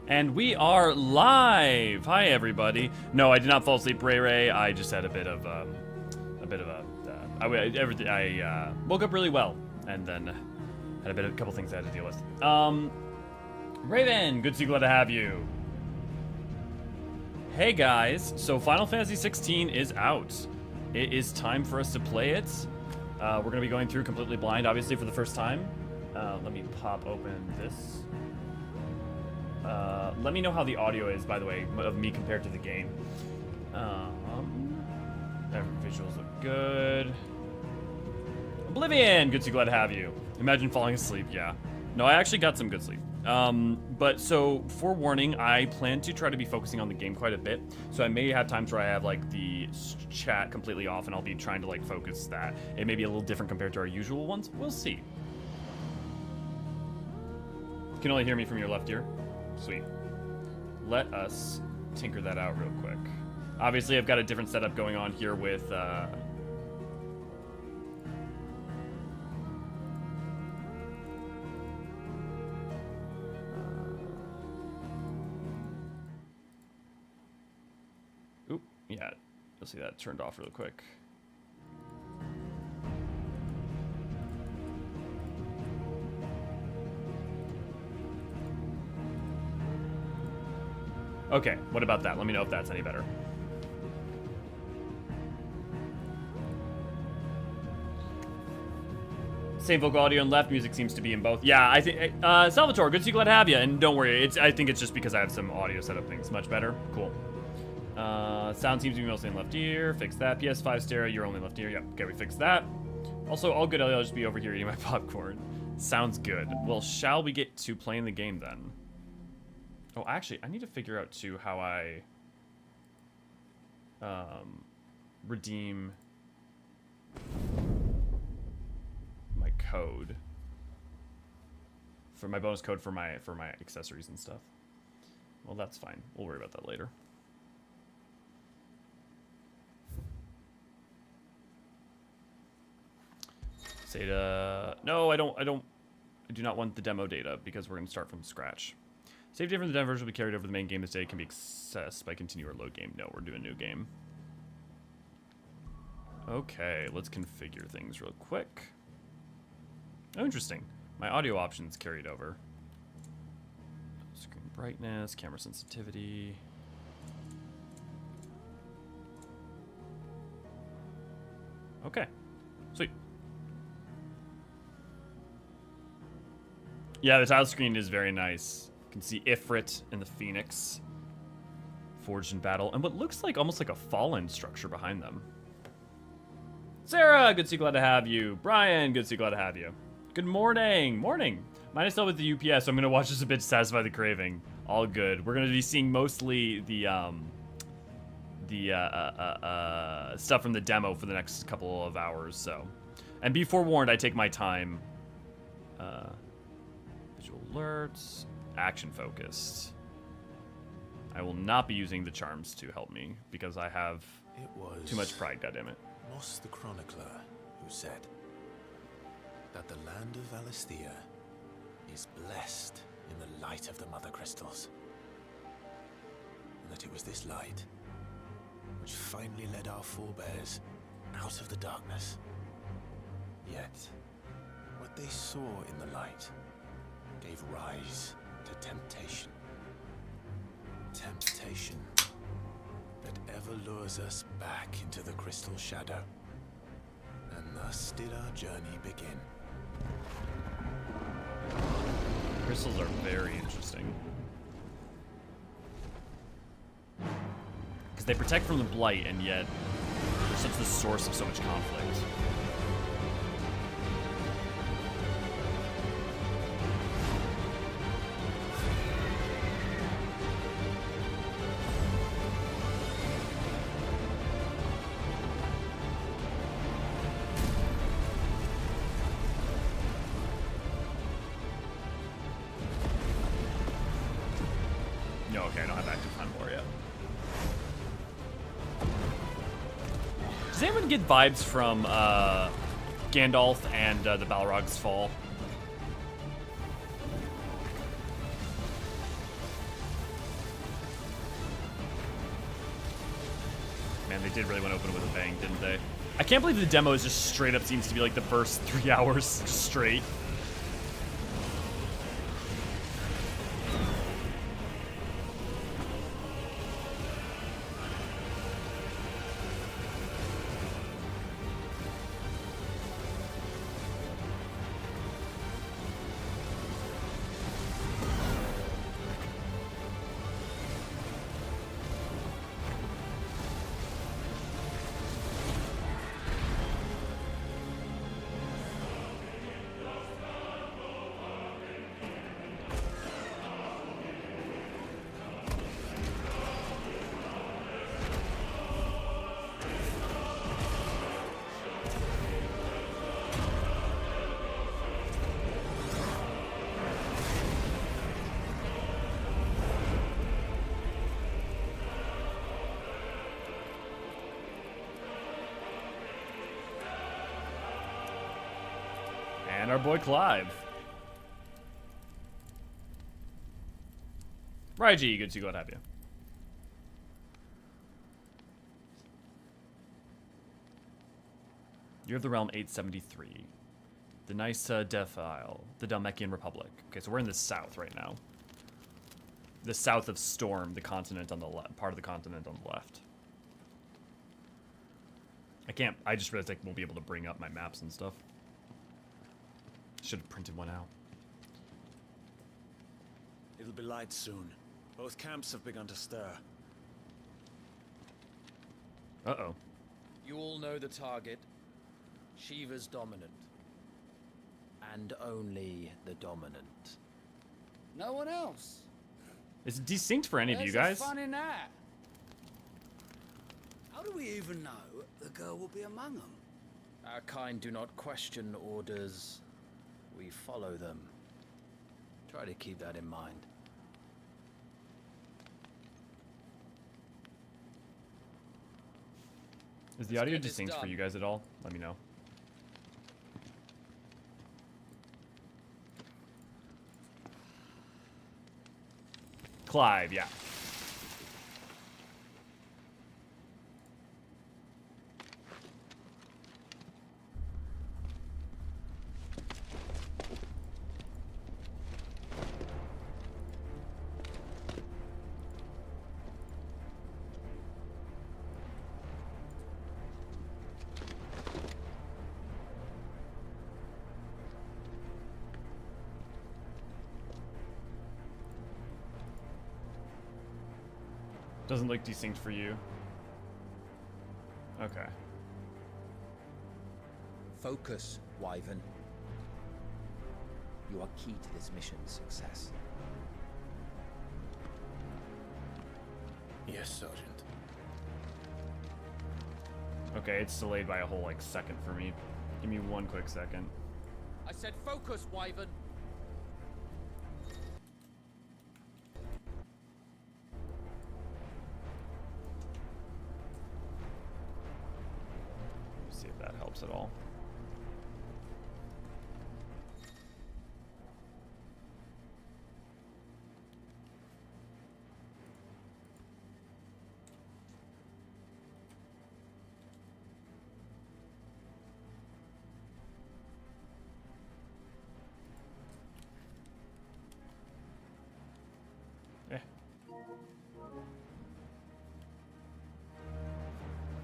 And we are live. Hi, everybody. No, I did not fall asleep, Ray. I just had I woke up really well, and then had a couple things I had to deal with. Raven, good to see you. Glad to have you. Hey guys, so Final Fantasy XVI is out. It is time for us to play it. We're gonna be going through completely blind, obviously, for the first time. Let me pop open this. Let me know how the audio is, by the way, of me compared to the game. Visuals look good. Oblivion, good to see, glad to have you. Imagine falling asleep, yeah. No, I actually got some good sleep. But so, forewarning, I plan to try to be focusing on the game quite a bit. So I may have times where I have like the chat completely off and I'll be trying to like focus that. It may be a little different compared to our usual ones. We'll see. You can only hear me from your left ear. Sweet. Let us tinker that out real quick. Obviously, I've got a different setup going on here with oop, yeah, you'll see that turned off real quick. Okay, what about that? Let me know if that's any better. Same vocal audio and left, music seems to be in both. Yeah, I think, Salvatore, good to see you, glad to have you. And don't worry, I think it's just because I have some audio setup things. Much better, cool. Sound seems to be mostly in left ear, fix that. PS5 stereo, you're only left ear, yep, okay, we fixed that. Also, all good, I'll just be over here eating my popcorn. Sounds good. Well, shall we get to playing the game then? Oh, actually, I need to figure out, too, how I redeem my code for my bonus code for my accessories and stuff. Well, that's fine. We'll worry about that later. Data. No, I do not want the demo data because we're going to start from scratch. Save data from the demo version will be carried over the main game. This data can be accessed by continue or load game. No, we're doing a new game. Okay, let's configure things real quick. Oh, interesting. My audio options carried over. Screen brightness, camera sensitivity. Okay, sweet. Yeah, the title screen is very nice. You can see Ifrit and the Phoenix forged in battle, and what looks like almost like a fallen structure behind them. Sarah, good to see, glad to have you. Brian, good to see, glad to have you. Good morning. Morning. Mine is still with the UPS, so I'm gonna watch this a bit to satisfy the craving. All good. We're gonna be seeing mostly the stuff from the demo for the next couple of hours. So, and be forewarned, I take my time. Visual alerts. Action focused. I will not be using the charms to help me because I have too much pride, goddammit. Moss the Chronicler who said that the land of Valisthea is blessed in the light of the Mother Crystals. And that it was this light which finally led our forebears out of the darkness. Yet, what they saw in the light gave rise to temptation. Temptation that ever lures us back into the crystal shadow. And thus did our journey begin. Crystals are very interesting. Because they protect from the blight, and yet they're such the source of so much conflict. No, okay, I don't have active time more yet. Does anyone get vibes from Gandalf and the Balrog's Fall? Man, they did really want to open it with a bang, didn't they? I can't believe the demo is just straight up seems to be like the first 3 hours just straight. And our boy Clive. Raiji, good to see you. Glad to have you. Year of the Realm 873. The nice Defile. The Dalmekian Republic. Okay, so we're in the south right now. The south of Storm, the continent on the left. Part of the continent on the left. I just realized I won't be able to bring up my maps and stuff. Should have printed one out. It'll be light soon. Both camps have begun to stir. Uh-oh. You all know the target. Shiva's dominant. And only the dominant. No one else. Is it distinct for any of you guys? Fun in that. How do we even know the girl will be among them? Our kind do not question orders. We follow them. Try to keep that in mind. Is the audio distinct for you guys at all? Let me know. Clive, yeah. Doesn't look distinct for you. Okay. Focus, Wyvern. You are key to this mission's success. Yes, Sergeant. Okay, it's delayed by a whole like second for me. Give me one quick second. I said focus, Wyvern. See if that helps at all.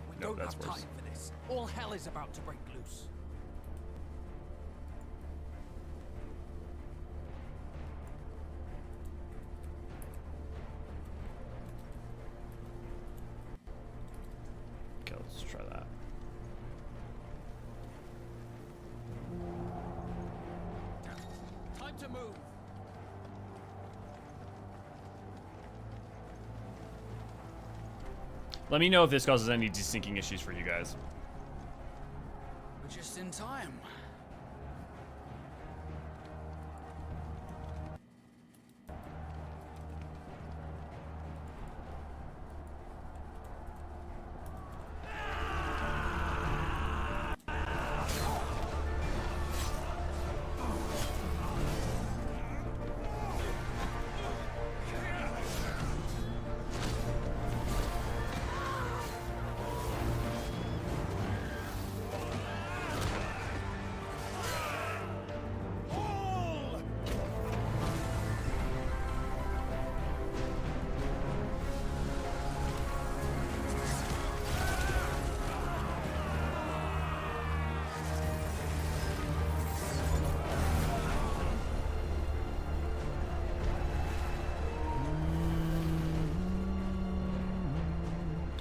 We No, don't that's have worse. time for this. All hell is about to break loose. Okay, let's try that. Time to move. Let me know if this causes any desyncing issues for you guys. We're just in time.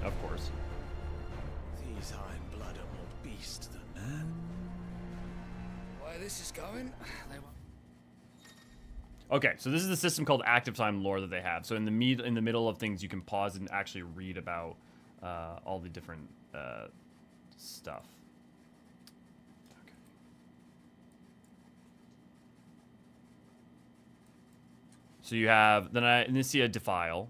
Of course. These iron blood are more beast than man. Where this is going, they won't. Okay, so this is the system called active time lore that they have. So in the middle of things, you can pause and actually read about all the different stuff. Okay. So you have the Inicia Defile.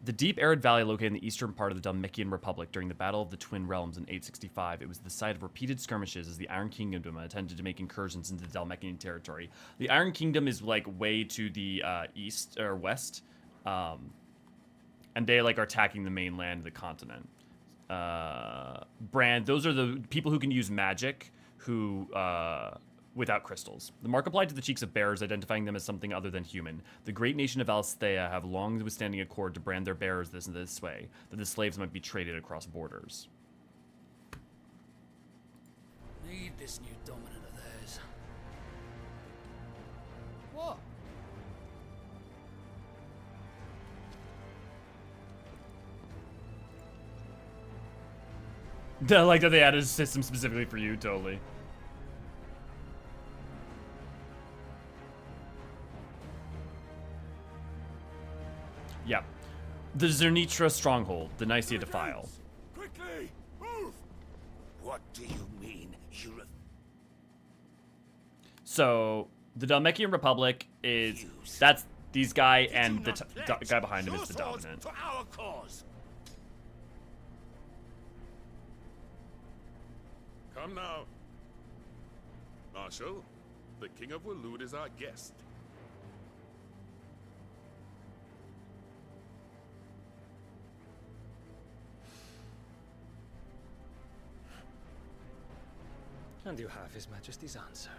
The deep arid valley located in the eastern part of the Dhalmekian Republic during the Battle of the Twin Realms in 865. It was the site of repeated skirmishes as the Iron Kingdom attempted to make incursions into the Dhalmekian territory. The Iron Kingdom is like way to the east or west, and they like are attacking the mainland of the continent. Those are the people who can use magic who without crystals. The mark applied to the cheeks of bearers, identifying them as something other than human. The great nation of Valisthea have long withstanding accord to brand their bearers this way, that the slaves might be traded across borders. Need this new dominant of theirs. What? I like that they added a system specifically for you, totally. Yeah. The Zernitra stronghold, the Nicaea Defile. Quickly, move! What do you mean, So, the Dhalmekian Republic is... That's these guy, and the guy behind him is the dominant. For our cause. Come now. Marshal, the King of Waloed is our guest. And you have His Majesty's answer.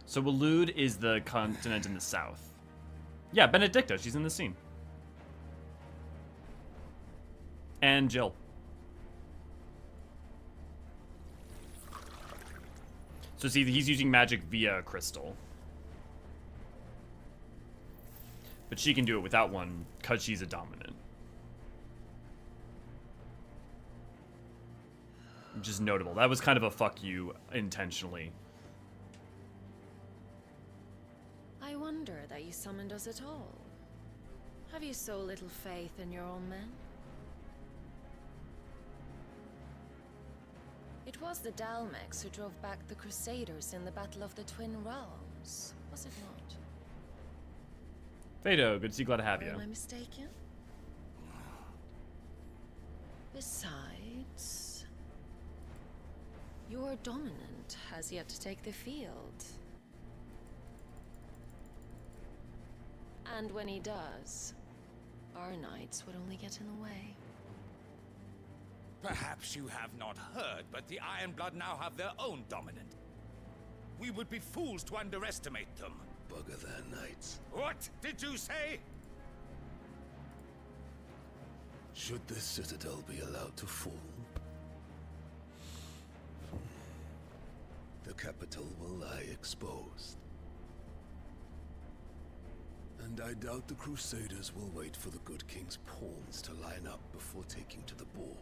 So Waloed is the continent in the south. Yeah, Benedicta, she's in the scene. And Jill. So see, he's using magic via a crystal. But she can do it without one, because she's a dominant. Which is notable. That was kind of a fuck you, intentionally. I wonder that you summoned us at all. Have you so little faith in your own men? It was the Dalmex who drove back the Crusaders in the Battle of the Twin Realms, was it not? Fado, good to see, glad to have you. Am I mistaken? Besides, your dominant has yet to take the field. And when he does, our knights would only get in the way. Perhaps you have not heard, but the Ironblood now have their own dominant. We would be fools to underestimate them. Bugger their knights. What did you say? Should this citadel be allowed to fall, the capital will lie exposed. And I doubt the Crusaders will wait for the good king's pawns to line up before taking to the board.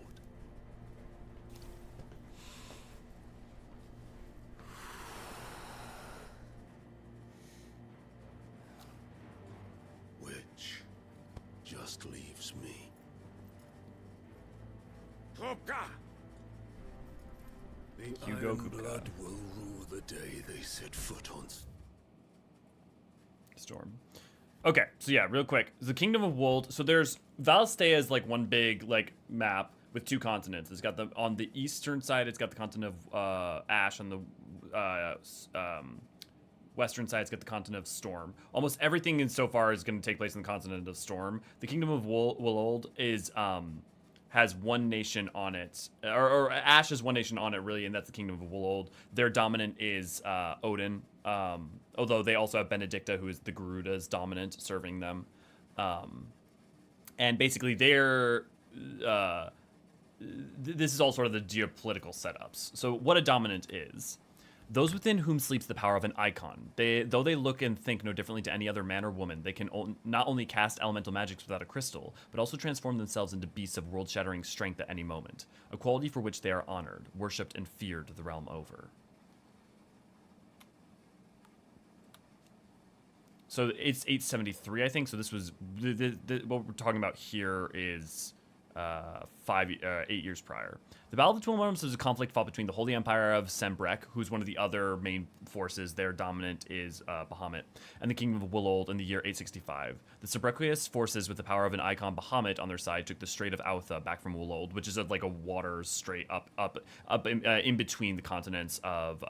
Which just leaves me. Trubka! The Hugo Ironblood will rule the day they set foot on Storm. Okay, so yeah, real quick. The Kingdom of Wold. So there's Valisthea is like one big like map with two continents. It's got the on the eastern side. It's got the continent of Ash. On the western side, it's got the continent of Storm. Almost everything in so far is going to take place in the continent of Storm. The Kingdom of Wold is has one nation on it, or Ash has one nation on it really, and that's the Kingdom of Wold. Their dominant is Odin. Although they also have Benedicta, who is the Garuda's dominant, serving them. And basically they're... this is all sort of the geopolitical setups. So what a dominant is. Those within whom sleeps the power of an Eikon. Though they look and think no differently to any other man or woman, they can not only cast elemental magics without a crystal, but also transform themselves into beasts of world-shattering strength at any moment. A quality for which they are honored, worshipped, and feared the realm over. So it's 873, I think. So this was what we're talking about here is 8 years prior. The Battle of the Twin Realms is a conflict fought between the Holy Empire of Sembrek, who's one of the other main forces. Their dominant is Bahamut, and the Kingdom of Willold in the year 865. The Sebrequious forces, with the power of an Eikon Bahamut on their side, took the Strait of Autha back from Willold, which is like a water strait up in between the continents of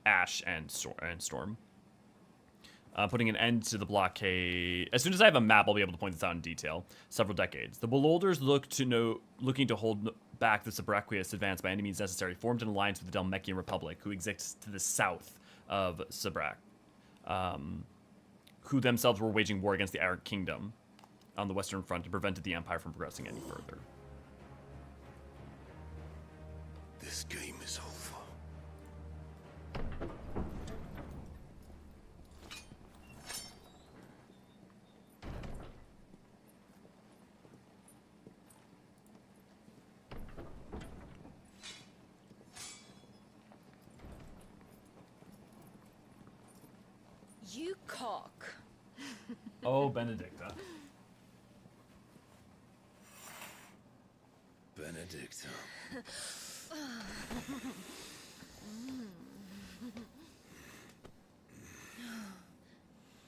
Ash and Storm. Putting an end to the blockade. As soon as I have a map, I'll be able to point this out in detail. Several decades. The Belolders looking to hold back the Sebrequious advance by any means necessary, formed an alliance with the Dhalmekian Republic, who exists to the south of Sebrek, who themselves were waging war against the Iron Kingdom on the Western Front and prevented the Empire from progressing any further. This game is over. You cock. Oh, Benedicta. Benedicta.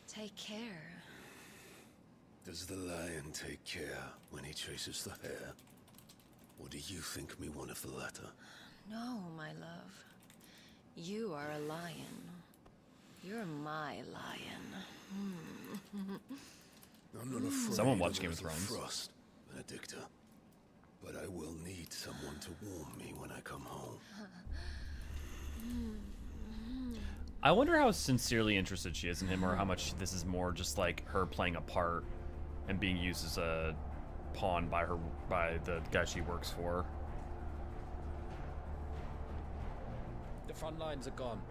Take care. Does the lion take care when he chases the hare? Or do you think me one of the latter? No, my love. You are a lion. You're my lion. I'm not afraid Someone watch of Game of little Thrones. Frost, Benedicta. But I will need someone to warm me when I come home. I wonder how sincerely interested she is in him, or how much this is more just like her playing a part and being used as a pawn by the guy she works for. The front lines are gone.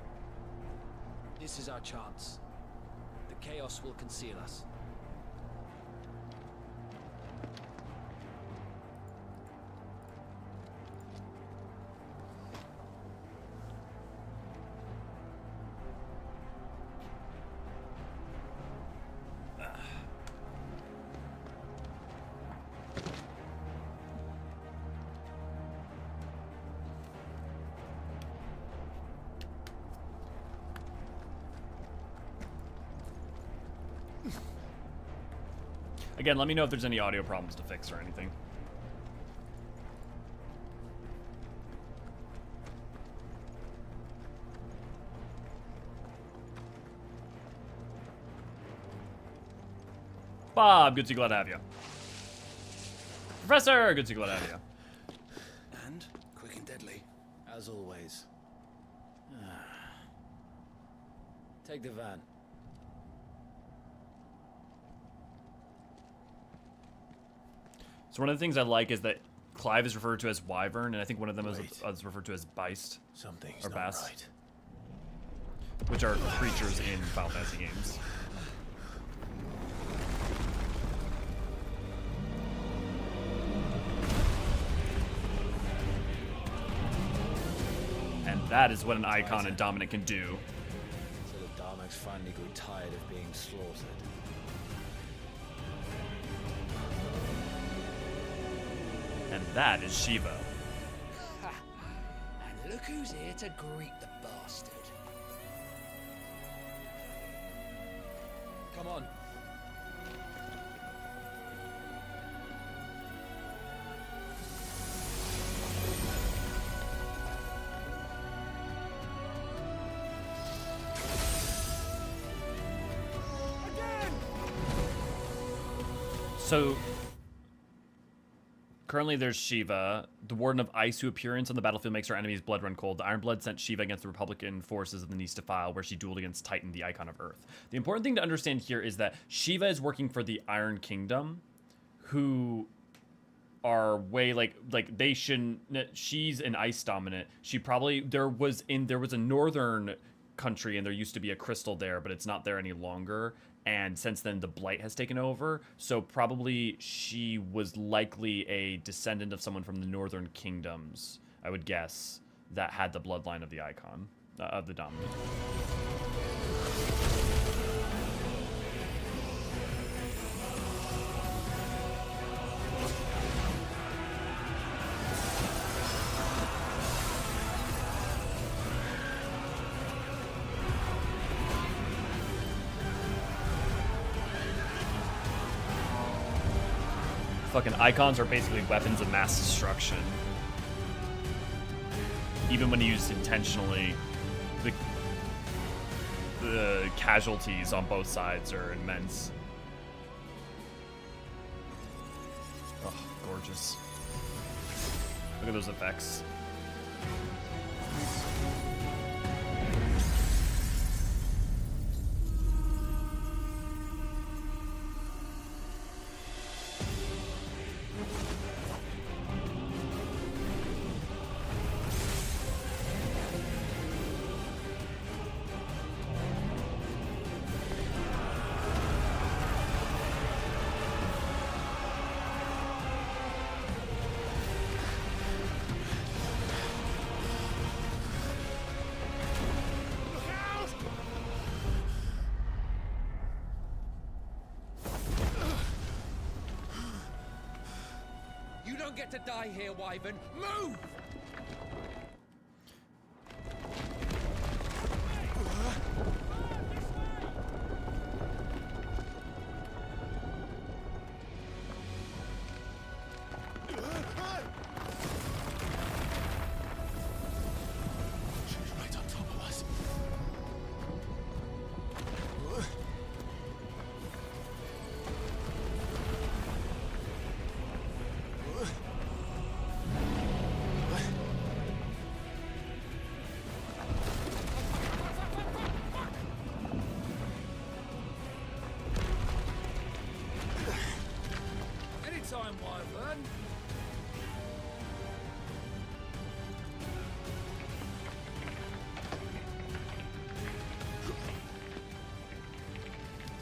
This is our chance. The chaos will conceal us. Again, let me know if there's any audio problems to fix or anything. Bob, good to see you, glad to have you. Professor, good to see you, glad to have you. And quick and deadly, as always. Take the van. So one of the things I like is that Clive is referred to as Wyvern, and I think one of them is referred to as Beist, Something's or not Bast, right. which are creatures in Final Fantasy games. And that is what an Eikon and Dominant can do. So the Dharmax finally grew tired of being slaughtered. And that is Shiva. Ha! And look who's here to greet the bastard. Come on. So currently there's Shiva, the Warden of Ice, whose appearance on the battlefield makes her enemies' blood run cold. The Ironblood sent Shiva against the Republican forces of the Nis Defile, where she dueled against Titan, the Icon of Earth. The important thing to understand here is that Shiva is working for the Iron Kingdom, who are way like they shouldn't. She's an ice dominant. She probably there was a northern country and there used to be a crystal there, but it's not there any longer. And since then, the blight has taken over. So probably she was likely a descendant of someone from the northern kingdoms, I would guess, that had the bloodline of the Eikon, of the dominant. Fucking Eikons are basically weapons of mass destruction. Even when used intentionally, the casualties on both sides are immense. Oh, gorgeous. Look at those effects. Get to die here, Wyvern. Move!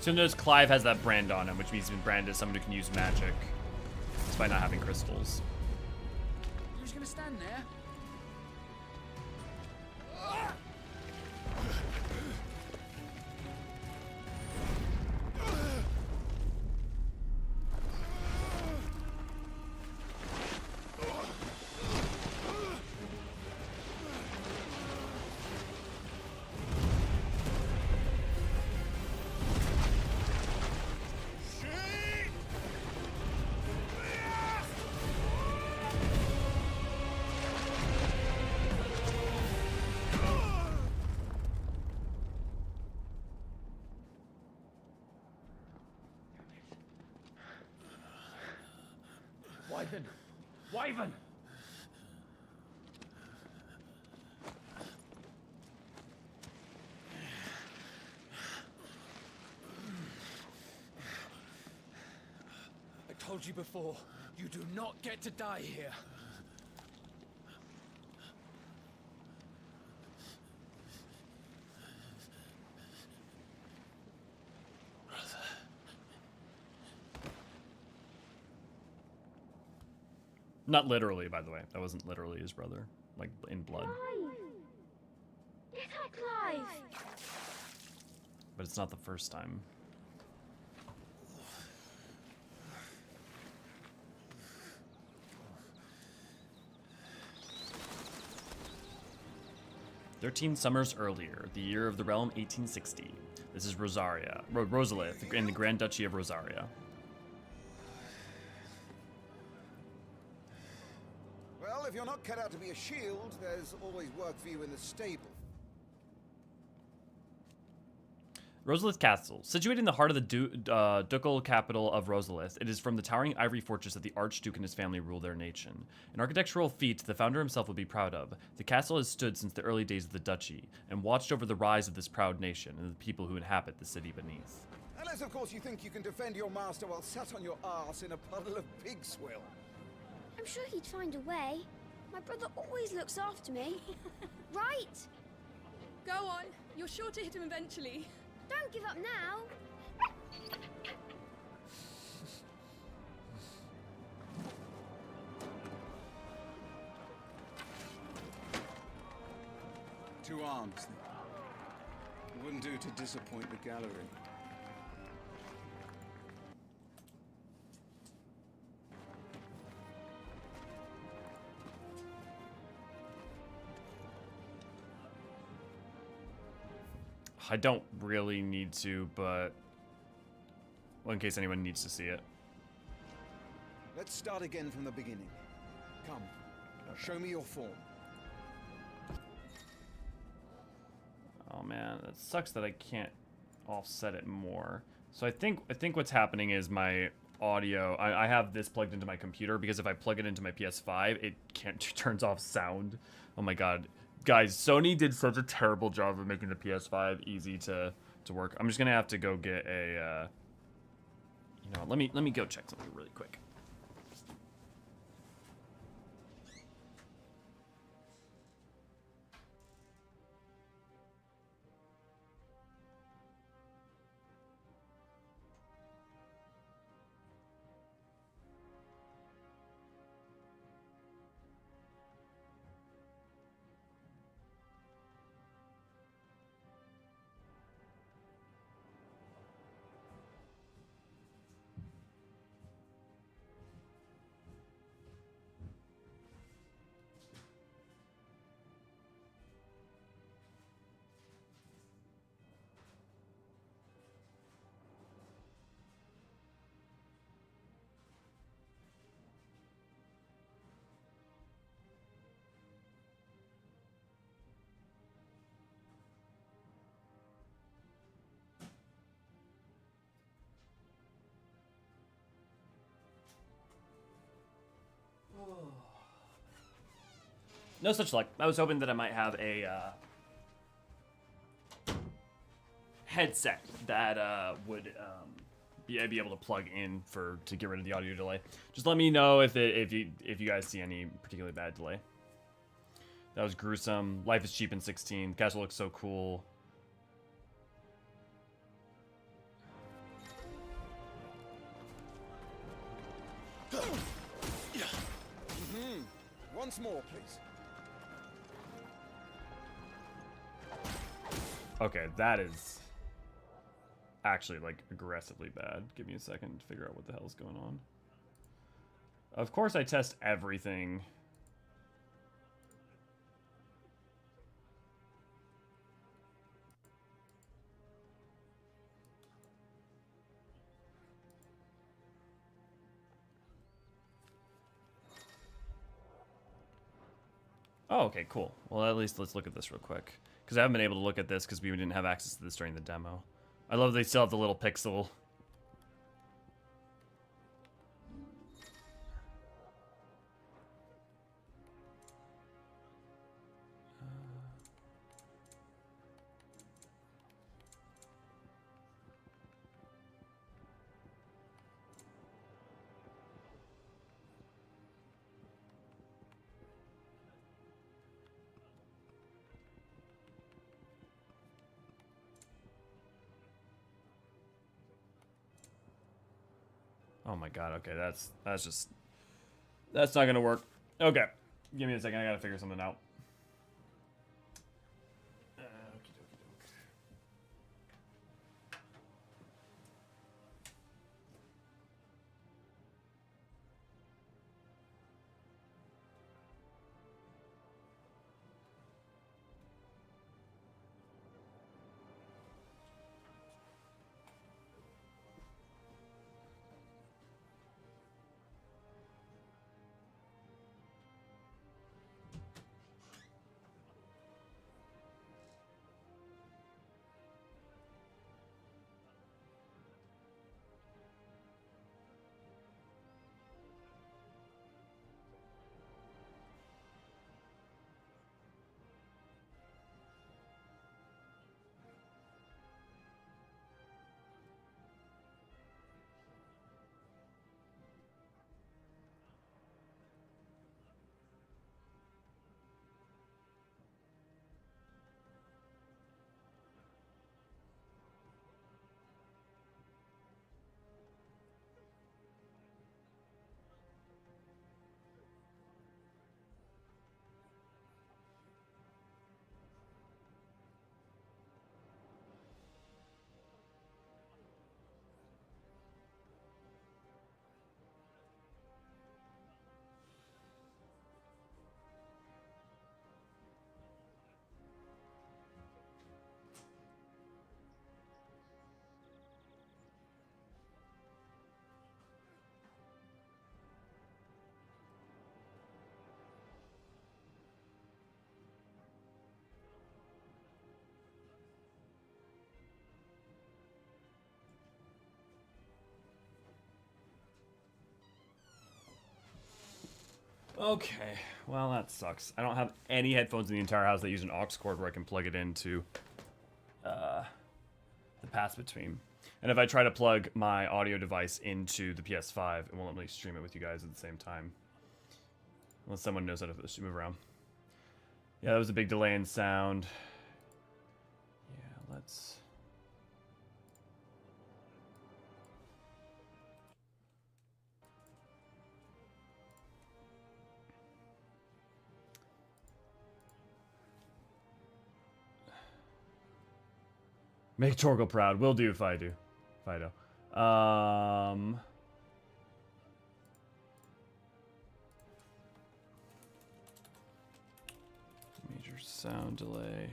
So notice Clive has that brand on him, which means he's been branded as someone who can use magic, despite not having crystals. You're just gonna stand there? Wyvern! I told you before, you do not get to die here. Not literally, by the way. That wasn't literally his brother, like in blood. Clive! But it's not the first time. "13 summers earlier, the year of the realm 1860. This is Rosalith, in the Grand Duchy of Rosaria." Well, if you're not cut out to be a shield, there's always work for you in the stable. Rosalith Castle. Situated in the heart of the ducal capital of Rosalith, it is from the towering ivory fortress that the Archduke and his family rule their nation. An architectural feat the founder himself would be proud of. The castle has stood since the early days of the duchy, and watched over the rise of this proud nation and the people who inhabit the city beneath. Unless, of course, you think you can defend your master while sat on your arse in a puddle of pig swill. I'm sure he'd find a way. My brother always looks after me. Right? Go on. You're sure to hit him eventually. Don't give up now. Two arms, then. It wouldn't do to disappoint the gallery. I don't really need to, but well, in case anyone needs to see it. Let's start again from the beginning. Come, show me your form. Oh man, that sucks that I can't offset it more. So I think what's happening is my audio. I have this plugged into my computer because if I plug it into my PS5, it can't turns off sound. Oh my god. Guys, Sony did such a terrible job of making the PS5 easy to work. I'm just gonna have to go get a. You know, let me go check something really quick. No such luck. I was hoping that I might have a headset that would be able to plug in to get rid of the audio delay. Just let me know if you guys see any particularly bad delay. That was gruesome. Life is cheap in 16. The castle looks so cool. Once more, please. Okay, that is actually like aggressively bad. Give me a second to figure out what the hell is going on. Of course I test everything. Oh, okay, cool. Well, at least let's look at this real quick. Because I haven't been able to look at this because we didn't have access to this during the demo. I love they still have the little pixel. Oh my god, okay, that's not gonna work. Okay, give me a second, I gotta figure something out. Okay, well that sucks. I don't have any headphones in the entire house that use an aux cord where I can plug it into the pass between. And if I try to plug my audio device into the PS5, it won't let me stream it with you guys at the same time. Unless someone knows how to move around. Yeah, that was a big delay in sound. Yeah, let's... Make Torgal proud. Will do, Fido. Major sound delay.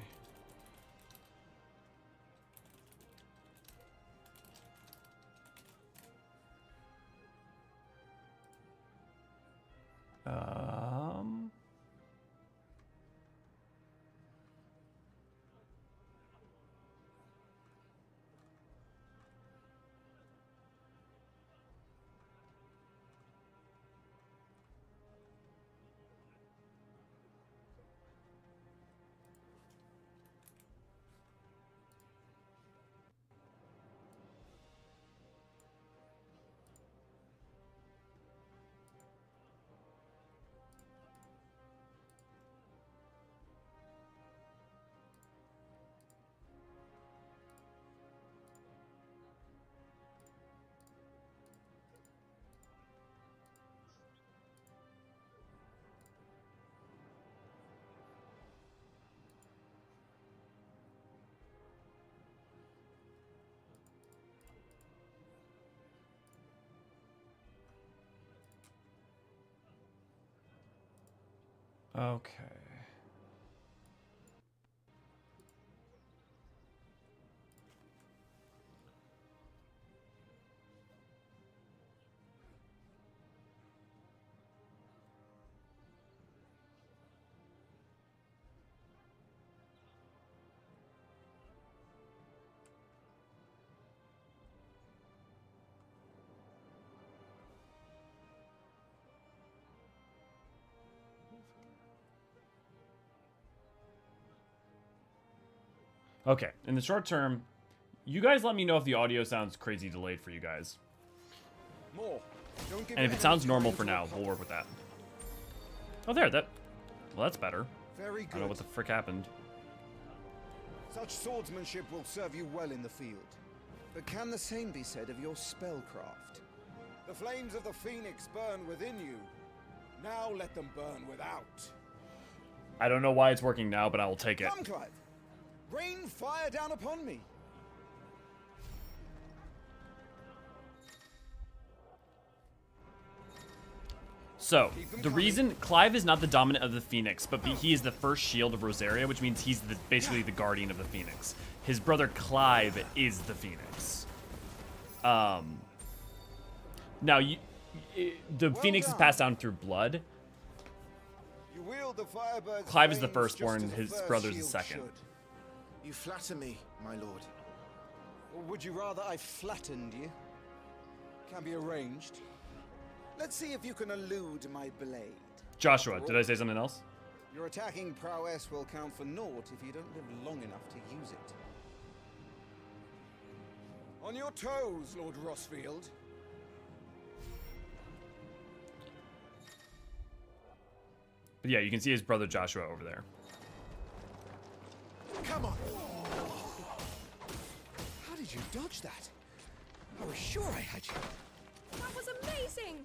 Okay. Okay, in the short term, you guys let me know if the audio sounds crazy delayed for you guys. And if it sounds normal for now, we'll work with that. Oh, there, well, that's better. Very good. I don't know what the frick happened. Such swordsmanship will serve you well in the field. But can the same be said of your spellcraft? The flames of the phoenix burn within you. Now let them burn without. I don't know why it's working now, but I will take it. Come, Clive. Rain fire down upon me. So, the reason Clive is not the dominant of the Phoenix, but he is the first shield of Rosaria, which means he's basically the guardian of the Phoenix. His brother Clive is the Phoenix. Now, the Phoenix is passed down through blood. Clive is the firstborn, his brother's the second. You flatter me, my lord. Or would you rather I flattened you? Can be arranged. Let's see if you can elude my blade. Joshua, did I say something else? Your attacking prowess will count for naught if you don't live long enough to use it. On your toes, Lord Rossfield. But yeah, you can see his brother Joshua over there. Come on! How did you dodge that? I was sure I had you. That was amazing!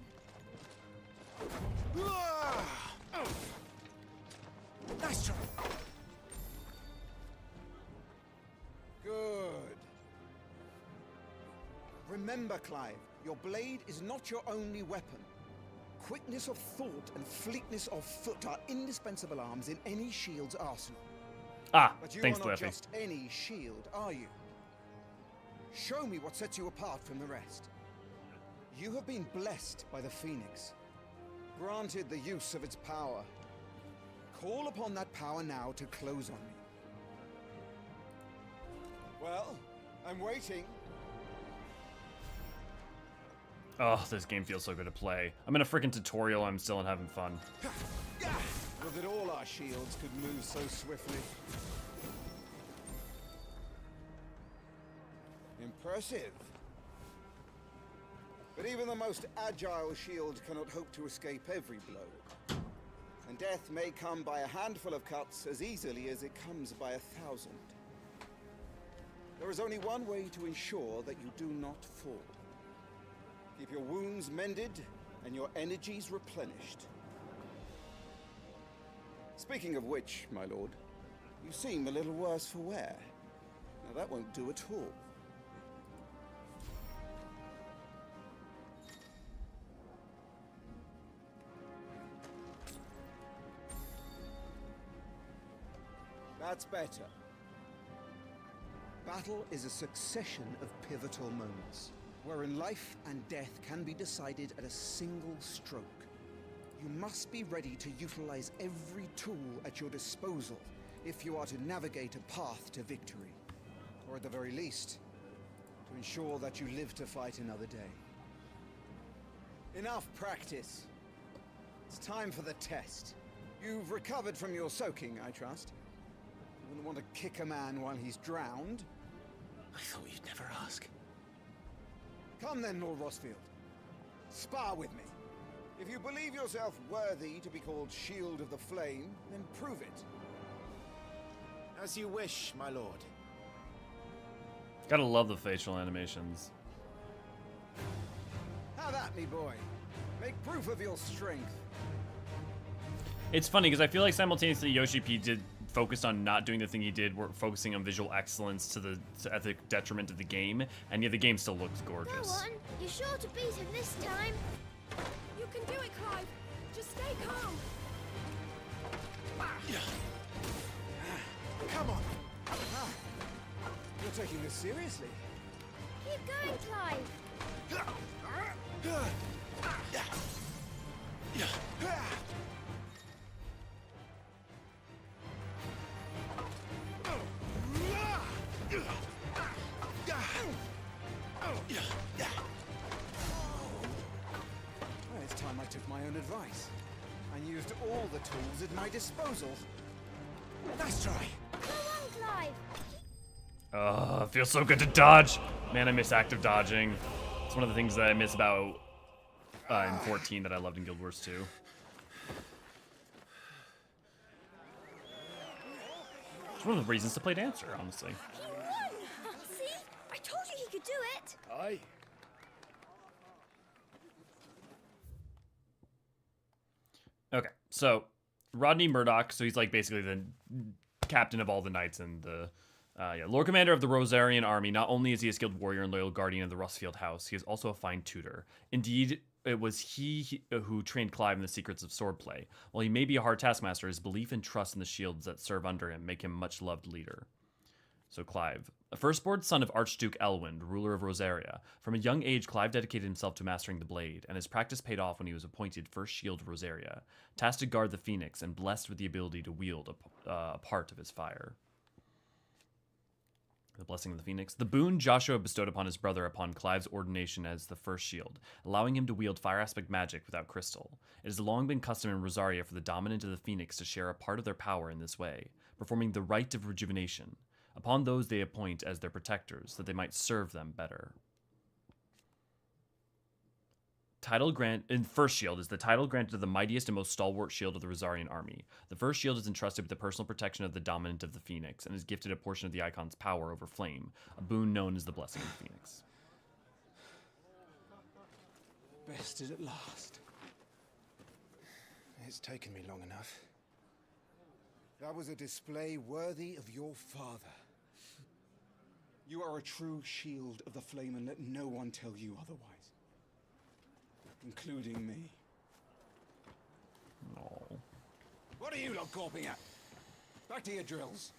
Nice try. Good. Remember, Clive, your blade is not your only weapon. Quickness of thought and fleetness of foot are indispensable arms in any shield's arsenal. Ah, but you thanks, are not Fliffy. just any shield, are you? Show me what sets you apart from the rest. You have been blessed by the Phoenix, granted the use of its power. Call upon that power now to close on me. Well, I'm waiting. Oh, this game feels so good to play. I'm in a freaking tutorial. I'm still having fun. Well, that all our shields could move so swiftly. Impressive. But even the most agile shield cannot hope to escape every blow. And death may come by a handful of cuts as easily as it comes by 1,000. There is only one way to ensure that you do not fall. Keep your wounds mended and your energies replenished. Speaking of which, my lord, you seem a little worse for wear. Now that won't do at all. That's better. Battle is a succession of pivotal moments, wherein life and death can be decided at a single stroke. You must be ready to utilize every tool at your disposal if you are to navigate a path to victory. Or at the very least, to ensure that you live to fight another day. Enough practice. It's time for the test. You've recovered from your soaking, I trust? You wouldn't want to kick a man while he's drowned? I thought you'd never ask. Come then, Lord Rosfield. Spar with me. If you believe yourself worthy to be called Shield of the Flame, then prove it. As you wish, my lord. Gotta love the facial animations. How that, me boy? Make proof of your strength. It's funny because I feel like simultaneously Yoshi P did focus on not doing the thing he did, we're focusing on visual excellence at the detriment of the game, and yet the game still looks gorgeous. Go on, you're sure to beat him this time. You can do it, Clive. Just stay calm. Come on. You're taking this seriously. Keep going, Clive. Well, it's time I took my own advice and used all the tools at my disposal. Nice try. Go on, Clive. It feels so good to dodge. Man, I miss active dodging. It's one of the things that I miss about in 14 that I loved in Guild Wars 2. It's one of the reasons to play Dancer, honestly. He won! See? I told you he could do it. Aye. Okay, so Rodney Murdoch, so he's like basically the captain of all the knights and the Lord Commander of the Eorzean army. Not only is he a skilled warrior and loyal guardian of the Rustfield house, he is also a fine tutor. Indeed, it was he who trained Clive in the secrets of swordplay. While he may be a hard taskmaster, his belief and trust in the shields that serve under him make him a much-loved leader. So Clive, a firstborn son of Archduke Elwyn, ruler of Rosaria. From a young age, Clive dedicated himself to mastering the blade, and his practice paid off when he was appointed First Shield of Rosaria, tasked to guard the Phoenix and blessed with the ability to wield a part of his fire. The blessing of the Phoenix. The boon Joshua bestowed upon his brother upon Clive's ordination as the First Shield, allowing him to wield fire aspect magic without crystal. It has long been custom in Rosaria for the dominant of the Phoenix to share a part of their power in this way, performing the rite of rejuvenation upon those they appoint as their protectors, that they might serve them better. Title grant in First Shield is the title granted to the mightiest and most stalwart shield of the Rosarian army. The First Shield is entrusted with the personal protection of the dominant of the Phoenix and is gifted a portion of the Eikon's power over flame, a boon known as the Blessing of the Phoenix. Bested at last. It's taken me long enough. That was a display worthy of your father. You are a true shield of the flame, and let no one tell you otherwise. Including me. No. What are you lot gawping at? Back to your drills.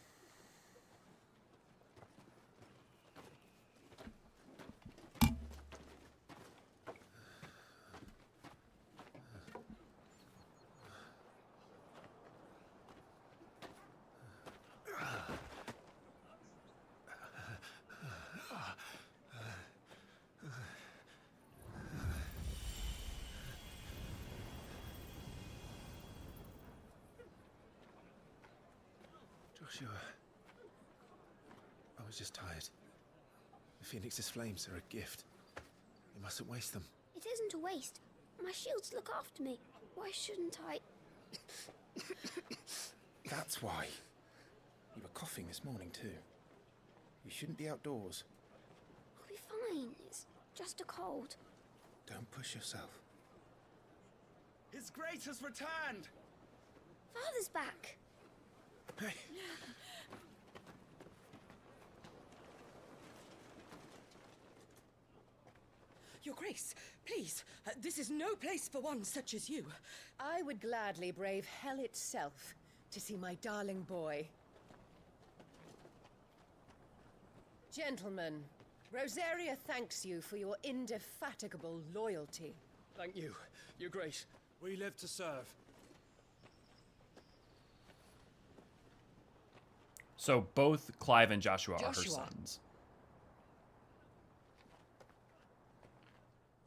Sure. I was just tired. The Phoenix's flames are a gift. You mustn't waste them. It isn't a waste. My shields look after me. Why shouldn't I? That's why. You were coughing this morning too. You shouldn't be outdoors. I'll be fine. It's just a cold. Don't push yourself. His Grace has returned! Father's back. Hey. Your Grace, please, this is no place for one such as you. I would gladly brave hell itself to see my darling boy. Gentlemen, Rosaria thanks you for your indefatigable loyalty. Thank you, Your Grace. We live to serve. So both Clive and Joshua are her sons.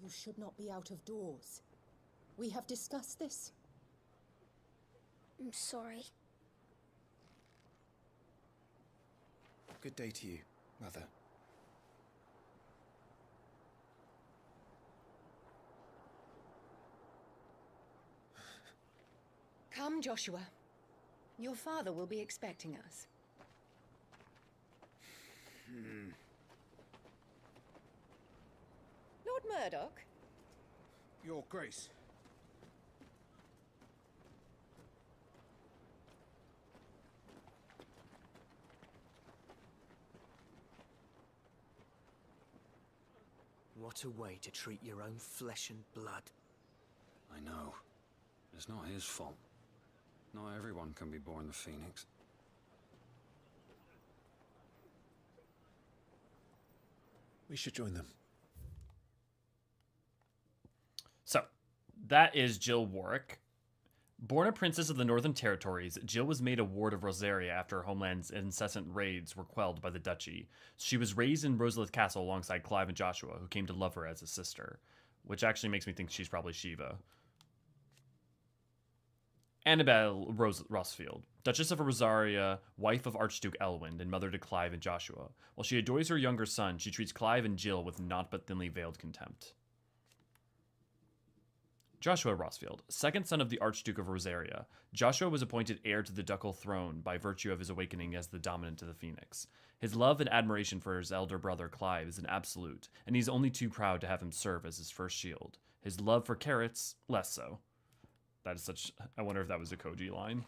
You should not be out of doors. We have discussed this. I'm sorry. Good day to you, Mother. Come, Joshua. Your father will be expecting us. Lord Murdoch? Your Grace. What a way to treat your own flesh and blood. I know. It's not his fault. Not everyone can be born the Phoenix. We should join them. So, that is Jill Warwick. Born a princess of the Northern Territories, Jill was made a ward of Rosaria after her homeland's incessant raids were quelled by the duchy. She was raised in Rosalith Castle alongside Clive and Joshua, who came to love her as a sister, which actually makes me think she's probably Shiva. Annabelle Rossfield, Duchess of Rosaria, wife of Archduke Elwyn, and mother to Clive and Joshua. While she adores her younger son, she treats Clive and Jill with naught but thinly veiled contempt. Joshua Rossfield, second son of the Archduke of Rosaria. Joshua was appointed heir to the ducal throne by virtue of his awakening as the dominant of the Phoenix. His love and admiration for his elder brother Clive is an absolute, and he's only too proud to have him serve as his first shield. His love for carrots, less so. That is such... I wonder if that was a Koji line.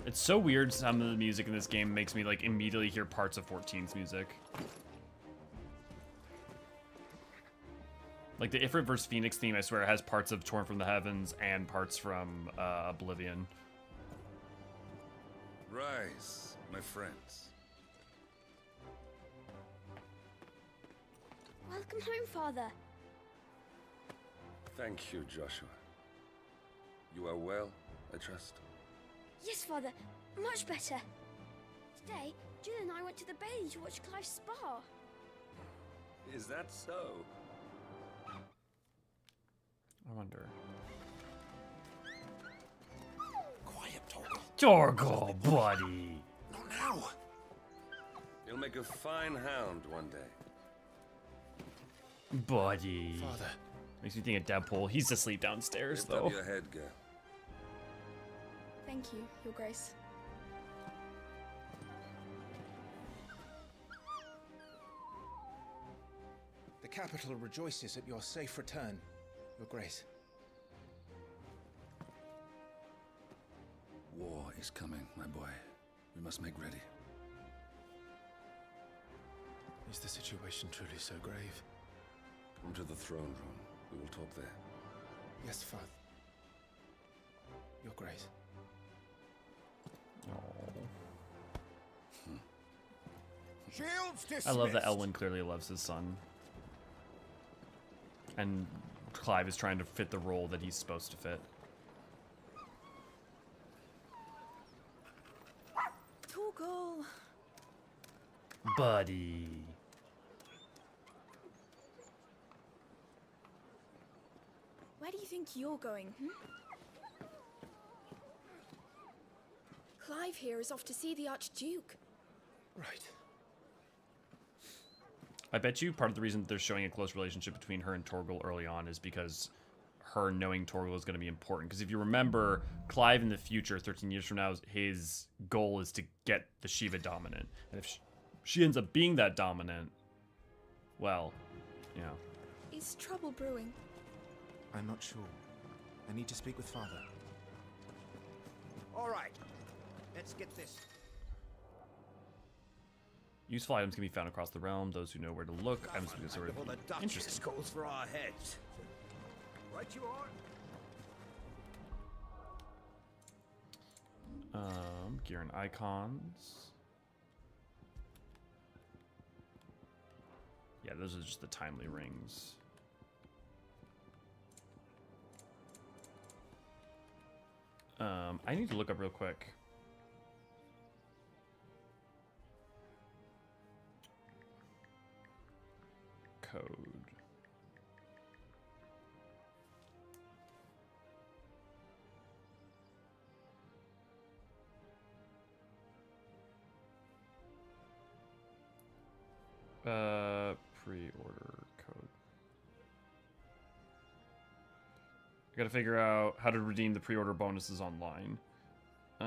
It's so weird some of the music in this game makes me like immediately hear parts of 14's music. Like the Ifrit vs. Phoenix theme, I swear, has parts of Torn from the Heavens and parts from Oblivion. Rise, my friends. Welcome home, Father. Thank you, Joshua. You are well, I trust. Yes, Father. Much better. Today, Jill and I went to the Bailey to watch Clive's spa. Is that so? I wonder. Quiet, Torgal. Torgal, buddy. Not now. You'll make a fine hound one day. Buddy. Father. Makes me think of Deadpool. He's asleep downstairs, Lift though. up your head, girl. Thank you, Your Grace. The capital rejoices at your safe return, Your Grace. War is coming, my boy. We must make ready. Is the situation truly so grave? Come to the throne room. We will talk there. Yes, Father. Your Grace. Shields dismissed. I love that Elwyn clearly loves his son. And Clive is trying to fit the role that he's supposed to fit. Torgal. Buddy. Where do you think you're going, Clive here is off to see the Archduke. Right. I bet you part of the reason that they're showing a close relationship between her and Torgal early on is because her knowing Torgal is going to be important. Because if you remember, Clive in the future, 13 years from now, his goal is to get the Shiva dominant. And if she ends up being that dominant, well, you know. Is trouble brewing? I'm not sure. I need to speak with Father. All right. Let's get this. Useful items can be found across the realm. Those who know where to look. Items because they're interesting. Calls for our heads. Right you are. Gear and icons. Yeah, those are just the timely rings. I need to look up real quick. Code. Pre-order code. I gotta figure out how to redeem the pre-order bonuses online. You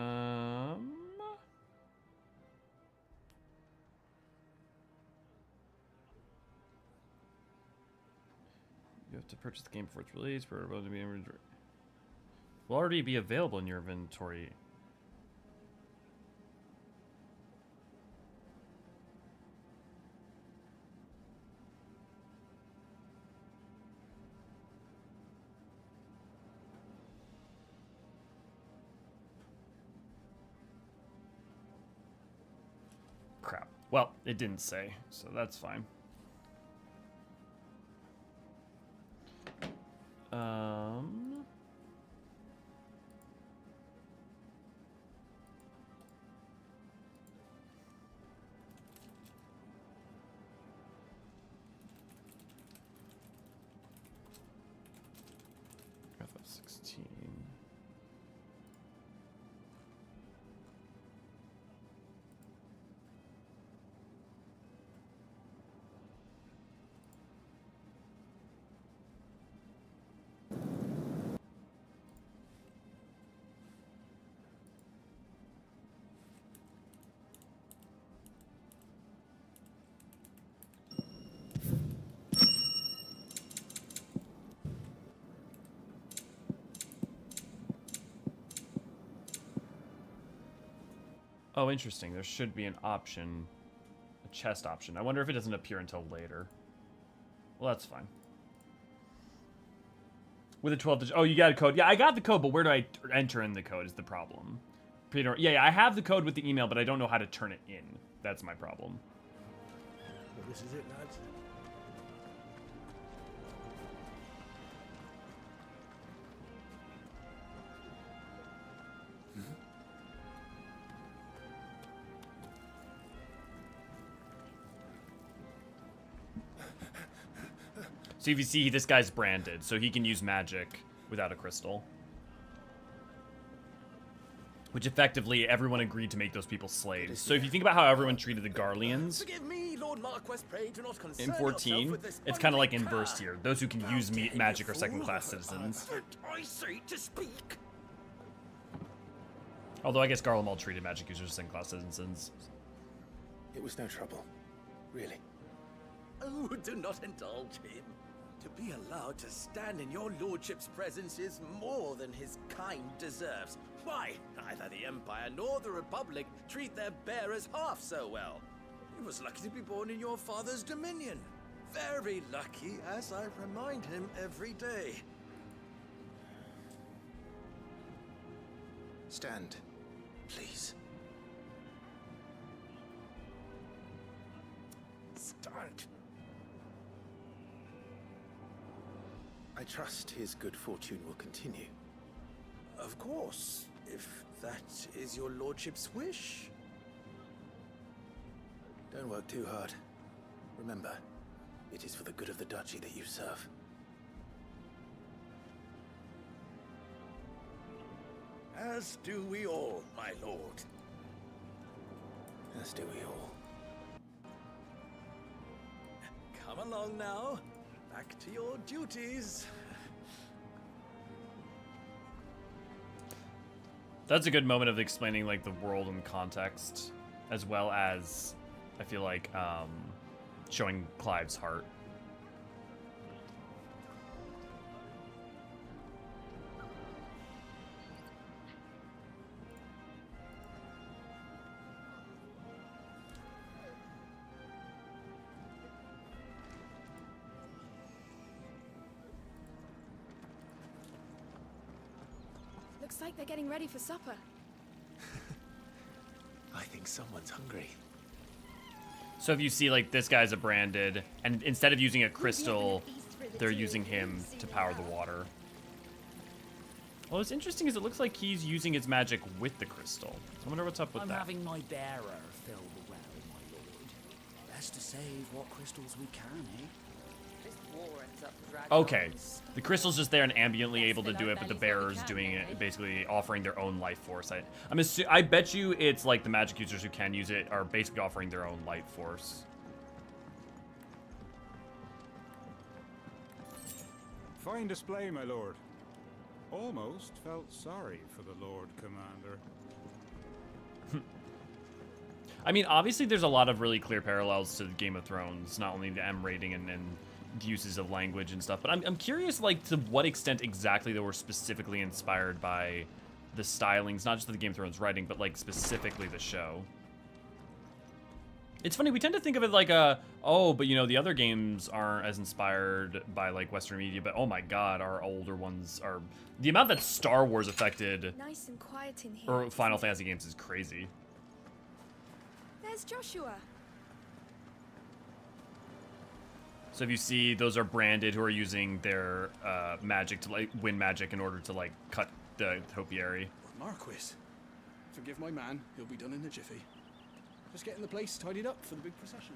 have to purchase the game before it's released. Will already be available in your inventory. Crap. Well, it didn't say, so that's fine. FF16. Oh, interesting. There should be an option, a chest option. I wonder if it doesn't appear until later. Well, that's fine. With a 12-digit... Oh, you got a code. Yeah, I got the code, but where do I enter in the code is the problem. Yeah, I have the code with the email, but I don't know how to turn it in. That's my problem. Well, this is it, lads. So if you see, this guy's branded, so he can use magic without a crystal. Which effectively, everyone agreed to make those people slaves. So if you think about how everyone treated the Garleans in 14, it's kind of like inverse here. Those who can use magic are second-class citizens. I say to speak. Although I guess Garlemald treated magic users as second-class citizens. It was no trouble. Really. Oh, do not indulge him. To be allowed to stand in your lordship's presence is more than his kind deserves. Why, neither the Empire nor the Republic treat their bearers half so well. He was lucky to be born in your father's dominion. Very lucky, as I remind him every day. Stand, please. Stand. I trust his good fortune will continue. Of course, if that is your lordship's wish. Don't work too hard. Remember, it is for the good of the duchy that you serve. As do we all, my lord. As do we all. Come along now. Back to your duties. That's a good moment of explaining like the world and context, as well as I feel like showing Clive's heart. Looks like they're getting ready for supper. I think someone's hungry. So if you see like this guy's a branded, and instead of using a crystal, they're using him to power the water. Well, what's interesting is it looks like he's using his magic with the crystal. I wonder what's up with I'm that. having my bearer fill the well, my lord. Best to save what crystals we can, eh? This war ends up dragging Okay, on. the crystal's just there and ambiently able to do it, but the bearer's doing it, basically offering their own life force. I bet you it's like the magic users who can use it are basically offering their own life force. Fine display, my lord. Almost felt sorry for the Lord Commander. I mean, obviously there's a lot of really clear parallels to Game of Thrones, not only the M rating and uses of language and stuff, but I'm curious, like, to what extent exactly they were specifically inspired by the stylings, not just of the Game of Thrones writing, but, like, specifically the show. It's funny, we tend to think of it like oh, but, you know, the other games aren't as inspired by, like, Western media, but, oh my god, our older ones are... The amount that Star Wars affected Nice and quiet in here. or Final Fantasy games is crazy. There's Joshua. So if you see, those are branded who are using their magic to, like, win magic in order to, like, cut the topiary. Marquis, forgive my man. He'll be done in a jiffy. Just getting the place tidied up for the big procession.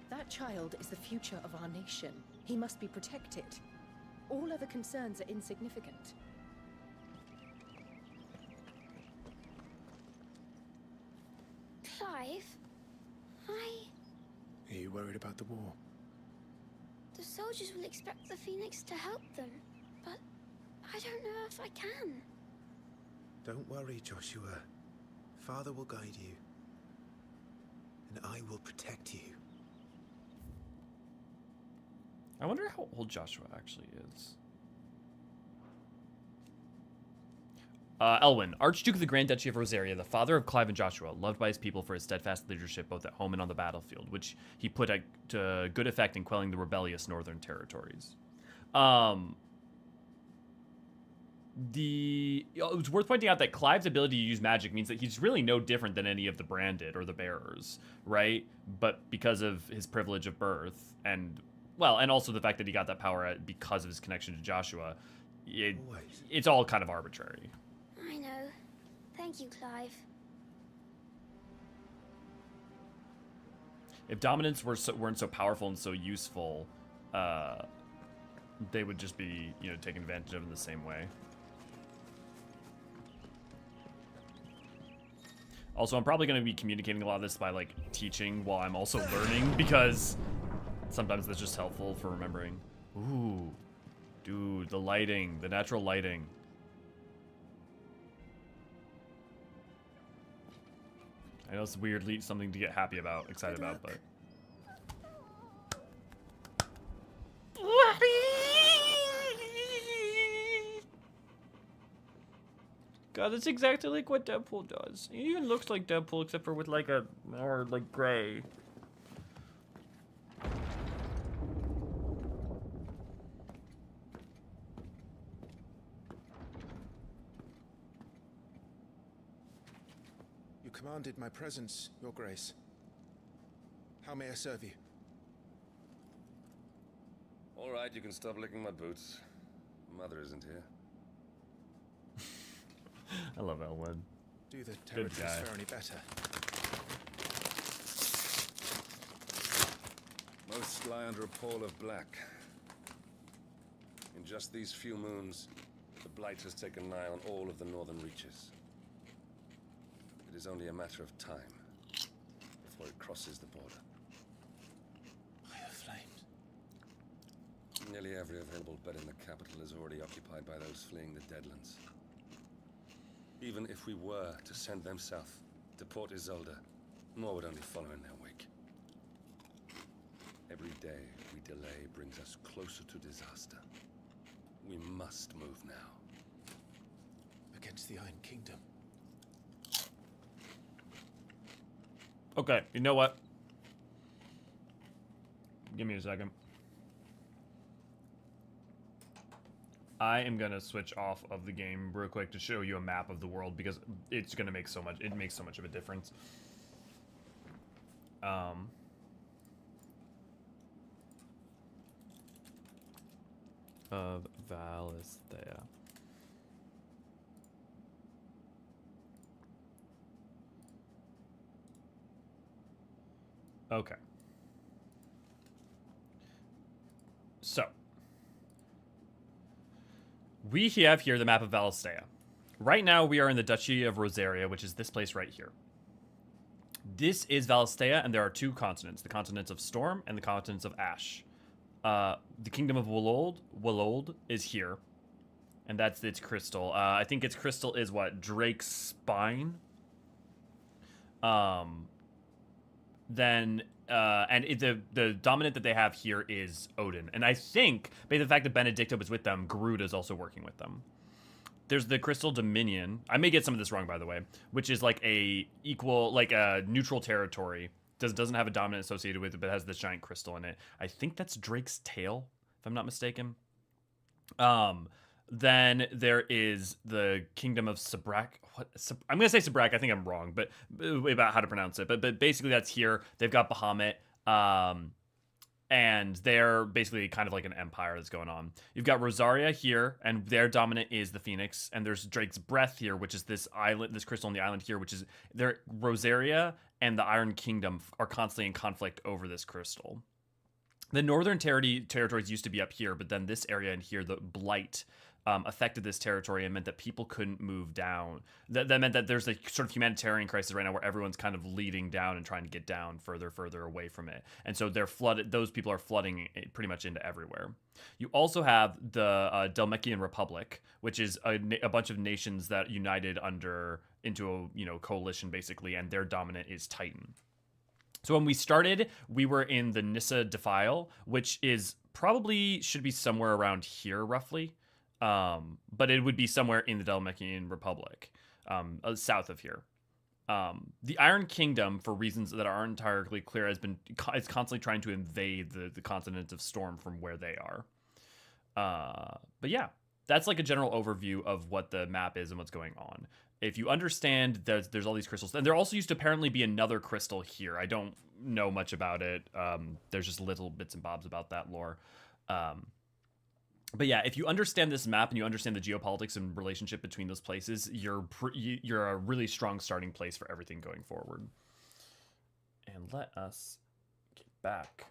That child is the future of our nation. He must be protected. All other concerns are insignificant. Clive, Are you worried about the war? the soldiers will expect the Phoenix to help them, but I don't know if I can. Don't worry, Joshua. Father will guide you. And I will protect you. I wonder how old Joshua actually is. Elwyn, Archduke of the Grand Duchy of Eorzean, the father of Clive and Joshua, loved by his people for his steadfast leadership both at home and on the battlefield, which he put to good effect in quelling the rebellious northern territories. It's worth pointing out that Clive's ability to use magic means that he's really no different than any of the branded or the bearers, right? But because of his privilege of birth and, well, and also the fact that he got that power because of his connection to Joshua, it's all kind of arbitrary. I know. Thank you, Clive. If dominants weren't so powerful and so useful, they would just be, you know, taken advantage of in the same way. Also, I'm probably going to be communicating a lot of this by, like, teaching while I'm also learning, because sometimes that's just helpful for remembering. Ooh, dude, the lighting, the natural lighting. I know it's weirdly something to get happy about, excited about, but... God, that's exactly like what Deadpool does. He even looks like Deadpool, except for with like a more like gray. You commanded my presence, Your Grace. How may I serve you? All right, you can stop licking my boots. Mother isn't here. I love Elwood. Do the Good territories guy. fare any better? Most lie under a pall of black. In just these few moons, the Blight has taken nigh on all of the northern reaches. It is only a matter of time before it crosses the border. Fire flames. Nearly every available bed in the capital is already occupied by those fleeing the Deadlands. Even if we were to send them south to Port Isolde, more would only follow in their wake. Every day we delay brings us closer to disaster. We must move now. Against the Iron Kingdom. Okay, you know what? Give me a second. I am gonna switch off of the game real quick to show you a map of the world because it's gonna make so much. It makes so much of a difference. Of Valisthea. Okay. So. We have here the map of Valisthea. Right now, we are in the Duchy of Eorzean, which is this place right here. This is Valisthea, and there are two continents. The continents of Storm and the continents of Ash. The Kingdom of Walold is here. And that's its crystal. I think its crystal is what? Drake's Spine? The dominant that they have here is Odin. And I think, based on the fact that Benedicta was with them, Garuda is also working with them. There's the Crystal Dominion. I may get some of this wrong, by the way, which is like a neutral territory. Doesn't have a dominant associated with it, but has this giant crystal in it. I think that's Drake's Tail, if I'm not mistaken. Then there is the Kingdom of Sabrak. I'm going to say Sabrak. I think I'm wrong, but about how to pronounce it. But basically that's here. They've got Bahamut. And they're basically kind of like an empire that's going on. You've got Rosaria here, and their dominant is the Phoenix. And there's Drake's Breath here, which is this island, this crystal on the island here, which is Rosaria and the Iron Kingdom are constantly in conflict over this crystal. The northern territories used to be up here, but then this area in here, the Blight, affected this territory and meant that people couldn't move down. That meant that there's a sort of humanitarian crisis right now where everyone's kind of leading down and trying to get down further away from it. And so they're flooded. Those people are flooding pretty much into everywhere. You also have the Dhalmekian Republic, which is a bunch of nations that united into a coalition basically, and their dominant is Titan. So when we started, we were in the Nissa Defile, which is probably should be somewhere around here roughly. But it would be somewhere in the Dhalmekian Republic, south of here. The Iron Kingdom, for reasons that aren't entirely clear, is constantly trying to invade the continent of Storm from where they are. But yeah, that's like a general overview of what the map is and what's going on. If you understand there's all these crystals, and there also used to apparently be another crystal here. I don't know much about it. There's just little bits and bobs about that lore. But yeah, if you understand this map and you understand the geopolitics and relationship between those places, you're a really strong starting place for everything going forward. And let us get back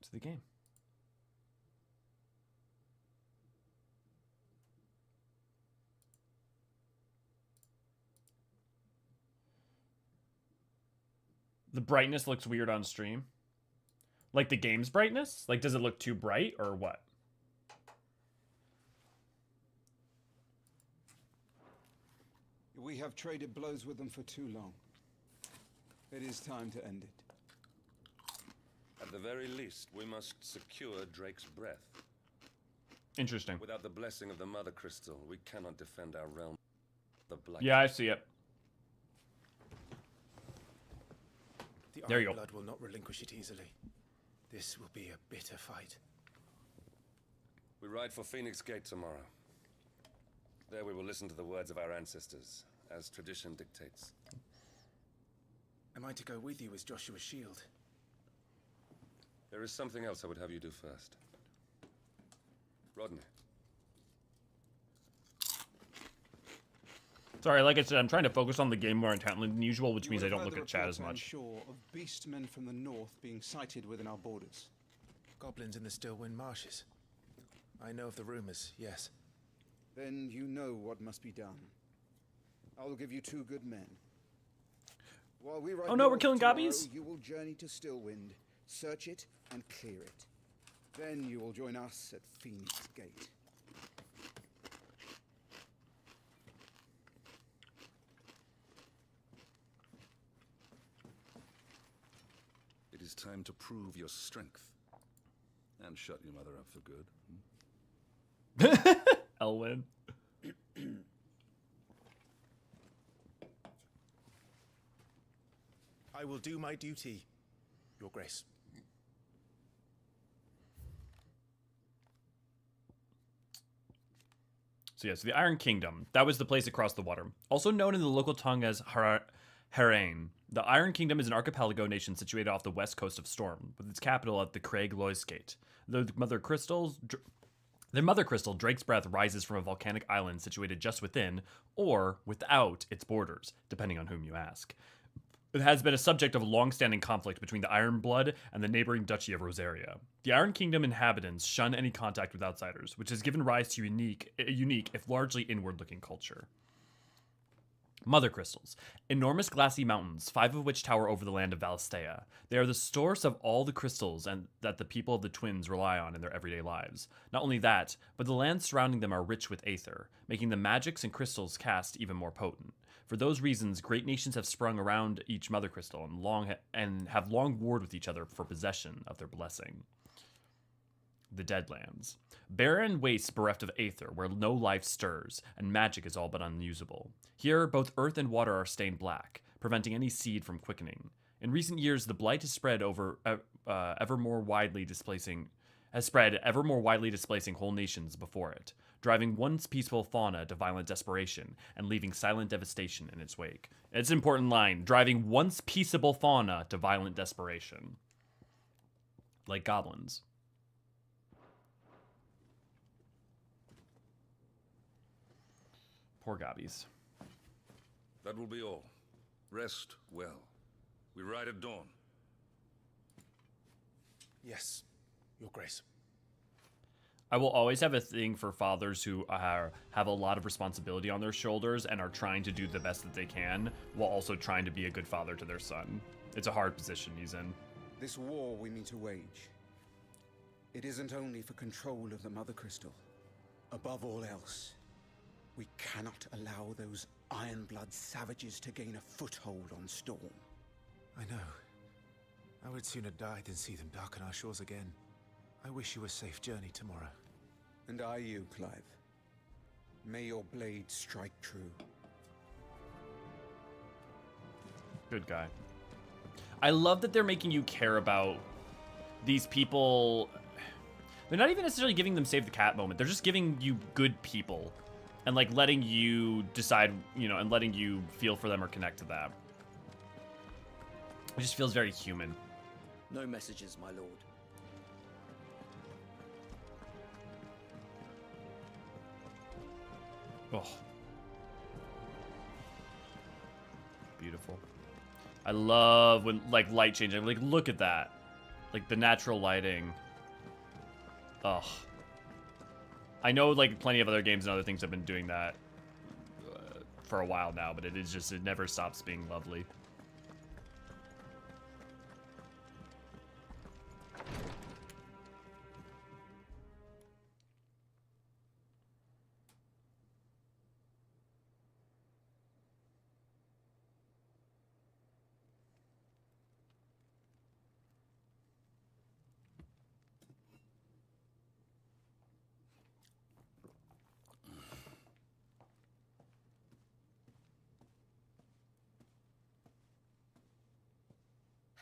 to the game. The brightness looks weird on stream. Like the game's brightness? Like, does it look too bright or what? We have traded blows with them for too long. It is time to end it. At the very least, we must secure Drake's Breath. Interesting. Without the blessing of the Mother Crystal, we cannot defend our realm. The Blight. Yeah, I see it. The There you go. Ironblood will not relinquish it easily. This will be a bitter fight. We ride for Phoenix Gate tomorrow. There we will listen to the words of our ancestors, as tradition dictates. Am I to go with you as Joshua's shield? There is something else I would have you do first. Rodney. Sorry, like I said, I'm trying to focus on the game more intently than usual, which means I don't look at chat as much. Sure of beastmen from the north being sighted within our borders. Goblins in the Stillwind marshes. I know of the rumors, yes. Then you know what must be done. I will give you 2 good men. While we ride Oh no, we're north killing tomorrow, gobbies? You will journey to Stillwind, search it, and clear it. Then you will join us at Phoenix Gate. It is time to prove your strength. And shut your mother up for good. Elwyn. I will do my duty, Your Grace. So yes, the Iron Kingdom. That was the place across the water. Also known in the local tongue as Hydaelyn. The Iron Kingdom is an archipelago nation situated off the west coast of Storm, with its capital at the Craig Loisgate. The Mother Crystal, Drake's Breath, rises from a volcanic island situated just within, or without, its borders, depending on whom you ask. It has been a subject of long-standing conflict between the Iron Blood and the neighboring Duchy of Rosaria. The Iron Kingdom inhabitants shun any contact with outsiders, which has given rise to a unique, if largely inward-looking culture. Mother Crystals. Enormous glassy mountains, 5 of which tower over the land of Valisthea. They are the source of all the crystals and that the people of the Twins rely on in their everyday lives. Not only that, but the lands surrounding them are rich with aether, making the magics and crystals cast even more potent. For those reasons, great nations have sprung around each Mother Crystal and have long warred with each other for possession of their blessing. The Deadlands. Barren wastes bereft of aether, where no life stirs, and magic is all but unusable. Here, both earth and water are stained black, preventing any seed from quickening. In recent years, the blight has spread ever more widely displacing whole nations before it, driving once peaceful fauna to violent desperation and leaving silent devastation in its wake. It's an important line, driving once peaceable fauna to violent desperation. Like goblins. Poor gobbies. That will be all. Rest well. We ride at dawn. Yes, Your Grace. I will always have a thing for fathers who have a lot of responsibility on their shoulders and are trying to do the best that they can while also trying to be a good father to their son. It's a hard position he's in. This war we mean to wage, it isn't only for control of the Mother Crystal. Above all else, we cannot allow those Ironblood savages to gain a foothold on Storm. I know. I would sooner die than see them darken our shores again. I wish you a safe journey tomorrow. And I you, Clive. May your blade strike true. Good guy. I love that they're making you care about these people. They're not even necessarily giving them save the cat moment. They're just giving you good people and like letting you decide, you know, and letting you feel for them or connect to that. It just feels very human. No messages, my lord. Oh. Beautiful. I love when, like, light changing. Like, look at that. Like, the natural lighting. Ugh. I know, like, plenty of other games and other things have been doing that for a while now, but it is just, it never stops being lovely.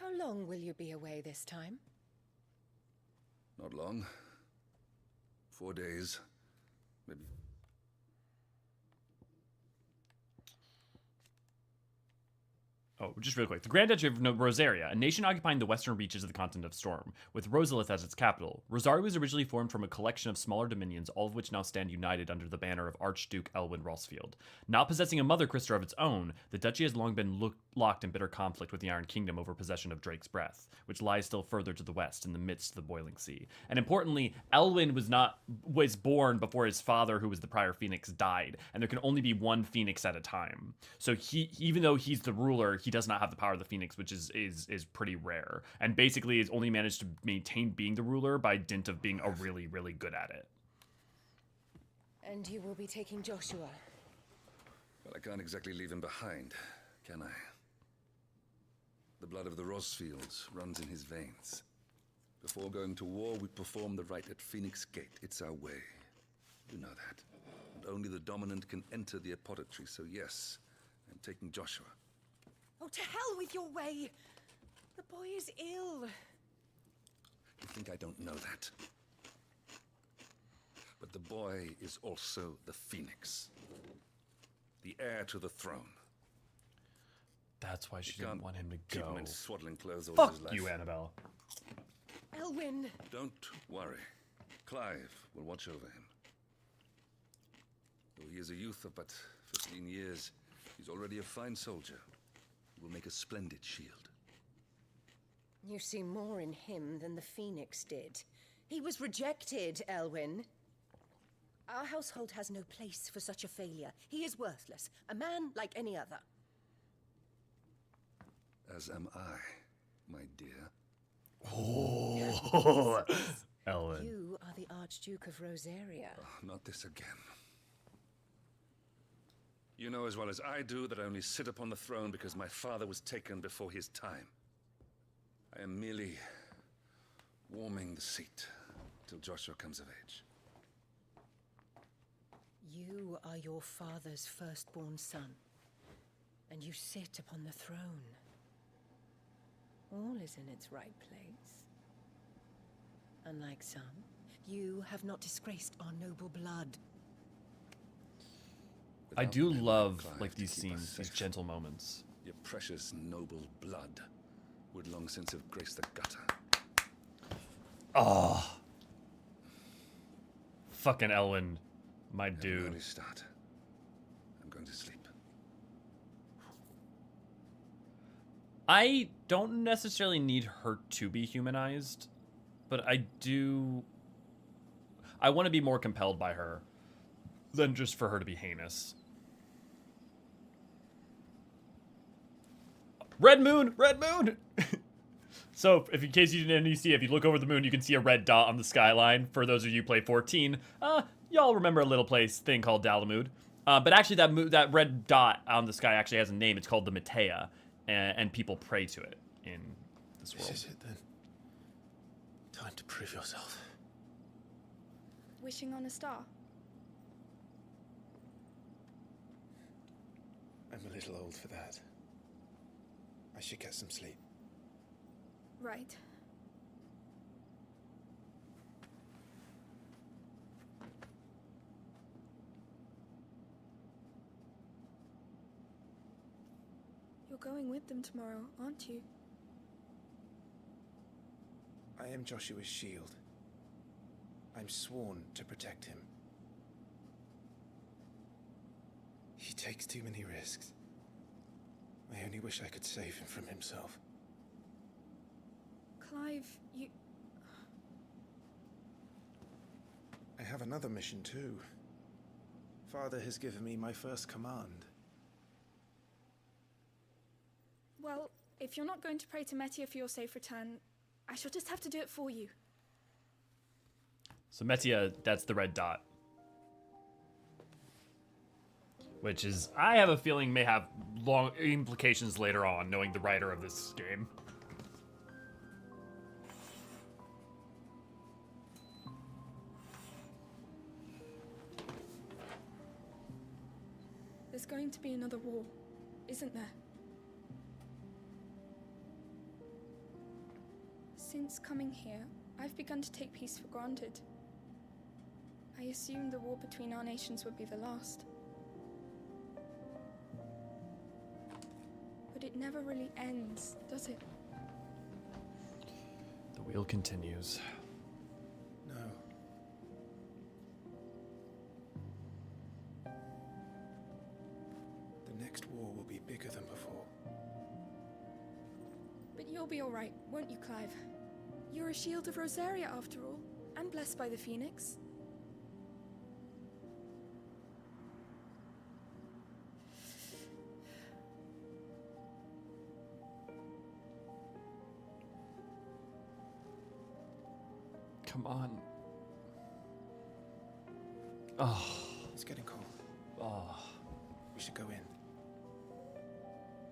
How long will you be away this time? Not long. 4 days. Maybe. Oh, just real quick. The Grand Duchy of Rosaria, a nation occupying the western reaches of the continent of Storm, with Rosalith as its capital. Rosaria was originally formed from a collection of smaller dominions, all of which now stand united under the banner of Archduke Elwyn Rosfield. Not possessing a mother crystal of its own, the duchy has long been locked in bitter conflict with the Iron Kingdom over possession of Drake's Breath, which lies still further to the west in the midst of the boiling sea. And importantly, Elwyn was born before his father, who was the prior Phoenix, died, and there can only be one Phoenix at a time. So even though he's the ruler, he does not have the power of the Phoenix, which is pretty rare, and basically is only managed to maintain being the ruler by dint of being a really, really good at it. And you will be taking Joshua? Well, I can't exactly leave him behind, can I? The blood of the Rosfields runs in his veins. Before going to war, we perform the rite at Phoenix Gate. It's our way. You know that. And only the dominant can enter the apothecary, so yes, I'm taking Joshua. Oh, to hell with your way! The boy is ill. You think I don't know that? But the boy is also the Phoenix. The heir to the throne. That's why she didn't want him to Keep go. him in swaddling clothes all Fuck his life. you, Annabelle. Elwyn! Don't worry. Clive will watch over him. Though he is a youth of but 15 years, he's already a fine soldier. He will make a splendid shield. You see more in him than the Phoenix did. He was rejected, Elwyn. Our household has no place for such a failure. He is worthless, a man like any other. As am I, my dear. Oh, Elwyn. You are the Archduke of Rosaria. Oh, not this again. You know as well as I do that I only sit upon the throne because my father was taken before his time. I am merely warming the seat till Joshua comes of age. You are your father's firstborn son, and you sit upon the throne. All is in its right place. Unlike some, you have not disgraced our noble blood. I do love like these scenes, these gentle moments. Your precious noble blood would long since have graced the gutter. Oh, fucking Elwyn, my dude. An early start. I'm going to sleep. I don't necessarily need her to be humanized, but I want to be more compelled by her than just for her to be heinous. Red moon! Red moon! So, in case you didn't see, if you look over the moon, you can see a red dot on the skyline. For those of you who play 14, y'all remember a little thing called Dalamud. But actually, that red dot on the sky actually has a name. It's called the Matea, and people pray to it in this world. This is it then. Time to prove yourself. Wishing on a star? I'm a little old for that. I should get some sleep. Right. You're going with them tomorrow, aren't you? I am Joshua's shield. I'm sworn to protect him. He takes too many risks. I only wish I could save him from himself. Clive, you... I have another mission too. Father has given me my first command. Well, if you're not going to pray to Metia for your safe return, I shall just have to do it for you. So Metia, that's the red dot. Which is, I have a feeling, may have long implications later on, knowing the writer of this game. There's going to be another war, isn't there? Since coming here, I've begun to take peace for granted. I assumed the war between our nations would be the last. But it never really ends, does it? The wheel continues. No. The next war will be bigger than before. But you'll be alright, won't you, Clive? You're a shield of Rosaria after all, and blessed by the Phoenix. Come on. Oh. It's getting cold. Oh. We should go in.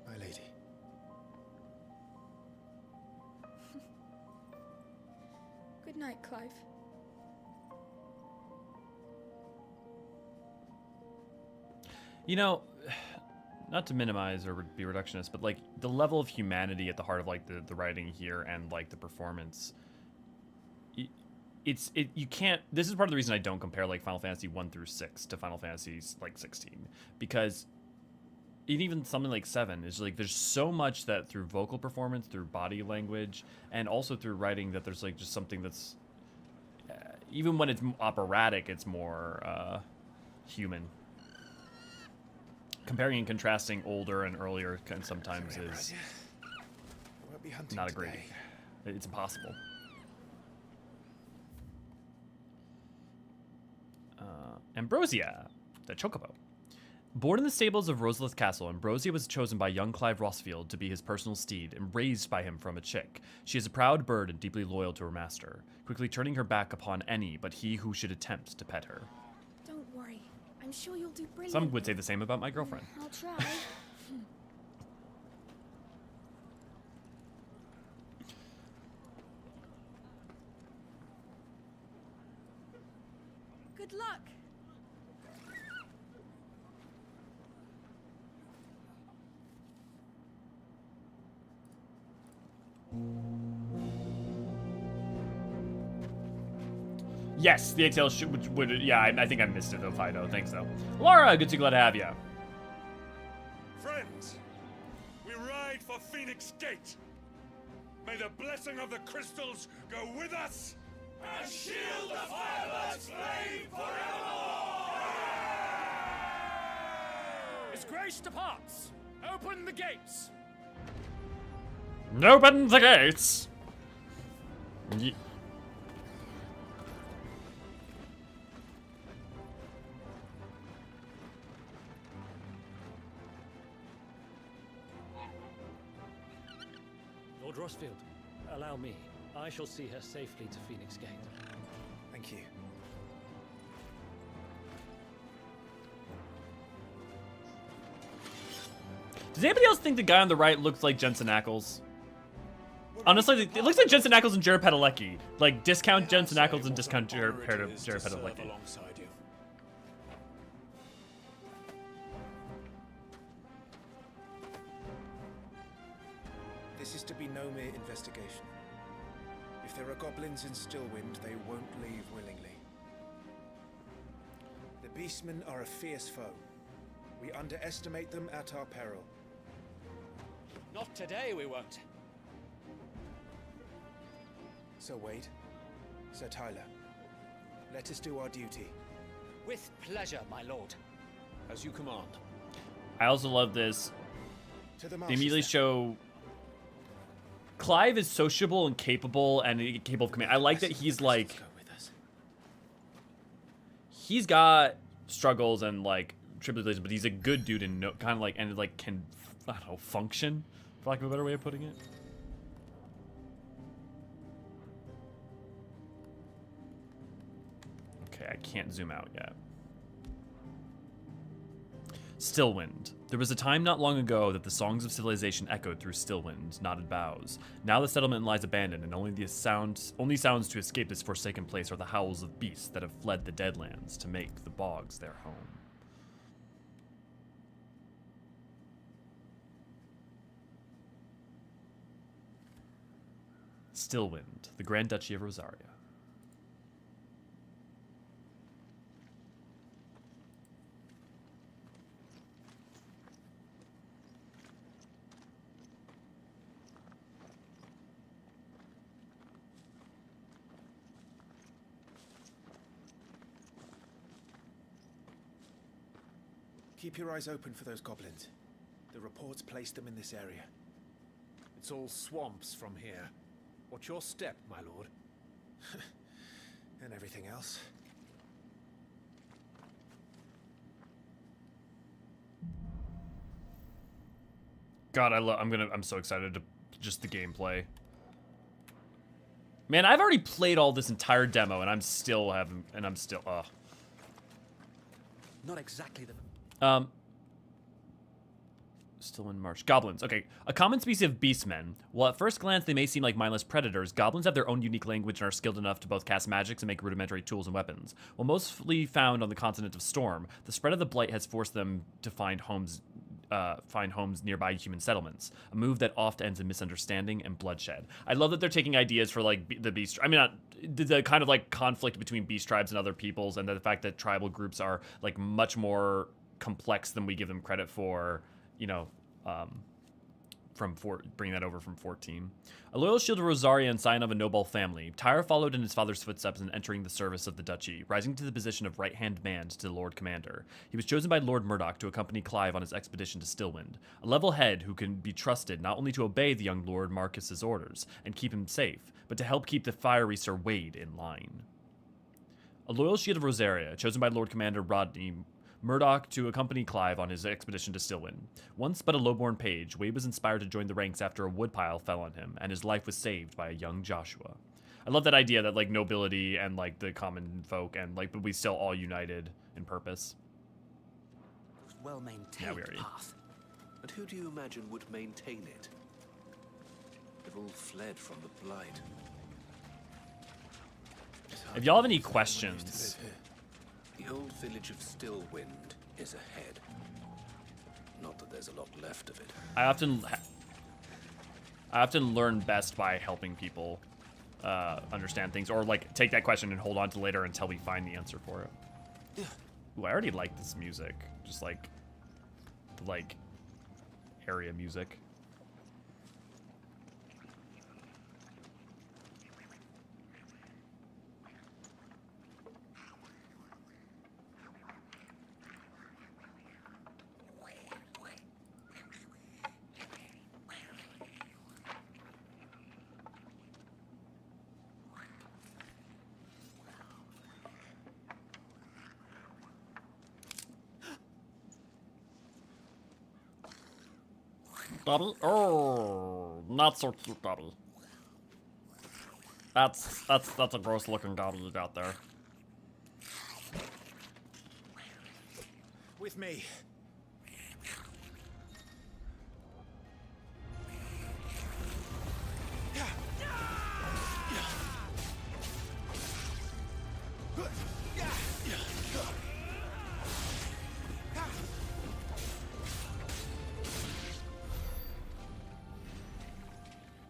My lady. Good night, Clive. You know, not to minimize or be reductionist, but like the level of humanity at the heart of like the writing here and like the performance, you can't. This is part of the reason I don't compare like Final Fantasy 1 through 6 to Final Fantasy like 16, because even something like 7 is like there's so much that through vocal performance, through body language, and also through writing that there's like just something that's even when it's operatic, it's more human. Comparing and contrasting older and earlier can sometimes is not a great. It's impossible. Ambrosia, the chocobo. Born in the stables of Rosalith Castle, Ambrosia was chosen by young Clive Rossfield to be his personal steed and raised by him from a chick. She is a proud bird and deeply loyal to her master, quickly turning her back upon any but he who should attempt to pet her. Don't worry. I'm sure you'll do brilliant. Some would say the same about my girlfriend. I'll try. Good luck. Yes, the ATL would yeah, I think I missed it though, Fido. Thanks though. Laura, good to glad to have you. Friends, we ride for Phoenix Gate. May the blessing of the crystals go with us and shield the firebird's flame forevermore! His Grace departs. Open the gates. Open the gates. Lord Rossfield, allow me. I shall see her safely to Phoenix Gate. Thank you. Does anybody else think the guy on the right looks like Jensen Ackles? Honestly, it looks like Jensen Ackles and Jared Padalecki. Like, discount Jensen Ackles and discount Jared Padalecki. This is to be no mere investigation. If there are goblins in Stillwind, they won't leave willingly. The Beastmen are a fierce foe. We underestimate them at our peril. Not today, we won't. Sir Wade, Sir Tyler, let us do our duty. With pleasure, my lord. As you command. I also love this. To the They immediately show Clive is sociable and capable of command. I like that he's like, he's got struggles and like tribulations, but he's a good dude and kind of like, and like can, I don't know, function, for lack of a better way of putting it. Okay, I can't zoom out yet. Stillwind. There was a time not long ago that the songs of civilization echoed through Stillwind, knotted boughs. Now the settlement lies abandoned, and only sounds to escape this forsaken place are the howls of beasts that have fled the Deadlands to make the bogs their home. Stillwind, the Grand Duchy of Rosaria. Keep your eyes open for those goblins. The reports placed them in this area. It's all swamps from here. What's your step, my lord? And everything else. God, I'm so excited to just the gameplay. Man, I've already played all this entire demo and I'm still Not exactly the still in Marsh. Goblins. Okay. A common species of beastmen. While at first glance they may seem like mindless predators, goblins have their own unique language and are skilled enough to both cast magics and make rudimentary tools and weapons. While mostly found on the continent of Storm, the spread of the Blight has forced them to find homes nearby human settlements, a move that oft ends in misunderstanding and bloodshed. I love that they're taking ideas for like the beast, I mean, not the kind of like conflict between beast tribes and other peoples, and the fact that tribal groups are like much more complex than we give them credit for, you know, bringing that over from 14. A loyal shield of Rosaria and sign of a noble family, Tyre followed in his father's footsteps in entering the service of the duchy, rising to the position of right-hand man to the Lord Commander. He was chosen by Lord Murdoch to accompany Clive on his expedition to Stillwind, a level head who can be trusted not only to obey the young Lord Marcus's orders and keep him safe, but to help keep the fiery Sir Wade in line. A loyal shield of Rosaria, chosen by Lord Commander Rodney Murdoch to accompany Clive on his expedition to Stillwind. Once but a lowborn page, Wade was inspired to join the ranks after a woodpile fell on him, and his life was saved by a young Joshua. I love that idea that like nobility and like the common folk and like, but we still all united in purpose. Well-maintained Yeah, path. And who do you imagine would maintain it? They've all fled from the Blight. If y'all have any questions, the old village of Stillwind is ahead. Not that there's a lot left of it. I often learn best by helping people understand things, or like take that question and hold on to later until we find the answer for it. Ooh, I already like this music, just like area music. Daddy? Oh, not so cute, Daddy. That's a gross looking Daddy you got there. With me.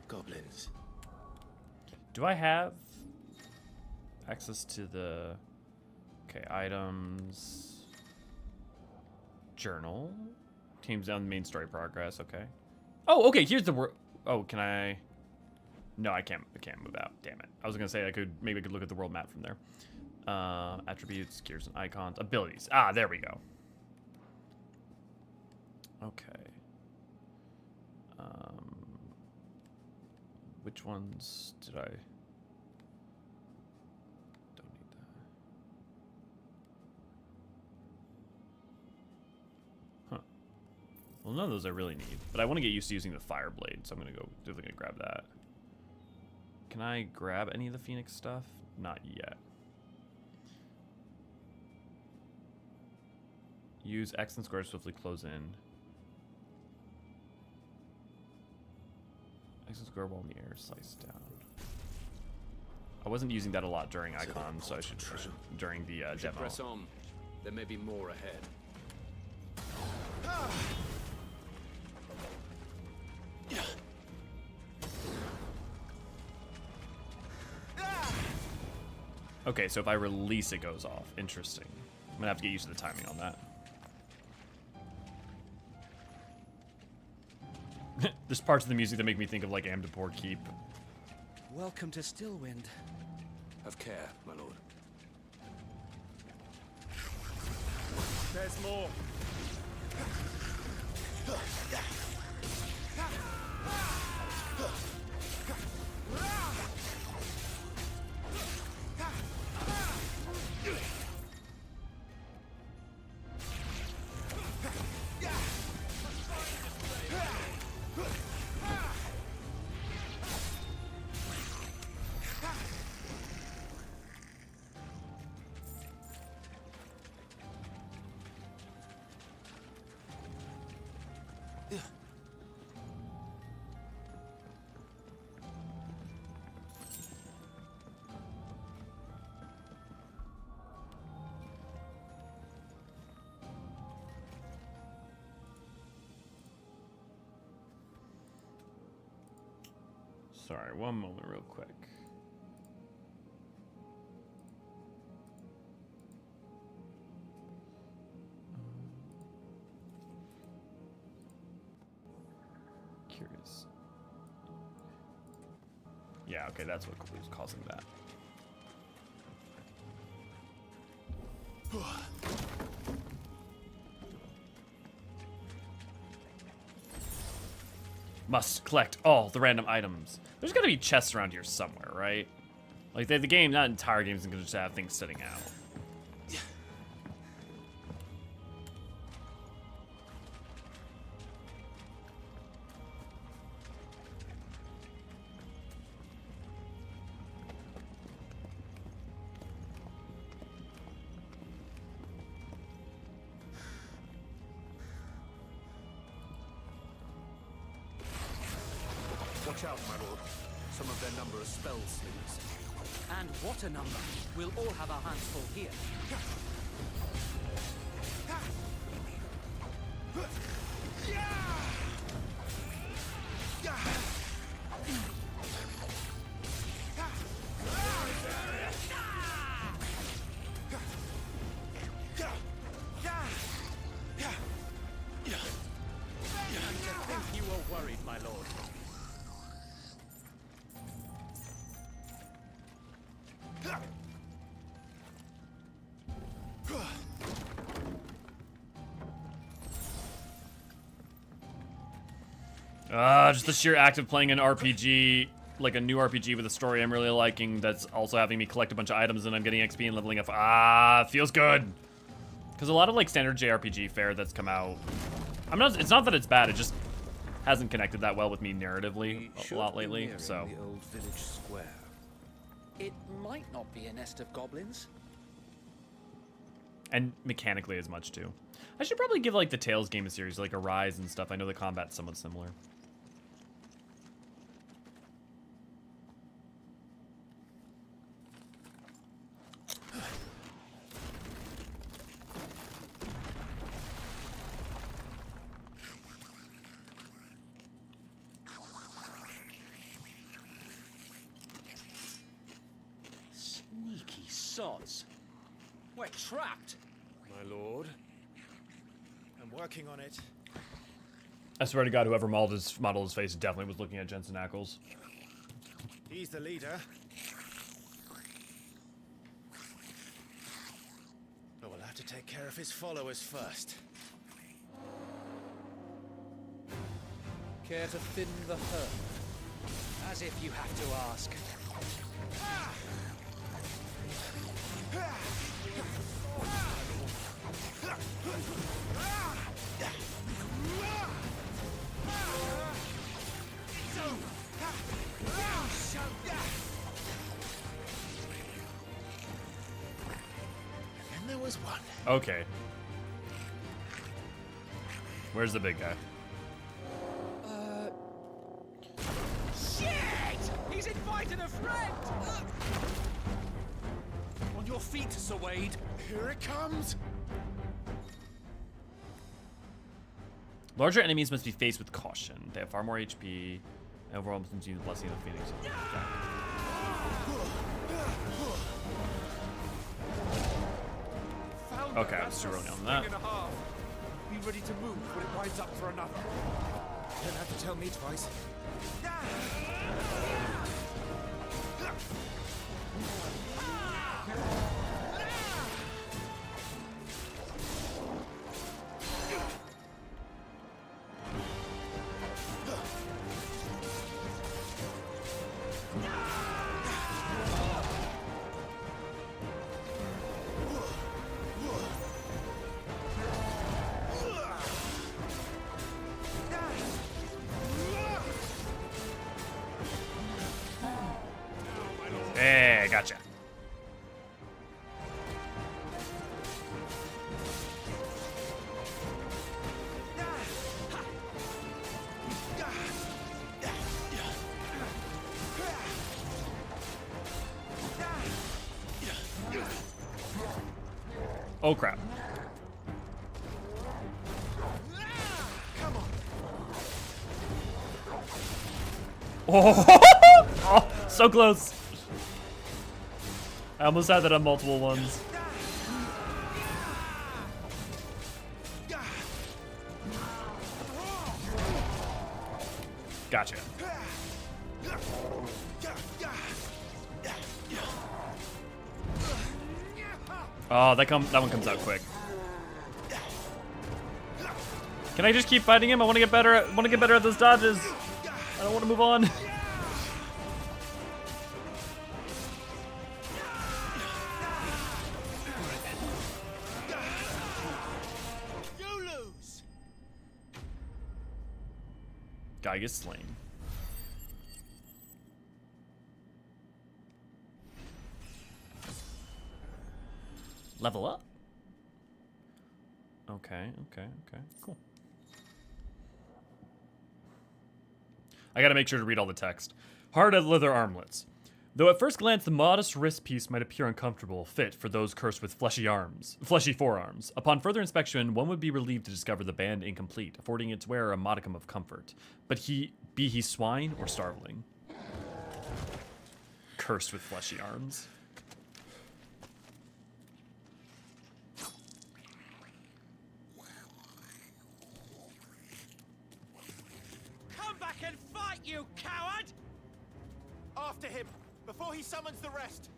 Goblins. Do I have access to the... Okay, items... Journal? Teams down the main story progress, okay. Oh, okay, here's the... Oh, can I... No, I can't move out, damn it. I was gonna say maybe I could look at the world map from there. Attributes, gears and icons, abilities. Ah, there we go. Okay. Which ones did I... Don't need that. Huh. Well, none of those I really need, but I want to get used to using the fire blade, so I'm definitely gonna grab that. Can I grab any of the Phoenix stuff? Not yet. Use X and square to swiftly close in. X and square while in the air, slice down. I wasn't using that a lot during Eikon, so I should during the demo. Press on. There may be more ahead. Okay, so if I release, it goes off. Interesting. I'm gonna have to get used to the timing on that. There's parts of the music that make me think of like Amdapor Keep. Welcome to Stillwind. Have care, my lord. There's more. Sorry, one moment real quick. Curious. Yeah, okay, that's what was causing that. Must collect all the random items. There's gotta be chests around here somewhere, right? Like, the game, not entire game, isn't gonna just have things sitting out. Watch out, my lord. Some of their number are spell slingers. And what a number. We'll all have our hands full here. I think you were worried, my lord. Just the sheer act of playing an RPG, like a new RPG with a story I'm really liking, that's also having me collect a bunch of items and I'm getting XP and leveling up. Feels good. Because a lot of like standard JRPG fare that's come out, it's not that it's bad, it just hasn't connected that well with me narratively a lot lately, so. The old village square. It might not be a nest of goblins. And mechanically as much too. I should probably give like the Tales game a series, like Arise and stuff. I know the combat's somewhat similar. Sneaky sods. We're trapped. My lord. I'm working on it. I swear to God, whoever modeled his face definitely was looking at Jensen Ackles. He's the leader. But we'll have to take care of his followers first. Care to thin the herd? As if you have to ask. And there was one. Okay. Where's the big guy? Shit! He's invited a friend! On your feet, Sir Wade. Here it comes. Larger enemies must be faced with caution. They have far more HP. And overall, must use the blessing of the Phoenix. Okay, I was too early on that. Swing and a half. Be ready to move when it winds up for another. You don't have to tell me twice. Hey, gotcha. Oh crap. Oh, oh, so close. I almost had that on multiple ones. Gotcha. Oh, that one comes out quick. Can I just keep fighting him? I want to get better at those dodges. I don't want to move on. Guy gets slain. Level up? Okay, cool. I gotta make sure to read all the text. Hard leather armlets. Though at first glance the modest wrist piece might appear uncomfortable, fit for those cursed with fleshy forearms. Upon further inspection, one would be relieved to discover the band incomplete, affording its wearer a modicum of comfort. But be he swine or starveling. Cursed with fleshy arms. Come back and fight, you coward! After him, before he summons the rest.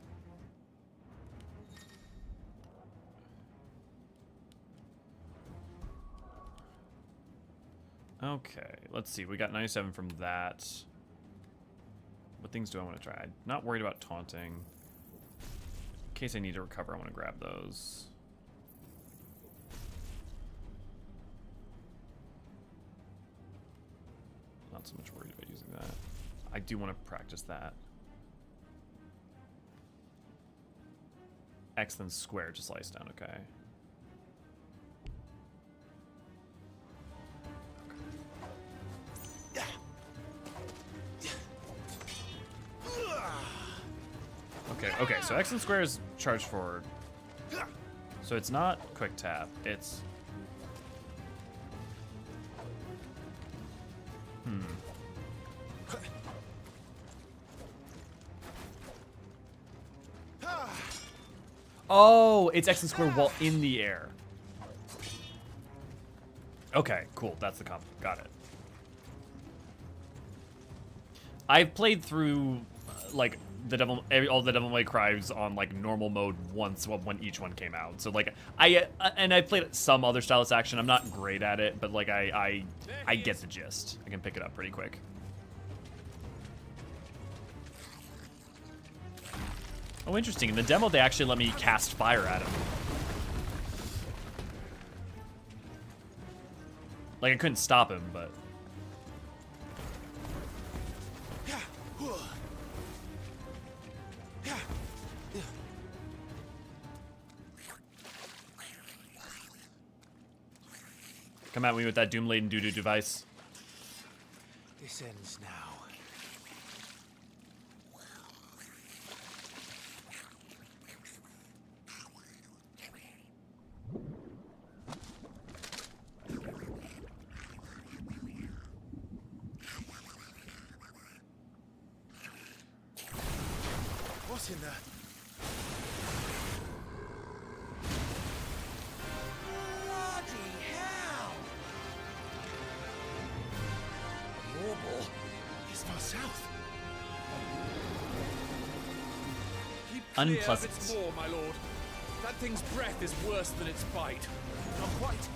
Okay, let's see. We got 97 from that. What things do I want to try? I'm not worried about taunting. In case I need to recover, I want to grab those. Not so much worried about using that. I do want to practice that. X then square to slice down, okay. Okay, so X and square is charge forward. So it's not quick tap, it's... Oh, it's X and square while in the air. Okay, cool, that's the comp. Got it. I've played through, like, all the Devil May Cries on like normal mode once when each one came out. So like I played some other stylus action. I'm not great at it, but like I get the gist. I can pick it up pretty quick. Oh, interesting. In the demo, they actually let me cast fire at him. Like I couldn't stop him, but. Come at me with that doom-laden doo-doo device. This ends now. What's in there? Unpleasant. Its more, my lord. That thing's breath is worse than its bite. Not quite.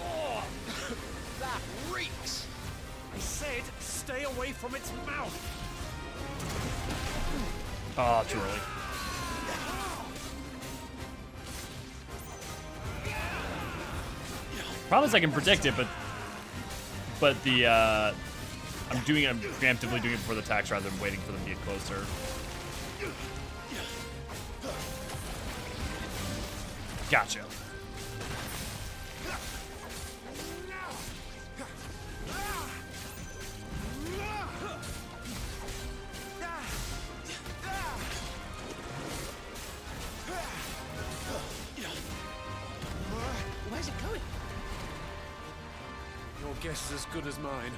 Oh, that reeks. I said, stay away from its mouth. Oh, too early. Problem is I can predict it, but the I'm preemptively doing it before the attacks rather than waiting for them to get closer. Gotcha. Where's it going? Your guess is as good as mine.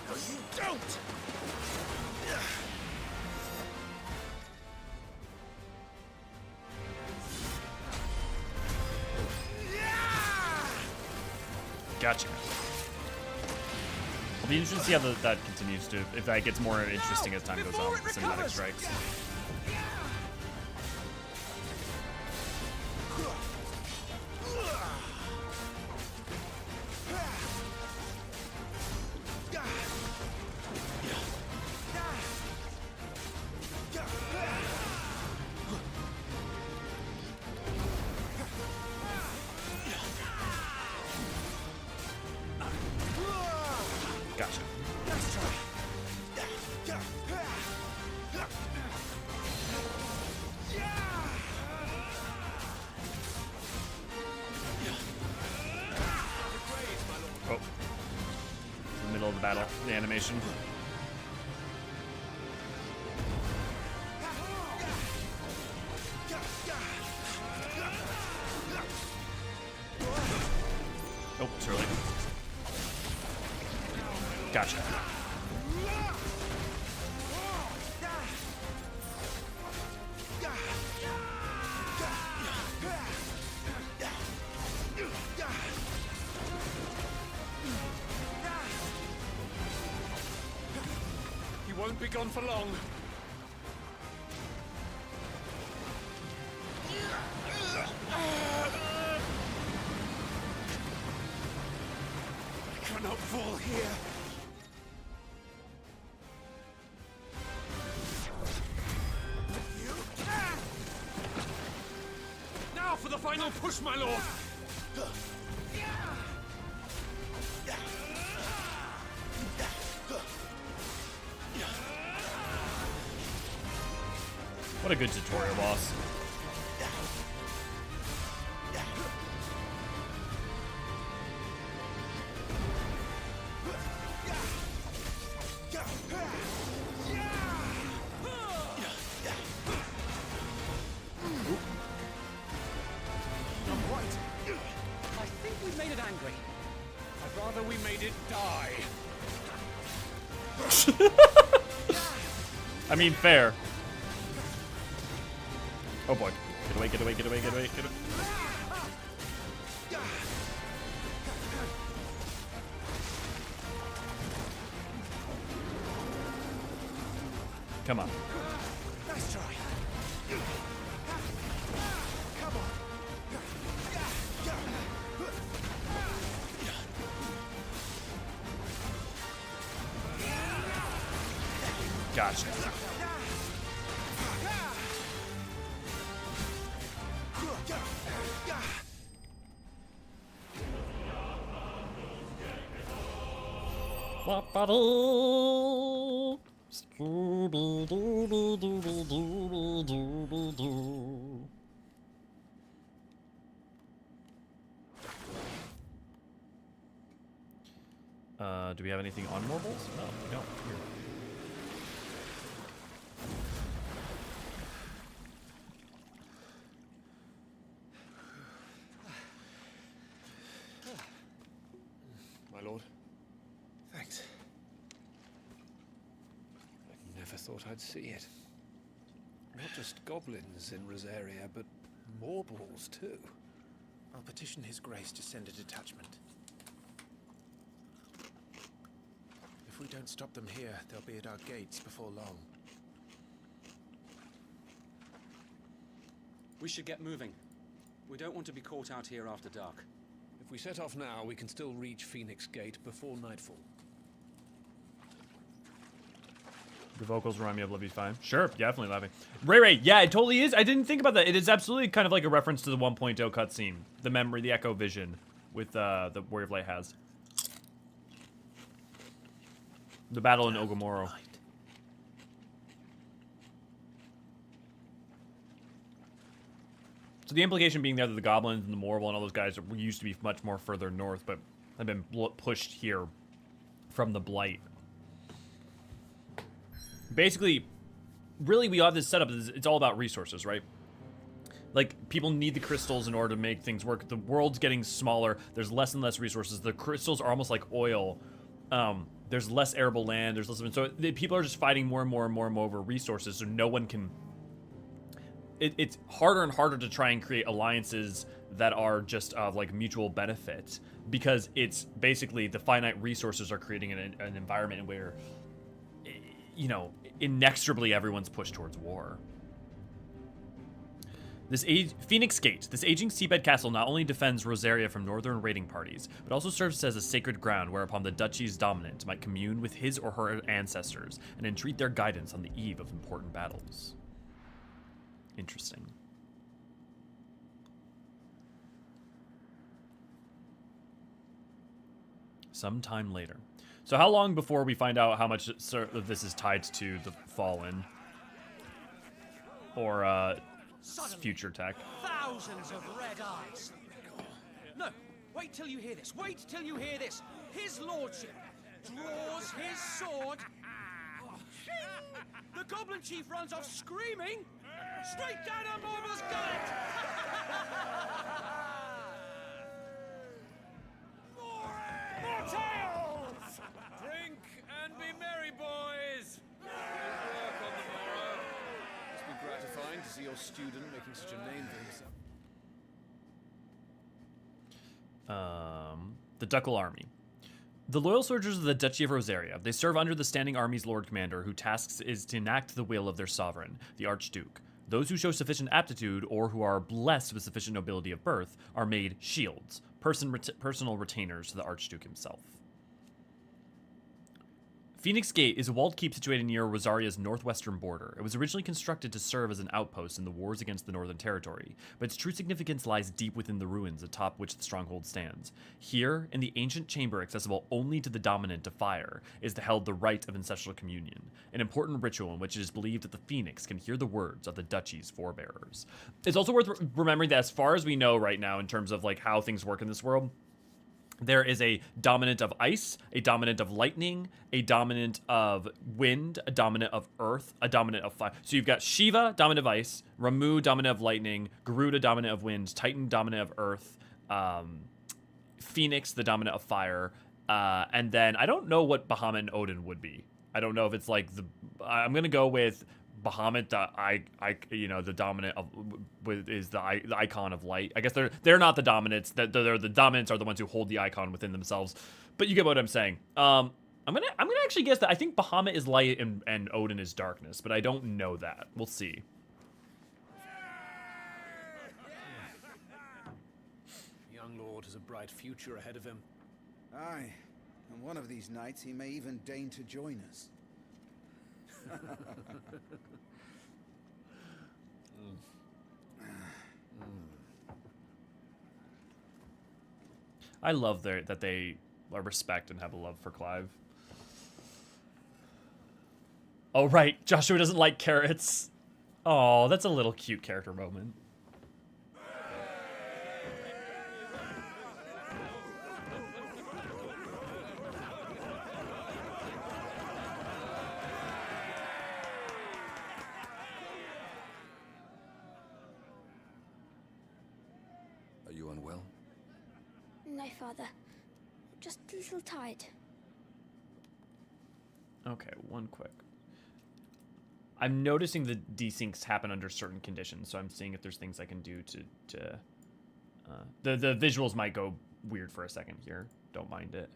No, you don't! Gotcha. I'll be interested to see how that continues to, if that gets more interesting as time goes on with the cinematic strikes. Gotcha. Oh. In the middle of the battle, the animation. Oh, it's early. Gotcha. He won't be gone for long. I cannot fall here. Now for the final push, my lord! What a good tutorial boss. Not quite. I think we made it angry. I'd rather we made it die. I mean, fair. Oh boy. Get away, get away, get away, get away, get away. Come on. Nice try. Come on. Gotcha. Do we have anything on mobiles? No, we don't. Here. My lord, Thanks. I never thought I'd see it. Not just goblins in Rosaria, but morbals too. I'll petition His Grace to send a detachment. If we don't stop them here, they'll be at our gates before long. We should get moving. We don't want to be caught out here after dark. If we set off now, we can still reach Phoenix Gate before nightfall. The vocals remind me of Livy's Fine. Sure, definitely laughing. Ray, yeah, it totally is. I didn't think about that. It is absolutely kind of like a reference to the 1.0 cutscene. The memory, the echo vision with the Warrior of Light has. The battle in Ogomoro. So the implication being there that the goblins and the Morval and all those guys used to be much more further north, but have been pushed here from the Blight. Basically, really, we have this setup. It's all about resources, right? Like, people need the crystals in order to make things work. The world's getting smaller. There's less and less resources. The crystals are almost like oil. There's less arable land. There's less of it. So people are just fighting more and more and more and more over resources, so no one can... It's harder and harder to try and create alliances that are just of, like, mutual benefit, because it's basically the finite resources are creating an environment where, you know, inexorably everyone's pushed towards war. Phoenix Gate, this aging seabed castle not only defends Rosaria from northern raiding parties, but also serves as a sacred ground whereupon the duchy's dominant might commune with his or her ancestors and entreat their guidance on the eve of important battles. Interesting. Sometime later. So how long before we find out how much of this is tied to the Fallen? Or, future tech? Thousands of red eyes. No, wait till you hear this. Wait till you hear this. His lordship draws his sword. The goblin chief runs off screaming, straight down a Morbal's gullet. More tales! Drink and be merry, boys! Good work on the morrow. Must be gratifying to see your student making such a name for himself. The Ducal Army. The loyal soldiers of the Duchy of Rosaria. They serve under the standing army's lord commander, who tasks is to enact the will of their sovereign, the Archduke. Those who show sufficient aptitude, or who are blessed with sufficient nobility of birth, are made shields, personal retainers to the Archduke himself. Phoenix Gate is a walled keep situated near Rosaria's northwestern border. It was originally constructed to serve as an outpost in the wars against the Northern Territory, but its true significance lies deep within the ruins atop which the stronghold stands. Here, in the ancient chamber accessible only to the dominant of fire, is held the rite of ancestral communion, an important ritual in which it is believed that the Phoenix can hear the words of the Duchy's forebearers. It's also worth remembering that as far as we know right now in terms of like how things work in this world, there is a dominant of ice, a dominant of lightning, a dominant of wind, a dominant of earth, a dominant of fire. So you've got Shiva, dominant of ice, Ramu, dominant of lightning, Garuda, dominant of wind, Titan, dominant of earth, Phoenix, the dominant of fire, and then I don't know what Bahamut and Odin would be. I don't know if it's like the... I'm going to go with Bahamut, the dominant of is the Eikon of light. I guess they're not the dominants. They're the dominants are the ones who hold the Eikon within themselves. But you get what I'm saying. I'm gonna actually guess that I think Bahamut is light and Odin is darkness, but I don't know that. We'll see. The young lord has a bright future ahead of him. Aye, and one of these nights he may even deign to join us. I love that they respect and have a love for Clive. Oh, right. Joshua doesn't like carrots. Oh, that's a little cute character moment. Are you unwell? No, Father. Just a little tired. Okay, one quick. I'm noticing the desyncs happen under certain conditions, so I'm seeing if there's things I can do to the visuals might go weird for a second here. Don't mind it.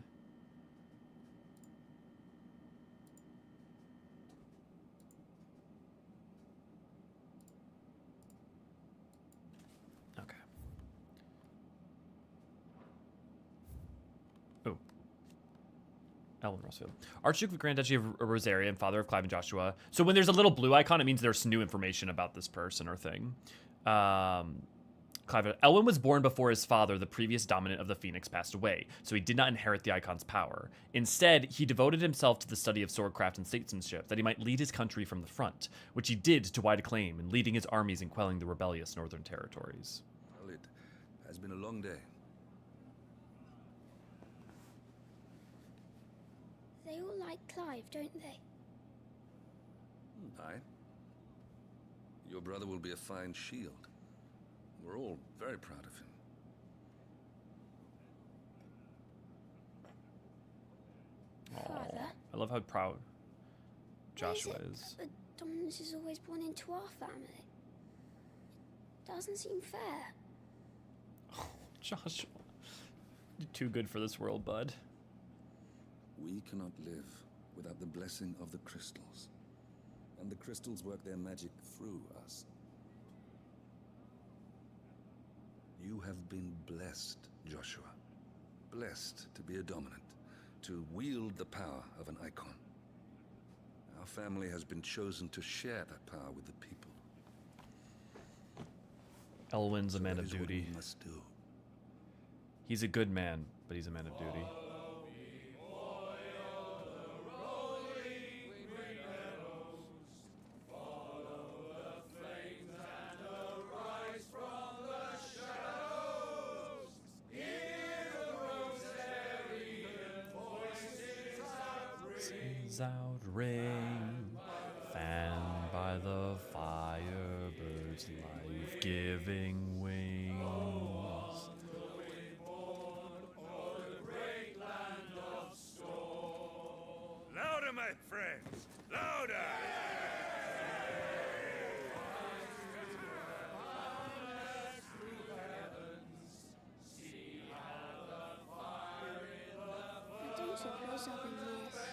Okay. Oh. Elwyn Rossfield. Archduke of Grand Duchy of Eorzean, father of Clive and Joshua. So when there's a little blue icon, it means there's new information about this person or thing. Clive, Elwyn was born before his father, the previous dominant of the Phoenix, passed away, so he did not inherit the icon's power. Instead, he devoted himself to the study of swordcraft and statesmanship, that he might lead his country from the front, which he did to wide acclaim in leading his armies and quelling the rebellious northern territories. Well, it has been a long day. They all like Clive, don't they? Aye. Your brother will be a fine shield. We're all very proud of him. Father? I love how proud Joshua is. The dominance is always born into our family. It doesn't seem fair. Oh, Joshua. You're too good for this world, bud. We cannot live without the blessing of the crystals. And the crystals work their magic through us. You have been blessed, Joshua. Blessed to be a dominant, to wield the power of an Eikon. Our family has been chosen to share that power with the people. Elwyn's a man of That is what duty. we must do. He's a good man, but he's a man of duty. Out rain, fanned by the firebird's life-giving wings. Louder, my friends! Louder! I don't suppose I'll be missed.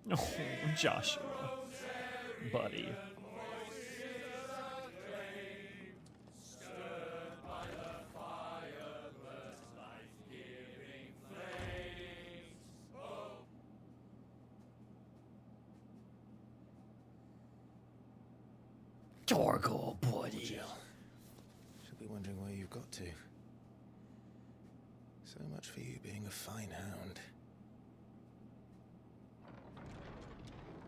Oh, Joshua. Buddy. Torgal, buddy. Should be wondering where you've got to. So much for you being a fine hound.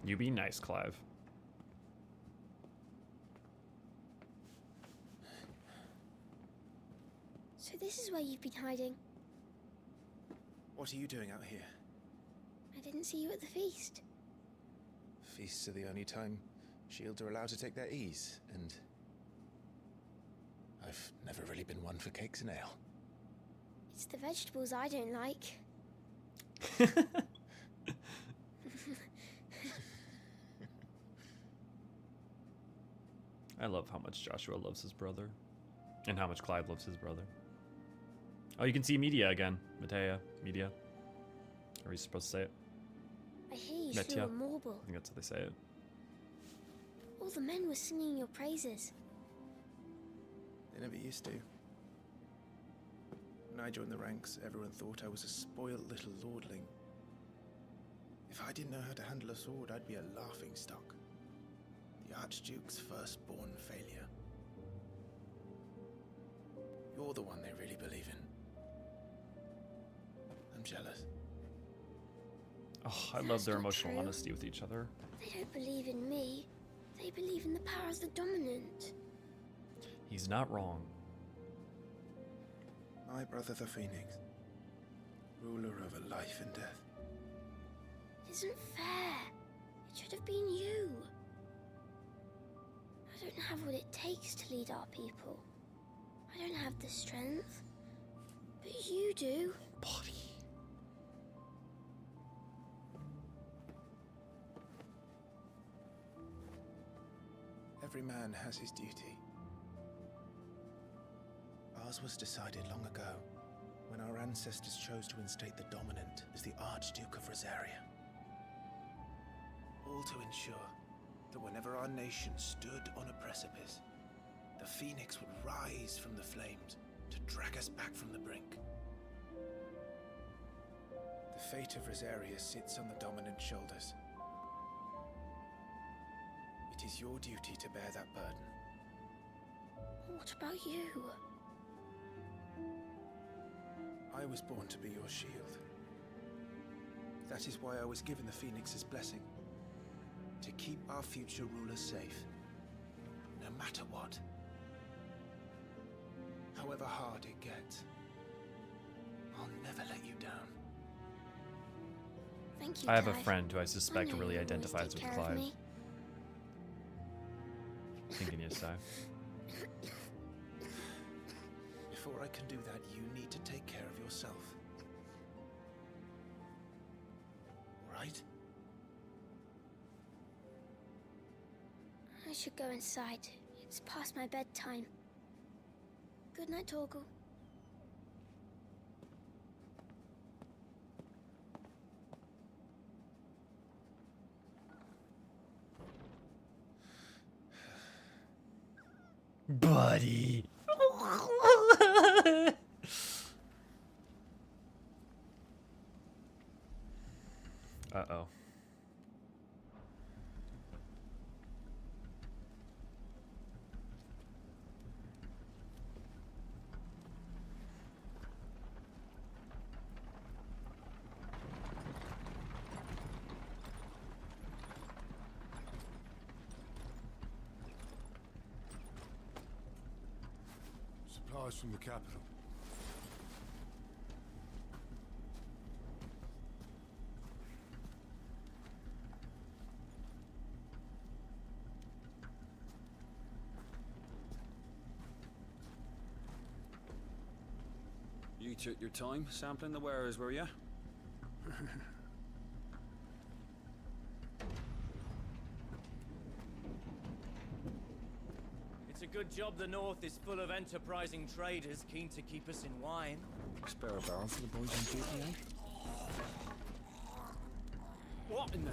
You be nice, Clive. So this is where you've been hiding. What are you doing out here? I didn't see you at the feast. Feasts are the only time shields are allowed to take their ease, and I've never really been one for cakes and ale. It's the vegetables I don't like. I love how much Joshua loves his brother. And how much Clive loves his brother. Oh, you can see media again. Matea, media. Are we supposed to say it? I hear you Metia. slew a marble. I think that's how they say it. All the men were singing your praises. They never used to. When I joined the ranks, everyone thought I was a spoiled little lordling. If I didn't know how to handle a sword, I'd be a laughing stock. The Archduke's firstborn failure. You're the one they really believe in. I'm jealous. Oh, I love their emotional honesty with each other. They don't believe in me. They believe in the power of the dominant. He's not wrong. My brother the Phoenix. Ruler over life and death. It isn't fair. It should have been you. I don't have what it takes to lead our people. I don't have the strength. But you do. Body. Every man has his duty. Ours was decided long ago, when our ancestors chose to instate the dominant as the Archduke of Rosaria. All to ensure that whenever our nation stood on a precipice, the Phoenix would rise from the flames to drag us back from the brink. The fate of Rosaria sits on the dominant's shoulders. It is your duty to bear that burden. What about you? I was born to be your shield. That is why I was given the Phoenix's blessing. To keep our future rulers safe. No matter what. However hard it gets. I'll never let you down. Thank you, I have a Clive. friend who I suspect I know really you'll always identifies take with care of Clive. me. Thinking you, Si. Before I can do that, you need to take care of yourself. Right? I should go inside. It's past my bedtime. Good night, Torgal. Buddy. Uh-oh. Supplies from the capital. You took your time sampling the wares, were ya? It's a good job the North is full of enterprising traders keen to keep us in wine. Spare a barrel for the boys on duty, eh? What in the...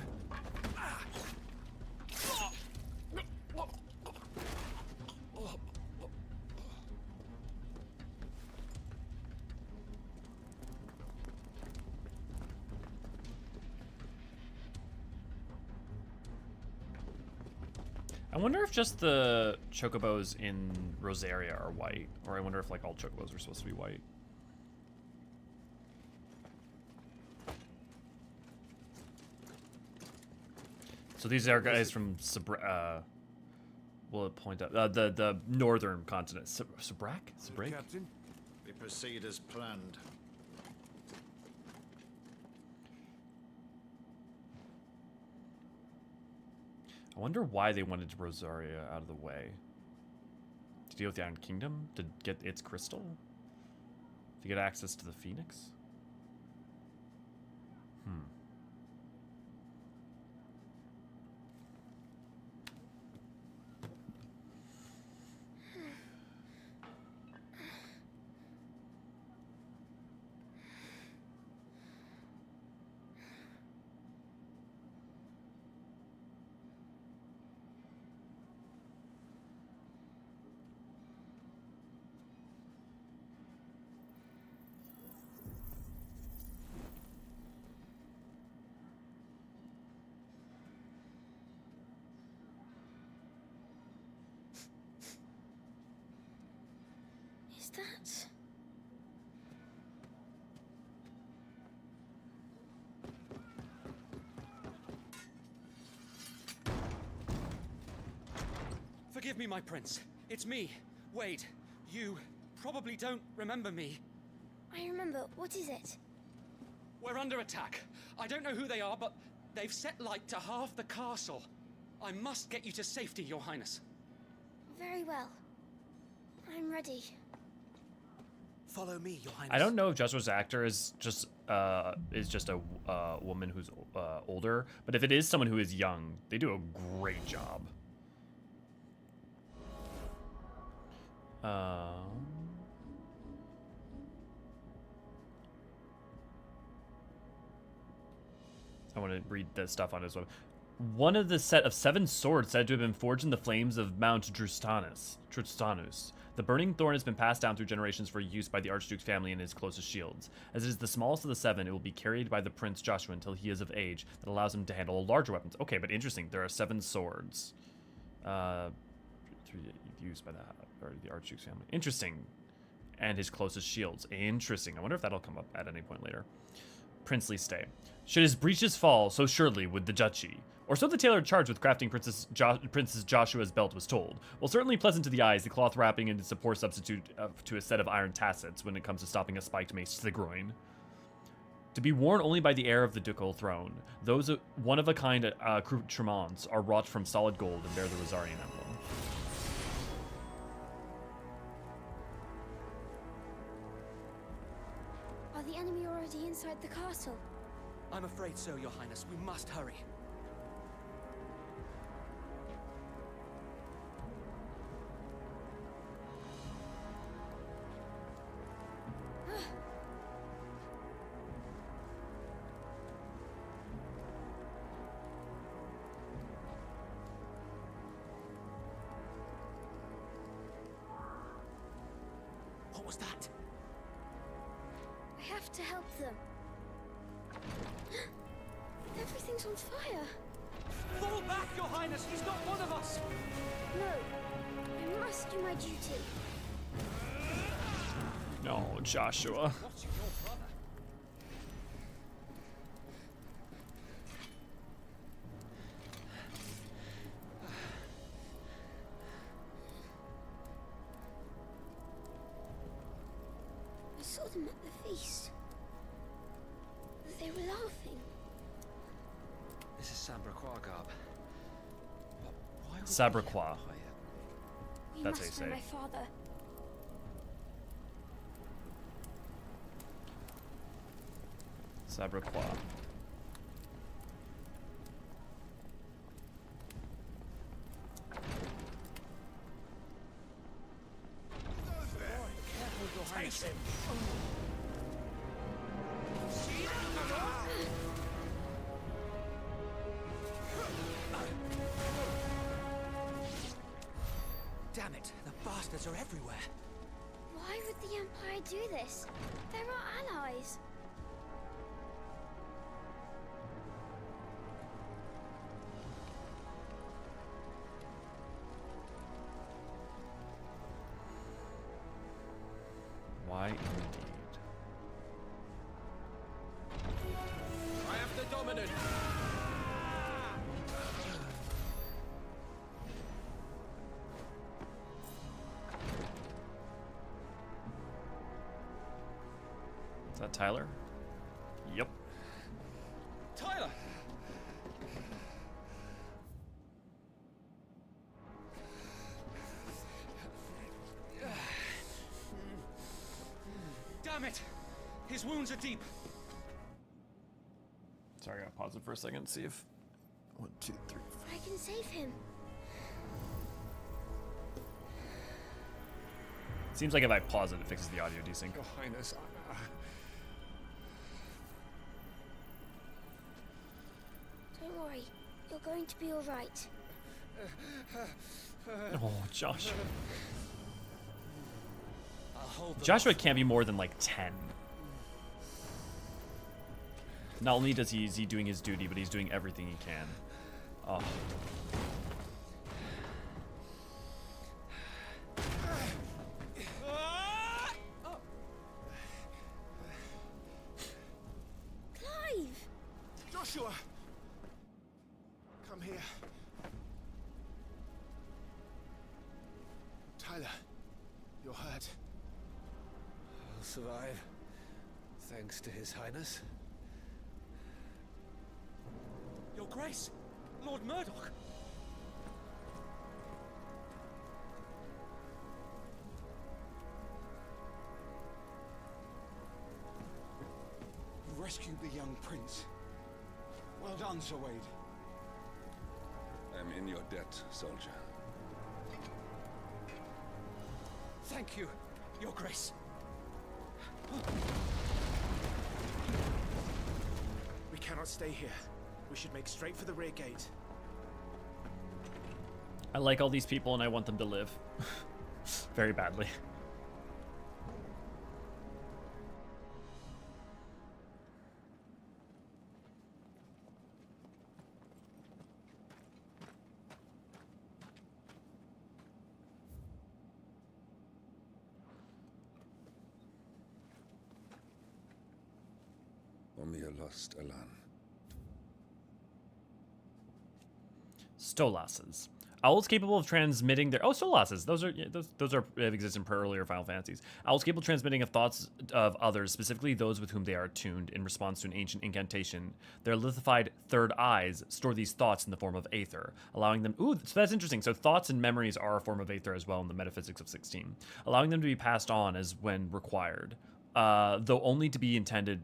I wonder if just the chocobos in Rosaria are white, or I wonder if like all chocobos are supposed to be white. So these are guys from will it point out the northern continent? Sabrak? Captain, we proceed as planned. I wonder why they wanted Rosaria out of the way. To deal with the Iron Kingdom? To get its crystal? To get access to the Phoenix? Is that... Forgive me, my prince. It's me, Wade. You probably don't remember me. I remember. What is it? We're under attack. I don't know who they are, but they've set light to half the castle. I must get you to safety, Your Highness. Very well. I'm ready. Follow me, Your Highness. I don't know if Joshua's actor is just a woman who's older, but if it is someone who is young, they do a great job. I want to read the stuff on his web. One of the set of 7 swords said to have been forged in the flames of Mount Drustanus. The burning thorn has been passed down through generations for use by the Archduke's family and his closest shields. As it is the smallest of the 7, it will be carried by the Prince Joshua until he is of age that allows him to handle larger weapons. Okay, but interesting. There are 7 swords. Used by the Archduke's family. Interesting. And his closest shields. Interesting. I wonder if that'll come up at any point later. Princely stay. Should his breeches fall, so surely would the duchy. Or so the tailor charged with crafting Princess Joshua's belt was told. While certainly pleasant to the eyes, the cloth wrapping is a poor substitute to a set of iron tassets when it comes to stopping a spiked mace to the groin. To be worn only by the heir of the ducal throne, those one-of-a-kind accoutrements are wrought from solid gold and bear the Eorzean emblem. Are the enemy already inside the castle? I'm afraid so, Your Highness. We must hurry. What was that? I have to help them. Everything's on fire. Fall back, Your Highness! He's not one of us! No, I must do my duty. No, Joshua. What's your brother? I saw them at the feast. They were laughing. This is Sabraqua Garb. Sabraqua. We That's must how you find say. my father. Sabraqua. Taste him! Damn it, the bastards are everywhere. Why would the Empire do this? They're our allies. Why indeed? I am the dominant. Is that Tyler? Yep. Tyler! Damn it! His wounds are deep. Sorry, I gotta pause it for a second and see if 1, 2, 3. I can save him. Seems like if I pause it, it fixes the audio desync. Your Highness, Don't worry, you're going to be all right. Oh, Joshua. I'll hold them Joshua off. can't be more than like 10. Not only is he doing his duty, but he's doing everything he can. Oh. Clive! Joshua! Come here. Tyler, you're hurt. I'll survive, thanks to His Highness. Your Grace, Lord Murdoch. You rescued the young prince. Well done, Sir Wade. I'm in your debt, soldier. Thank you, Your Grace. We cannot stay here. We should make straight for the rear gate. I like all these people and I want them to live. Very badly. Lost Elan. Stolasses. Owls capable of transmitting their Stolasses. Those are have existed in earlier Final Fantasies. Owls capable of transmitting of thoughts of others, specifically those with whom they are attuned in response to an ancient incantation. Their lithified third eyes store these thoughts in the form of aether, allowing them. Ooh, so that's interesting. So thoughts and memories are a form of aether as well in the metaphysics of 16, allowing them to be passed on as when required, though only to the intended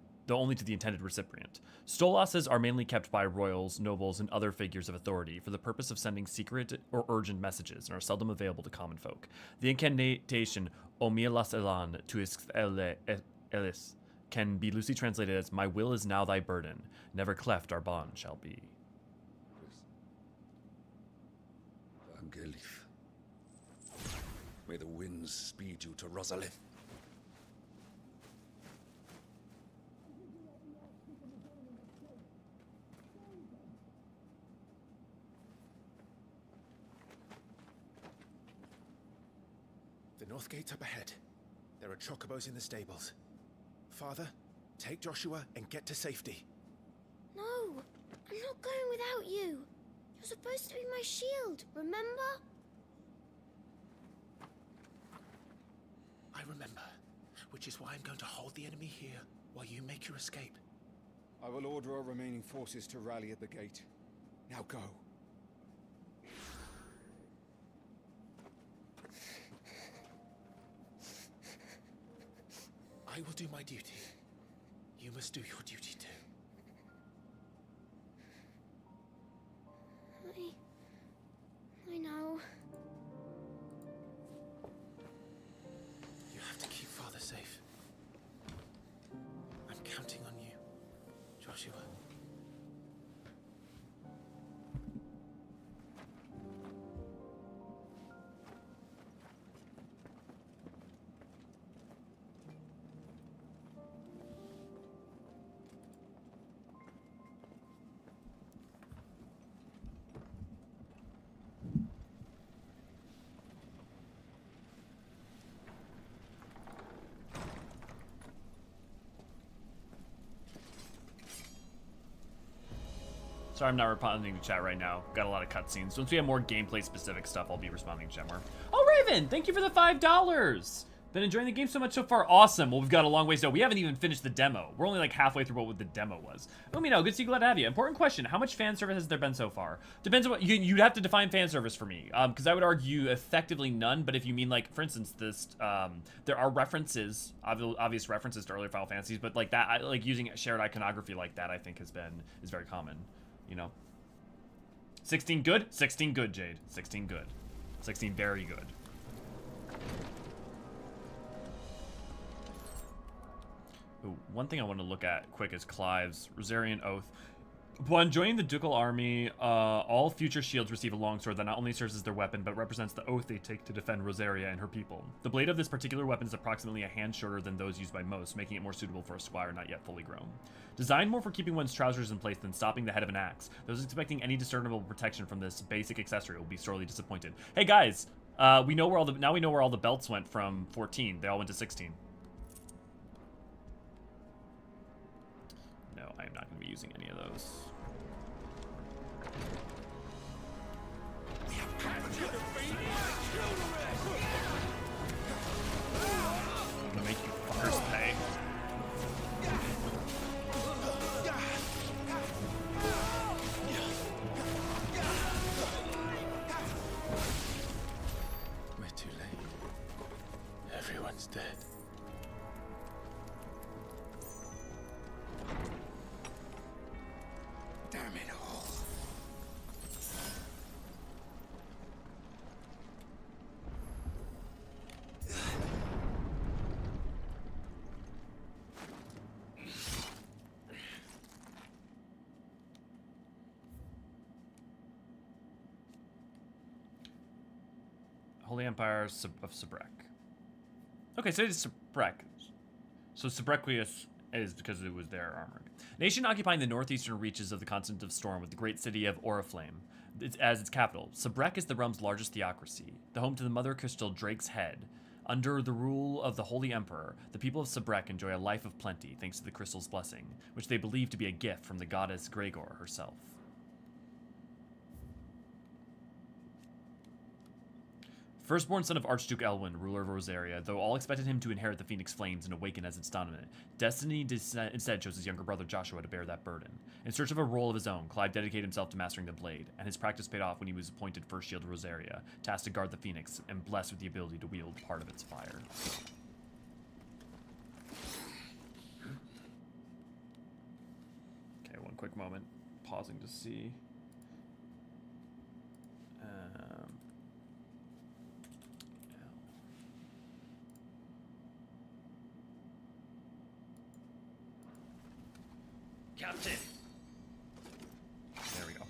recipient. Stolasses are mainly kept by royals, nobles, and other figures of authority for the purpose of sending secret or urgent messages and are seldom available to common folk. The incantation Omilas Elan to Elis can be loosely translated as "My will is now thy burden, never cleft our bond shall be." May the winds speed you to Rosalith. The north gate's up ahead. There are chocobos in the stables. Father, take Joshua and get to safety. No, I'm not going without you. You're supposed to be my shield, remember? I remember, which is why I'm going to hold the enemy here while you make your escape. I will order our remaining forces to rally at the gate. Now go. I will do my duty. You must do your duty too. I know. You have to keep Father safe. I'm counting on you, Joshua. Sorry, I'm not responding to chat right now. Got a lot of cutscenes. Once we have more gameplay-specific stuff, I'll be responding to chat more. Oh, Raven! Thank you for the $5! Been enjoying the game so much so far. Awesome. Well, we've got a long ways to go. We haven't even finished the demo. We're only like halfway through what the demo was. Umino, good to see you. Glad to have you. Important question. How much fan service has there been so far? Depends on what... You'd have to define fan service for me. Because I would argue effectively none. But if you mean, like, for instance, this... there are references, obvious references to earlier Final Fantasies. But, like, that... like, using shared iconography like that, I think, is very common. You know? 16 good? 16 good, Jade. 16 good. 16 very good. Ooh, one thing I want to look at quick is Clive's Rosarian Oath. Upon joining the ducal army, all future shields receive a longsword that not only serves as their weapon, but represents the oath they take to defend Rosaria and her people. The blade of this particular weapon is approximately a hand shorter than those used by most, making it more suitable for a squire not yet fully grown. Designed more for keeping one's trousers in place than stopping the head of an axe, those expecting any discernible protection from this basic accessory will be sorely disappointed. Hey guys, we know where all the belts went from 14. They all went to 16. No, I am not going to be using any of those. I'm gonna make you fuckers pay. We're too late. Everyone's dead. Damn it all. Holy Empire of Sabrek. Okay, so it's Sabrek. So Sabrequius is because it was there armored. Nation occupying the northeastern reaches of the continent of Storm with the great city of Oriflame as its capital. Sabrek is the realm's largest theocracy, the home to the Mother Crystal Drake's Head. Under the rule of the Holy Emperor, the people of Sabrek enjoy a life of plenty thanks to the crystal's blessing, which they believe to be a gift from the goddess Gregor herself. Firstborn son of Archduke Elwyn, ruler of Rosaria, though all expected him to inherit the Phoenix Flames and awaken as its dominant, destiny instead chose his younger brother Joshua to bear that burden. In search of a role of his own, Clive dedicated himself to mastering the blade, and his practice paid off when he was appointed First Shield of Rosaria, tasked to guard the Phoenix, and blessed with the ability to wield part of its fire. Okay, one quick moment. Pausing to see. Captain! There we go.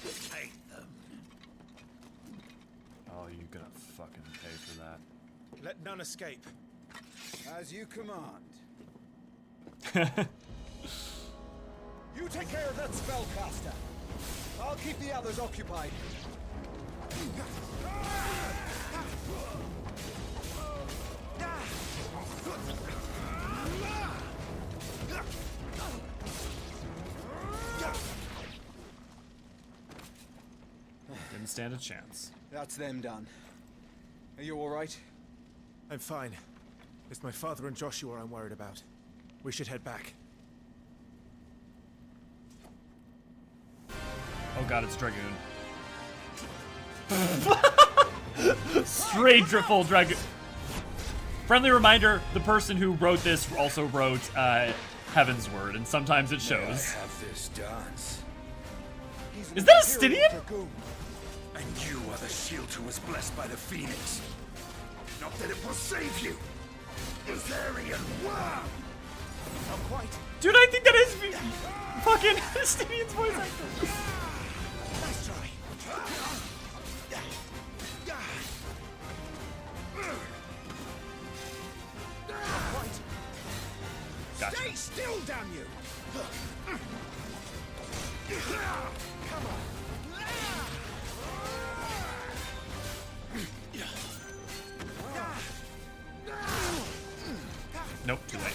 Take them. Oh, you're gonna fucking pay for that. Let none escape. As you command. You take care of that spellcaster. I'll keep the others occupied. Didn't stand a chance. That's them done. Are you all right? I'm fine. It's my father and Joshua I'm worried about. We should head back. Oh god, it's Dragoon. Straight full Dragoon. Friendly reminder, the person who wrote this also wrote Heaven's Word, and sometimes it shows. I have this dance. Is that a Stydian? And you are the shield who was blessed by the Phoenix. Not that it will save you. Eorzean, wow! Not quite. Dude, I think that is fucking Stydian's voice actor. Nice try. Not quite. Gotcha. Stay still, damn you! Come on. Nope, too late.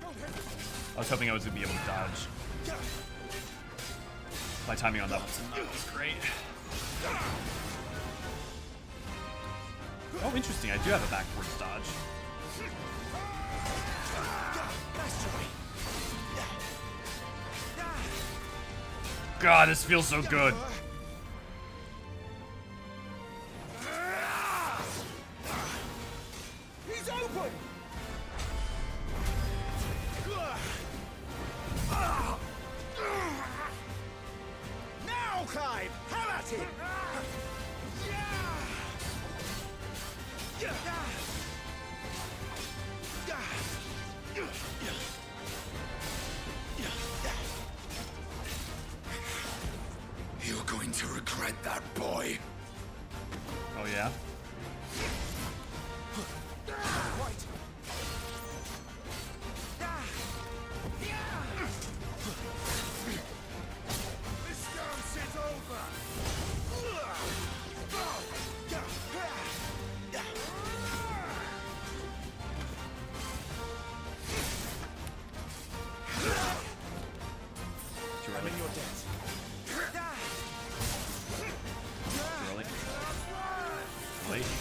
I was hoping I was gonna be able to dodge. My timing on that was great. Oh, interesting. I do have a backwards dodge. God, this feels so good. He's open! Now, Clive! Have at him! You're going to regret that, boy. Oh, yeah? Quite. This dance is over. I'm in your debt. Really? Late.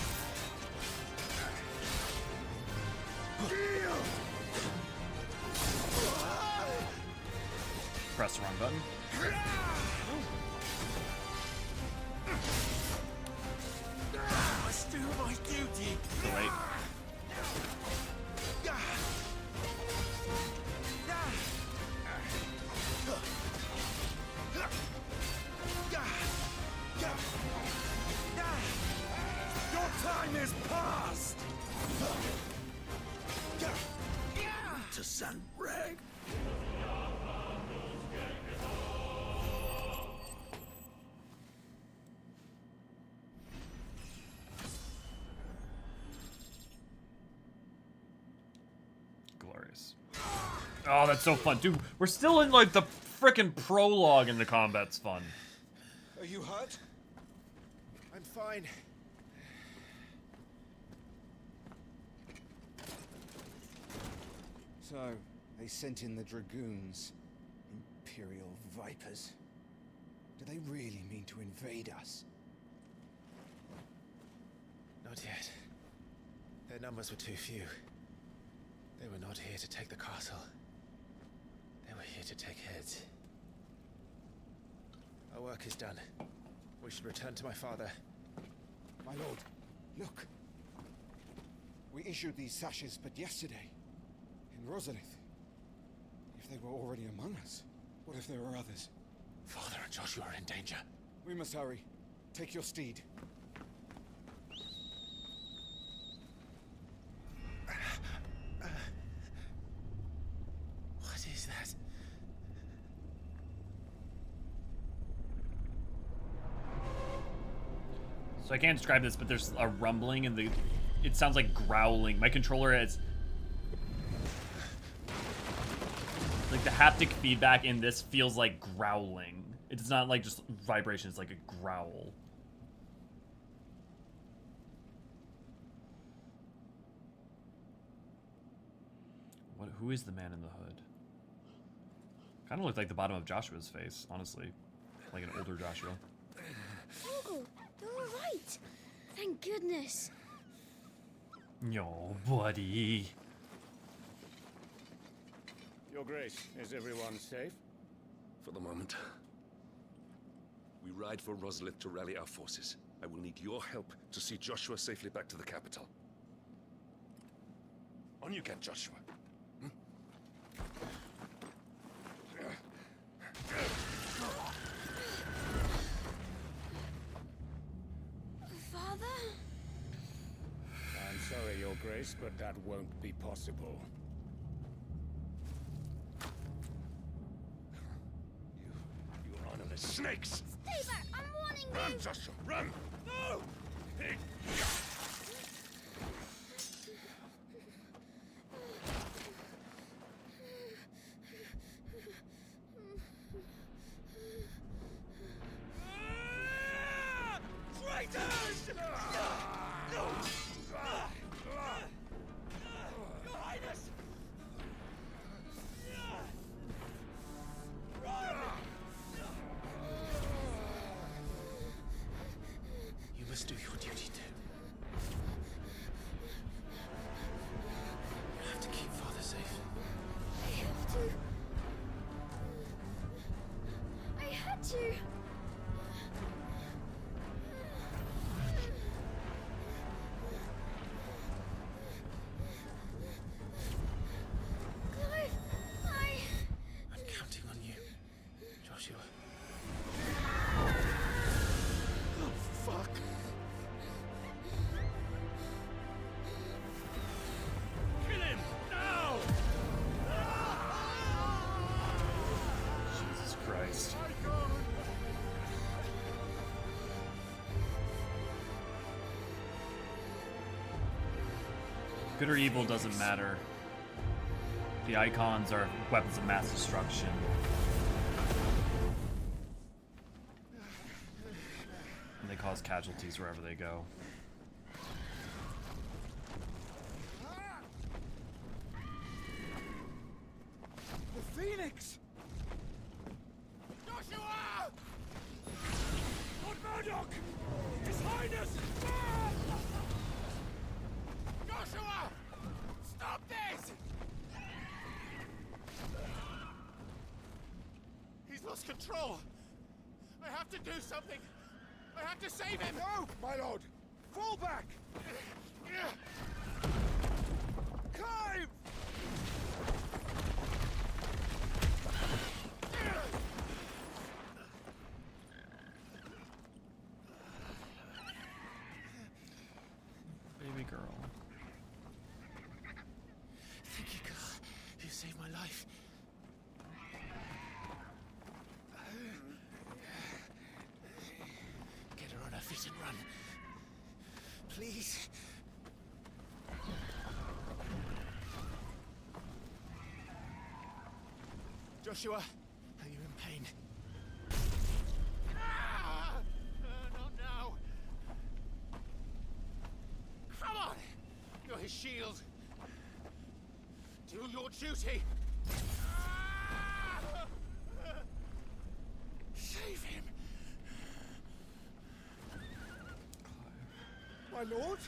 Press the wrong button. I must do my duty. Too late. Your time is past. To San Reg. Oh, that's so fun. Dude, we're still in, like, the frickin' prologue and the combat's fun. Are you hurt? I'm fine. So, they sent in the dragoons. Imperial vipers. Do they really mean to invade us? Not yet. Their numbers were too few. They were not here to take the castle. They were here to take heads. Our work is done. We should return to my father. My lord, look. We issued these sashes but yesterday. In Rosalith. If they were already among us, what if there were others? Father and Joshua are in danger. We must hurry. Take your steed. What is that? So I can't describe this, but there's a rumbling and it sounds like growling. My controller has, like, the haptic feedback in this feels like growling. It's not like just vibration, it's like a growl. Who is the man in the hood? Kind of looked like the bottom of Joshua's face, honestly. Like an older Joshua. Oh, they're all right. Thank goodness. Yo, buddy. Your Grace, is everyone safe? For the moment. We ride for Rosalith to rally our forces. I will need your help to see Joshua safely back to the capital. On you get, Joshua. Father? I'm sorry, Your Grace, but that won't be possible. You honorless snakes! Stay back! I'm warning you! Run, Joshua, run! No! Traitors! Your Highness! You must do your duty too. You have to keep Father safe. I have to. I had to. I'm counting on you, Joshua. Oh, fuck. Kill him! Now! Jesus Christ. Good or evil doesn't matter. The Eikons are weapons of mass destruction. And they cause casualties wherever they go. The Phoenix! Joshua! Lord Murdoch! His Highness! Joshua! Stop this! He's lost control. I have to do something. I have to save him. No, my lord. Fall back. Clive! Baby girl. Thank you, God. You saved my life. Get her on her feet and run. Please. Joshua, are you in pain? Not now. Come on! You're his shield. Do your duty. Save him. My lord?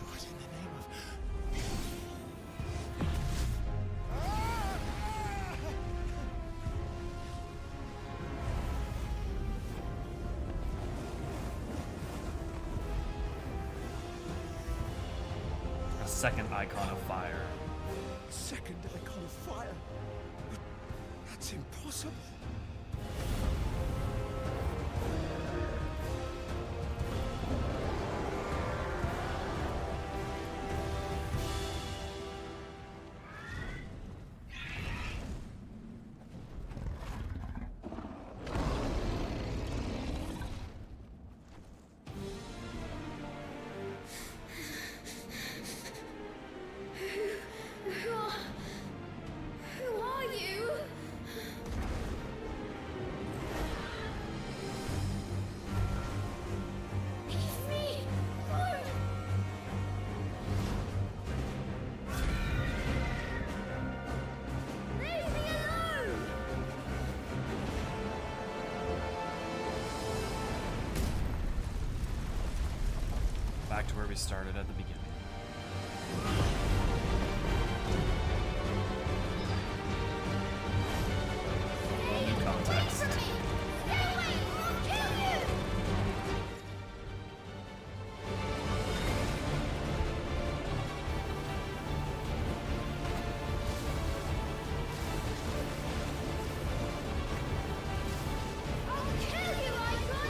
What in the name of... A second icon of fire. Second icon of fire? But that's impossible. Who are you? Leave me alone. Leave me alone. Back to where we started at the beginning. All new context. I'll kill you, Eikon.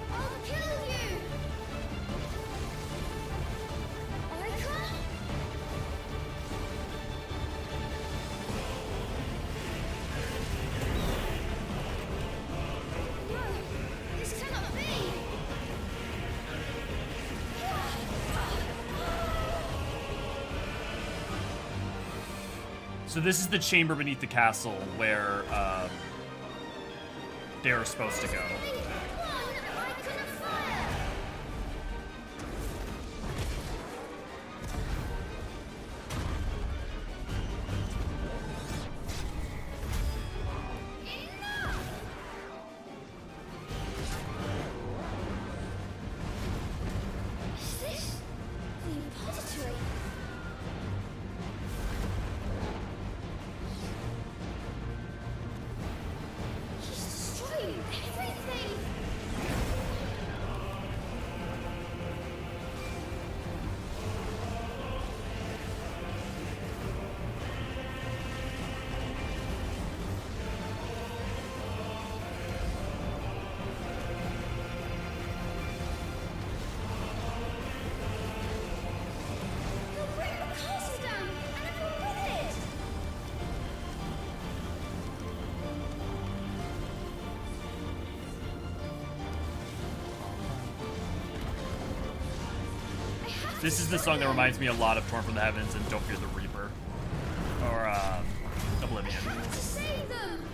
I'll kill you. Eikon? No, this cannot be. So this is the chamber beneath the castle where they're supposed to go. Is this the repository? He's destroying everything! He'll bring the castle down, and everyone with it! This is the song that reminds me a lot of Torn from the Heavens and Don't Fear the Reaper. Or, Oblivion. To save them!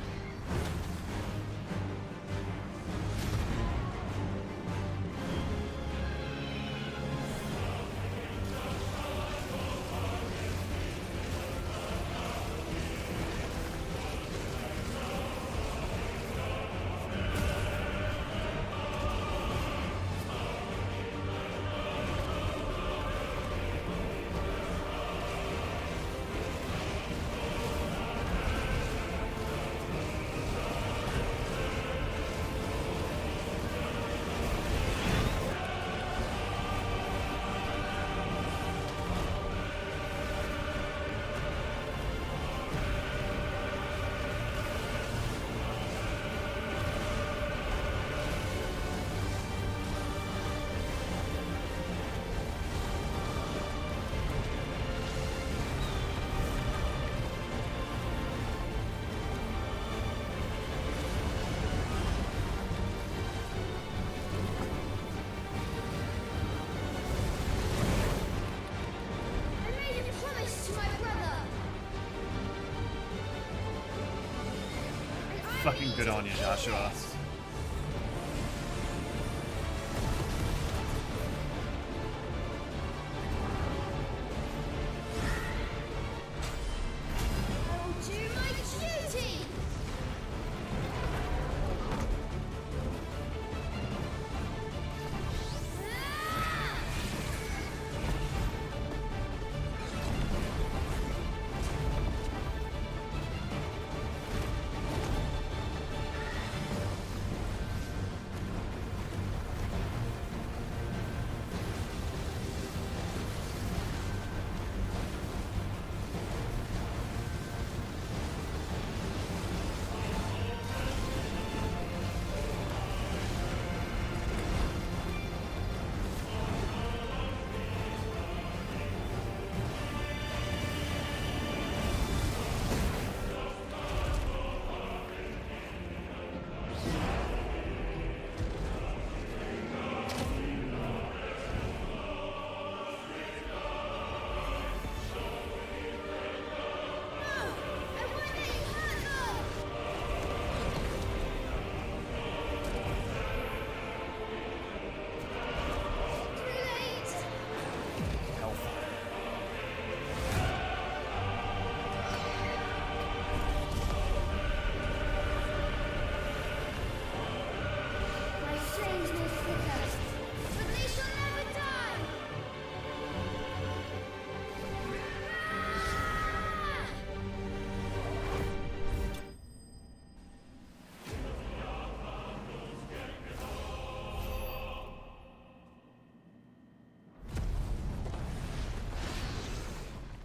Fucking good on you, Joshua.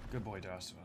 Good boy, Joshua.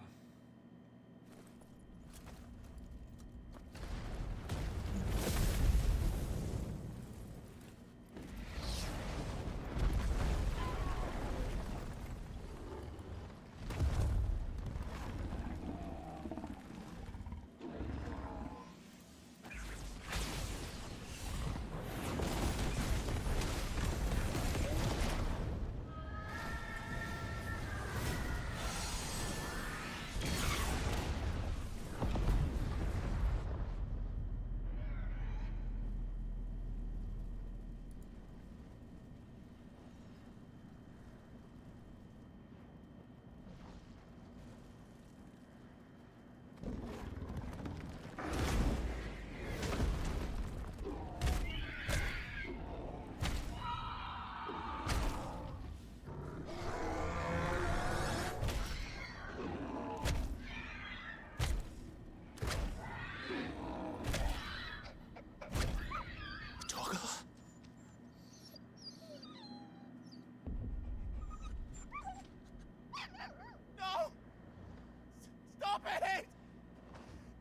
Stop it!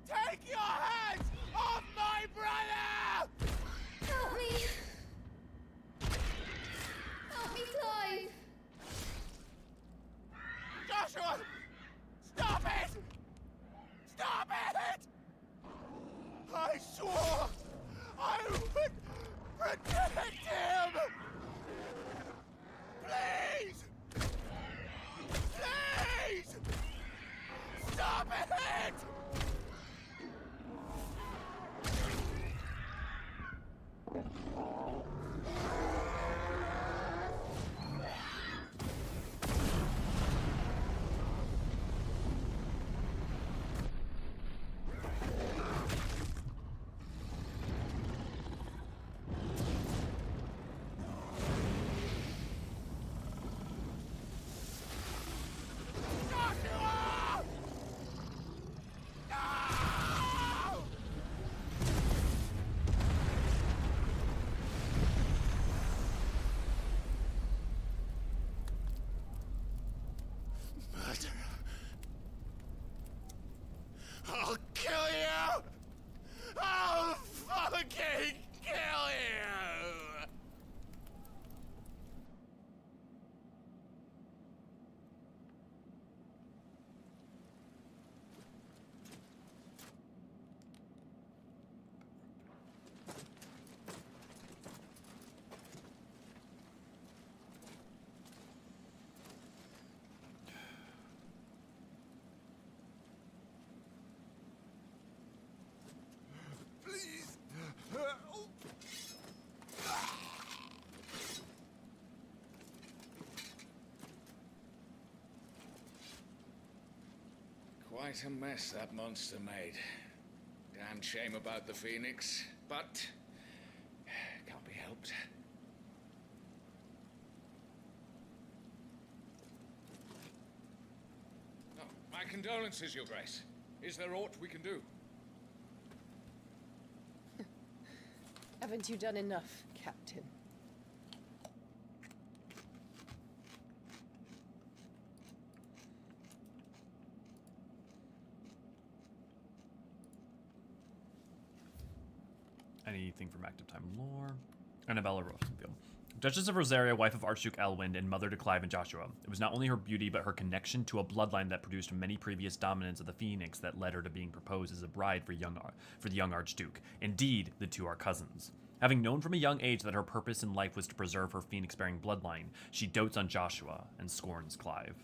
Take your hands off my brother! Help me! Help me, Clive! Joshua! Stop it! Stop it! I swore I would protect him! Please! Please! Stop it! Quite a mess that monster made. Damn shame about the Phoenix, but can't be helped. Oh, my condolences, Your Grace. Is there aught we can do? Haven't you done enough, Captain? Anything from active time lore? Annabella Rosenfield. Duchess of Rosaria, wife of Archduke Elwyn, and mother to Clive and Joshua. It was not only her beauty, but her connection to a bloodline that produced many previous dominants of the Phoenix that led her to being proposed as a bride for the young Archduke. Indeed, the two are cousins. Having known from a young age that her purpose in life was to preserve her Phoenix-bearing bloodline, she dotes on Joshua and scorns Clive.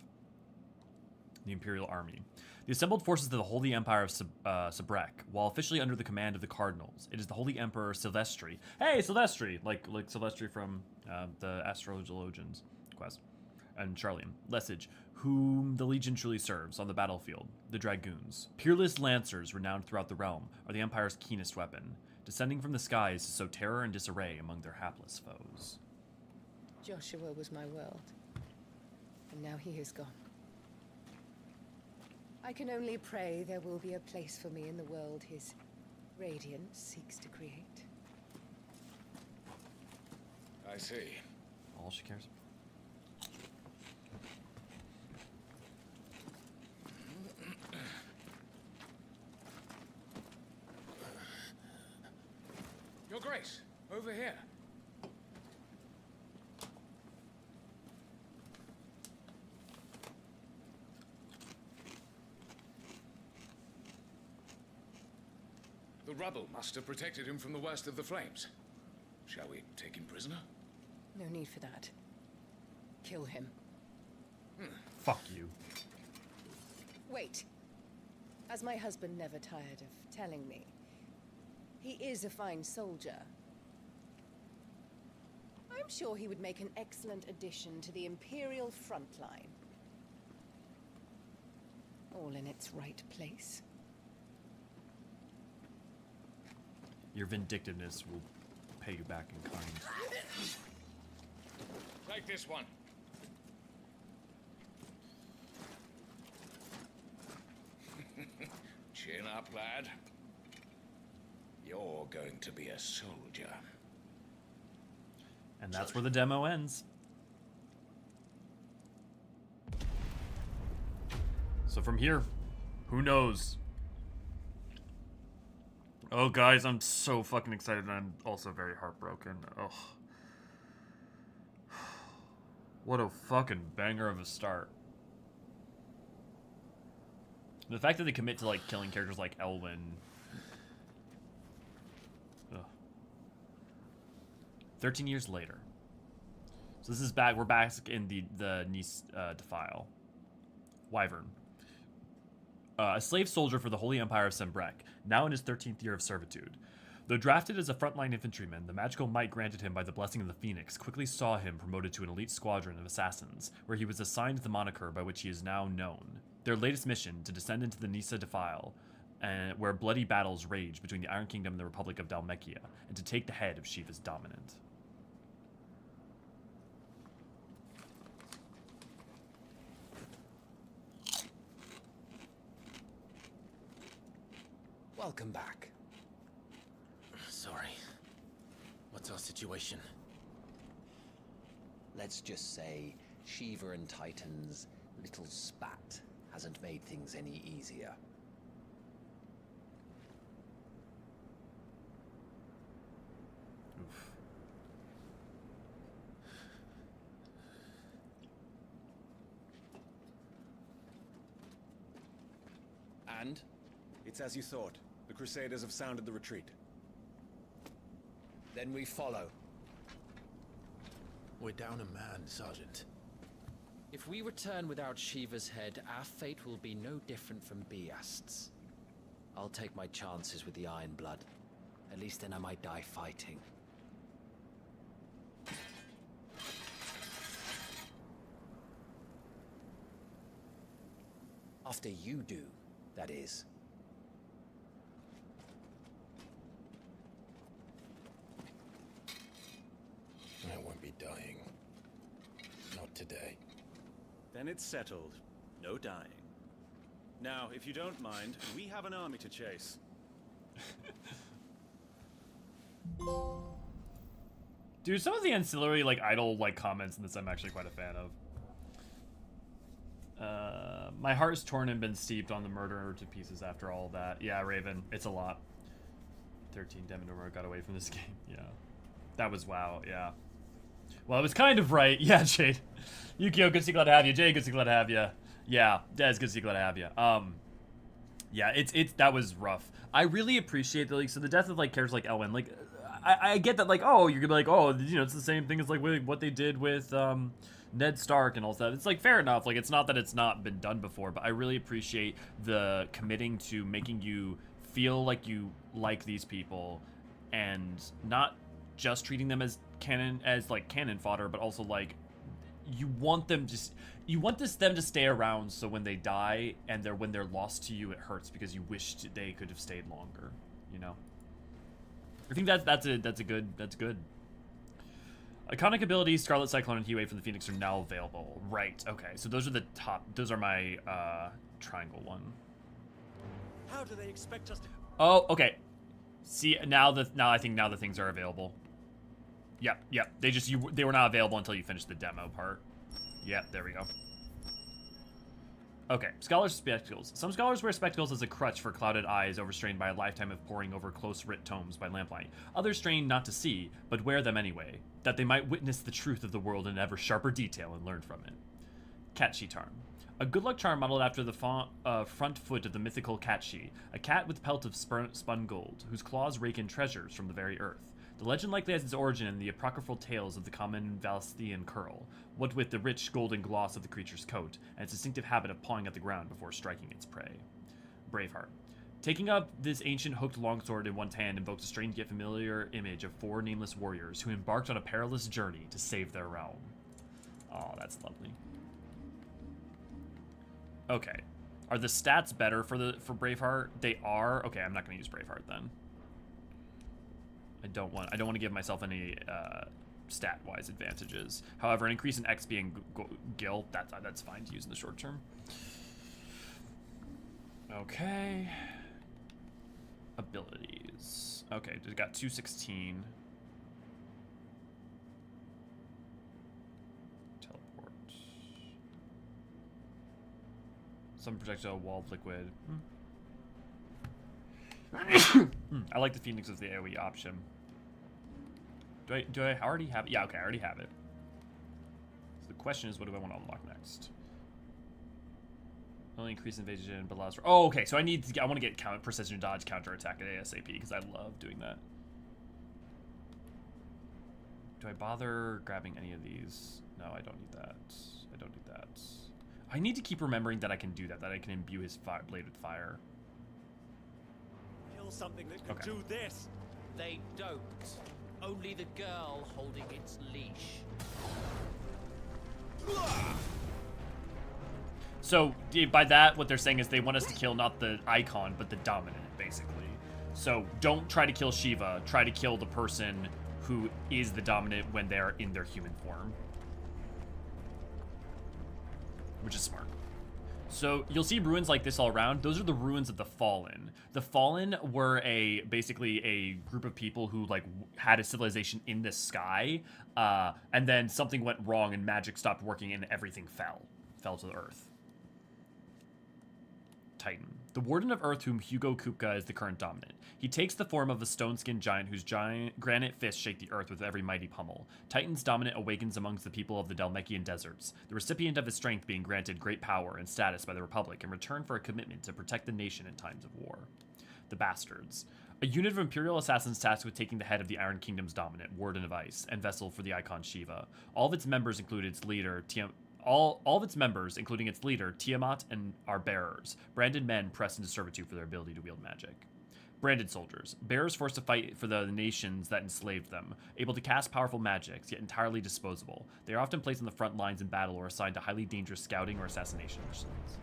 The Imperial Army. The assembled forces of the Holy Empire of Sabrek, while officially under the command of the Cardinals. It is the Holy Emperor Silvestri. Hey, Silvestri! Like Silvestri from the Astrologians quest. And Charlian. Lesage, whom the Legion truly serves on the battlefield. The Dragoons. Peerless lancers renowned throughout the realm are the Empire's keenest weapon, descending from the skies to sow terror and disarray among their hapless foes. Joshua was my world, and now he is gone. I can only pray there will be a place for me in the world his radiance seeks to create. I see. All she cares. Your Grace, over here. The rubble must have protected him from the worst of the flames. Shall we take him prisoner? No need for that. Kill him. Fuck you. Wait. As my husband never tired of telling me, he is a fine soldier. I'm sure he would make an excellent addition to the Imperial front line. All in its right place. Your vindictiveness will pay you back in kind. Take this one. Chin up, lad. You're going to be a soldier. And that's where the demo ends. So from here, who knows? Oh, guys, I'm so fucking excited, and I'm also very heartbroken. Oh. What a fucking banger of a start. The fact that they commit to, like, killing characters like Elwyn. Ugh. 13 years later. So this is back, we're back in the Nice defile. Wyvern. A slave soldier for the Holy Empire of Sembrek, now in his 13th year of servitude. Though drafted as a frontline infantryman, the magical might granted him by the blessing of the Phoenix quickly saw him promoted to an elite squadron of assassins, where he was assigned the moniker by which he is now known. Their latest mission, to descend into the Nisa defile, where bloody battles rage between the Iron Kingdom and the Republic of Dalmekia, and to take the head of Shiva's dominant. Welcome back. Sorry. What's our situation? Let's just say Shiva and Titan's little spat hasn't made things any easier. Oof. And? It's as you thought. The Crusaders have sounded the retreat. Then we follow. We're down a man, Sergeant. If we return without Shiva's head, our fate will be no different from Biast's. I'll take my chances with the Iron Blood. At least then I might die fighting. After you do, that is. I won't be dying. Not today. Then it's settled. No dying. Now, if you don't mind, we have an army to chase. Dude, some of the ancillary, like, idle, like, comments in this I'm actually quite a fan of. My heart's torn and been steeped on the murder to pieces after all of that. Yeah, Raven, it's a lot. 13 Demidor got away from this game. Yeah. That was wow, yeah. Well, I was kind of right. Yeah, Jade. Yukio, good to see, glad to have you. Jay, good to see, glad to have you. Yeah, Des, good to see, glad to have you. Yeah, that was rough. I really appreciate the, like, so the death of, like, characters like Elwyn, like, I get that, like, oh, you're gonna be like, oh, you know, it's the same thing as, like, what they did with, Ned Stark and all that. It's, like, fair enough. Like, it's not that it's not been done before, but I really appreciate the committing to making you feel like you like these people and not just treating them as cannon fodder, but also, like, you want them to stay around, so when they die and when they're lost to you, it hurts because you wished they could have stayed longer, you know? I think that's good. Iconic abilities, Scarlet Cyclone and Hideaway from the Phoenix are now available. Right, okay. So those are my triangle one. How do they expect us to... Oh, okay. See, now I think the things are available. Yep. They were not available until you finished the demo part. Yep, there we go. Okay, scholars' spectacles. Some scholars wear spectacles as a crutch for clouded eyes overstrained by a lifetime of poring over close-writ tomes by lamplight. Others strain not to see, but wear them anyway, that they might witness the truth of the world in ever sharper detail and learn from it. Catchy charm. A good luck charm modeled after the front foot of the mythical Catchy, a cat with pelt of spun gold, whose claws rake in treasures from the very earth. The legend likely has its origin in the apocryphal tales of the common Valisthean curl, what with the rich golden gloss of the creature's coat, and its distinctive habit of pawing at the ground before striking its prey. Braveheart. Taking up this ancient hooked longsword in one's hand invokes a strange yet familiar image of 4 nameless warriors who embarked on a perilous journey to save their realm. Oh, that's lovely. Okay. Are the stats better for Braveheart? They are. Okay, I'm not going to use Braveheart then. I don't want to give myself any stat-wise advantages. However, an increase in XP and Gil, that's fine to use in the short term. Okay. Abilities. Okay, we got 216. Teleport. Some projectile, wall of liquid. I like the Phoenix as the AoE option. Do I already have it? Yeah, okay, I already have it. So the question is, what do I want to unlock next? Only increase evasion, but allows for... Oh, okay, so I want to get precision dodge, counter attack at ASAP, because I love doing that. Do I bother grabbing any of these? No, I don't need that. I don't need that. I need to keep remembering that I can do that I can imbue his blade with fire. Kill something that can do this. They don't. Only the girl holding its leash. So by that, what they're saying is they want us to kill not the Eikon, but the dominant, basically. So don't try to kill Shiva. Try to kill the person who is the dominant when they're in their human form. Which is smart. So you'll see ruins like this all around. Those are the ruins of the Fallen. The Fallen were basically a group of people who like had a civilization in the sky, and then something went wrong and magic stopped working and everything fell to the earth. Titan. The Warden of Earth, whom Hugo Kupka is the current dominant. He takes the form of a stone-skinned giant whose giant granite fists shake the earth with every mighty pummel. Titan's dominant awakens amongst the people of the Dalmekian deserts, the recipient of his strength being granted great power and status by the Republic in return for a commitment to protect the nation in times of war. The Bastards. A unit of Imperial assassins tasked with taking the head of the Iron Kingdom's dominant, Warden of Ice, and vessel for the Icon Shiva. All of its members, including its leader, Tiamat, and are bearers, branded men pressed into servitude for their ability to wield magic. Branded soldiers, bearers forced to fight for the nations that enslaved them, able to cast powerful magics, yet entirely disposable. They are often placed on the front lines in battle or assigned to highly dangerous scouting or assassination missions.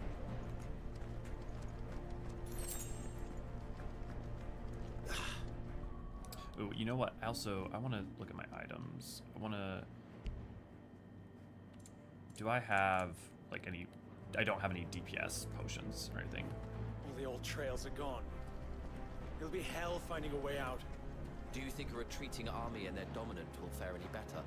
Ooh, you know what? I want to look at my items. I want to... Do I have, like, any... I don't have any DPS potions or anything. All the old trails are gone. It'll be hell finding a way out. Do you think a retreating army and their dominant will fare any better?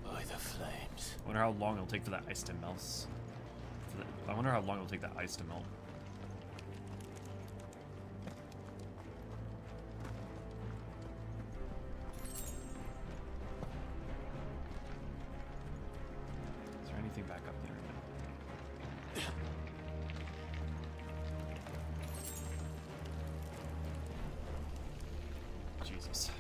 By the flames. I wonder how long it'll take for that ice to melt. I wonder how long it'll take that ice to melt. Is there anything back up there? Jesus.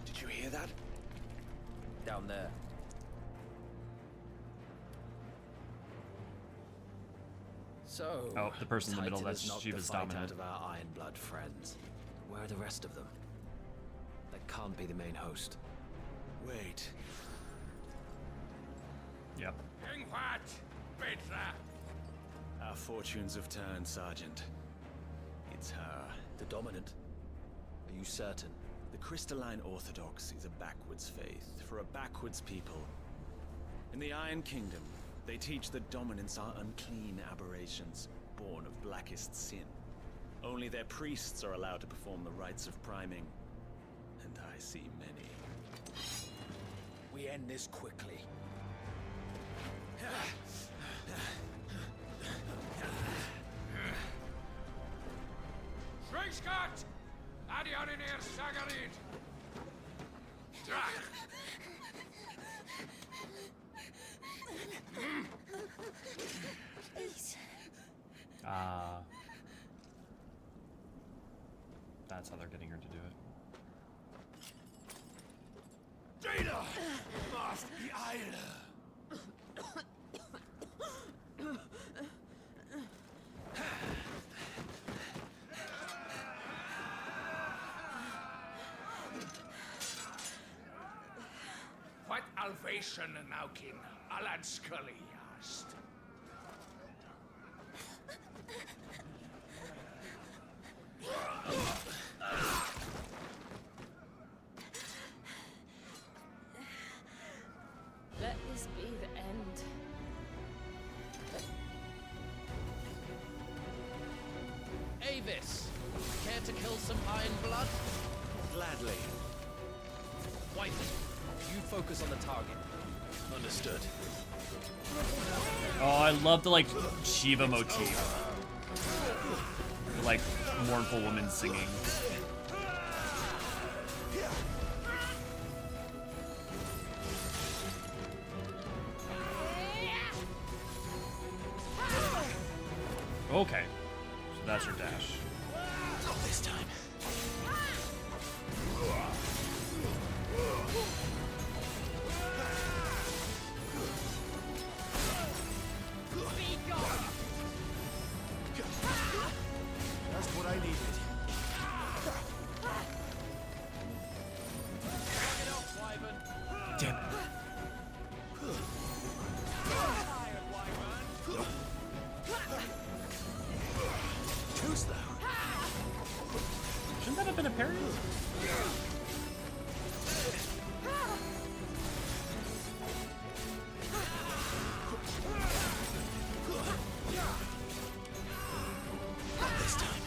Did you hear that? Down there. So, Oh, the person in the middle, Titan that's has knocked Shiva's the fight dominant. out of our Ironblood friends. Where are the rest of them? That can't be the main host. Wait. Yep. King what? Petra! Our fortunes have turned, Sergeant. It's her. The dominant? Are you certain? The Crystalline Orthodox is a backwards faith for a backwards people. In the Iron Kingdom, they teach that dominants are unclean aberrations, born of blackest sin. Only their priests are allowed to perform the rites of priming, and I see many. We end this quickly. Schweigschgott! Adion in er Sagarid! That's how they're getting her to do it. Data must be idle. What Alvation now, King? Alad Scully asked. Let this be the end. Avis, care to kill some Iron Blood? Gladly. White, you focus on the target. Understood. Oh, I love the, like, Shiva motif. The, like, mournful woman singing. Okay. So that's her dash. Not this time. That's what I needed. Damn it. Too slow. Shouldn't that have been a parry? This time.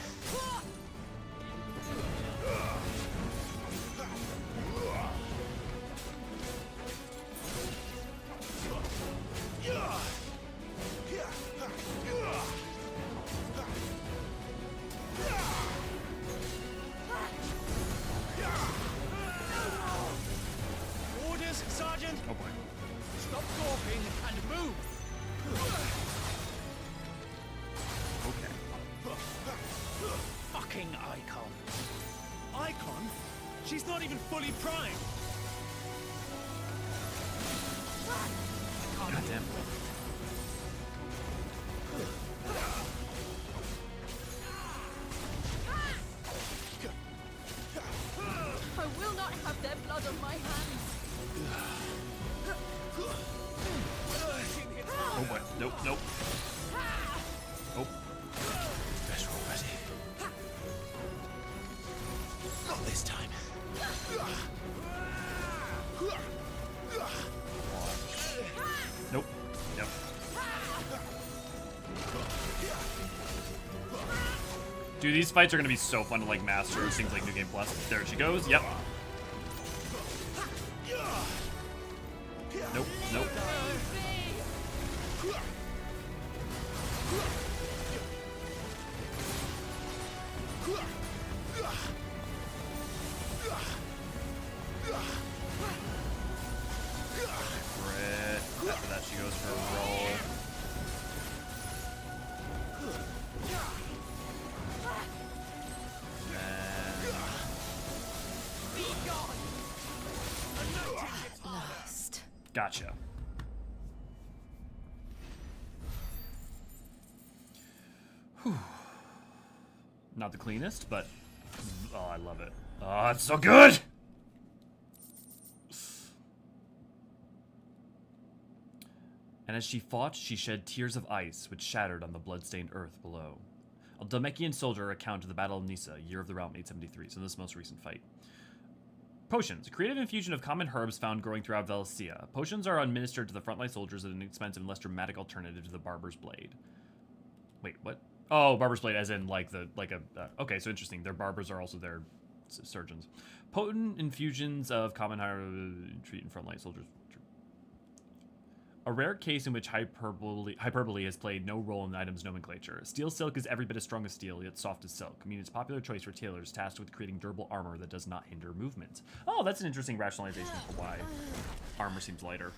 She's not even fully primed. God damn. I will not have their blood on my hands. Oh boy. Nope, nope. Oh. Better already. Not this time. Nope. Yep. Dude, these fights are gonna be so fun to like master. It seems like New Game Plus. There she goes. Yep. Nope. Nope. Crit. After that, she goes for a roll. Lost. Gotcha. Whew. Not the cleanest, but oh, I love it. Oh, it's so good. And as she fought, she shed tears of ice, which shattered on the blood-stained earth below. A Dhalmekian soldier account of the Battle of Nissa, Year of the Realm 873, so this most recent fight. Potions. A creative infusion of common herbs found growing throughout Valisthea. Potions are administered to the frontline soldiers at an expensive and less dramatic alternative to the Barber's Blade. Wait, what? Oh, Barber's Blade as in like okay, so interesting. Their barbers are also their surgeons. Potent infusions of common treat and frontline soldiers. A rare case in which hyperbole has played no role in the item's nomenclature. Steel silk is every bit as strong as steel, yet soft as silk, meaning it's a popular choice for tailors tasked with creating durable armor that does not hinder movement. Oh, that's an interesting rationalization for why armor seems lighter.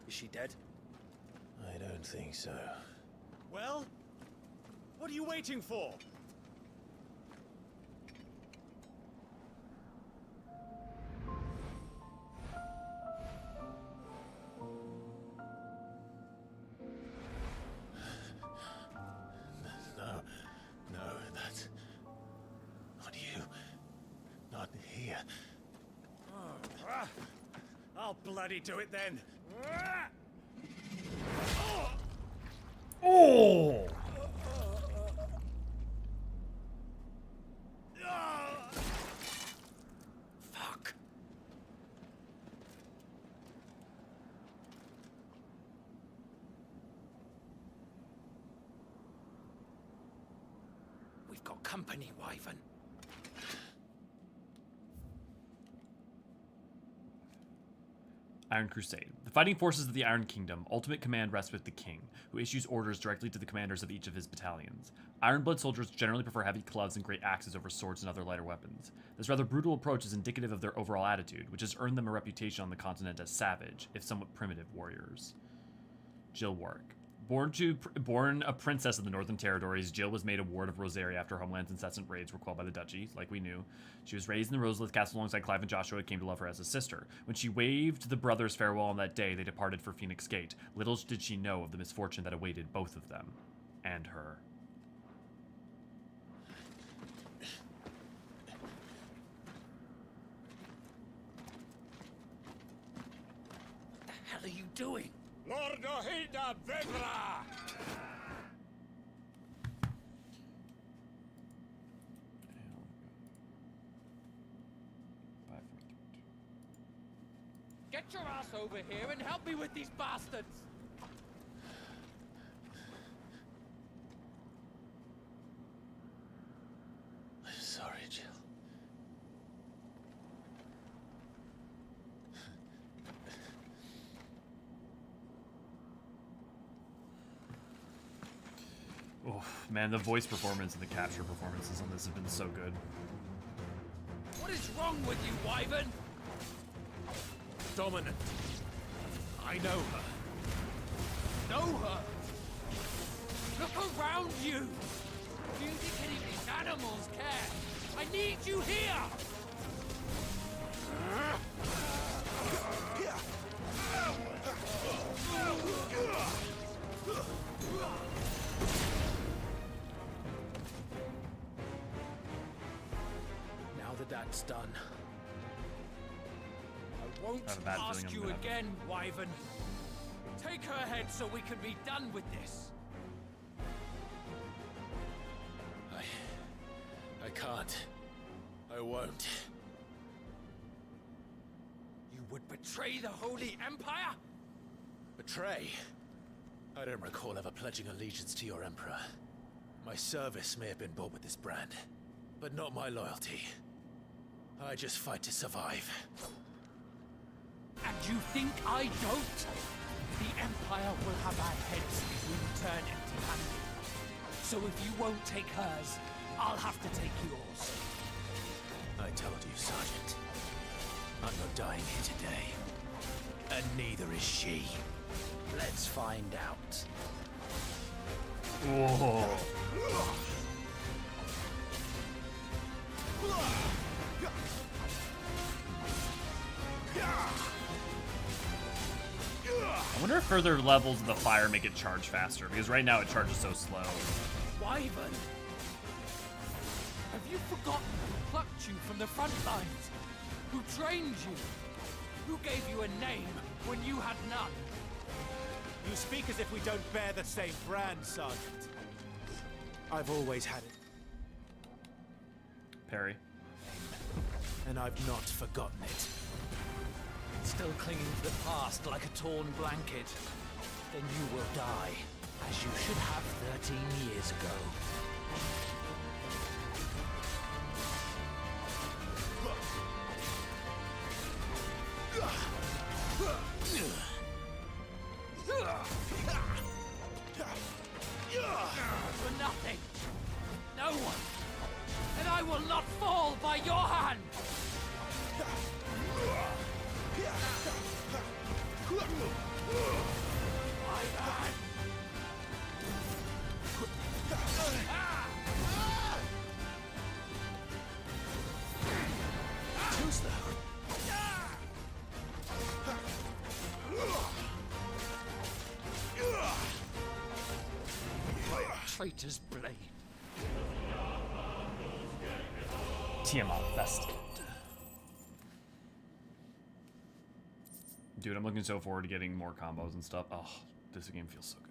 Is she dead? I don't think so. Well, what are you waiting for? No, that's not you. Not here. I'll bloody do it then. Oh! Fuck. We've got company, Wyvern. Iron Crusade. The fighting forces of the Iron Kingdom, ultimate command rests with the King, who issues orders directly to the commanders of each of his battalions. Ironblood soldiers generally prefer heavy clubs and great axes over swords and other lighter weapons. This rather brutal approach is indicative of their overall attitude, which has earned them a reputation on the continent as savage, if somewhat primitive warriors. Jill Warwick. Born a princess of the Northern Territories, Jill was made a ward of Rosaria after Homeland's incessant raids were quelled by the Duchy, like we knew. She was raised in the Roselith Castle alongside Clive and Joshua and came to love her as a sister. When she waved the brothers farewell on that day, they departed for Phoenix Gate. Little did she know of the misfortune that awaited both of them. And her. What the hell are you doing? Lord Ohida Vedra! Get your ass over here and help me with these bastards! I'm sorry, Jill. Oof. Man, the voice performance and the capture performances on this have been so good. What is wrong with you, Wyvern? Dominant. I know her. Know her? Look around you! Do you think any of these animals care? I need you here! Now that that's done, I won't I have a bad ask feeling you I'm gonna have again, Wyvern. Take her head so we can be done with this. I can't. I won't. You would betray the Holy Empire? Betray? I don't recall ever pledging allegiance to your Emperor. My service may have been bought with this brand, but not my loyalty. I just fight to survive. And you think I don't? The Empire will have our heads if we return empty-handed. So if you won't take hers, I'll have to take yours. I told you, Sergeant. I'm not dying here today. And neither is she. Let's find out. Whoa. I wonder if further levels of the fire make it charge faster, because right now it charges so slow. Wyvern! Have you forgotten who plucked you from the front lines? Who trained you? Who gave you a name when you had none? You speak as if we don't bear the same brand, Sergeant. I've always had it. Parry. And I've not forgotten it. Still clinging to the past like a torn blanket. Then you will die, as you should have 13 years ago. For nothing. No one. And I will not fall by your hand. Too slow. Traitor's blade. Tiamat bested. Dude, I'm looking so forward to getting more combos and stuff. Oh, this game feels so good.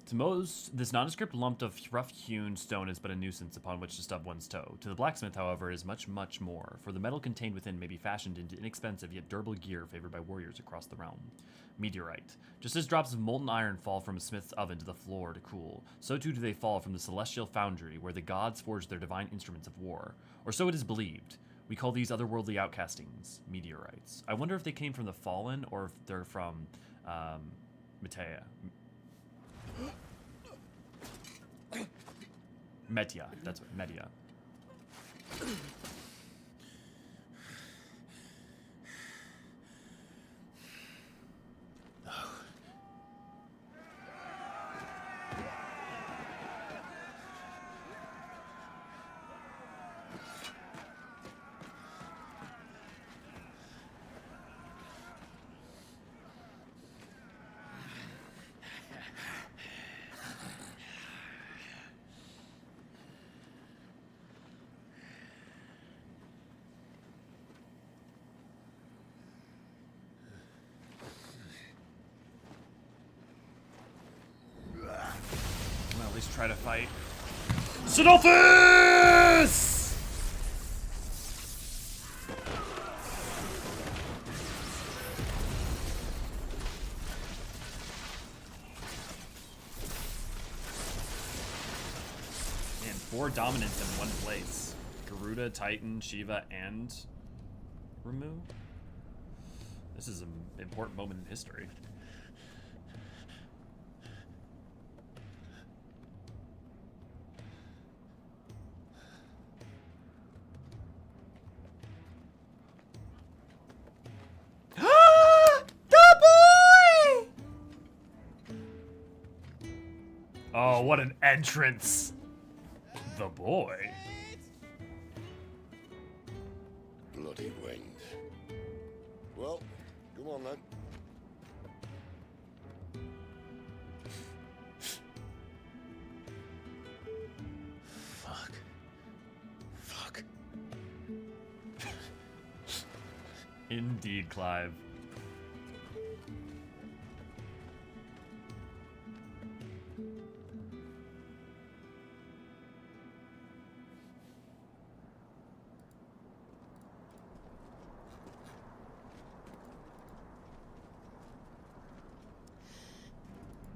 To most, this nondescript lump of rough-hewn stone is but a nuisance upon which to stub one's toe. To the blacksmith, however, is much, much more, for the metal contained within may be fashioned into inexpensive yet durable gear favored by warriors across the realm. Meteorite. Just as drops of molten iron fall from a smith's oven to the floor to cool, so too do they fall from the celestial foundry where the gods forge their divine instruments of war. Or so it is believed. We call these otherworldly outcastings meteorites. I wonder if they came from the Fallen or if they're from Metea. Metia, that's what, Media. Well, at least try to fight. Sidolphus! Man, 4 dominants in one place. Garuda, Titan, Shiva, and Ramu. This is an important moment in history. Oh, what an entrance. The boy. Bloody wind. Well, come on then. Fuck. Indeed, Clive.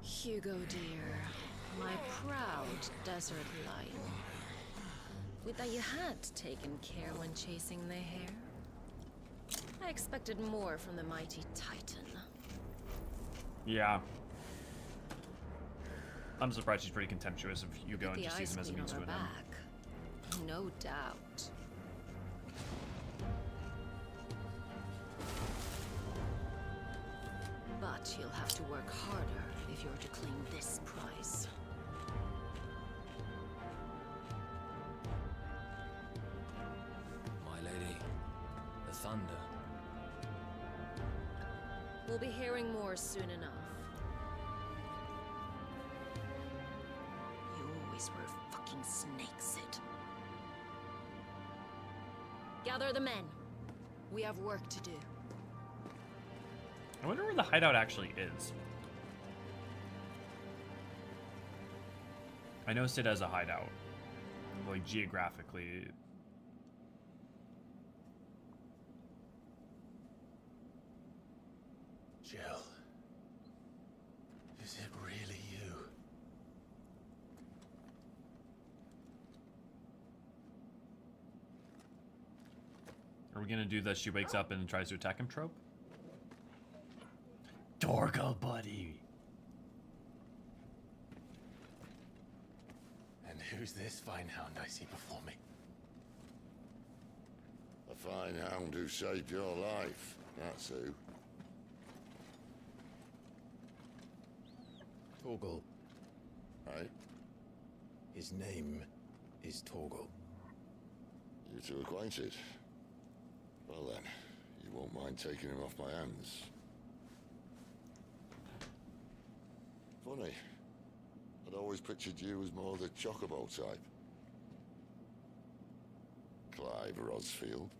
Hugo, dear, my proud desert lion. Would that you had taken care when chasing the hare? I expected more from the mighty Titan. Yeah. I'm surprised she's pretty contemptuous of Hugo and just sees him as a means to an end. No doubt. But you'll have to work harder if you're to claim this prize. My lady, the thunder. We'll be hearing more soon enough. You always were a fucking snake, Sid. Gather the men. We have work to do. I wonder where the hideout actually is. I know Sid has a hideout. Like, geographically. Jill. Is it really you? Are we gonna do the she wakes up and tries to attack him trope? Dorgo, buddy. And who's this fine hound I see before me? A fine hound who saved your life. That's who. Torgal. Right? His name is Torgal. You two acquainted? Well then, you won't mind taking him off my hands. Funny. I'd always pictured you as more the chocobo type. Clive Rosfield.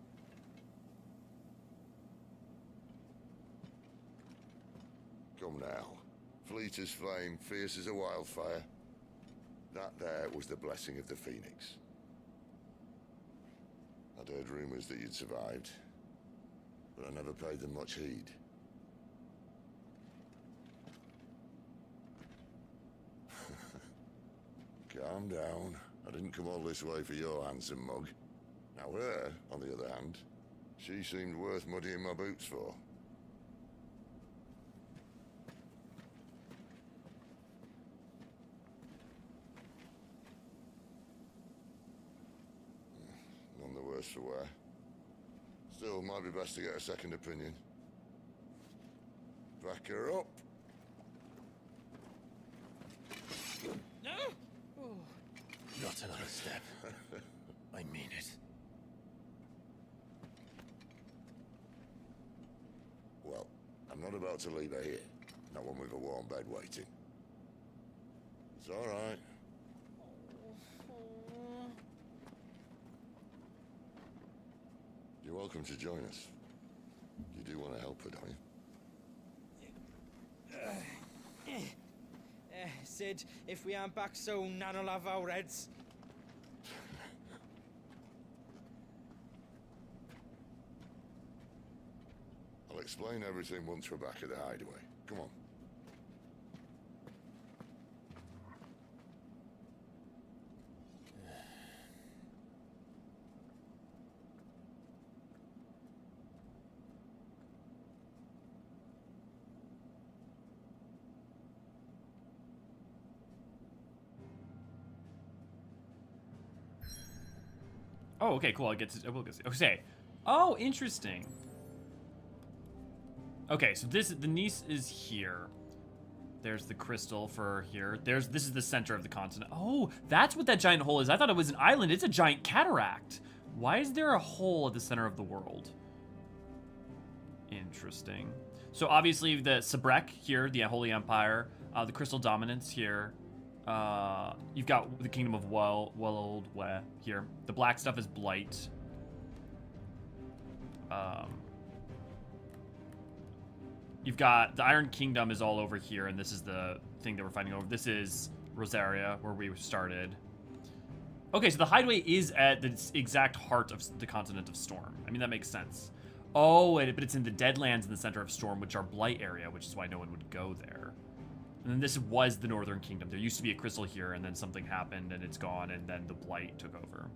Come now. Fleet as flame, fierce as a wildfire. That there was the blessing of the Phoenix. I'd heard rumors that you'd survived, but I never paid them much heed. Calm down. I didn't come all this way for your handsome mug. Now her, on the other hand, she seemed worth muddying my boots for. None the worse for wear. Still, might be best to get a second opinion. Back her up. No! Not another step. I mean it. Well, I'm not about to leave her here. Not one with a warm bed waiting. It's all right. You're welcome to join us. You do want to help her, don't you? Sid, if we aren't back soon, Nan'll have our heads. I'll explain everything once we're back at the Hideaway. Come on. Oh, okay, cool. I will get to okay. Oh, interesting. Okay, so the niece is here. There's the crystal for here. This is the center of the continent. Oh, that's what that giant hole is. I thought it was an island. It's a giant cataract. Why is there a hole at the center of the world? Interesting. So obviously the Sabrek here, the Holy Empire, the Crystal Dominance here. You've got the Kingdom of Weloldwe here. The black stuff is Blight. You've got the Iron Kingdom is all over here, and this is the thing that we're fighting over. This is Rosaria, where we started. Okay, so the Hideaway is at the exact heart of the continent of Storm. I mean, that makes sense. Oh, but it's in the Deadlands in the center of Storm, which are Blight area, which is why no one would go there. And then this was the Northern Kingdom. There used to be a crystal here, and then something happened, and it's gone, and then the Blight took over.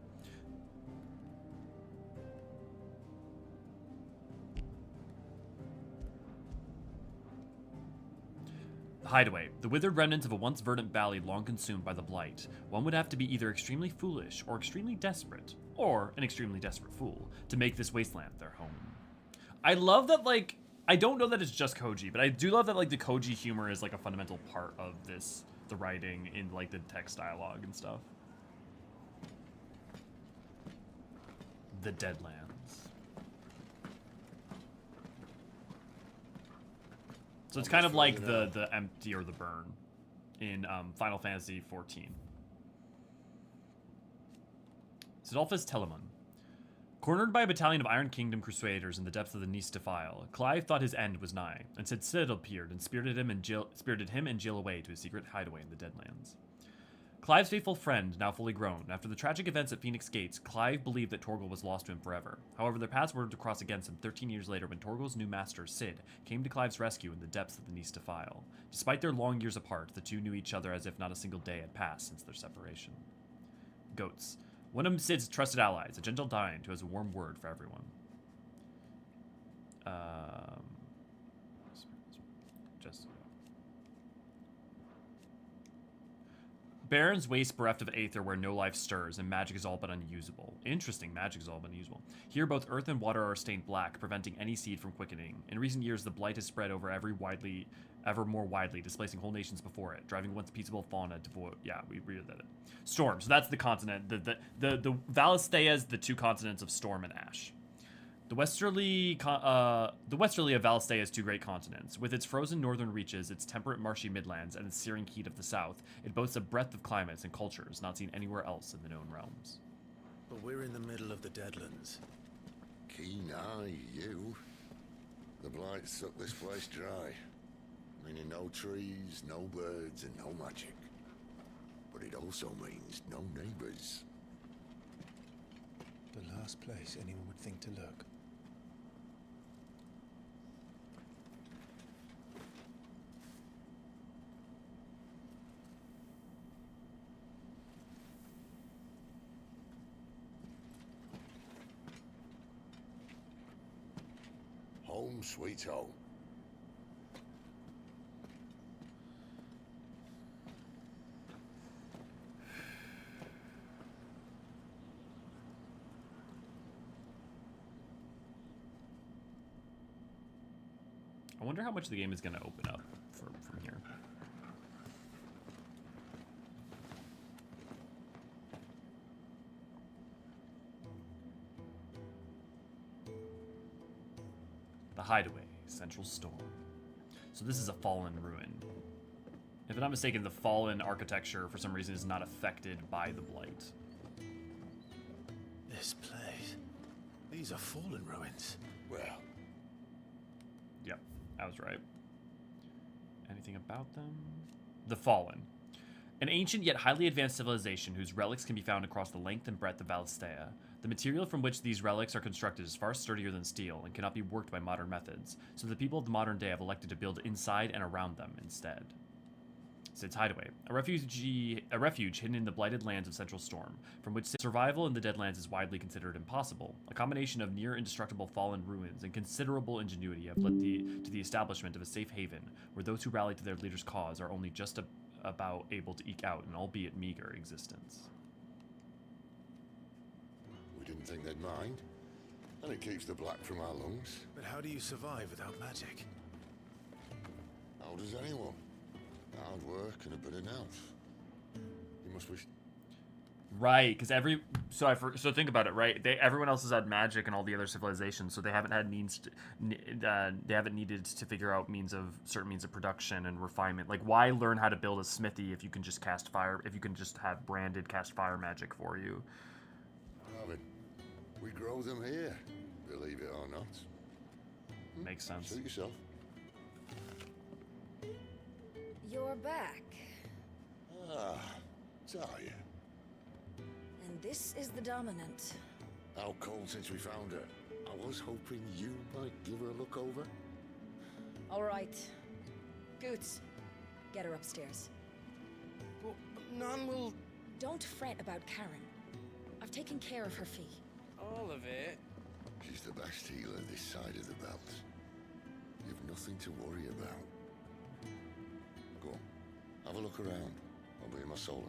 Hideaway, the withered remnants of a once verdant valley long consumed by the Blight. One would have to be either extremely foolish or extremely desperate, or an extremely desperate fool, to make this wasteland their home. I love that, like, I don't know that it's just Koji, but I do love that, like, the Koji humor is, like, a fundamental part of this, the writing in, like, the text dialogue and stuff. The Deadlands. So it's kind of like the empty or the burn in Final Fantasy XIV. Sidolphus Telemon. Cornered by a battalion of Iron Kingdom Crusaders in the depths of the Nis Defile, Clive thought his end was nigh, and said Citadel appeared and spirited him and Jill away to his secret hideaway in the Deadlands. Clive's faithful friend, now fully grown, after the tragic events at Phoenix Gates, Clive believed that Torgal was lost to him forever. However, their paths were to cross against him 13 years later when Torgal's new master, Cid, came to Clive's rescue in the depths of the Nis Defile. Despite their long years apart, the two knew each other as if not a single day had passed since their separation. Goats. One of Cid's trusted allies, a gentle giant who has a warm word for everyone. Barrens waste bereft of aether where no life stirs, and magic is all but unusable. Interesting, magic is all but unusable. Here both earth and water are stained black, preventing any seed from quickening. In recent years, the blight has spread over ever more widely, displacing whole nations before it, driving once peaceable fauna to void. Yeah, we read that. Storm, so that's the continent. The Valisthea is the two continents of Storm and Ash. The westerly of Valisthea is two great continents. With its frozen northern reaches, its temperate marshy midlands, and its searing heat of the south, it boasts a breadth of climates and cultures not seen anywhere else in the known realms. But we're in the middle of the Deadlands. Keen eye, you. The blight sucked this place dry. Meaning no trees, no birds, and no magic. But it also means no neighbors. The last place anyone would think to look. Home sweet home. I wonder how much the game is going to open up from here. The Hideaway, Central Storm. So this is a fallen ruin. If I'm not mistaken, the fallen architecture, for some reason, is not affected by the blight. This place. These are fallen ruins. Well. Yep, I was right. Anything about them? The Fallen. An ancient yet highly advanced civilization whose relics can be found across the length and breadth of Valisthea. The material from which these relics are constructed is far sturdier than steel and cannot be worked by modern methods, so the people of the modern day have elected to build inside and around them instead. Cid's Hideaway, a refuge hidden in the blighted lands of Central Storm, from which survival in the Deadlands is widely considered impossible. A combination of near indestructible fallen ruins and considerable ingenuity have led to the establishment of a safe haven, where those who rally to their leader's cause are only just about able to eke out an albeit meager existence. We didn't think they'd mind, and it keeps the black from our lungs. But how do you survive without magic? How does anyone? Hard work and a bit of nous. You must wish. Right, because so think about it, right? Everyone else has had magic and all the other civilizations, so they haven't had they haven't needed to figure out certain means of production and refinement. Like, why learn how to build a smithy if you can just cast fire? If you can just have branded cast fire magic for you? David, we grow them here, believe it or not. Makes sense. Suit yourself. You're back. Ah, Talia. And this is the Dominant. Out cold since we found her. I was hoping you might give her a look over. All right. Goots, get her upstairs. But none will... Don't fret about Karen. I've taken care of her fee. All of it? She's the best healer this side of the belt. You've nothing to worry about. Go on, have a look around. I'll be in my solar.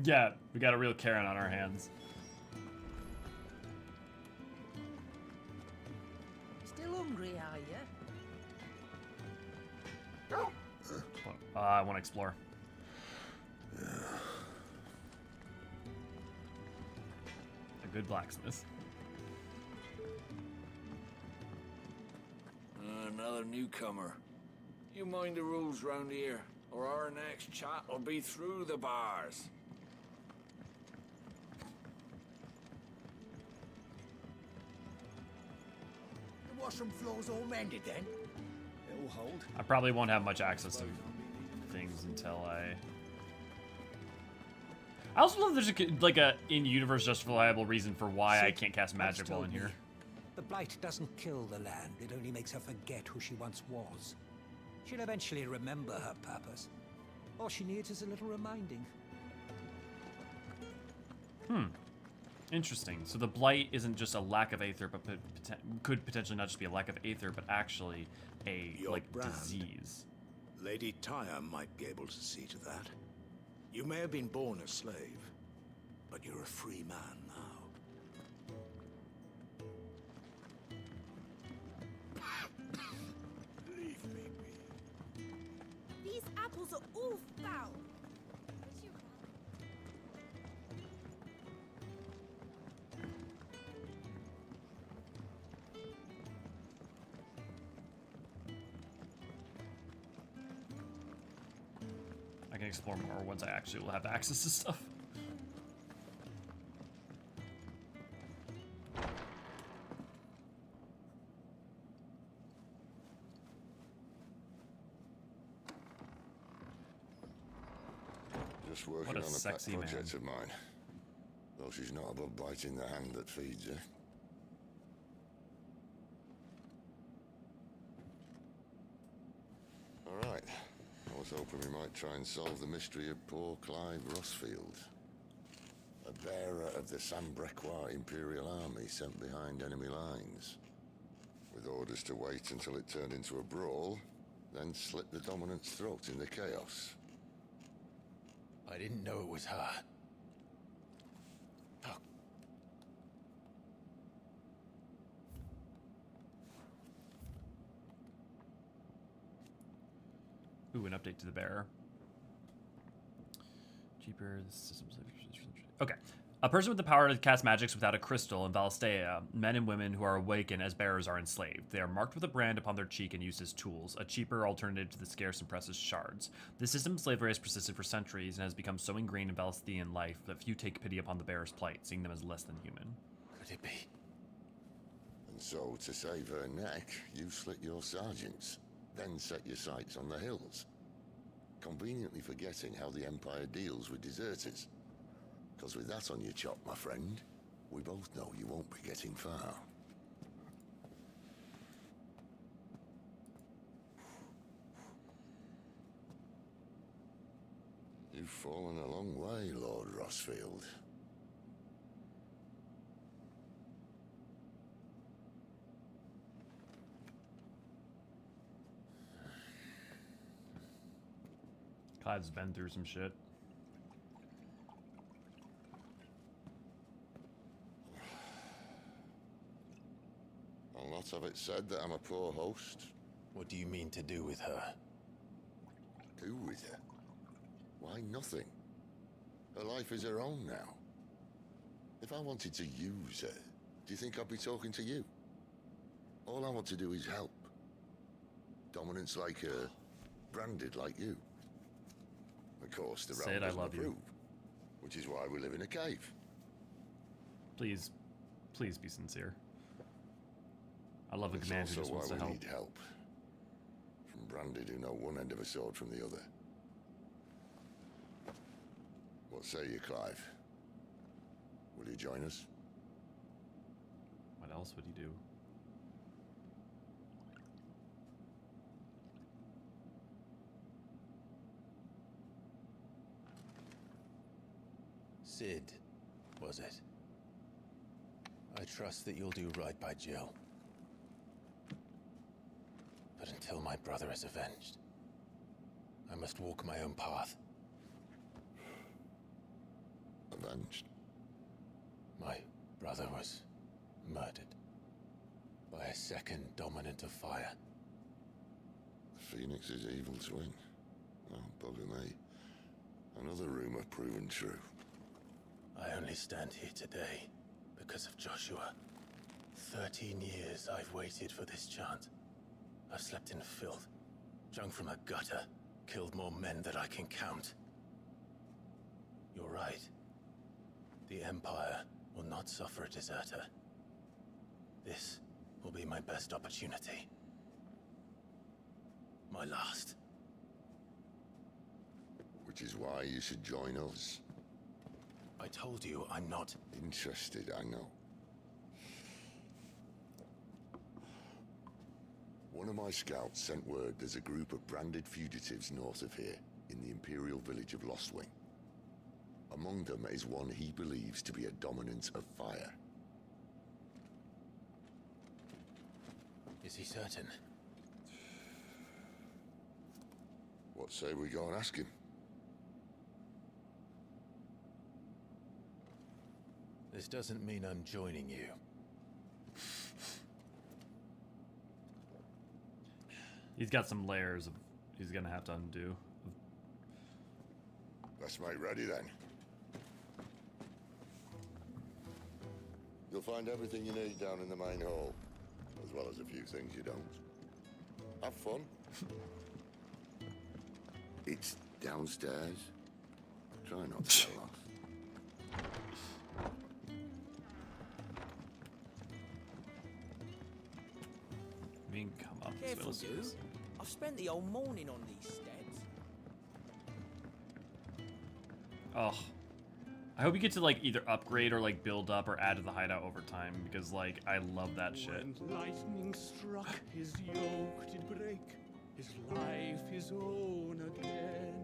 Yeah, we got a real Karen on our hands. Still hungry, are you? I want to explore. A good blacksmith. Another newcomer. You mind the rules round here, or our next chat will be through the bars. The washroom floor's all mended then? It'll hold. I probably won't have much access to things until I also love there's a in-universe justifiable reason for why I can't cast magic while in here. The blight doesn't kill the land, it only makes her forget who she once was. She'll eventually remember her purpose. All she needs is a little reminding. Interesting. So the blight isn't just a lack of aether, but could potentially not just be a lack of aether, but actually a Your brand. disease. Lady Tyre might be able to see to that. You may have been born a slave, but you're a free man now. Leave me be. These apples are all foul. I can explore more once I actually will have access to stuff. Just working What a on a pet sexy man. project of mine. Though she's not above biting the hand that feeds her. All right. I was hoping we might try and solve the mystery of poor Clive Rossfield. A bearer of the Sambrequois Imperial Army sent behind enemy lines. With orders to wait until it turned into a brawl, then slit the Dominant's throat in the chaos. I didn't know it was her. Ooh, an update to the bearer. Cheaper. The system's okay. A person with the power to cast magics without a crystal in Valisthea, men and women who are awakened as bearers are enslaved. They are marked with a brand upon their cheek and used as tools, a cheaper alternative to the scarce and precious shards. The system of slavery has persisted for centuries and has become so ingrained in Valisthean life that few take pity upon the bearer's plight, seeing them as less than human. Could it be? And so, to save her neck, you slit your sergeants, then set your sights on the hills. Conveniently forgetting how the Empire deals with deserters. Because with that on your chop, my friend, we both know you won't be getting far. You've fallen a long way, Lord Rossfield. Clive's been through some shit. A lot of it said that I'm a poor host. What do you mean to do with her? Do with her? Why, nothing. Her life is her own now. If I wanted to use her, do you think I'd be talking to you? All I want to do is help. Dominants like her, branded like you. Of course, the realm doesn't approve, which is why we live in a cave. Please, please be sincere. I love a commander who just wants to help. Need help. From branded who know one end of a sword from the other. What say you, Clive? Will you join us? What else would he do? Sid, was it? I trust that you'll do right by Jill. But until my brother is avenged, I must walk my own path. Avenged? My brother was murdered by a second dominant of fire. The Phoenix's evil twin. Oh, bugger me. Another rumor proven true. I only stand here today because of Joshua. 13 years I've waited for this chance. I've slept in filth, drunk from a gutter, killed more men than I can count. You're right. The Empire will not suffer a deserter. This will be my best opportunity. My last. Which is why you should join us. I told you I'm not interested, I know. One of my scouts sent word there's a group of branded fugitives north of here, in the Imperial village of Lostwing. Among them is one he believes to be a dominant of fire. Is he certain? What say we go and ask him? This doesn't mean I'm joining you. He's got some layers of he's gonna have to undo. Let's make ready then. You'll find everything you need down in the main hall, as well as a few things you don't. Have fun. It's downstairs. Try not to get lost. I mean, come up. Careful, you. I've spent the whole morning on these steps. Oh. I hope you get to like either upgrade or like build up or add to the hideout over time because like I love that shit. When lightning struck, his yoke did break, his life his own again.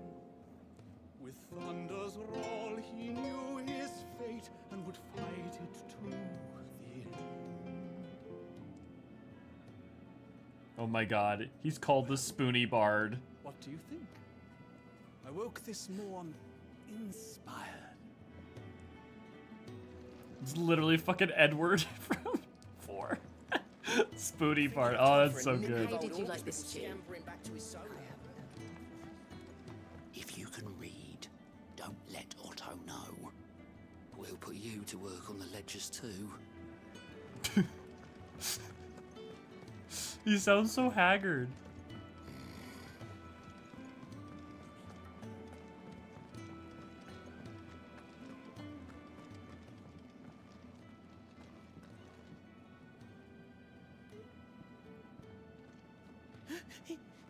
With thunder's roll, he knew his fate and would fight it to the end. Oh my god, he's called the Spoony Bard. What do you think? I woke this morn inspired. It's literally fucking Edward from 4. Spoony Bard. Oh, that's so good. How did you like this tune? If you can read, don't let Otto know. We'll put you to work on the ledgers too. He sounds so haggard.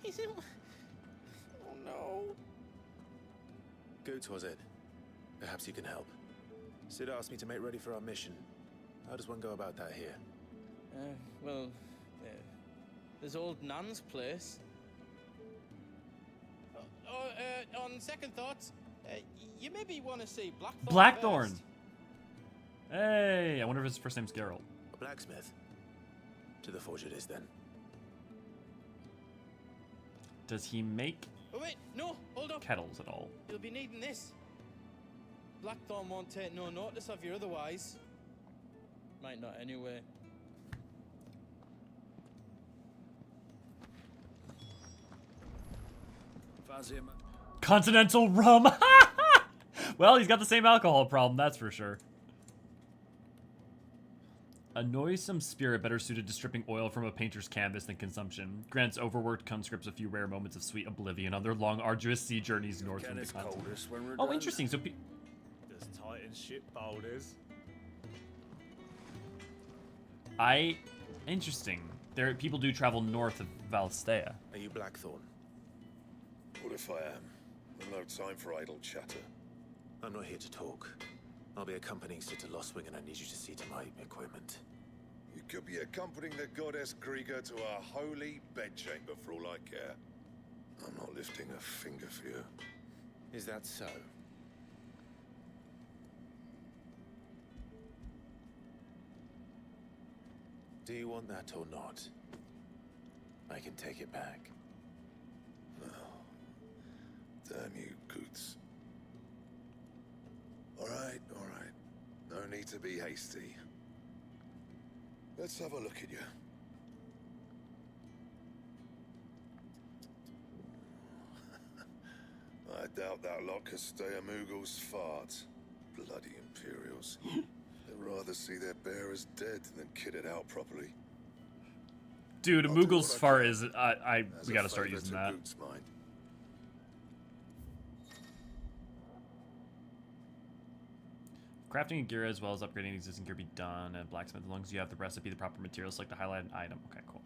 He's in... Oh no. Goots, was it? Perhaps you can help. Sid asked me to make ready for our mission. How does one go about that here? Well, there's old Nan's place. On second thoughts, you maybe want to see Blackthorn. Blackthorn! First. Hey, I wonder if his first name's Geralt. A blacksmith. To the forge it is then. Does he make Oh wait, no, hold up. kettles at all. You'll be needing this. Blackthorn won't take no notice of you otherwise. Might not anyway. Continental rum. Well, he's got the same alcohol problem, that's for sure. A noisome spirit better suited to stripping oil from a painter's canvas than consumption. Grants overworked conscripts a few rare moments of sweet oblivion on their long, arduous sea journeys north from the continent. Oh, interesting. So, Does Titan ship boulders? interesting. People do travel north of Valisthea. Are you Blackthorn? What if I am? I've no time for idle chatter. I'm not here to talk. I'll be accompanying Sister Lostwing, and I need you to see to my equipment. You could be accompanying the goddess Krieger to our holy bedchamber for all I care. I'm not lifting a finger for you. Is that so? Do you want that or not? I can take it back. Damn you, Coots. All right. No need to be hasty. Let's have a look at you. I doubt that lot could stay a Moogle's fart. Bloody Imperials. They'd rather see their bearers dead than kitted out properly. Dude, a Moogle's fart is... we gotta start using that. Crafting and gear as well as upgrading existing gear be done at blacksmith as long as you have the recipe, the proper materials, select the highlighted item. Okay, cool.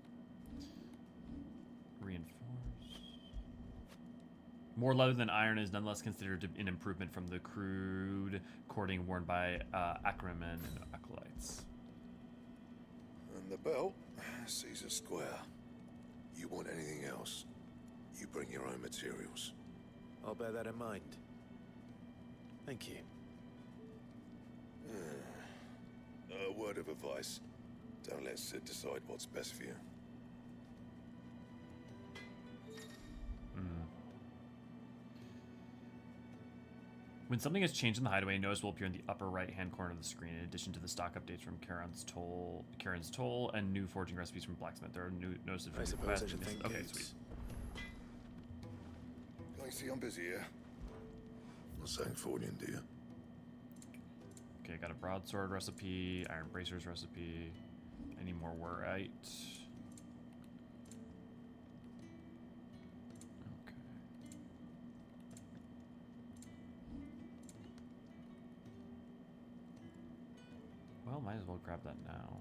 Reinforce. More leather than iron is nonetheless considered an improvement from the crude cording worn by Ackermen and acolytes. And the belt, Caesar square. You want anything else, you bring your own materials. I'll bear that in mind. Thank you. A word of advice. Don't let Sid decide what's best for you. When something has changed in the Hideaway, notice will appear in the upper right-hand corner of the screen. In addition to the stock updates from Charon's Toll, and new forging recipes from Blacksmith, there are new notices from I suppose I should thank Okay, Gates. sweet. Can I see I'm busy here? Not saying fortune, do you? Okay, got a broadsword recipe, iron bracers recipe. Any more warite? Okay. Well, might as well grab that now.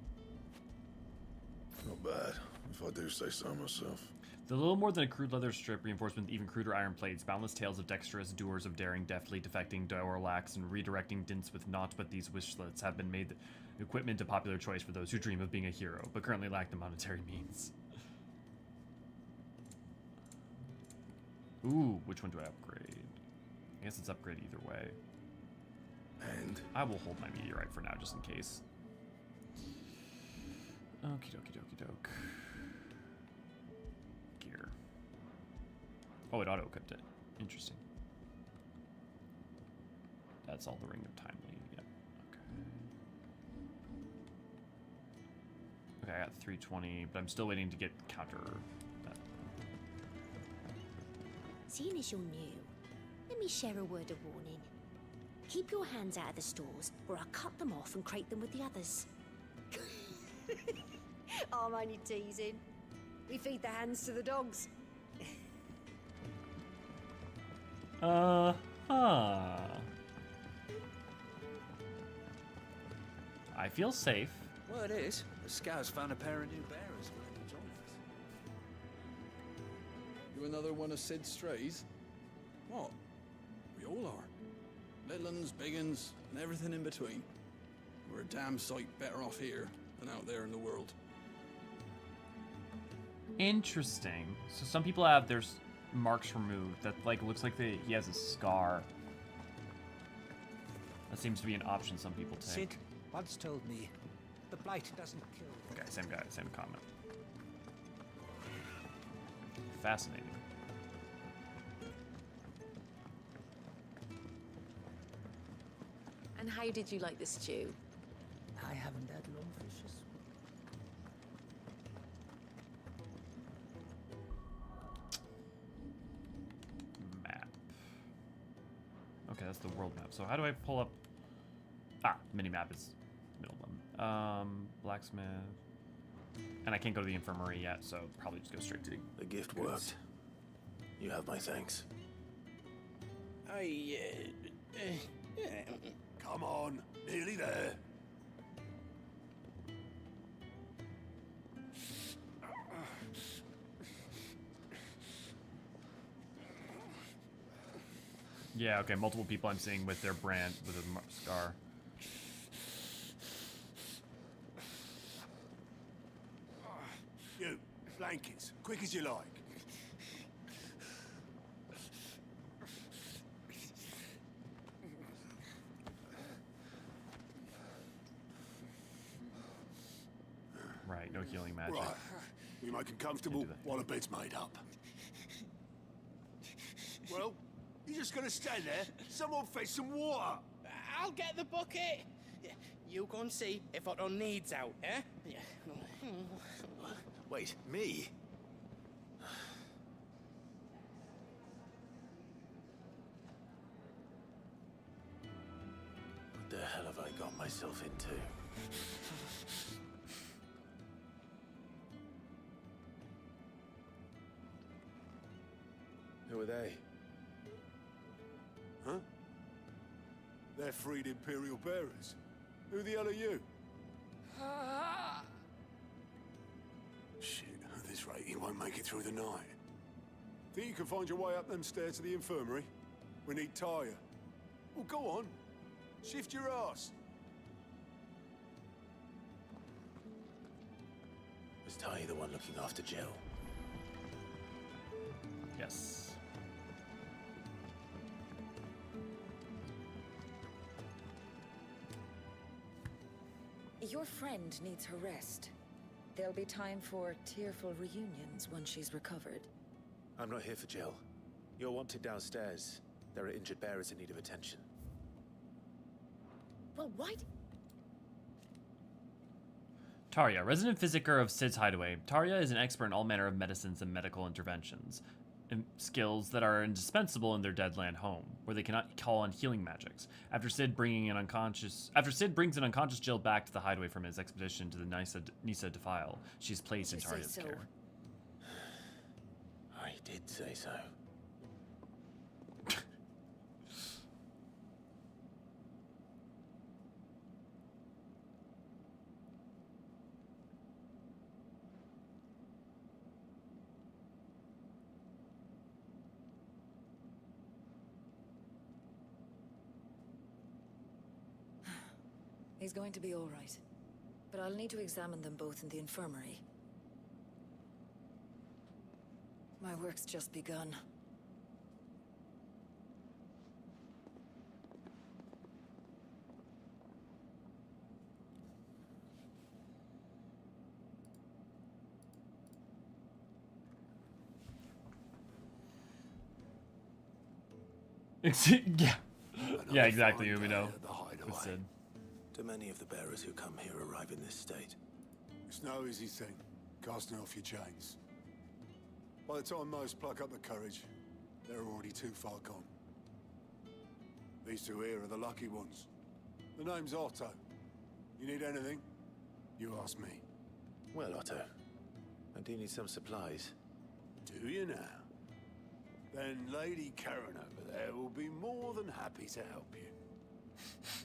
Not bad, if I do say so myself. The little more than a crude leather strip reinforced with even cruder iron plates, boundless tales of dexterous doers of daring, deftly defecting Dorlax and redirecting dints with naught but these wishlets have been made the equipment a popular choice for those who dream of being a hero, but currently lack the monetary means. Ooh, which one do I upgrade? I guess it's upgrade either way. And I will hold my meteorite for now, just in case. Okie dokie dokie doke. Gear. Oh, it auto-equipped it. Interesting. That's all the Ring of Timely. Yep. Okay. Okay, I got 320, but I'm still waiting to get counter. That. Seeing as you're new, let me share a word of warning. Keep your hands out of the stores, or I'll cut them off and crate them with the others. I'm only teasing. We feed the hands to the dogs. Huh. I feel safe. Well, it is. The scouts found a pair of new bearers willing to join us. You another one of Sid's strays? What? We all are. Little uns, big uns, and everything in between. We're a damn sight better off here than out there in the world. Interesting. So some people have their marks removed. That looks like he has a scar. That seems to be an option some people take. Sid once told me, the blight doesn't kill. Okay, same guy, same comment. Fascinating. And how did you like the stew? I haven't had lungfishes. Map. Okay, that's the world map. So how do I pull up? Mini-map is middle one. Blacksmith. And I can't go to the infirmary yet, so probably just go straight to The gift worked. You have my thanks. Come on, nearly there. Yeah, okay, multiple people I'm seeing with their brand, with a scar. You, blankets, quick as you like. Right, no healing magic. Right, we make it comfortable while the bed's made up. Well, you just gonna stand there? Someone fetch some water. I'll get the bucket. You go and see if Otto needs out, eh? Wait, me? What the hell have I got myself into? Who are they? Huh? They're freed Imperial bearers. Who the hell are you? Shit, at this rate, you won't make it through the night. Think you can find your way up them stairs to the infirmary? We need Talia. Well, go on. Shift your ass. Was Talia the one looking after Jill? Yes. Your friend needs her rest. There'll be time for tearful reunions once she's recovered. I'm not here for Jill. You're wanted downstairs. There are injured bearers in need of attention. Well, why? Tarja, resident physiker of Sid's Hideaway. Tarja is an expert in all manner of medicines and medical interventions. Skills that are indispensable in their deadland home, where they cannot call on healing magics. After Sid brings an unconscious Jill back to the Hideaway from his expedition to the Nisa Defile, she's placed in Tarja's care. I did say so. He's going to be all right. But I'll need to examine them both in the infirmary. My work's just begun. Yeah, exactly, Umino. With Sid. Do many of the bearers who come here arrive in this state? It's no easy thing, casting off your chains. By the time most pluck up the courage, they're already too far gone. These two here are the lucky ones. The name's Otto. You need anything? You ask me. Well, Otto, I do need some supplies. Do you now? Then Lady Karen over there will be more than happy to help you.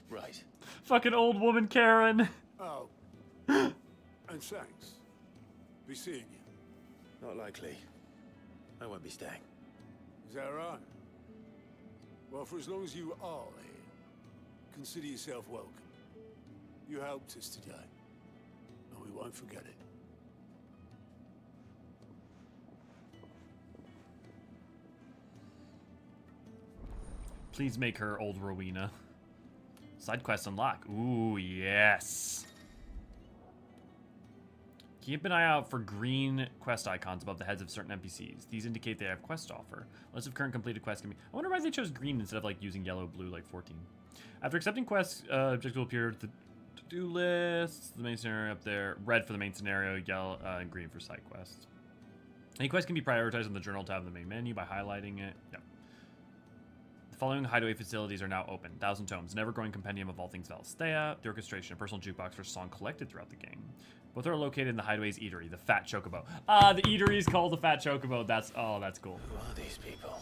Right. Fucking old woman Karen. Oh. And thanks. Be seeing you. Not likely. I won't be staying. Is that right? Well, for as long as you are here, consider yourself welcome. You helped us today, and we won't forget it. Please make her old Rowena. Side quest unlock. Ooh, yes. Keep an eye out for green quest icons above the heads of certain NPCs. These indicate they have quests to offer. List of current completed quests can be... I wonder why they chose green instead of like using yellow, blue, like 14. After accepting quests, objectives will appear at the to-do list. The main scenario up there. Red for the main scenario, yellow and green for side quests. Any quest can be prioritized on the journal tab of the main menu by highlighting it. Yep. The following Hideaway facilities are now open. 1,000 Tomes, an ever-growing compendium of all things Valisthea, the orchestration, a personal jukebox for song collected throughout the game. Both are located in the Hideaway's eatery, the Fat Chocobo. Ah, the eatery is called the Fat Chocobo. That's cool. Who are these people?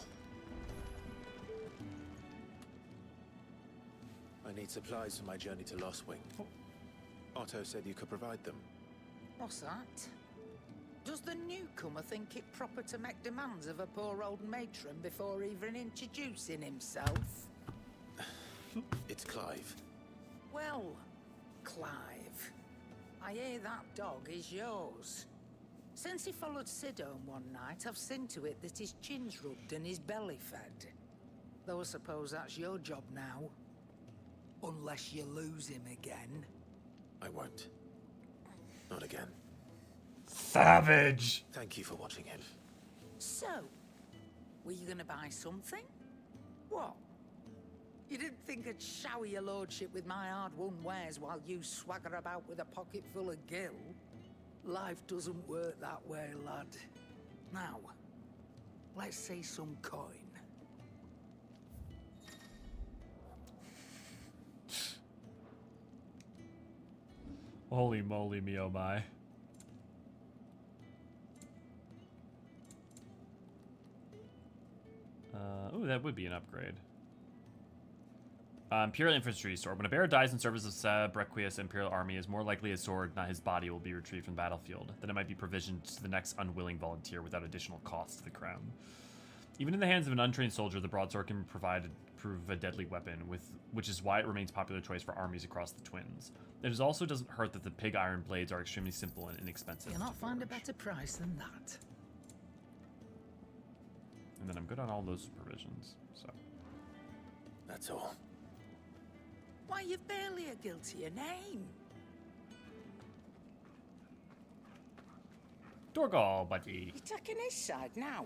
I need supplies for my journey to Lostwing. Otto said you could provide them. What's that? Does the newcomer think it proper to make demands of a poor old matron before even introducing himself? It's Clive. Well, Clive, I hear that dog is yours. Since he followed Sid home one night, I've seen to it that his chin's rubbed and his belly fed. Though I suppose that's your job now. Unless you lose him again. I won't. Not again. Savage! Thank you for watching him. So, were you gonna buy something? What? You didn't think I'd shower your lordship with my hard-won wares while you swagger about with a pocket full of gil? Life doesn't work that way, lad. Now, let's see some coin. Holy moly, me oh my. Ooh, that would be an upgrade. Imperial Infantry Sword. When a bearer dies in service of Seb Requius' Imperial Army, is more likely his sword, not his body, will be retrieved from the battlefield. Then it might be provisioned to the next unwilling volunteer without additional cost to the crown. Even in the hands of an untrained soldier, the broadsword can prove a deadly weapon, which is why it remains a popular choice for armies across the Twins. It also doesn't hurt that the pig iron blades are extremely simple and inexpensive. You'll not find a better price than that. And then I'm good on all those provisions, so. That's all. Why, you've barely a guiltier name. Dorgal, buddy. You're taking his side now.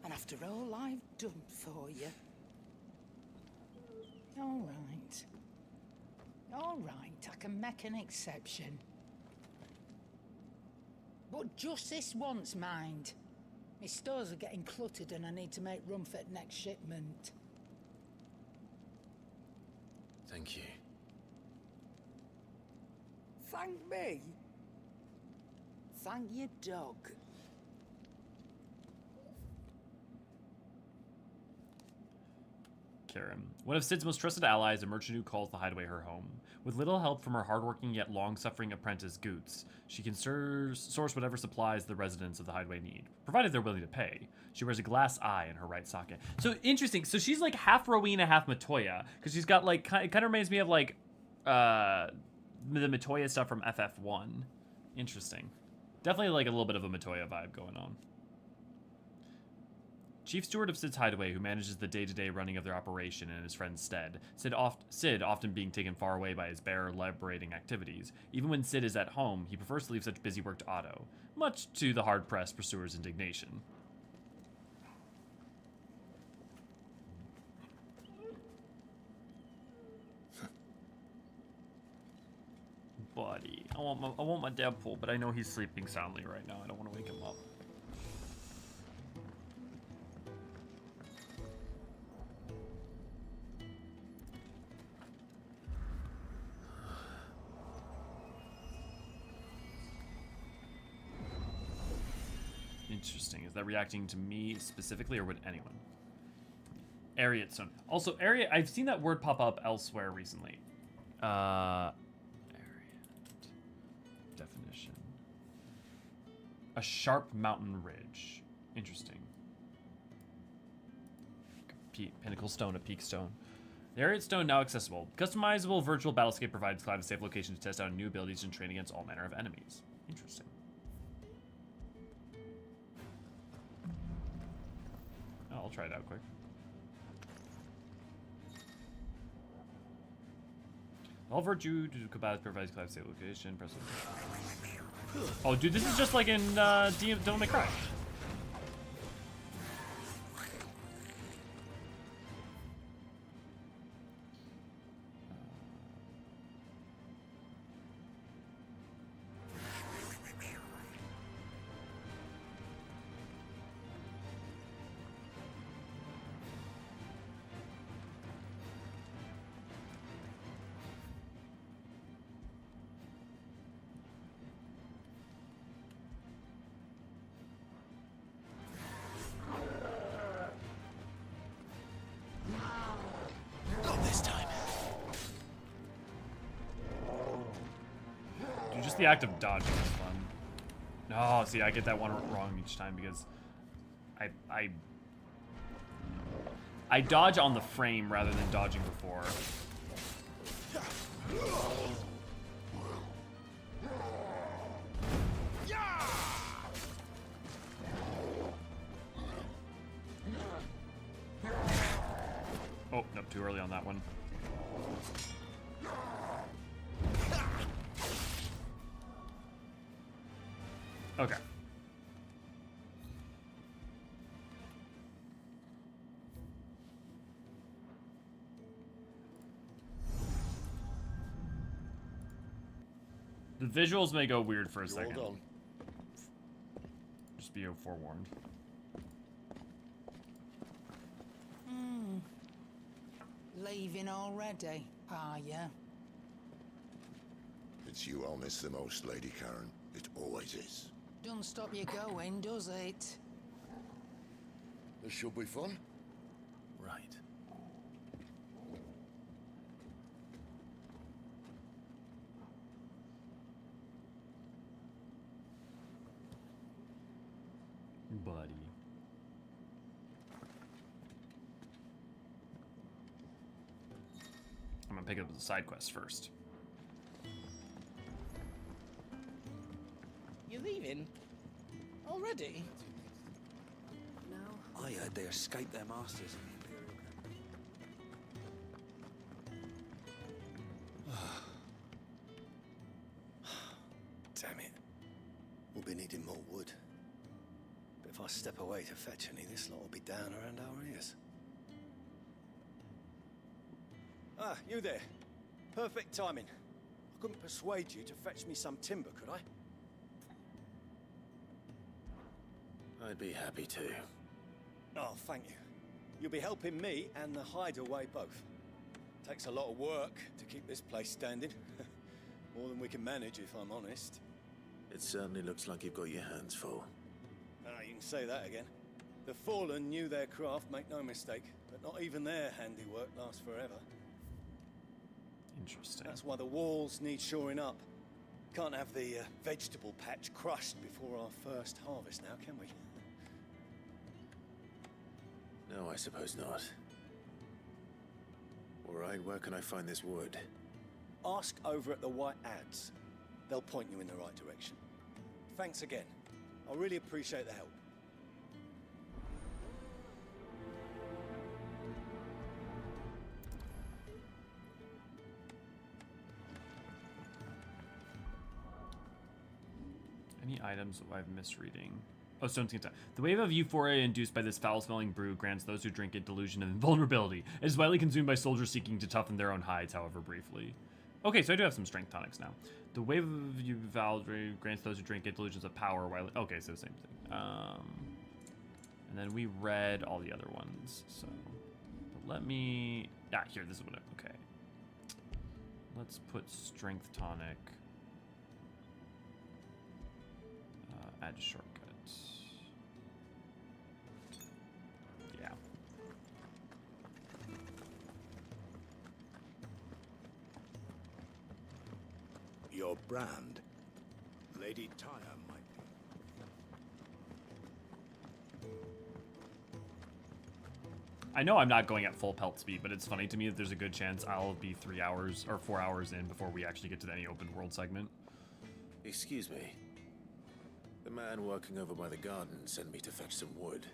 And after all I've done for you. All right. All right, I can make an exception. But just this once, mind. My stores are getting cluttered and I need to make room for the next shipment. Thank you. Thank me? Thank your dog. Karen. One of Sid's most trusted allies, a merchant who calls the Hideaway her home. With little help from her hardworking yet long-suffering apprentice, Goots, she can source whatever supplies the residents of the Hideaway need, provided they're willing to pay. She wears a glass eye in her right socket. So, interesting. So, she's like half Rowena, half Matoya, because she's got like, it kind of reminds me of like, the Matoya stuff from FF1. Interesting. Definitely like a little bit of a Matoya vibe going on. Chief Steward of Sid's Hideaway, who manages the day-to-day running of their operation in his friend's stead. Sid often being taken far away by his bearer-liberating activities. Even when Sid is at home, he prefers to leave such busy work to Otto, much to the hard-pressed pursuer's indignation. Buddy, I want my Deadpool, but I know he's sleeping soundly right now. I don't want to wake him up. Interesting. Is that reacting to me specifically, or would anyone? Ariat Stone. Also, Ariat, I've seen that word pop up elsewhere recently. Ariat. Definition. A sharp mountain ridge. Interesting. Pinnacle Stone, a peak stone. The Ariat Stone now accessible. Customizable virtual battlescape provides Clive a safe location to test out new abilities and train against all manner of enemies. Interesting. I'll try it out quick. All virtue to combat provides Clive safe location. Press Oh, dude, this is just like in Devil May Cry. The act of dodging is fun. No, see, I get that one wrong each time because I dodge on the frame rather than dodging before. Oh, nope, too early on that one. Okay. The visuals may go weird for a second. Just be forewarned. Leaving already, are ya? It's you I'll miss the most, Lady Karen. It always is. Don't stop you going, does it? This should be fun. Right. Buddy. I'm gonna pick up the side quest first. You leaving? Already? No. I heard they escaped their masters in the Imperial camp. Damn it. We'll be needing more wood. But if I step away to fetch any, this lot will be down around our ears. Ah, you there. Perfect timing. I couldn't persuade you to fetch me some timber, could I? I'd be happy to. Oh, thank you. You'll be helping me and the Hideaway both. Takes a lot of work to keep this place standing. More than we can manage, if I'm honest. It certainly looks like you've got your hands full. Ah, you can say that again. The Fallen knew their craft, make no mistake, but not even their handiwork lasts forever. Interesting. That's why the walls need shoring up. Can't have the vegetable patch crushed before our first harvest now, can we? No, I suppose not. All right, where can I find this wood? Ask over at the White Ads. They'll point you in the right direction. Thanks again. I really appreciate the help. Any items I'm misreading? Oh, Stone Skin Time. The wave of euphoria induced by this foul-smelling brew grants those who drink it delusion of invulnerability. It is widely consumed by soldiers seeking to toughen their own hides, however briefly. Okay, so I do have some strength tonics now. The wave of euphoria grants those who drink it delusions of power. While okay, so same thing. And then we read all the other ones. So, but let me. Ah, here. This is what. Okay. Let's put strength tonic. Add shortcut. Yeah. Your brand, Lady Tyre might be. I know I'm not going at full pelt speed, but it's funny to me that there's a good chance I'll be 3 hours or 4 hours in before we actually get to any open world segment. Excuse me. The man working over by the garden sent me to fetch some wood.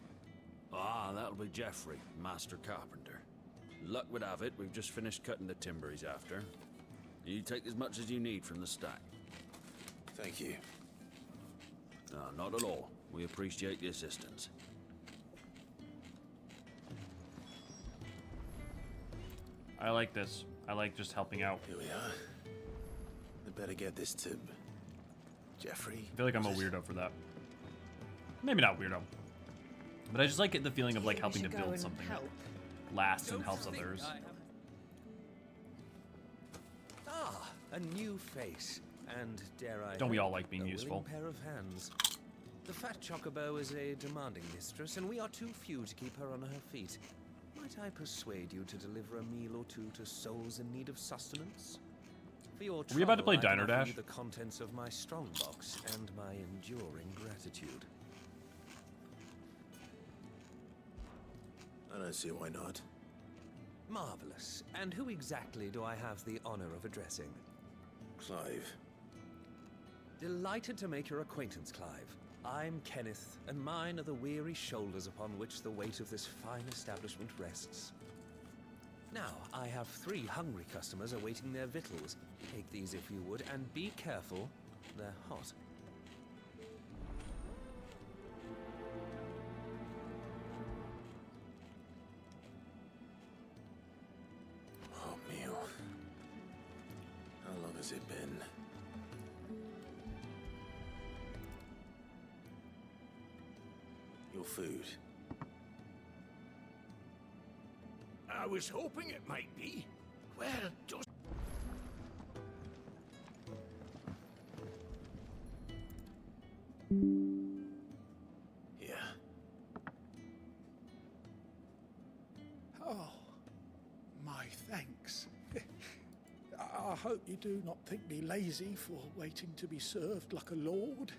Ah, that'll be Geoffrey, master carpenter. Luck would have it, we've just finished cutting the timber he's after. You take as much as you need from the stack. Thank you. No, not at all. We appreciate the assistance. I like this. I like just helping out. Here we are. We better get this to Jeffrey. I feel like I'm a weirdo for that. Maybe not weirdo. But I just like the feeling of like helping to build something that lasts and helps others. Ah, a new face. And dare I Don't we hope, all like being a useful? willing pair of hands. The fat chocobo is a demanding mistress, and we are too few to keep her on her feet. Might I persuade you to deliver a meal or two to souls in need of sustenance? For your Are we about to play trouble, I can Diner offer Dash? you the contents of my strongbox and my enduring gratitude. I don't see why not. Marvelous. And who exactly do I have the honor of addressing? Clive. Delighted to make your acquaintance, Clive. I'm Kenneth, and mine are the weary shoulders upon which the weight of this fine establishment rests. Now, I have 3 hungry customers awaiting their victuals. Take these if you would, and be careful, they're hot. Hot meal. How long has it been? Your food. I was hoping it might be. Well, just... Here. Oh, my thanks. I hope you do not think me lazy for waiting to be served like a lord.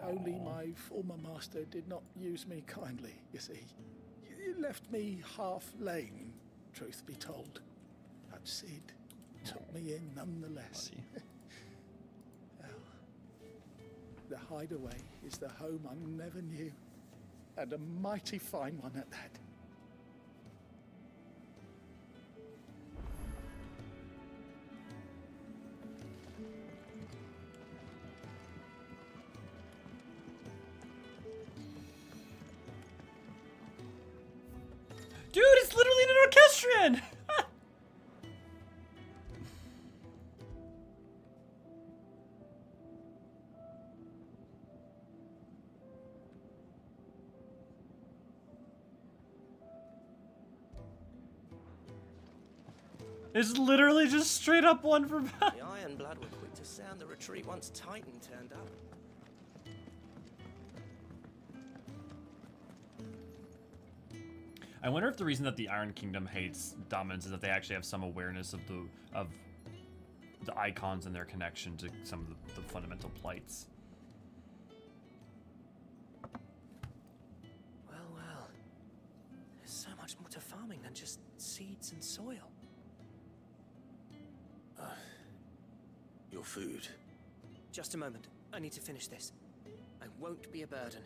Only my former master did not use me kindly, you see. He left me half lame, truth be told. But Sid took me in nonetheless. Well, the Hideaway is the home I never knew, and a mighty fine one at that. Dude, it's literally an orchestrion! It's literally just straight up one from... The Ironblood were quick to sound the retreat once Titan turned up. I wonder if the reason that the Iron Kingdom hates dominance is that they actually have some awareness of the icons and their connection to some of the fundamental plights. Well, well. There's so much more to farming than just seeds and soil. Your food. Just a moment. I need to finish this. I won't be a burden.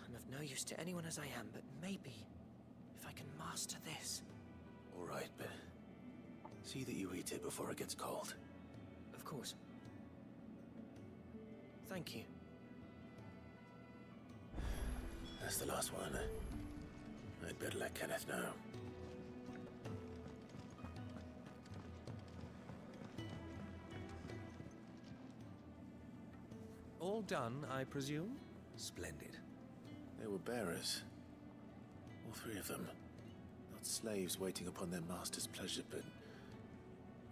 I'm of no use to anyone as I am, but maybe if I can master this. All right, but see that you eat it before it gets cold. Of course. Thank you. That's the last one. I'd better let Kenneth know. All done, I presume? Splendid. They were bearers. All 3 of them. Not slaves waiting upon their master's pleasure, but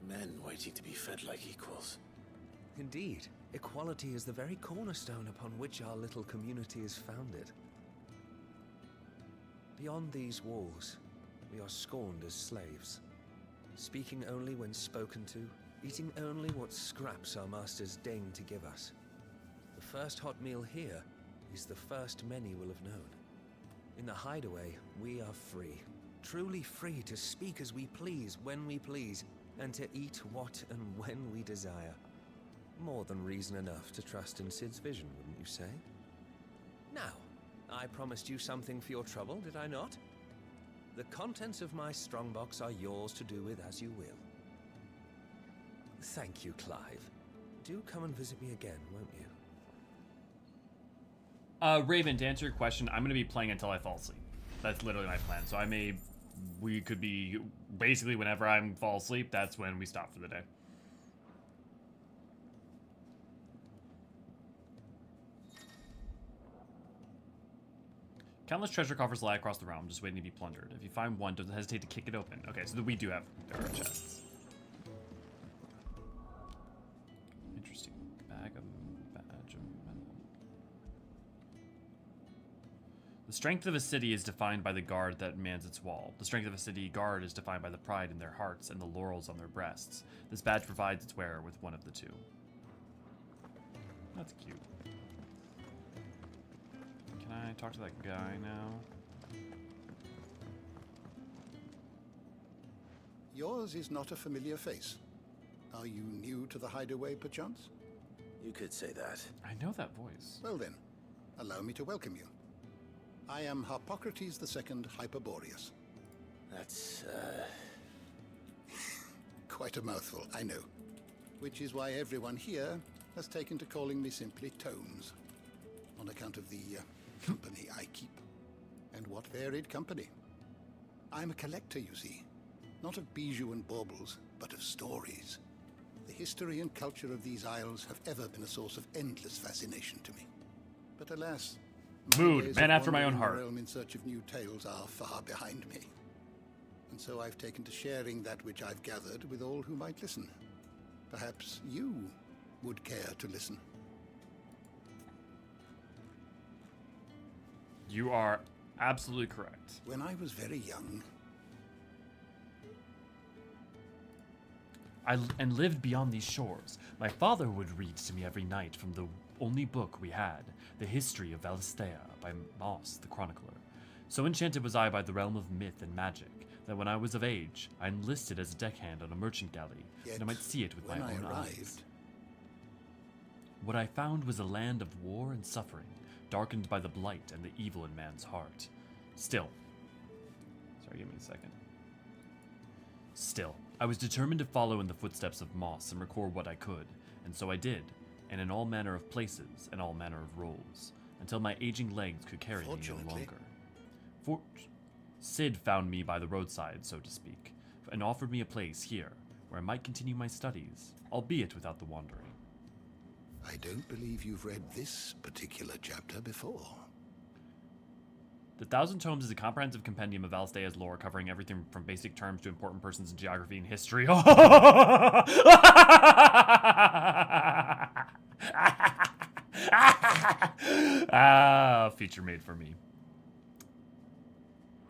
men waiting to be fed like equals. Indeed. Equality is the very cornerstone upon which our little community is founded. Beyond these walls, we are scorned as slaves. Speaking only when spoken to, eating only what scraps our masters deign to give us. The first hot meal here is the first many will have known. In the Hideaway, we are free. Truly free to speak as we please, when we please, and to eat what and when we desire. More than reason enough to trust in Sid's vision, wouldn't you say? Now, I promised you something for your trouble, did I not? The contents of my strongbox are yours to do with as you will. Thank you, Clive. Do come and visit me again, won't you? Raven, to answer your question, I'm going to be playing until I fall asleep. That's literally my plan. So we could be, basically whenever I fall asleep, that's when we stop for the day. Countless treasure coffers lie across the realm, just waiting to be plundered. If you find one, don't hesitate to kick it open. Okay, so we do have, there are chests. Interesting. Badge of metal. The strength of a city is defined by the guard that mans its wall. The strength of a city guard is defined by the pride in their hearts and the laurels on their breasts. This badge provides its wearer with one of the two. That's cute. Can I talk to that guy now? Yours is not a familiar face. Are you new to the Hideaway, perchance? You could say that. I know that voice. Well then, allow me to welcome you. I am Harpocrates II Hyperboreus. That's, quite a mouthful, I know. Which is why everyone here has taken to calling me simply Tomes. On account of the company I keep. And what varied company. I'm a collector, you see. Not of bijou and baubles, but of stories. The history and culture of these isles have ever been a source of endless fascination to me. But alas, mood, man after my own heart. The realm in search of new tales are far behind me. And so I've taken to sharing that which I've gathered with all who might listen. Perhaps you would care to listen. You are absolutely correct. When I was very young, and lived beyond these shores, my father would read to me every night from the only book we had, The History of Valisthea by Moss the Chronicler. So enchanted was I by the realm of myth and magic, that when I was of age, I enlisted as a deckhand on a merchant galley, that I might see it with my own eyes. What I found was a land of war and suffering, darkened by the blight and the evil in man's heart. Still, sorry, give me a second. Still, I was determined to follow in the footsteps of Moss and record what I could, and so I did, and in all manner of places and all manner of roles, until my aging legs could carry me no longer. Sid found me by the roadside, so to speak, and offered me a place here, where I might continue my studies, albeit without the wandering. I don't believe you've read this particular chapter before. The Thousand Tomes is a comprehensive compendium of Valisthea's lore, covering everything from basic terms to important persons in geography and history. Feature made for me.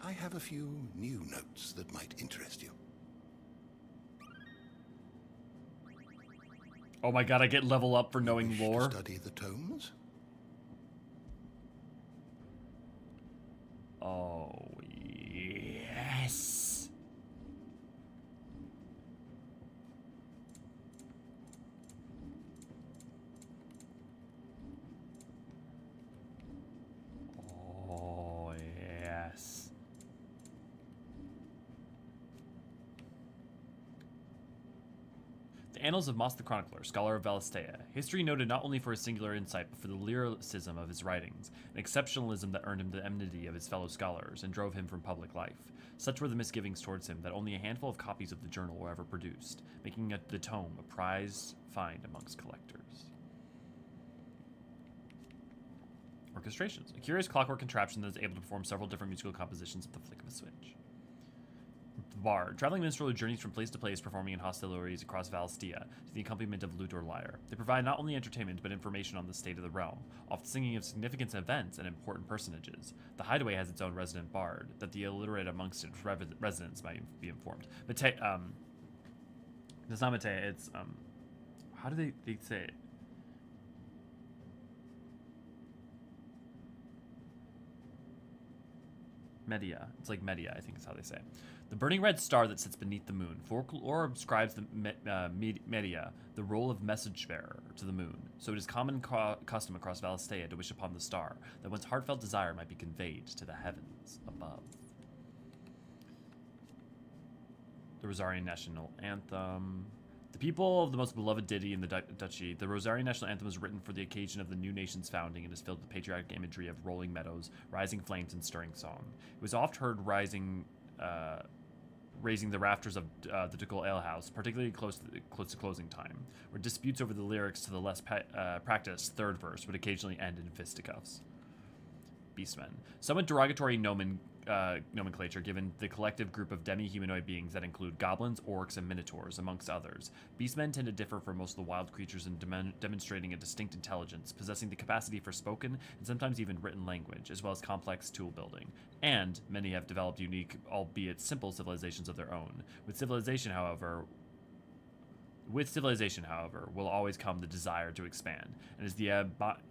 I have a few new notes that might interest you. Oh my god, I get level up for knowing lore. To study the tomes? Oh, yes. Oh, yes. The Annals of Moss the Chronicler, scholar of Valisthea. History noted not only for his singular insight, but for the lyricism of his writings, an exceptionalism that earned him the enmity of his fellow scholars and drove him from public life. Such were the misgivings towards him that only a handful of copies of the journal were ever produced, making the tome a prized find amongst collectors. Orchestrations. A curious clockwork contraption that is able to perform several different musical compositions at the flick of a switch. Bard. Traveling minstrel who journeys from place to place performing in hostilities across Valisthea to the accompaniment of lute or lyre. They provide not only entertainment but information on the state of the realm, often singing of significant events and important personages. The Hideaway has its own resident bard, that the illiterate amongst its residents might be informed. It's not Mate, it's, how do they say it? Media. It's like Media, I think is how they say it. The burning red star that sits beneath the moon. Folklore ascribes the Media the role of message bearer to the moon, so it is common custom across Valisthea to wish upon the star, that one's heartfelt desire might be conveyed to the heavens above. The Eorzean National Anthem. The people of the most beloved deity in the duchy, the Rosarian national anthem was written for the occasion of the new nation's founding and is filled with patriotic imagery of rolling meadows, rising flames, and stirring song. It was oft heard raising the rafters of the ducal alehouse, particularly close to closing time, where disputes over the lyrics to the less practiced third verse would occasionally end in fisticuffs. Beastmen. Somewhat derogatory nomenclature given the collective group of demi-humanoid beings that include goblins, orcs, and minotaurs, amongst others. Beastmen tend to differ from most of the wild creatures in demonstrating a distinct intelligence, possessing the capacity for spoken and sometimes even written language, as well as complex tool building. And many have developed unique, albeit simple, civilizations of their own. With civilization, however, will always come the desire to expand, and is the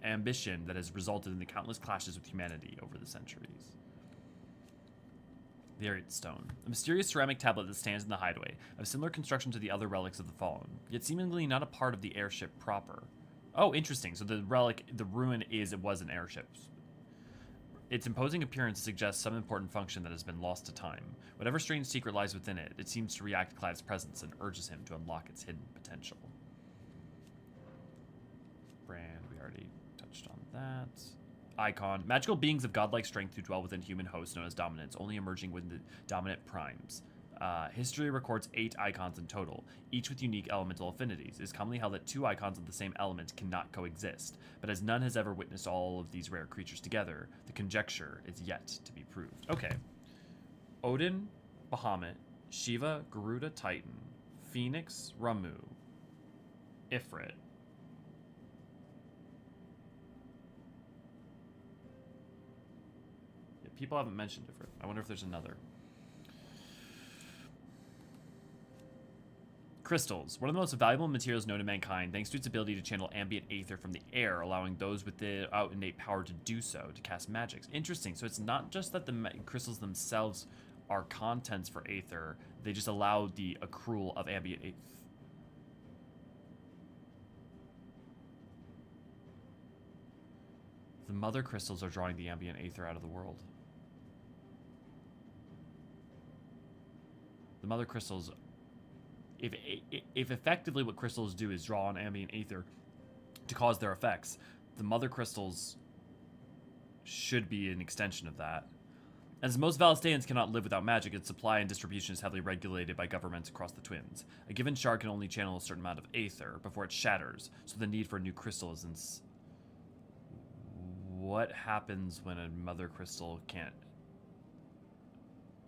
ambition that has resulted in the countless clashes with humanity over the centuries. The Ariat Stone. A mysterious ceramic tablet that stands in the Hideaway, of similar construction to the other relics of the Fallen, yet seemingly not a part of the airship proper. Oh, interesting. So the ruin was an airship. Its imposing appearance suggests some important function that has been lost to time. Whatever strange secret lies within it, it seems to react to Clive's presence and urges him to unlock its hidden potential. Brand, we already touched on that. Eikon. Magical beings of godlike strength who dwell within human hosts known as dominants, only emerging when the dominant primes. History records 8 Eikons in total, each with unique elemental affinities. It is commonly held that 2 Eikons of the same element cannot coexist, but as none has ever witnessed all of these rare creatures together, the conjecture is yet to be proved. Okay. Odin, Bahamut, Shiva, Garuda, Titan, Phoenix, Ramu, Ifrit. Yeah, people haven't mentioned Ifrit. I wonder if there's another. Crystals. One of the most valuable materials known to mankind, thanks to its ability to channel ambient aether from the air, allowing those without innate power to do so, to cast magics. Interesting. So it's not just that the crystals themselves are contents for aether, they just allow the accrual of ambient aether. The mother crystals are drawing the ambient aether out of the world. The mother crystals... If effectively what crystals do is draw on ambient aether to cause their effects, the mother crystals should be an extension of that. As most Valistheans cannot live without magic, its supply and distribution is heavily regulated by governments across the Twins. A given shard can only channel a certain amount of aether before it shatters, so the need for a new crystal is What happens when a mother crystal can't...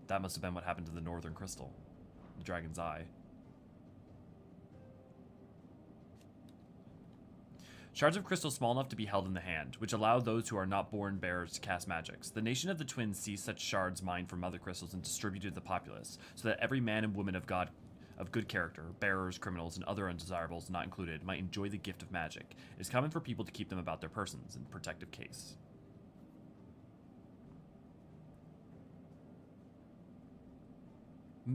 That must have been what happened to the northern crystal, the Dragon's Eye. Shards of crystal small enough to be held in the hand, which allow those who are not born bearers to cast magics. The nation of the Twins sees such shards mined from mother crystals and distributed to the populace, so that every man and woman of good character, bearers, criminals, and other undesirables not included, might enjoy the gift of magic. It is common for people to keep them about their persons in protective case.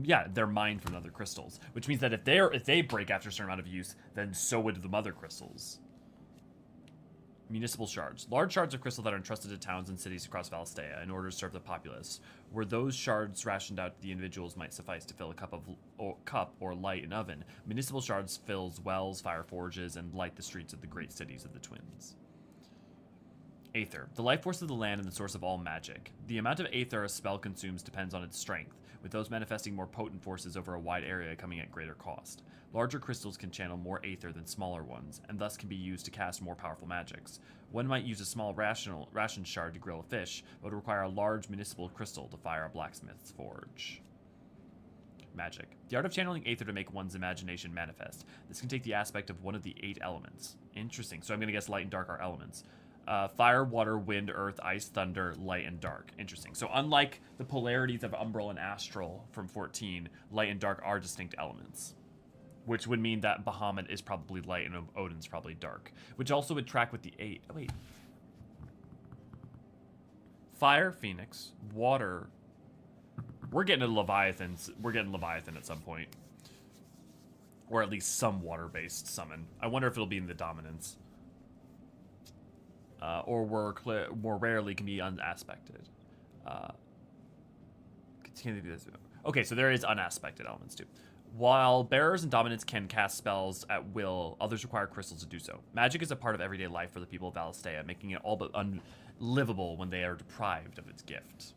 Yeah, they're mined from other crystals, which means that if they break after a certain amount of use, then so would the mother crystals. Municipal shards. Large shards of crystal that are entrusted to towns and cities across Valisthea in order to serve the populace. Where those shards rationed out to the individuals might suffice to fill a cup or light an oven, municipal shards fills wells, fire forges, and light the streets of the great cities of the Twins. Aether. The life force of the land and the source of all magic. The amount of aether a spell consumes depends on its strength, with those manifesting more potent forces over a wide area coming at greater cost. Larger crystals can channel more aether than smaller ones, and thus can be used to cast more powerful magics. One might use a small ration shard to grill a fish, but would require a large municipal crystal to fire a blacksmith's forge. Magic. The art of channeling aether to make one's imagination manifest. This can take the aspect of one of the 8 elements. Interesting. So I'm going to guess light and dark are elements. Fire, water, wind, earth, ice, thunder, light, and dark. Interesting. So unlike the polarities of umbral and astral from 14, light and dark are distinct elements. Which would mean that Bahamut is probably light and Odin's probably dark. Which also would track with the 8. Oh, wait. Fire, Phoenix. Water. We're getting to Leviathans. We're getting Leviathan at some point. Or at least some water-based summon. I wonder if it'll be in the dominance. Or more rarely can be unaspected. Okay, so there is unaspected elements too. While bearers and dominants can cast spells at will, others require crystals to do so. Magic is a part of everyday life for the people of Valisthea, making it all but unlivable when they are deprived of its gift.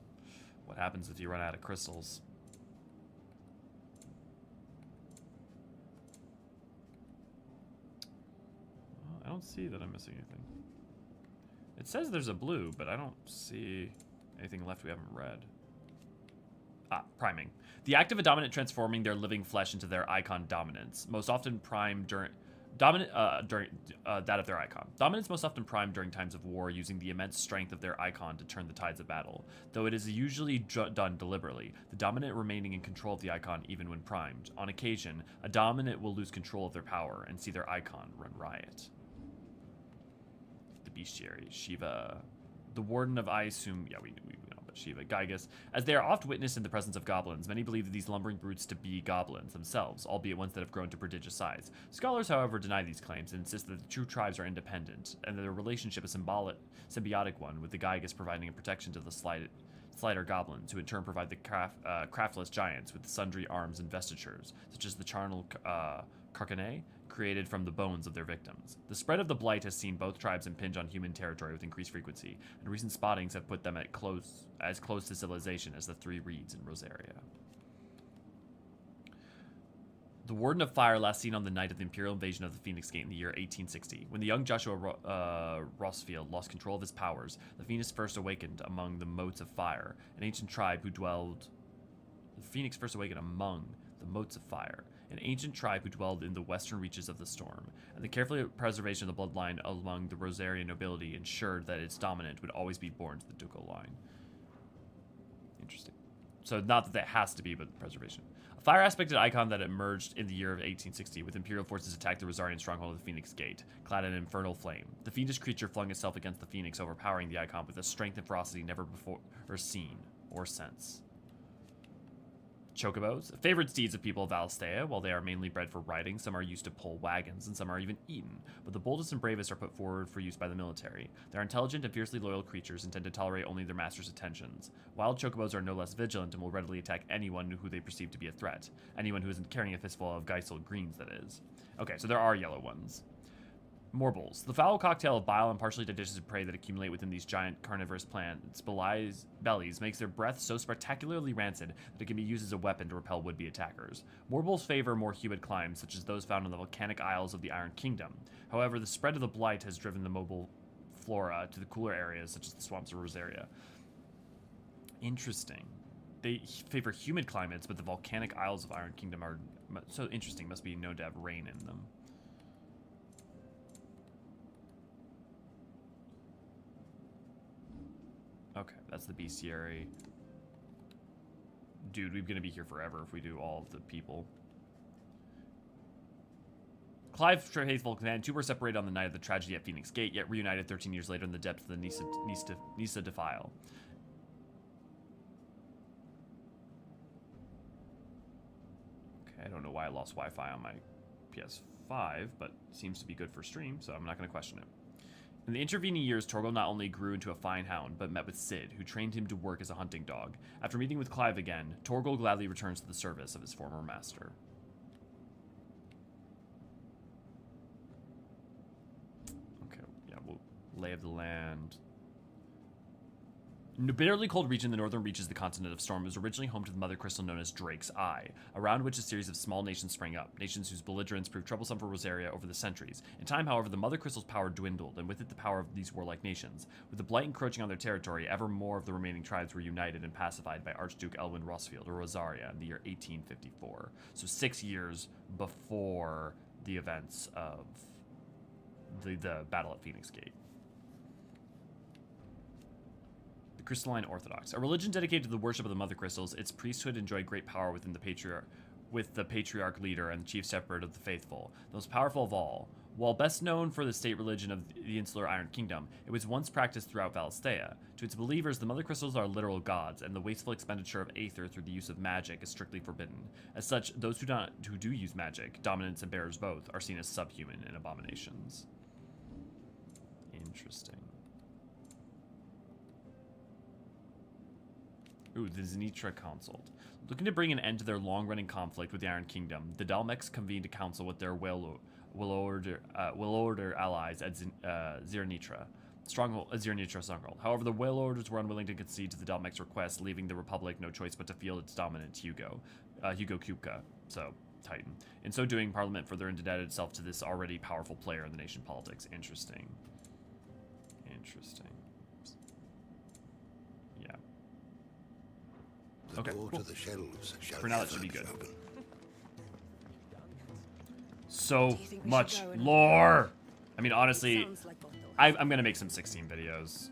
What happens if you run out of crystals? Well, I don't see that I'm missing anything. It says there's a blue, but I don't see anything left we haven't read. Priming. The act of a dominant transforming their living flesh into their Eikon dominance, most often prime during that of their Eikon. Dominants most often prime during times of war, using the immense strength of their Eikon to turn the tides of battle. Though it is usually done deliberately, the dominant remaining in control of the Eikon even when primed. On occasion, a dominant will lose control of their power and see their Eikon run riot. The bestiary, Shiva, the warden of I assume, yeah, we know, but Shiva, Gygas. As they are oft witnessed in the presence of goblins, many believe that these lumbering brutes to be goblins themselves, albeit ones that have grown to prodigious size. Scholars, however, deny these claims and insist that the true tribes are independent, and that their relationship is a symbiotic one, with the Gygas providing a protection to the slighter goblins, who in turn provide the craftless giants with sundry arms and vestitures, such as the charnel carcanae, created from the bones of their victims. The spread of the blight has seen both tribes impinge on human territory with increased frequency, and recent spottings have put them at as close to civilization as the Three Reeds in Rosaria. The Warden of Fire, last seen on the night of the Imperial invasion of the Phoenix Gate in the year 1860. When the young Joshua Rossfield lost control of his powers, the Phoenix first awakened among the motes of fire, an ancient tribe who dwelled... The Phoenix first awakened among the motes of fire, an ancient tribe who dwelled in the western reaches of the storm, and the careful preservation of the bloodline among the Rosarian nobility ensured that its dominant would always be born to the ducal line. Interesting. So not that that has to be, but preservation. A fire-aspected icon that emerged in the year of 1860, with Imperial forces attacked the Rosarian stronghold of the Phoenix Gate, clad in infernal flame. The fiendish creature flung itself against the Phoenix, overpowering the icon with a strength and ferocity never before seen or since. Chocobos, favored steeds of people of Valisthea. While they are mainly bred for riding, some are used to pull wagons, and some are even eaten, but the boldest and bravest are put forward for use by the military. They are intelligent and fiercely loyal creatures and tend to tolerate only their master's attentions. Wild chocobos are no less vigilant and will readily attack anyone who they perceive to be a threat. Anyone who isn't carrying a fistful of Geisel greens, that is. Okay, so there are yellow ones. Morbles. The foul cocktail of bile and partially digested prey that accumulate within these giant carnivorous plants bellies makes their breath so spectacularly rancid that it can be used as a weapon to repel would-be attackers. Morbles favor more humid climes, such as those found in the volcanic isles of the Iron Kingdom. However, the spread of the blight has driven the mobile flora to the cooler areas, such as the swamps of Rosaria. Interesting. They favor humid climates, but the volcanic isles of Iron Kingdom are so interesting. Must be known to have rain in them. Okay, that's the bestiary. Dude, we're gonna be here forever if we do all of the people. Clive faithful and two were separated on the night of the tragedy at Phoenix Gate, yet reunited 13 years later in the depths of the Nisa Defile. Okay, I don't know why I lost Wi-Fi on my PS5, but it seems to be good for stream, so I'm not gonna question it. In the intervening years, Torgal not only grew into a fine hound, but met with Cid, who trained him to work as a hunting dog. After meeting with Clive again, Torgal gladly returns to the service of his former master. Okay, yeah, we'll lay of the land. The bitterly cold region in the northern reaches of the continent of Storm was originally home to the mother crystal known as Drake's Eye, around which a series of small nations sprang up, nations whose belligerence proved troublesome for Rosaria over the centuries. In time, however, the mother crystal's power dwindled, and with it the power of these warlike nations. With the blight encroaching on their territory, ever more of the remaining tribes were united and pacified by Archduke Elwyn Rossfield, or Rosaria, in the year 1854. So 6 years before the events of the battle at Phoenix Gate. Crystalline Orthodox. A religion dedicated to the worship of the Mother Crystals, its priesthood enjoyed great power within the patriarch leader and the chief shepherd of the faithful, the most powerful of all. While best known for the state religion of the insular Iron Kingdom, it was once practiced throughout Valisthea. To its believers, the Mother Crystals are literal gods, and the wasteful expenditure of aether through the use of magic is strictly forbidden. As such, those who do use magic, dominants and bearers both, are seen as subhuman and abominations. Interesting. Ooh, the Zenitra Consult. Looking to bring an end to their long-running conflict with the Iron Kingdom, the Dalmex convened a council with their will order allies at Zernitra stronghold. However, the Will Orders were unwilling to concede to the Dalmex request, leaving the Republic no choice but to field its dominant Hugo Kupka, so Titan. In so doing, Parliament further indebted itself to this already powerful player in the nation politics. Interesting. Yeah. The Okay, door cool. to the shelves shall For now, that ever should be good. open. So much lore. I mean, honestly, I'm gonna make some 16 videos.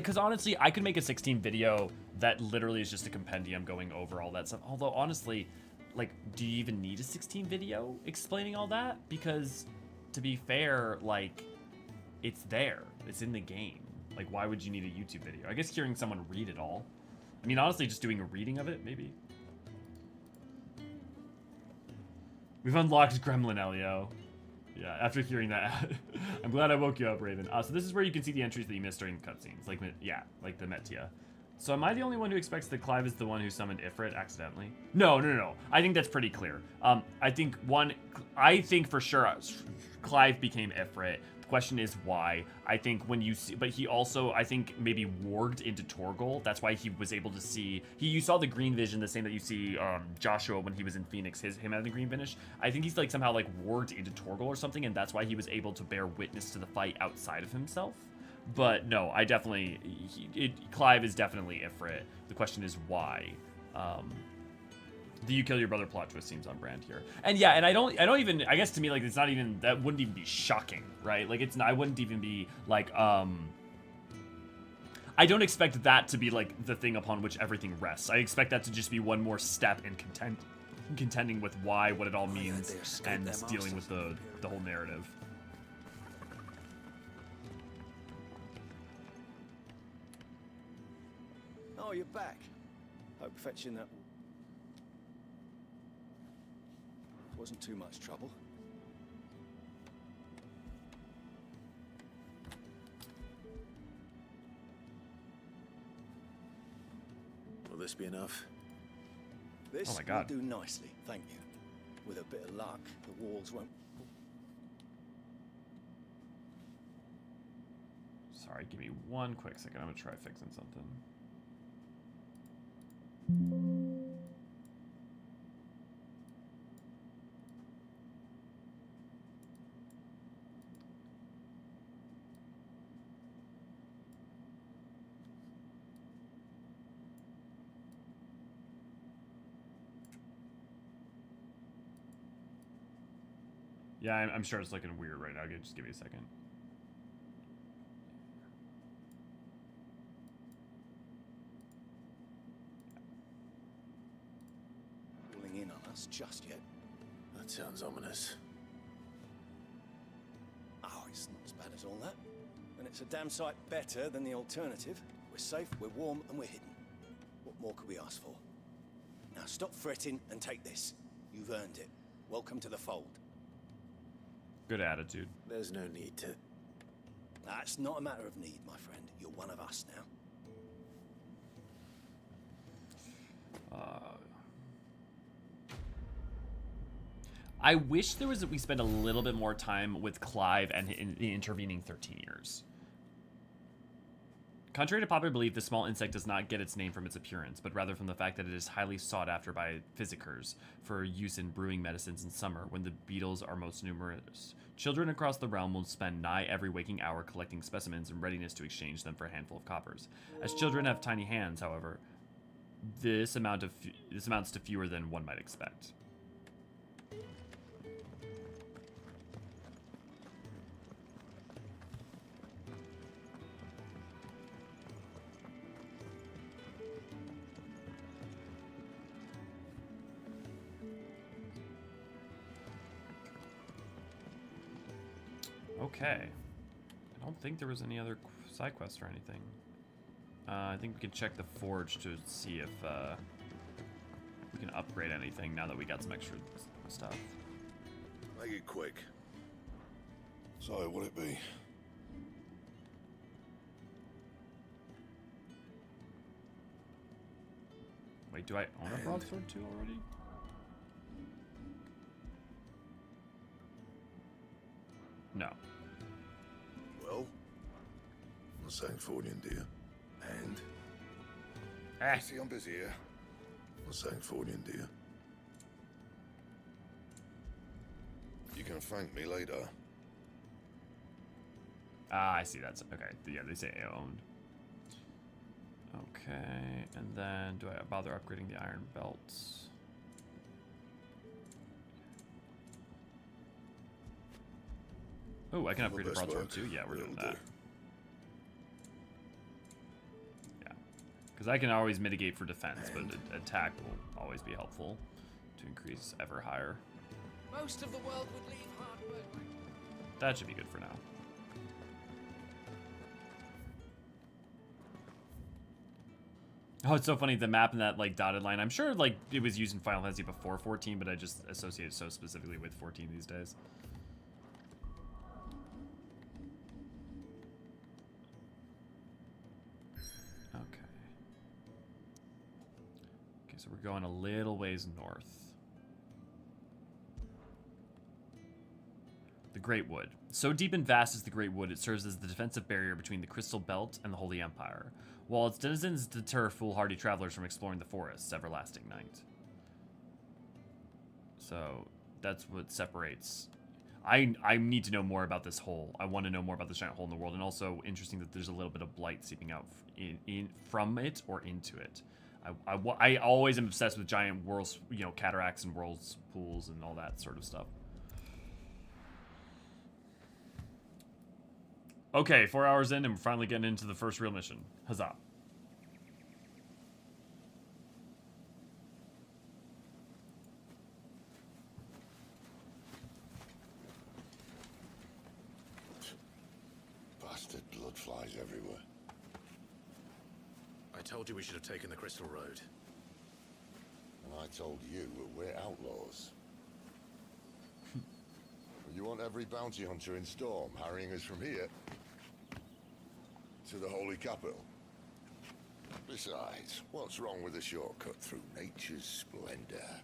Cause honestly, I could make a 16 video that literally is just a compendium going over all that stuff. Although honestly, like, do you even need a 16 video explaining all that? Because to be fair, like, it's there, it's in the game. Like, why would you need a YouTube video? I guess hearing someone read it all. I mean, honestly, just doing a reading of it, maybe. We've unlocked Gremlin, Elio. Yeah, after hearing that, I'm glad I woke you up, Raven. So this is where you can see the entries that you missed during the cutscenes, like the Metia. So am I the only one who expects that Clive is the one who summoned Ifrit accidentally? No. I think that's pretty clear. I think for sure Clive became Ifrit. The question is why. I think when you see, but he also, I think, maybe warged into Torgal. That's why he was able to see. You saw the green vision, the same that you see Joshua when he was in Phoenix. Him having the green finish. I think he's like somehow like warged into Torgal or something, and that's why he was able to bear witness to the fight outside of himself. But no, I definitely, Clive is definitely Ifrit. The question is why. The you kill your brother plot twist seems on brand here. And yeah, and I don't even, I guess to me, like, it's not even, that wouldn't even be shocking, right? Like, it's not, I wouldn't even be like, I don't expect that to be like the thing upon which everything rests. I expect that to just be one more step in contending with why, what it all means, and dealing with the whole narrative. Oh, you're back. Hope fetching that wasn't too much trouble. Will this be enough? This Oh my God. will do nicely, thank you. With a bit of luck, the walls won't... Sorry, give me one quick second. I'm gonna try fixing something. Yeah, I'm sure it's looking weird right now. Just give me a second. Falling in on us just yet. That sounds ominous. Oh, it's not as bad as all that. And it's a damn sight better than the alternative. We're safe, we're warm, and we're hidden. What more could we ask for? Now stop fretting and take this. You've earned it. Welcome to the fold. Good attitude. There's no need to... That's not a matter of need, my friend. You're one of us now. I wish we spent a little bit more time with Clive and in the intervening 13 years. Contrary to popular belief, the small insect does not get its name from its appearance, but rather from the fact that it is highly sought after by physicers for use in brewing medicines in summer when the beetles are most numerous. Children across the realm will spend nigh every waking hour collecting specimens in readiness to exchange them for a handful of coppers. As children have tiny hands, however, this amounts to fewer than one might expect. Okay. I don't think there was any other side quests or anything. I think we can check the forge to see if we can upgrade anything now that we got some extra stuff. Make it quick. So, what'll it be? Do I own a broadsword too already? No. Well, I'm saying Fordian, dear. And? See, I'm busy here. I'm saying Fordian, dear. You can thank me later. Ah, I see. That's okay. Yeah, they say owned. Okay, and then do I bother upgrading the iron belts? Oh, I can upgrade a broadsword too. Yeah, we're doing that. Yeah, because I can always mitigate for defense, but attack will always be helpful to increase ever higher. Most of the world would leave hard work. That should be good for now. Oh, it's so funny, the map in that like dotted line. I'm sure like it was used in Final Fantasy before 14, but I just associate it so specifically with 14 these days. Okay. Okay, so we're going a little ways north. The Great Wood. So deep and vast is the Great Wood, it serves as the defensive barrier between the Crystal Belt and the Holy Empire, while its denizens deter foolhardy travelers from exploring the forest's everlasting night. So that's what separates. I need to know more about this hole. I want to know more about this giant hole in the world, and also interesting that there's a little bit of blight seeping out from it or into it. I always am obsessed with giant whirls, you know, cataracts and whirlpools and all that sort of stuff. Okay, 4 hours in, and we're finally getting into the first real mission. Huzzah. Bastard blood flies everywhere. I told you we should have taken the Crystal Road. And I told you we're outlaws. You want every bounty hunter in Storm harrying us from here to the Holy Capital? Besides, what's wrong with a shortcut through nature's splendor?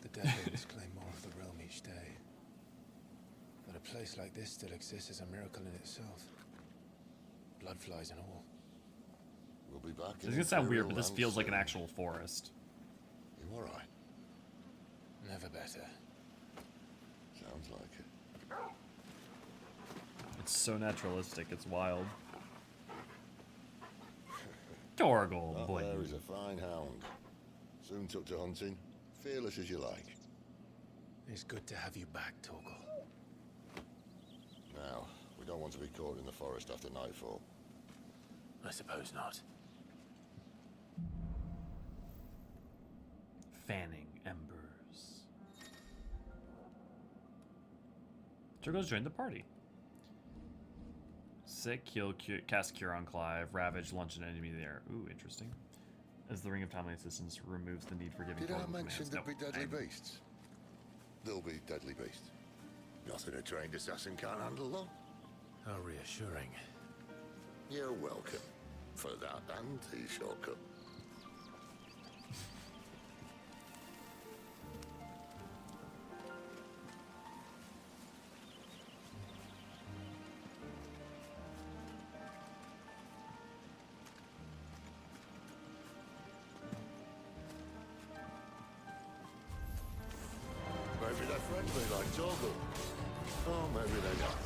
The Deadlands claim more of the realm each day. But a place like this still exists is a miracle in itself. Bloodflies and all. We'll be back. It's gonna sound weird, but this feels like an actual forest. You all right? Never better. Sounds like it. It's so naturalistic, it's wild. Torgal, That boy. there is a fine hound. Soon took to hunting. Fearless as you like. It's good to have you back, Torgal. Now, we don't want to be caught in the forest after nightfall. I suppose not. Fanning embers. Turgos joined the party. Sick, kill, cast Cure on Clive, ravage, launch an enemy there. Ooh, interesting. As the Ring of Timely Assistance removes the need for giving. Did I mention commands. there'd be deadly beasts? There'll be deadly beasts. Nothing a trained assassin can't handle, though. How reassuring. You're welcome for that and the shortcut. Maybe they're friendly like Torgal. Or maybe they're not.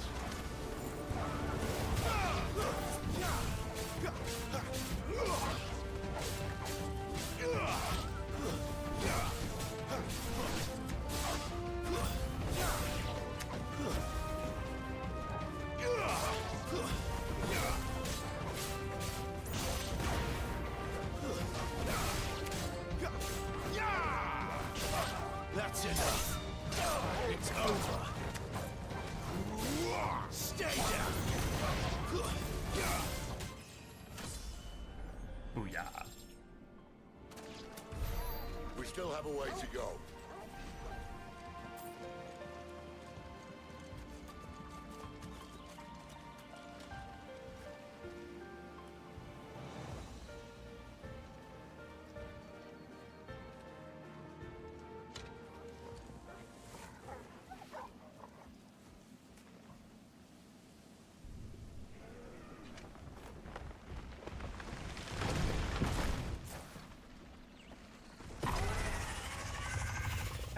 That's enough. It's over. Stay down. Booyah. We still have a way to go.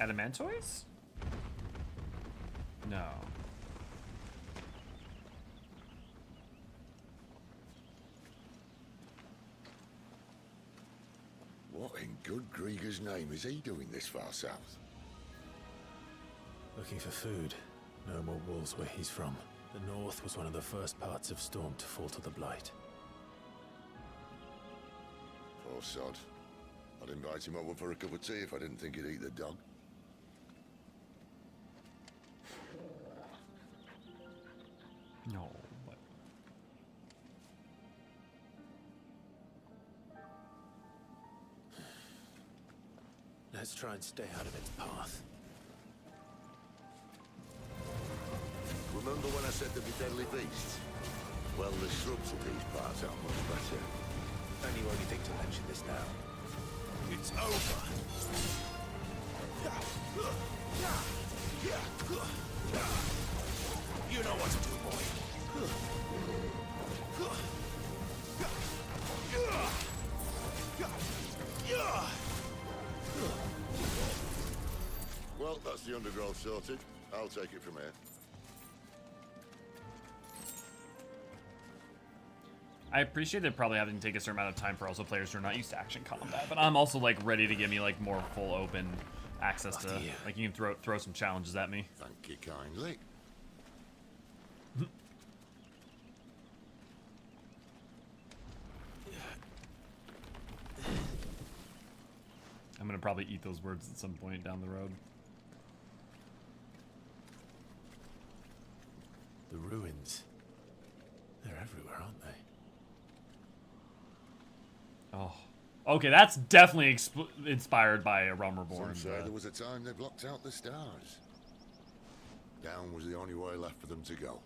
Adamantoise? No. What in good Grieger's name is he doing this far south? Looking for food. No more wolves where he's from. The north was one of the first parts of Storm to fall to the Blight. Poor sod. I'd invite him over for a cup of tea if I didn't think he'd eat the dog. No, but... Let's try and stay out of its path. Remember when I said there'd be deadly beasts? Well, the shrubs of these parts are much better. And you only think to mention this now. It's over. You know what to do, boy. Well, that's the undergrowth sorted. I'll take it from here. I appreciate it probably having to take a certain amount of time for also players who are not used to action combat, but I'm also like ready to give me like more full open access to like you can throw some challenges at me. Thank you kindly. I'm gonna probably eat those words at some point down the road. The ruins. They're everywhere, aren't they? Oh. Okay, that's definitely inspired by A Realm Reborn. Some say there was a time they blocked out the stars. Down was the only way left for them to go.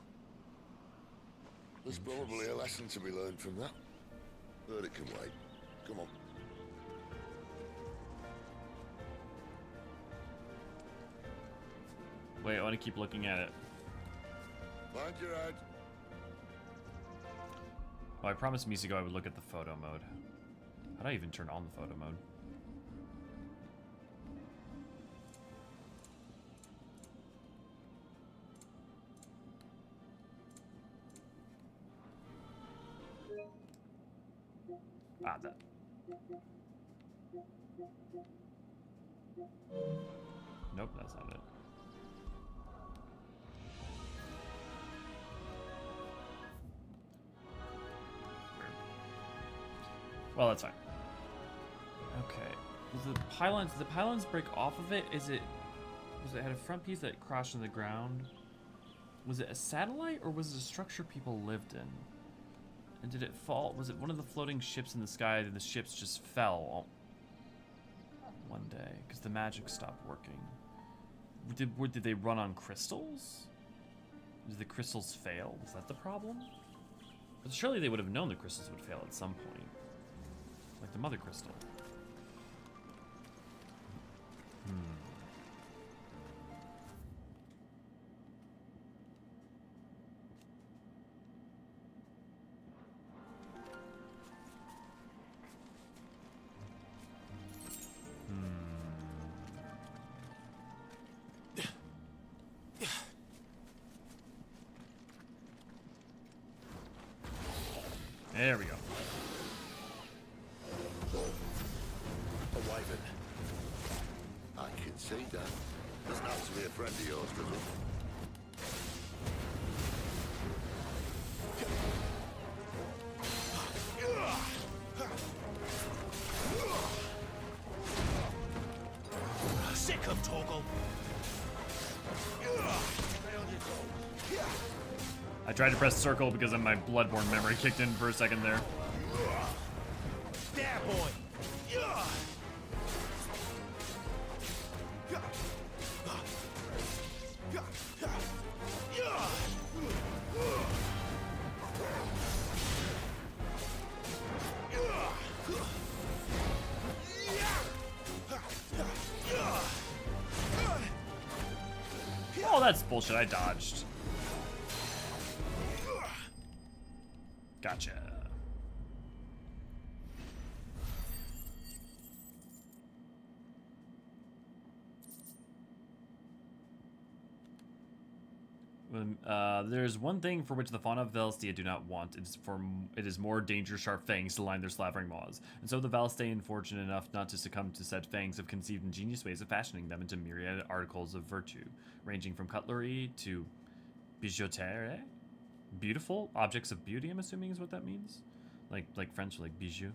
There's probably a lesson to be learned from that. But it can wait. Come on. Wait, I want to keep looking at it. Mind your head. Oh, I promised Misigo I would look at the photo mode. How do I even turn on the photo mode? Ah, that. Nope, that's not it. Well, that's fine. Okay. Was the pylons? Did the pylons break off of it? Was it had a front piece that crashed on the ground? Was it a satellite or was it a structure people lived in? And did it fall? Was it one of the floating ships in the sky that the ships just fell one day because the magic stopped working? Did they run on crystals? Did the crystals fail? Was that the problem? But surely they would have known the crystals would fail at some point. Like the mother crystal. There we go. A wyvern. I can see that. Doesn't have to be a friend of yours, does it? Sick of Torgal. I tried to press circle because of my Bloodborne memory kicked in for a second there. There, boy. Oh, that's bullshit. I dodged. Gotcha. There's one thing for which the fauna of Valisthea do not want. It is more dangerous-sharp fangs to line their slavering maws. And so the Valisthean, fortunate enough not to succumb to said fangs, have conceived ingenious ways of fashioning them into myriad articles of virtue, ranging from cutlery to bijouterie? Beautiful objects of beauty, I'm assuming is what that means. Like French, like bijou.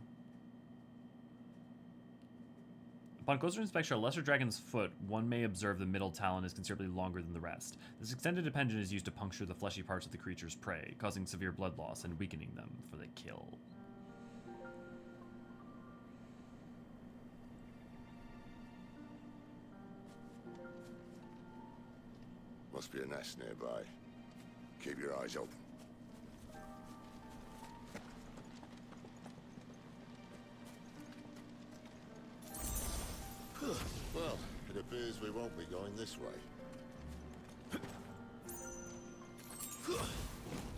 Upon closer inspection of a lesser dragon's foot, one may observe the middle talon is considerably longer than the rest. This extended appendage is used to puncture the fleshy parts of the creature's prey, causing severe blood loss and weakening them for the kill. Must be a nest nearby. Keep your eyes open. Well, it appears we won't be going this way.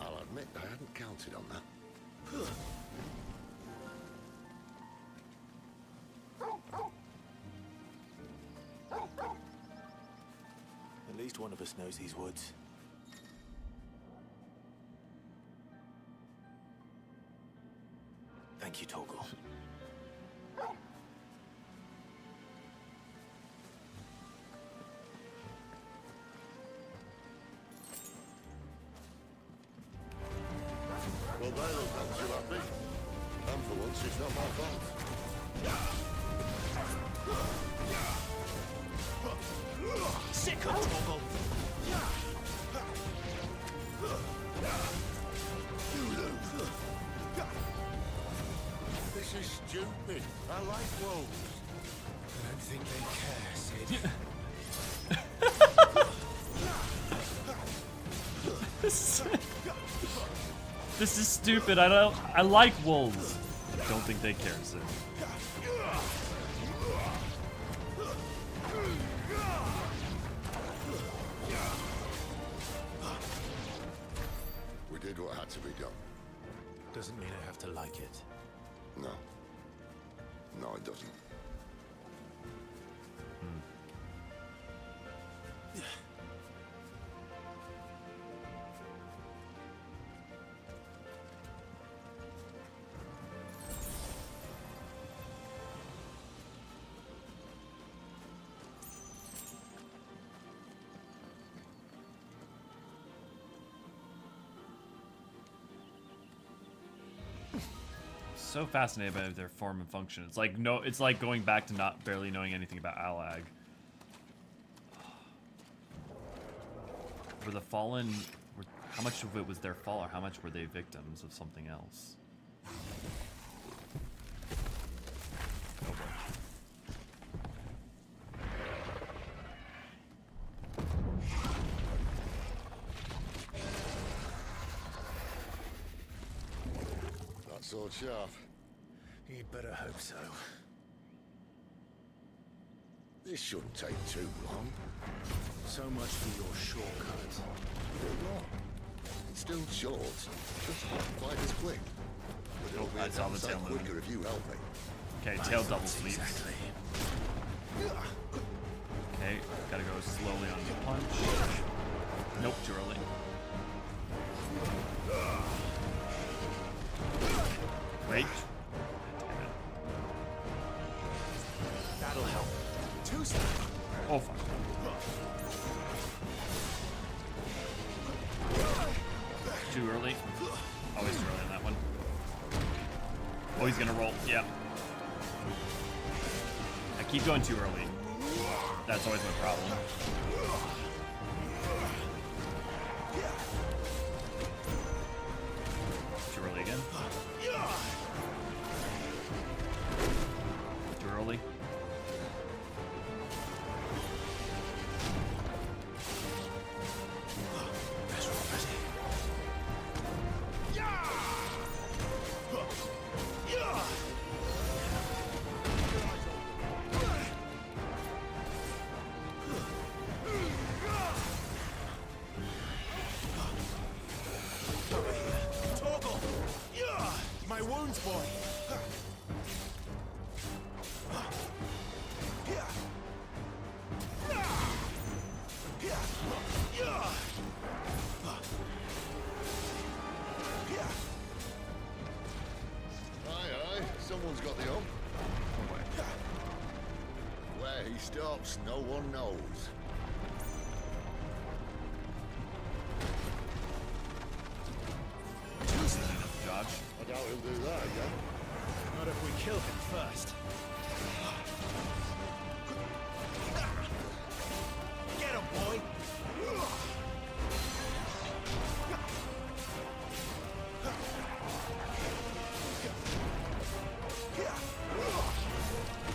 I'll admit I hadn't counted on that. At least one of us knows these woods. Thank you, Torgal. Well, they look not too happy. And for once, it's not my fault. Sick of trouble. This is stupid. I like wolves. I don't think they care, Sid. This is stupid. I like wolves. I don't think they care, Sid. We did what had to be done. Doesn't mean I have to like it. No. No, it doesn't. So fascinated by their form and function. It's like going back to not barely knowing anything about Alag. Were the fallen, how much of it was their fall, or how much were they victims of something else? Oh boy. That sword sharp. You'd better hope so. This shouldn't take too long. So much for your shortcut. What? It's still short. Just not quite as quick. But it'll be I saw the a tail moving. quicker if you help me. Okay, tail double sleeps. Exactly. Okay, gotta go slowly on the punch. Nope, too early. Wait. Damn it. That'll help. 2 seconds. Oh fuck. Too early. Always too early on that one. Oh, he's gonna roll. Yeah. I keep going too early. That's always my problem. Too early again. Too early. My wounds, boy. he stops, no one knows. Dodge. I doubt he'll do that, yeah? Not if we kill him first. Get him, boy!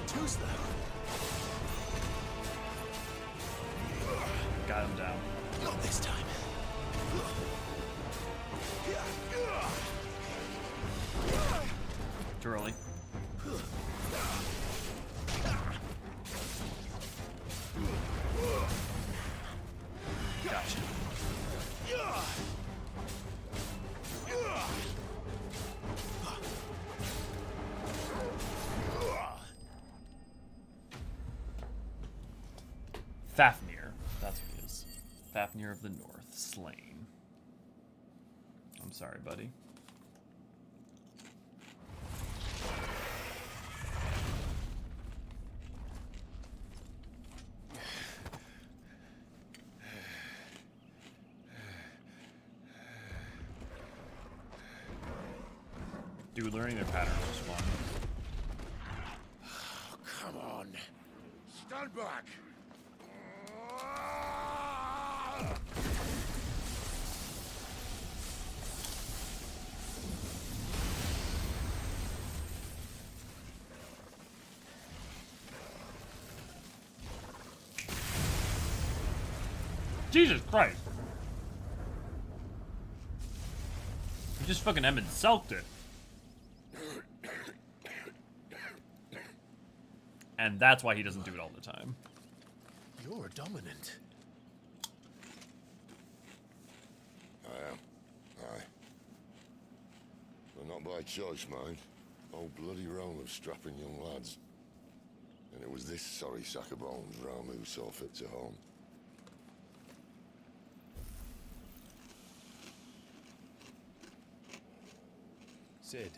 Too slow. Got him down. Not this time. Too early. Gotcha. Fafnir. That's what it is. Fafnir of the North. Slain. I'm sorry, buddy. Dude, learning their patterns is fun. Oh, come on. Stand back. Jesus Christ. He just fucking Emmett selked it. And that's why he doesn't do it all the time. You're dominant. I am. Aye. But not by choice, mind. Oh, bloody realm of strapping young lads. And it was this sorry sack of bones Ramu saw fit to home. Sid,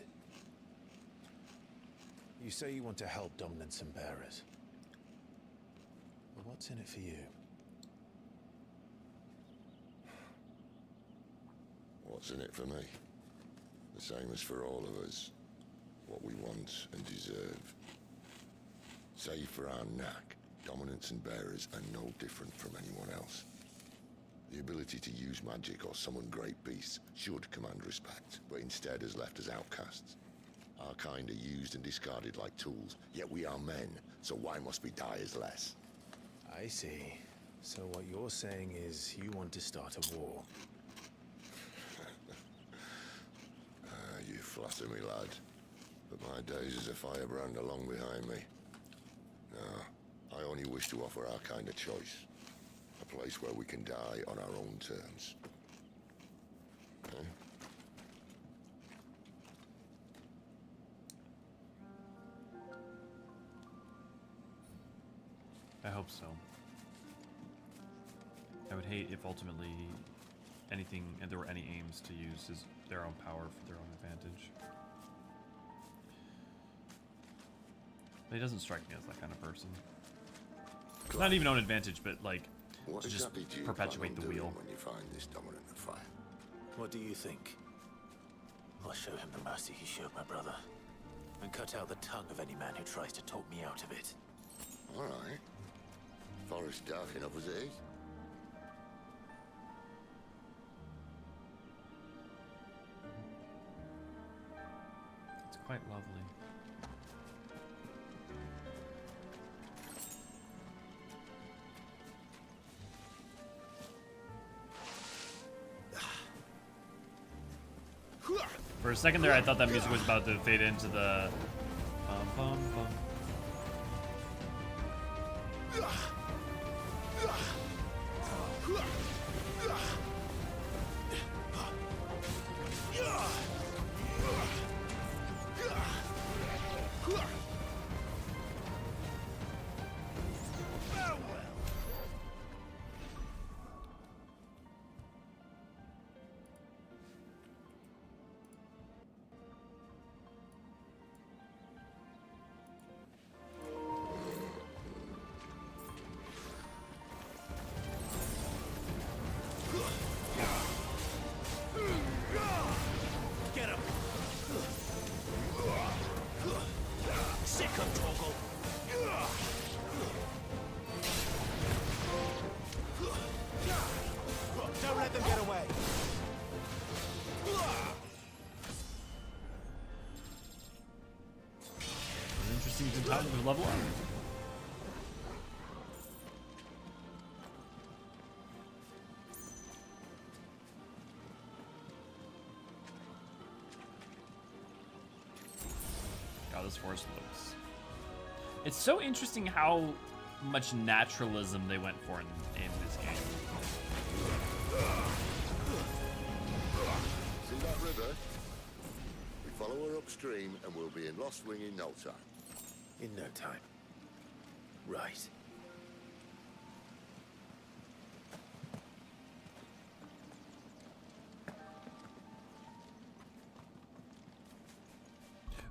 you say you want to help dominants and bearers. But what's in it for you? What's in it for me? The same as for all of us. What we want and deserve. Save for our knack, dominants and bearers are no different from anyone else. The ability to use magic or summon great beasts should command respect, but instead has left us outcasts. Our kind are used and discarded like tools, yet we are men, so why must we die as less? I see. So what you're saying is you want to start a war. You flatter me, lad. But my days as a firebrand are long behind me. No, I only wish to offer our kind a choice. A place where we can die on our own terms. Eh? I hope so. I would hate if ultimately anything, and there were any aims to use their own power for their own advantage. But he doesn't strike me as that kind of person. Not even own advantage, but like What to just exactly do you perpetuate plan the on doing wheel. when you find this dominant of fire? What do you think? I'll show him the mercy he showed my brother. And cut out the tongue of any man who tries to talk me out of it. All right. Forest dark enough as it is. It's quite lovely. For a second there, I thought that music was about to fade into the bum bum bum. time to level up. God, this forest looks... It's so interesting how much naturalism they went for in this game. See that river? We follow her upstream and we'll be in Lostwing in no time. In no time. Right.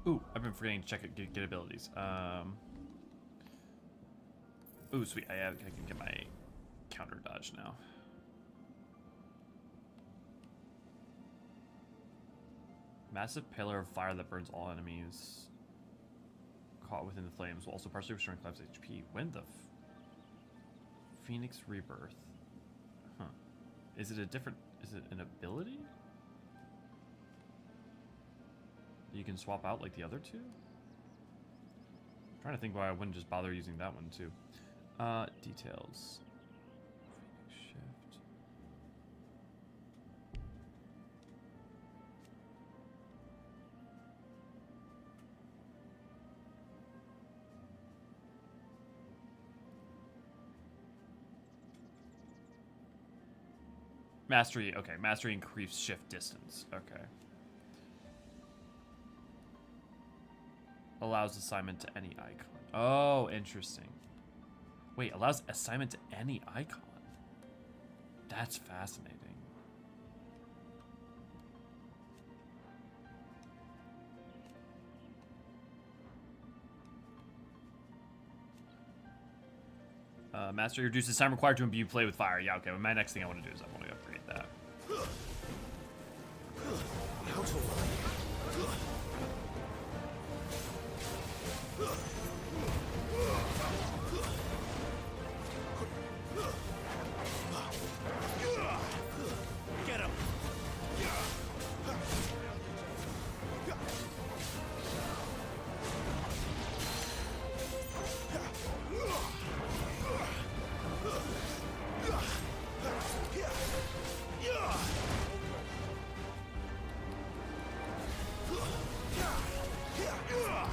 Ooh, I've been forgetting to check it, get abilities. Ooh, sweet. I can get my counter dodge now. Massive pillar of fire that burns all enemies caught within the flames, while also partially restoring Clive's HP. When the Phoenix Rebirth? Huh. Is it an ability? You can swap out like the other two? I'm trying to think why I wouldn't just bother using that one too. Details. Shift. Mastery, okay. Mastery increased shift distance. Okay. Allows assignment to any icon. Oh, interesting. Wait, allows assignment to any icon. That's fascinating. Mastery reduces time required to imbue play with fire. Yeah, okay. Well, my next thing I want to do is I want to upgrade that. Get him!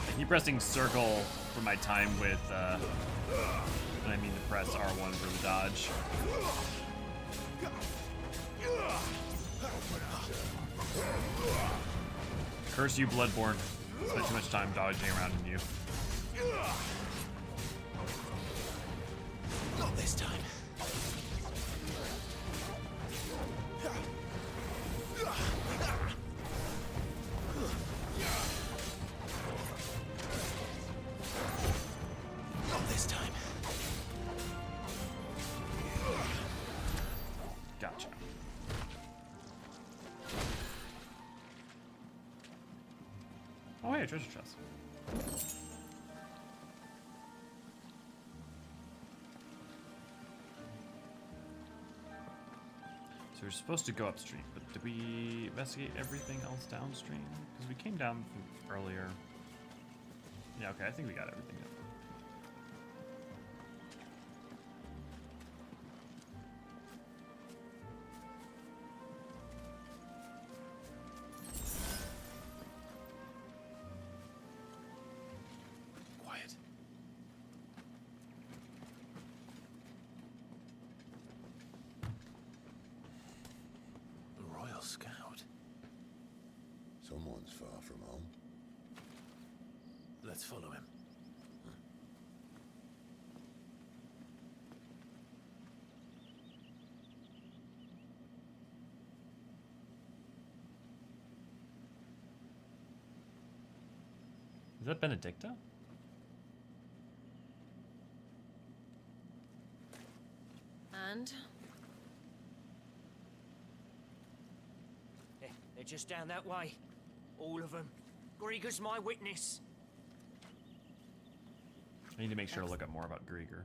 I keep pressing circle for my time with, and I mean to press R1 for the dodge. Curse you, Bloodborne. Spent too much time dodging around in you. Not this time. Not this time. Gotcha. Oh, hey, treasure chest. So we're supposed to go upstream, but did we investigate everything else downstream? Because we came down from earlier. Yeah, okay, I think we got everything done. Quiet. A royal scout. Someone's far from home. Let's follow him. Is that Benedicta? And? They're just down that way. All of them. Grieger's my witness. I need to make sure to look up more about Grieger.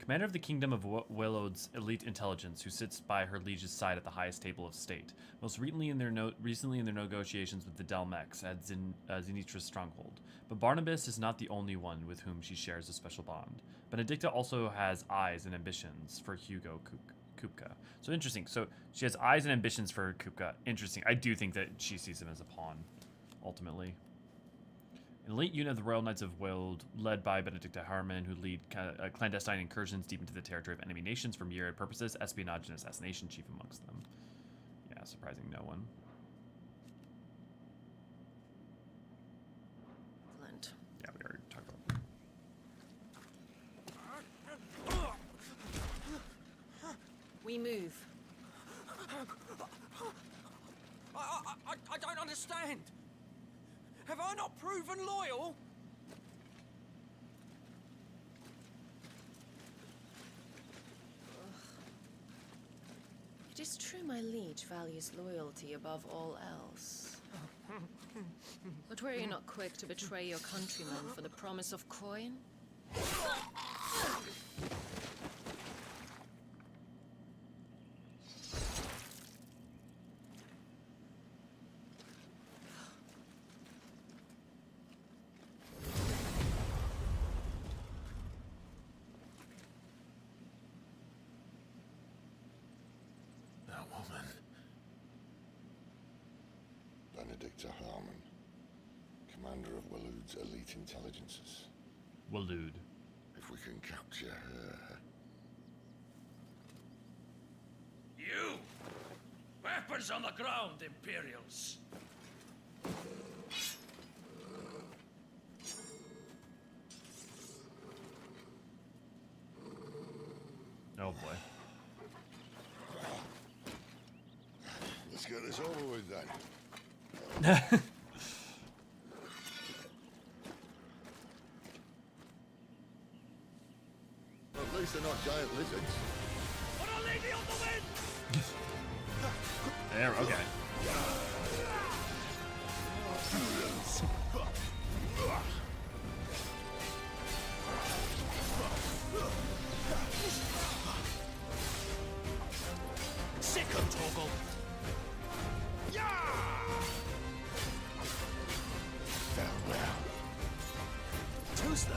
commander of the kingdom of Willowd's elite intelligence, who sits by her liege's side at the highest table of state. Most recently in their negotiations with the Delmex at Zenitra's stronghold. But Barnabas is not the only one with whom she shares a special bond. Benedicta also has eyes and ambitions for Hugo Kupka. So interesting. So she has eyes and ambitions for Kupka. Interesting. I do think that she sees him as a pawn, ultimately. An elite unit of the Royal Knights of Willowd, led by Benedicta Harman, who lead clandestine incursions deep into the territory of enemy nations for myriad purposes, espionage and assassination chief amongst them. Yeah, surprising no one. Excellent. Yeah, we already talked about that. We move. I don't understand. Have I not proven loyal? It is true my liege values loyalty above all else. But were you not quick to betray your countrymen for the promise of coin? Benedicta Harman, commander of Willowd's elite intelligences. Willowd. If we can capture her... You! Weapons on the ground, Imperials! Oh boy. Let's get this over with then. At least they're not giant lizards. Put a lady on the wind! There, okay. Sicko toggle. Farewell. Too slow.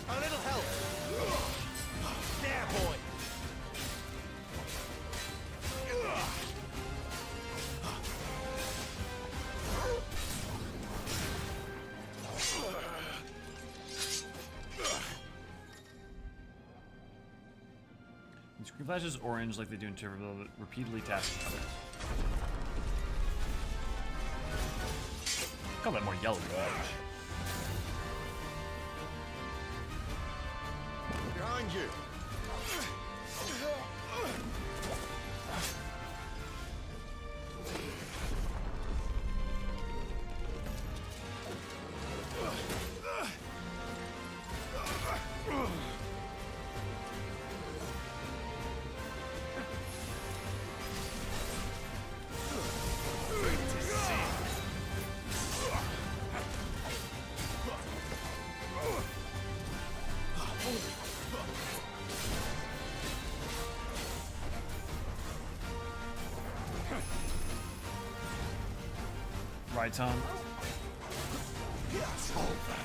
A little help. There, boy. The screen flashes orange like they do in Turbo, repeatedly tap each other. Call that more yellow than orange. Behind you. Right, Tom? It's over.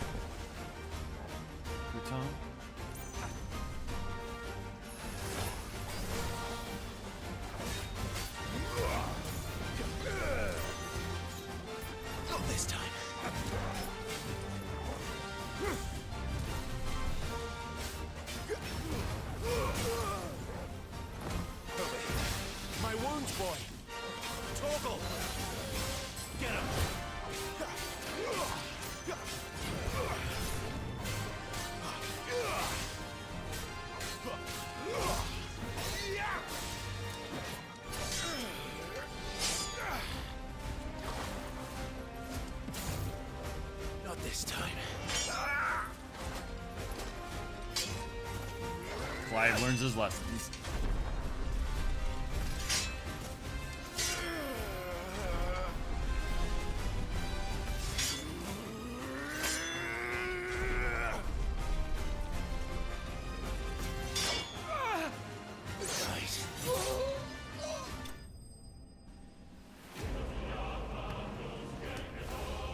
Good, Tom? Not this time. My wounds, boy. Toggle. Get him. Not this time. Clive learns his lessons.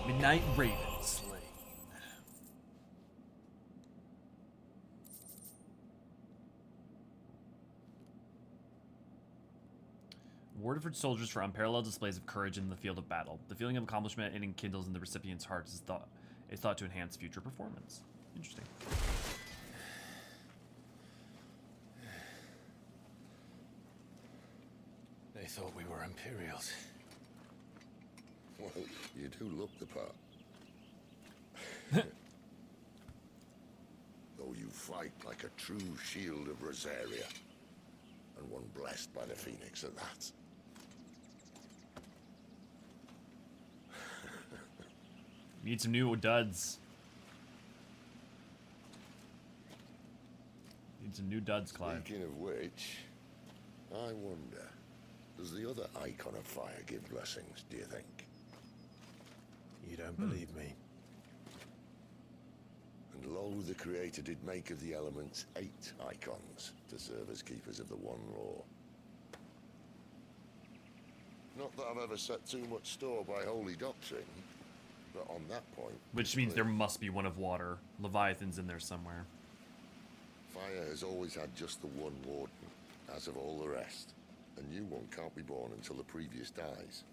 Midnight Raven slain. Waterford soldiers for unparalleled displays of courage in the field of battle. The feeling of accomplishment it enkindles in the recipient's heart is thought to enhance future performance. Interesting. They thought we were Imperials. Well, you do look the part. Though you fight like a true shield of Rosaria, and one blessed by the Phoenix at that. Need some new duds. Need some new duds, Clive. Speaking of which, I wonder, does the other Eikon of Fire give blessings, do you think? You don't believe me? And lo, the Creator did make of the elements 8 Eikons to serve as keepers of the One Law. Not that I've ever set too much store by holy doctrine, but on that point... Which means there must be one of water. Leviathan's in there somewhere. Fire has always had just the one warden, as of all the rest. A new one can't be born until the previous dies.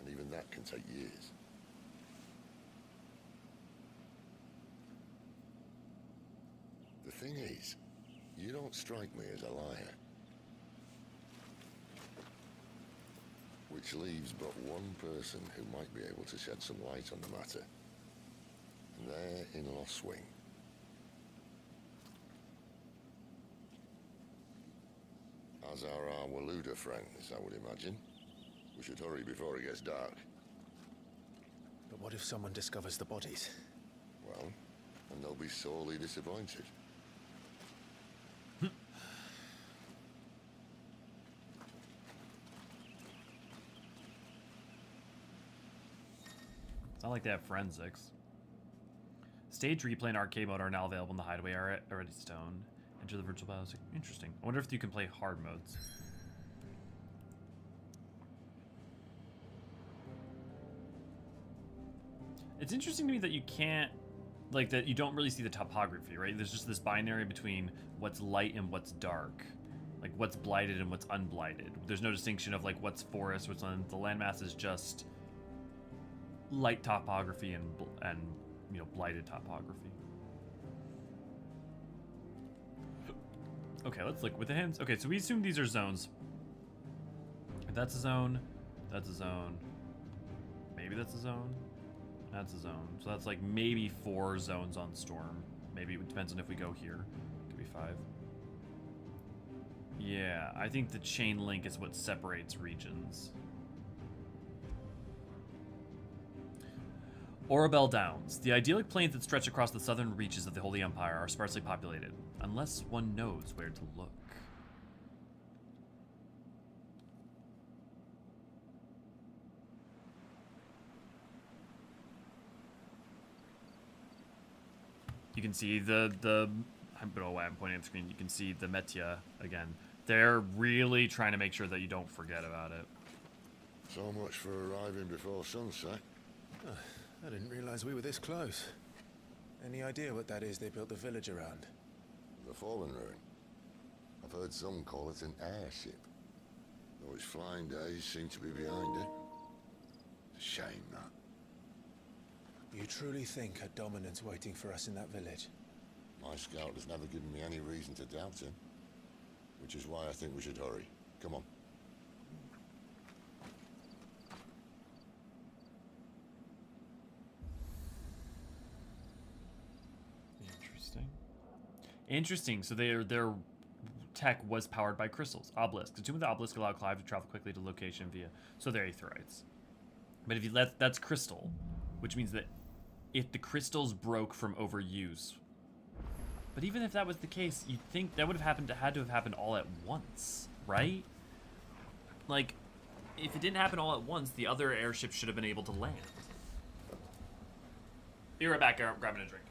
And even that can take years. The thing is, you don't strike me as a liar. Which leaves but one person who might be able to shed some light on the matter. And they're in Lostwing. As are our Waluda friends, I would imagine. We should hurry before it gets dark. But what if someone discovers the bodies? Well, and they'll be sorely disappointed. It's not like they have forensics. Stage replay and arcade mode are now available in the Hideaway already stone. Enter the virtual battle. Interesting. I wonder if you can play hard modes. It's interesting to me that you can't, like, that you don't really see the topography, right? There's just this binary between what's light and what's dark. Like, what's blighted and what's unblighted. There's no distinction of, like, what's forest, what's land. The landmass is just light topography and you know, blighted topography. Okay, let's look with the hands. Okay, so we assume these are zones. If that's a zone, that's a zone. Maybe that's a zone. That's a zone. So that's like maybe 4 zones on Storm. Maybe it depends on if we go here. Could be 5. Yeah, I think the chain link is what separates regions. Orabel Downs. The idyllic plains that stretch across the southern reaches of the Holy Empire are sparsely populated, unless one knows where to look. You can see the I don't know why I'm pointing at the screen. You can see the Metia again. They're really trying to make sure that you don't forget about it. So much for arriving before sunset. I didn't realize we were this close. Any idea what that is they built the village around? The Fallen Ruin. I've heard some call it an airship. Though its flying days seem to be behind it. It's a shame, that. You truly think a dominant's waiting for us in that village? My scout has never given me any reason to doubt him. Which is why I think we should hurry. Come on. Interesting. So their tech was powered by crystals. Obelisks. Assuming the obelisk allowed Clive to travel quickly to location via. So they're aetherites. But if you that's crystal, which means that if the crystals broke from overuse. But even if that was the case, you'd think that would have had to have happened all at once, right? Like, if it didn't happen all at once, the other airship should have been able to land. Be right back, grabbing a drink.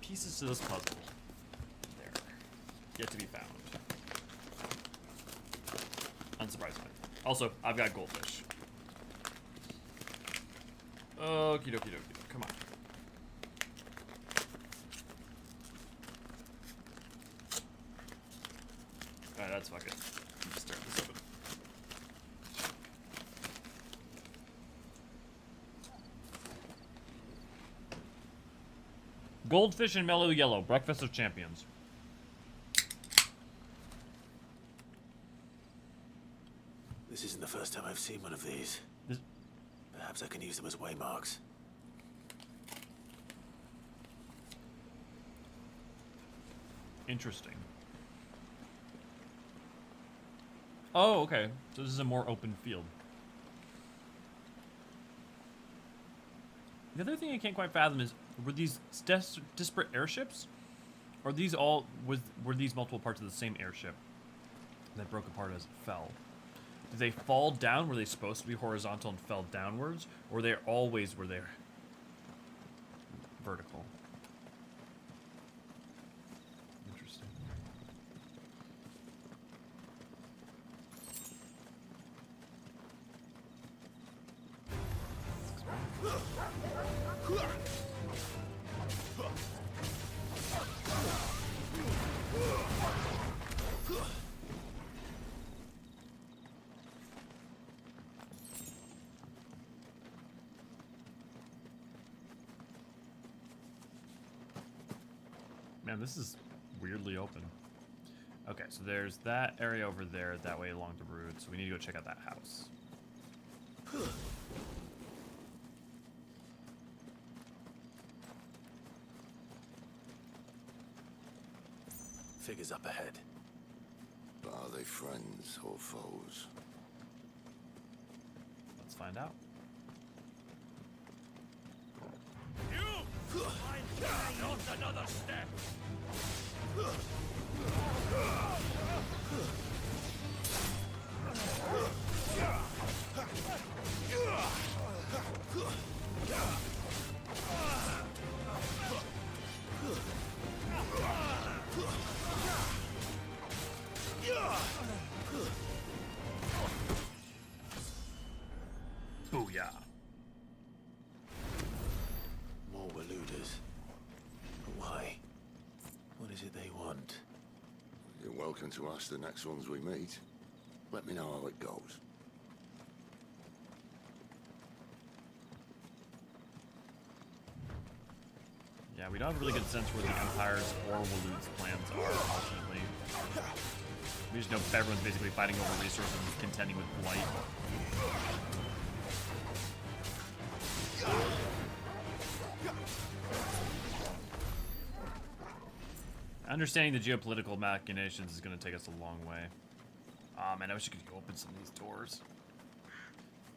pieces to this puzzle. There. Yet to be found. Unsurprisingly. Also, I've got goldfish. Okie dokie dokie. Come on. Alright, that's fucking. Let's start this open. Goldfish and mellow yellow. Breakfast of champions. This isn't the first time I've seen one of these. Perhaps I can use them as waymarks. Interesting. Oh, okay. So this is a more open field. The other thing I can't quite fathom is, were these disparate airships? Or these all, were these multiple parts of the same airship that broke apart as it fell? Did they fall down? Were they supposed to be horizontal and fell downwards? Or they always were there vertical? Interesting. Man, this is weirdly open. Okay, so there's that area over there, that way along the route, so we need to go check out that house. Figures up ahead. But are they friends or foes? Let's find out. Not another step! Booyah. More Waluders. Why? What is it they want? You're welcome to ask the next ones we meet. Let me know how it goes. Yeah, we don't have a really good sense where the Empire's or Walud's plans are, ultimately. We just know everyone's basically fighting over resources and contending with blight. Understanding the geopolitical machinations is going to take us a long way. Man, I wish I could open some of these doors.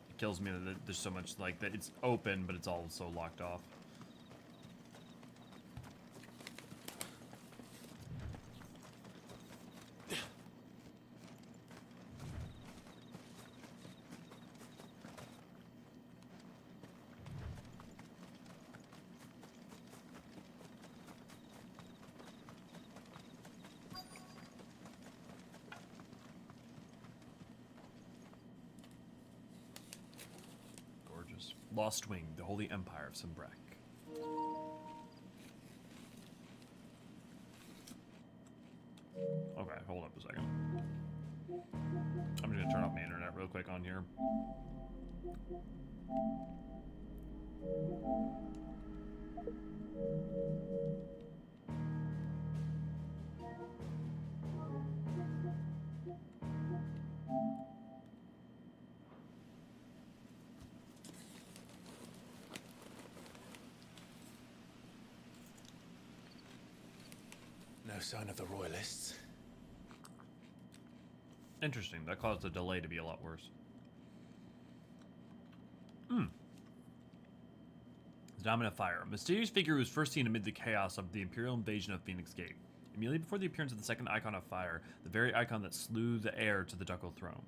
It kills me that there's so much, like, that it's open, but it's all so locked off. Lostwing, the Holy Empire of Sombrek. Okay, hold up a second. I'm just gonna turn off my internet real quick on here. No sign of the Royalists. Interesting. That caused the delay to be a lot worse. Dominant Fire. A mysterious figure who was first seen amid the chaos of the Imperial invasion of Phoenix Gate. Immediately before the appearance of the second Icon of Fire, the very icon that slew the heir to the ducal throne.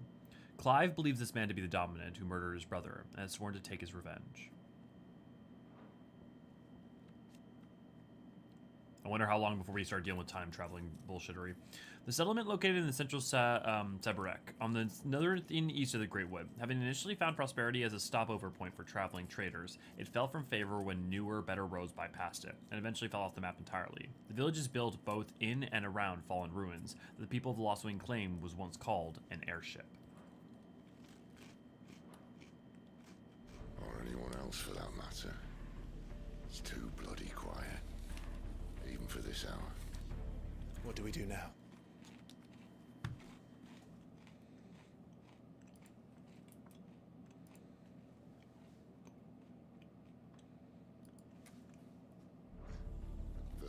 Clive believes this man to be the Dominant who murdered his brother, and has sworn to take his revenge. wonder how long before we start dealing with time traveling bullshittery. The settlement located in the central Seborek, on the north and east of the Great Wood. Having initially found prosperity as a stopover point for traveling traders, it fell from favor when newer, better roads bypassed it, and eventually fell off the map entirely. The village is built both in and around fallen ruins that the people of the Lostwing claim was once called an airship. Or anyone else for that matter. It's too bloody quiet, even for this hour. What do we do now?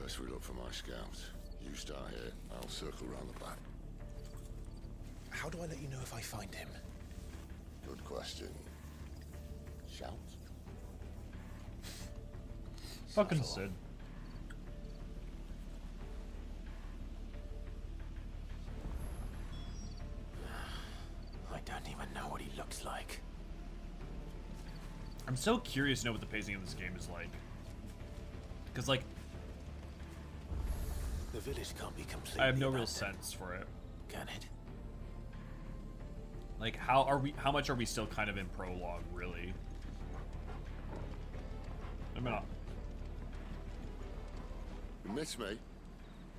First we look for my scouts. You start here, I'll circle round the back. How do I let you know if I find him? Good question. Shout? Fucking Sid. I don't even know what he looks like. I'm so curious to know what the pacing of this game is like. Because, like, the village can't be completely I have no real abandoned, sense for it. can it? Like, how much are we still kind of in prologue, really? I mean, You miss me?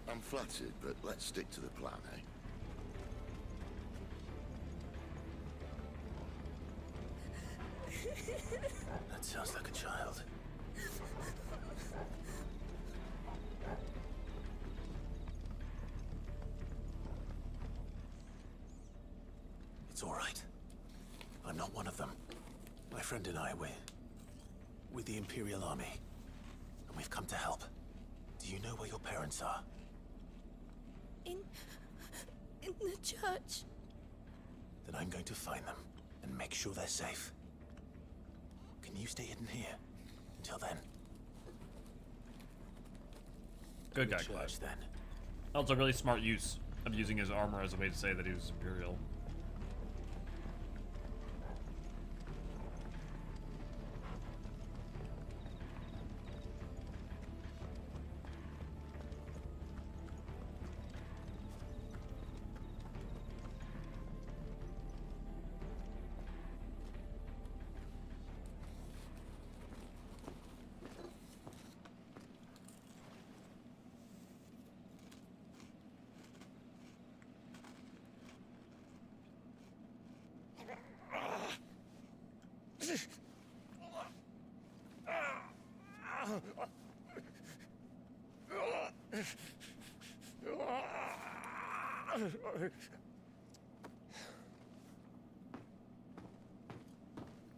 I'm flattered, but let's stick to the plan, eh? That sounds like a child. It's all right. I'm not one of them. My friend and I, we're with the Imperial Army, and we've come to help. Do you know where your parents are? In the church. Then I'm going to find them and make sure they're safe. Can you stay hidden here until then? Good guy, Church, Clive. then. That's a really smart use of using his armor as a way to say that he was Imperial.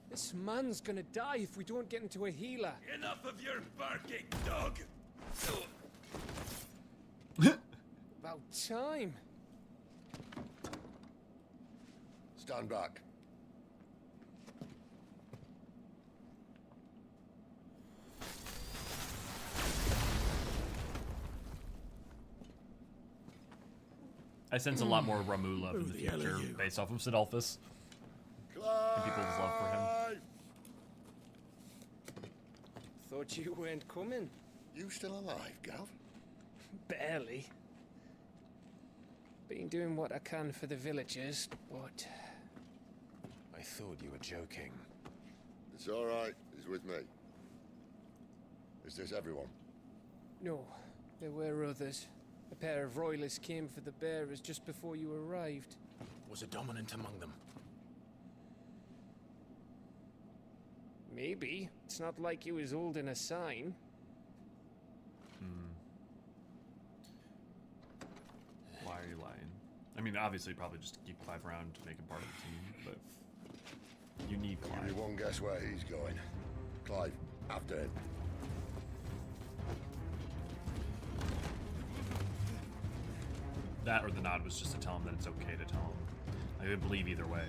This man's gonna die if we don't get into a healer. Enough of your barking, dog! About time. Stand back. I sense a lot more Ramu love in the future based off of Sidolphus. And people's love for him. Thought you weren't coming. You still alive, Gav? Barely. Been doing what I can for the villagers, but I thought you were joking. It's all right. He's with me. Is this everyone? no, there were others. A pair of royalists came for the bearers just before you arrived. Was a dominant among them? Maybe. It's not like he was holding a sign. Why are you lying? I mean, obviously, probably just to keep Clive around to make him part of the team, but you need Clive. Give me one guess where he's going. Clive, after him. That or the nod was just to tell him that it's okay to tell him. I would believe either way.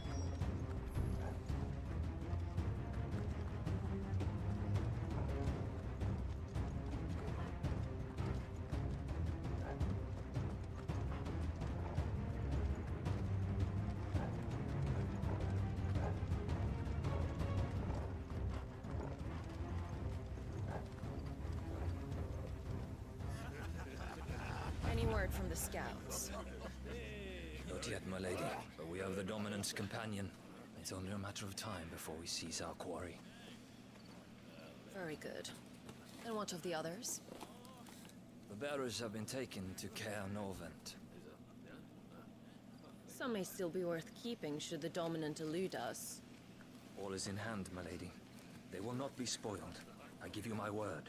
word from the scouts? Not yet, my lady, but we have the dominant's companion. It's only a matter of time before we seize our quarry. Very good. And what of the others? The bearers have been taken to Caer Norvent. Some may still be worth keeping should the dominant elude us. All is in hand, my lady. They will not be spoiled. I give you my word.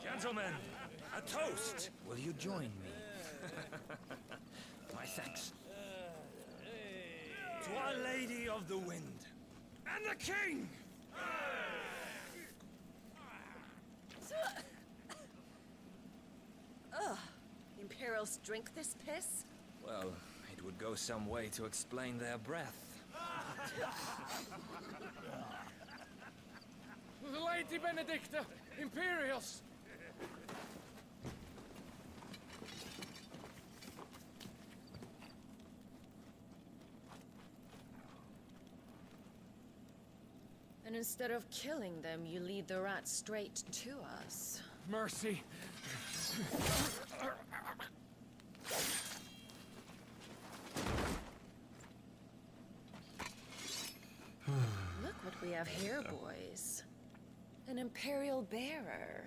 Gentlemen, a toast! Will you join me? My thanks. To Our Lady of the Wind and the King! Ugh. Imperials drink this piss? Well, it would go some way to explain their breath. The Lady Benedicta! Imperials! And instead of killing them, you lead the rats straight to us. Mercy! Look what we have here, boys. An Imperial bearer.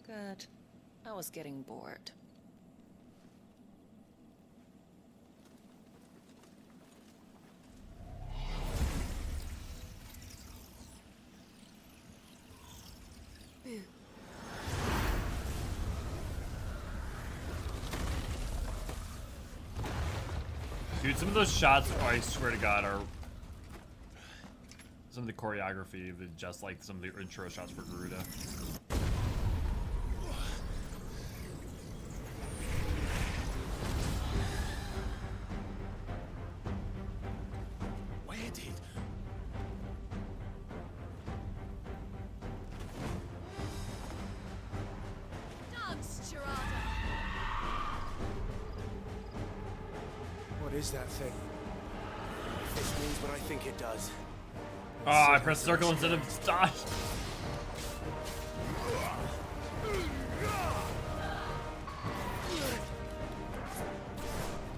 Good. I was getting bored. Boo. Dude, some of those shots, oh, I swear to God, are some of the choreography, just like some of the intro shots for Garuda. Where did... Dance, Gerada! What is that thing? If this means what I think it does. Oh, I pressed circle instead of dodge.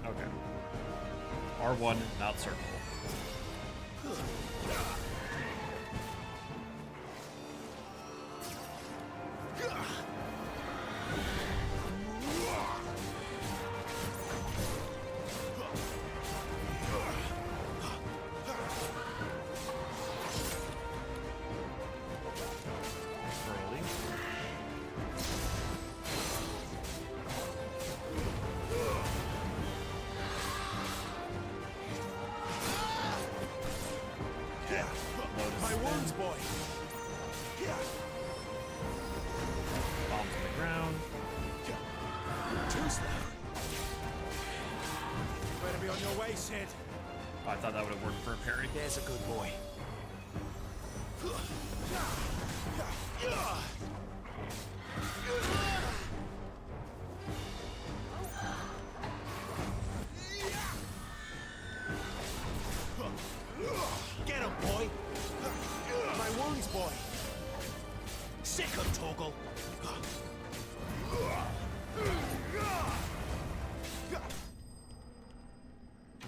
Okay. R1, not circle. My wounds, boy! Bombs on the ground. Too slow. Better be on your way, Sid. Oh, I thought that would have worked for a parry. There's a good boy. Get him, boy! My wounds, boy! Sick him, Torgal!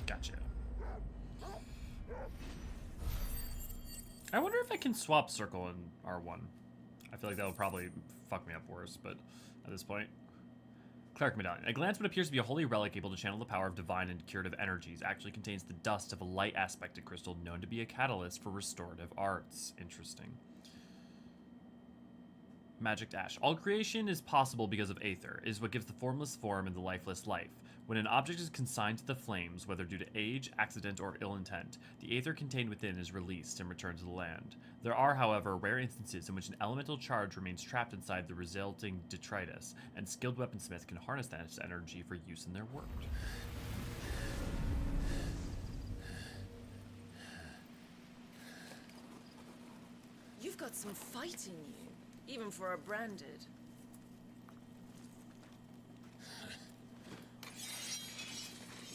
Gotcha. I wonder if I can swap circle and R1. I feel like that would probably fuck me up worse, but at this point. Cleric Medallion. A glance what appears to be a holy relic able to channel the power of divine and curative energies actually contains the dust of a light aspected crystal known to be a catalyst for restorative arts. Interesting. Magic Ash. All creation is possible because of Aether. It is what gives the formless form and the lifeless life. When an object is consigned to the flames, whether due to age, accident, or ill intent, the Aether contained within is released and returned to the land. There are, however, rare instances in which an elemental charge remains trapped inside the resulting detritus, and skilled weaponsmiths can harness that energy for use in their work. You've got some fight in you, even for a branded.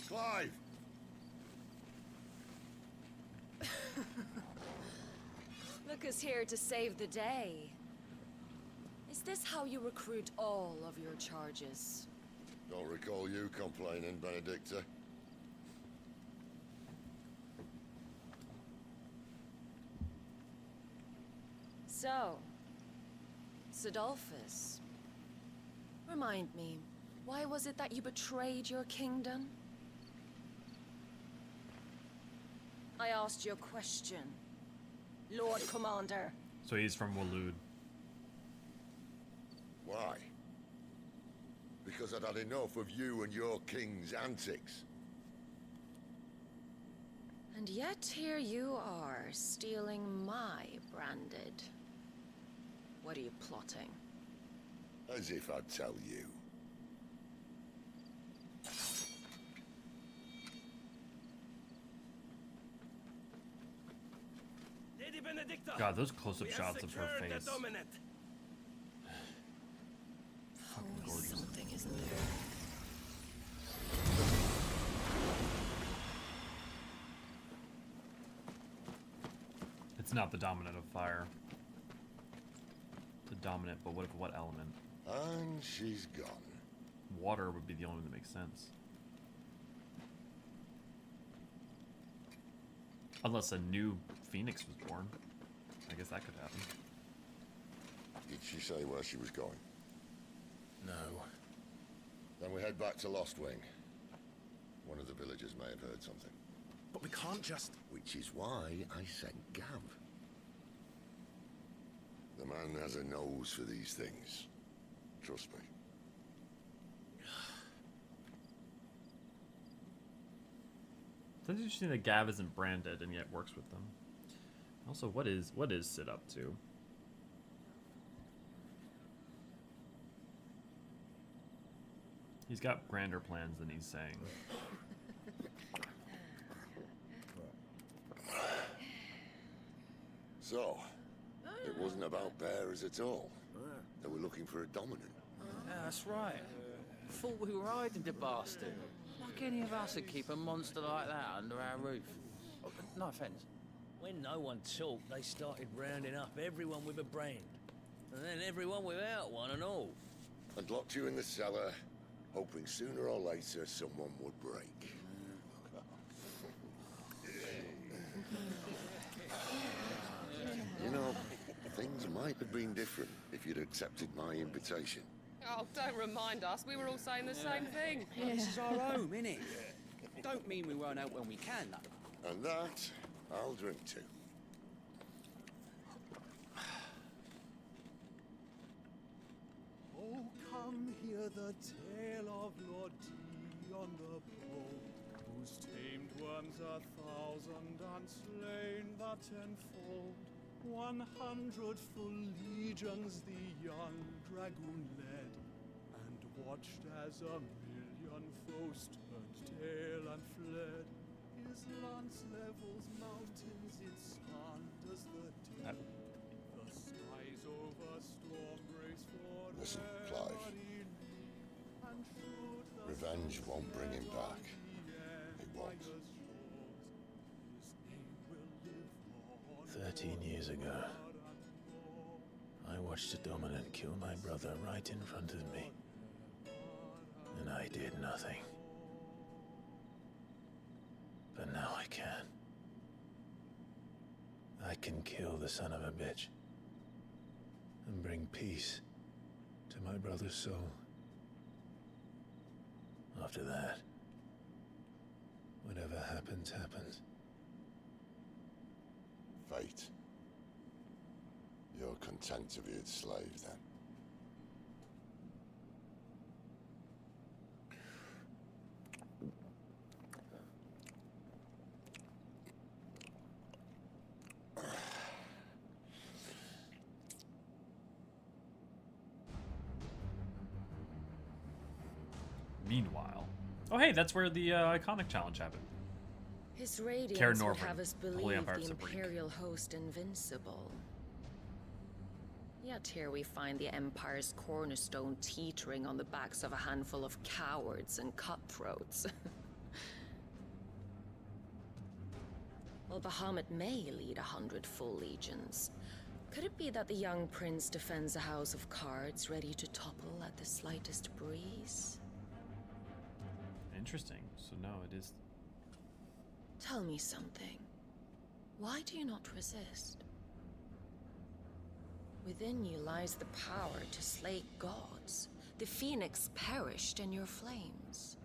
Clive! Look who's here to save the day. this how you recruit all of your charges? Don't recall you complaining, Benedicta. So, Sidolphus, remind me, why was it that you betrayed your kingdom? I asked you a question, Lord Commander. So he's from Waloed. Why? Because I'd had enough of you and your king's antics. And yet here you are, stealing my branded. What are you plotting? As if I'd tell you. Lady Benedicta, God, those close-up we shots have of her secured face. the dominant. Fucking gorgeous. Something isn't there. It's not the dominant of fire. The dominant, but what element? And she's gone. Water would be the only one that makes sense. Unless a new phoenix was born. I guess that could happen. Did she say where she was going? No. Then we head back to Lostwing. One of the villagers may have heard something. But we can't just... Which is why I sent Gav. The man has a nose for these things. Trust me. It's interesting that Gav isn't branded and yet works with them. Also, what is Sid up to? He's got grander plans than he's saying. So, it wasn't about bears at all. They were looking for a dominant. Yeah, that's right. Thought we were hiding the bastard. Like any of us would keep a monster like that under our roof. No offense. When no one talked, they started rounding up everyone with a brand. And then everyone without one and all. And locked you in the cellar, hoping sooner or later someone would break. You know, things might have been different if you'd accepted my invitation. Oh, don't remind us. We were all saying the same thing. This is our home, innit? Don't mean we won't out when we can, though. And that, I'll drink to. Oh, come hear the tale of Lord Dion the Bold, whose tamed worms 1,000 and slain the tenfold. 100 full legions the young dragoon led, and watched as 1,000,000 foes turned tail and fled. His lance levels mountains in sanders the dead. The skies over storm breaks for Listen, Clive. Revenge won't bring him back. It won't. 13 years ago, I watched a dominant kill my brother right in front of me. And I did nothing. But now I can. I can kill the son of a bitch. And bring peace to my brother's soul. After that, whatever happens, happens. Fate. You're content to be its slave, then? Meanwhile, oh hey, that's where the iconic challenge happened. His radiance Kaer would Norvin, have us Holy believe Empire the Supreme. Imperial host invincible. Yet here we find the Empire's cornerstone teetering on the backs of a handful of cowards and cutthroats. Well, Bahamut may lead 100 full legions, Could it be that the young prince defends a house of cards ready to topple at the slightest breeze? Interesting. So no, it is. Tell me something. Why do you not resist? Within you lies the power to slay gods. The phoenix perished in your flames.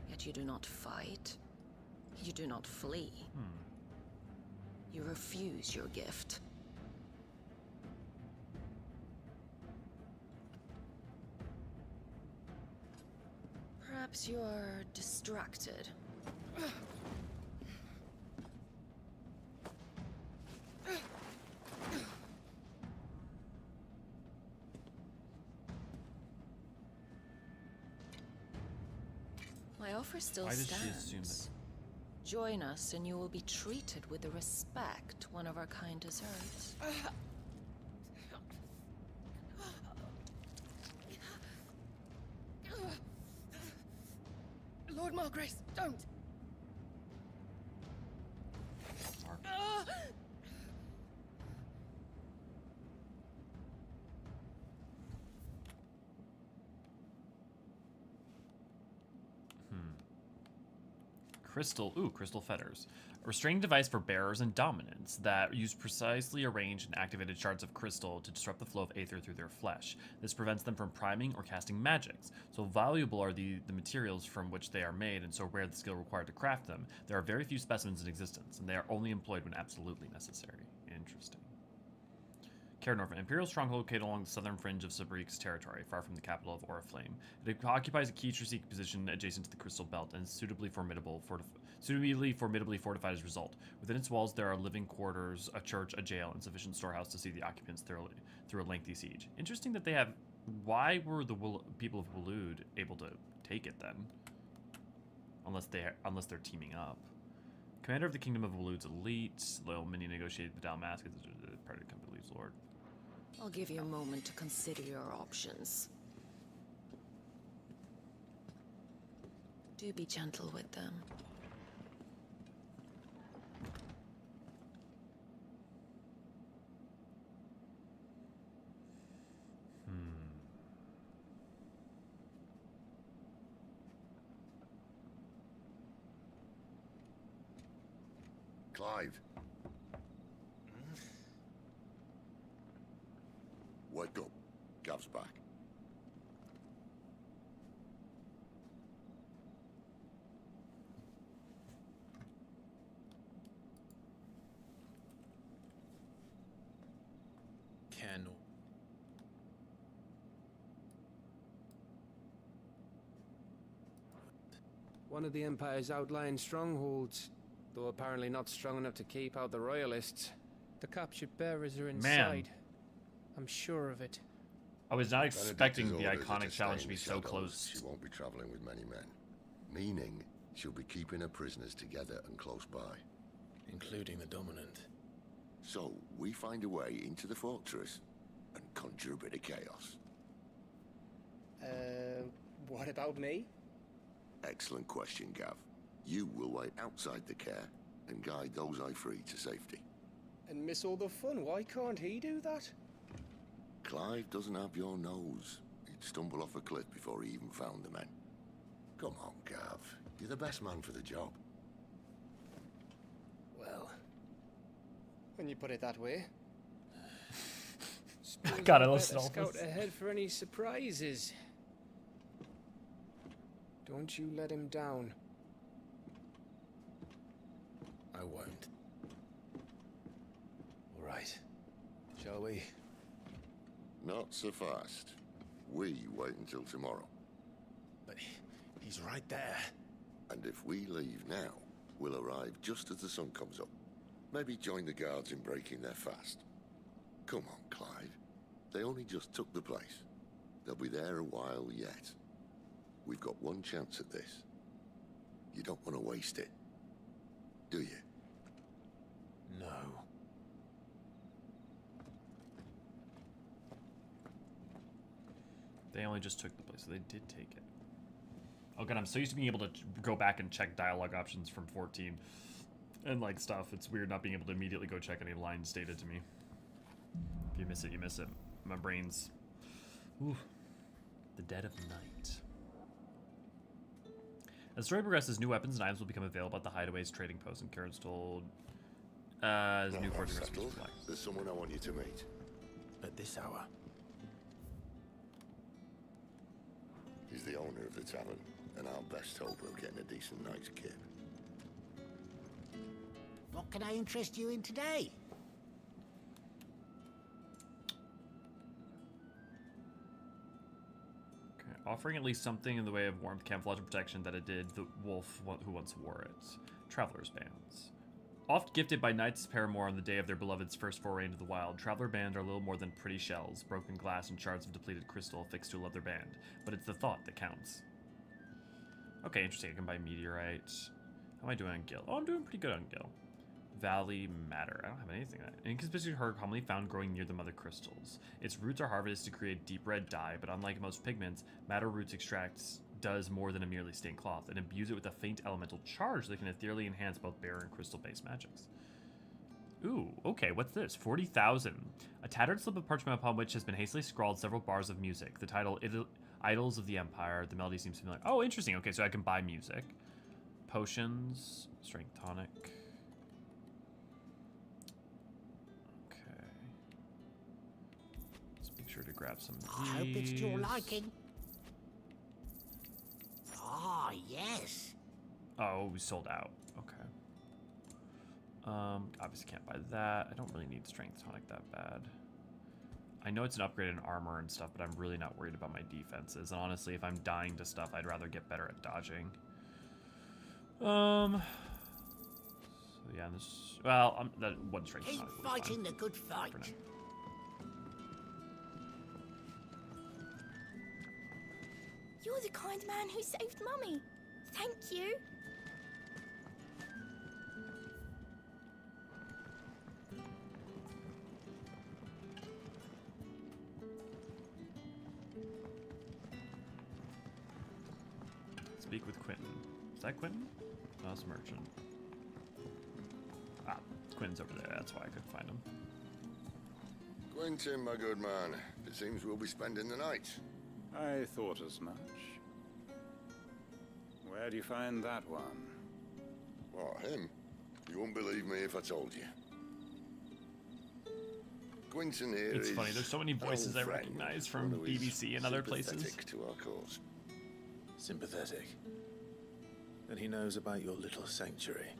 Yet you do not fight. You do not flee. You refuse your gift. Perhaps you're distracted. My offer still Why does she stands. assume that? Join us and you will be treated with the respect one of our kind deserves. Lord Margrace, don't! Crystal fetters. A restraining device for bearers and dominants that use precisely arranged and activated shards of crystal to disrupt the flow of aether through their flesh. This prevents them from priming or casting magics. So valuable are the materials from which they are made, and so rare the skill required to craft them. There are very few specimens in existence, and they are only employed when absolutely necessary. Interesting. Carenorf, an imperial stronghold located along the southern fringe of Sabrik's territory, far from the capital of Oriflame. It occupies a key strategic position adjacent to the Crystal Belt and is suitably formidably fortified as a result. Within its walls, there are living quarters, a church, a jail, and sufficient storehouse to see the occupants through a lengthy siege. Interesting that they have. Why were the people of Waloed able to take it then? Unless they're teaming up. Commander of the Kingdom of Waloed's elite, loyal minion negotiated with Dalmascus, part of the company's lord. I'll give you a moment to consider your options. Do be gentle with them. Clive. Wake up. Gav's back. Candle. One of the Empire's outlying strongholds, though apparently not strong enough to keep out the Royalists. The captured bearers are inside. I'm sure of it. I was not expecting the Benedict's orders are iconic to challenge stay to in be the so shadows. close. She won't be traveling with many men. Meaning, she'll be keeping her prisoners together and close by. Including the dominant. So, we find a way into the fortress and conjure a bit of chaos. What about me? Excellent question, Gav. You will wait outside the care and guide those I free to safety. And miss all the fun. Why can't he do that? Clive doesn't have your nose. He'd stumble off a cliff before he even found the men. Come on, Gav. You're the best man for the job. Well, when you put it that way. God, I I'd love better Snowflakes. scout ahead for any surprises. Don't you let him down. I won't. All right. Shall we? Not so fast. We wait until tomorrow. But he's right there. And if we leave now, we'll arrive just as the sun comes up. Maybe join the guards in breaking their fast. Come on, Clive. They only just took the place. They'll be there a while yet. We've got one chance at this. You don't want to waste it, do you? No. They only just took the place, so they did take it. Oh god, I'm so used to being able to go back and check dialogue options from 14 and like stuff. It's weird not being able to immediately go check any lines stated to me. You miss it, you miss it. My brain's... Ooh. The dead of night. As the story progresses, new weapons and items will become available at the Hideaway's trading post, and Karen's told as new fortune recipes reflect. There's someone I want you to meet. At this hour. He's the owner of the tavern, and our best hope of getting a decent night's kip. What can I interest you in today? Okay. Offering at least something in the way of warmth, camouflage, and protection that it did the wolf who once wore it. Traveler's bands. Oft gifted by knights paramour on the day of their beloved's first foray into the wild, traveler bands are little more than pretty shells, broken glass, and shards of depleted crystal affixed to a leather band. But it's the thought that counts. Okay, interesting. I can buy meteorite. How am I doing on Gil? Oh, I'm doing pretty good on Gil. Valley Matter. I don't have anything. An inconspicuous herb commonly found growing near the mother crystals. Its roots are harvested to create deep red dye, but unlike most pigments, madder roots extracts does more than a merely stained cloth. It imbues it with a faint elemental charge that can ethereally enhance both bearer and crystal-based magics. Ooh, okay, what's this? 40,000. A tattered slip of parchment upon which has been hastily scrawled several bars of music. The title, Idols of the Empire. The melody seems familiar. Oh, interesting. Okay, so I can buy music. Potions. Strength tonic. Okay. Let's make sure to grab some of these. I hope it's to your liking. Ah, yes. Oh, we sold out. Okay. Obviously can't buy that. I don't really need strength tonic that bad. I know it's an upgrade in armor and stuff, but I'm really not worried about my defenses. And honestly, if I'm dying to stuff, I'd rather get better at dodging. So yeah, this. Well, that one strength tonic. Keep fighting the good fight. You're the kind man who saved Mummy. Thank you. Speak with Quentin. Is that Quentin? No, it's Merchant. Ah, Quentin's over there. That's why I couldn't find him. Quentin, my good man. It seems we'll be spending the night. I thought as much. Where do you find that one? What, him? You wouldn't believe me if I told you. Quentin here It's is funny, there's so many voices I an old friend, recognize from one who is BBC and other places. Sympathetic to our cause. Sympathetic. And he knows about your little sanctuary.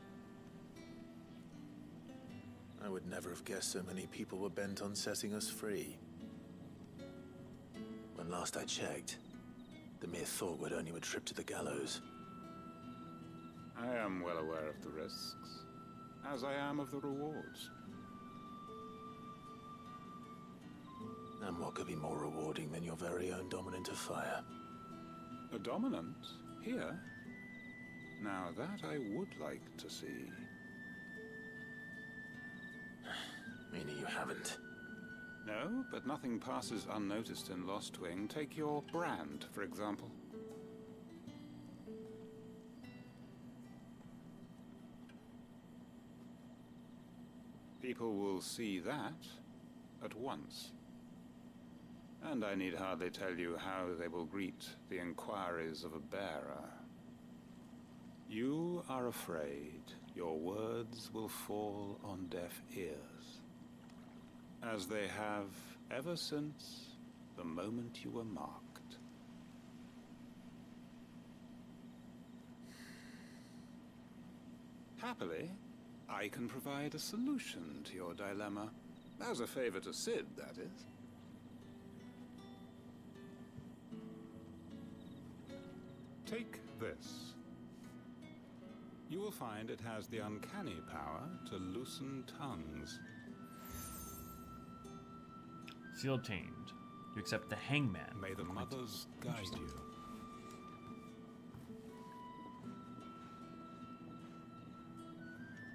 I would never have guessed so many people were bent on setting us free. When last I checked, the mere thought would earn you a trip to the gallows. I am well aware of the risks, as I am of the rewards. And what could be more rewarding than your very own dominant of fire? A dominant? Here? Now that I would like to see. Meaning you haven't? No, but nothing passes unnoticed in Lostwing. Take your brand, for example. People will see that at once. And I need hardly tell you how they will greet the inquiries of a bearer. You are afraid your words will fall on deaf ears, as they have ever since the moment you were marked. Happily, I can provide a solution to your dilemma. As a favor to Sid, that is. Take this. You will find it has the uncanny power to loosen tongues. Seal obtained. You accept the hangman. May the mothers guide you.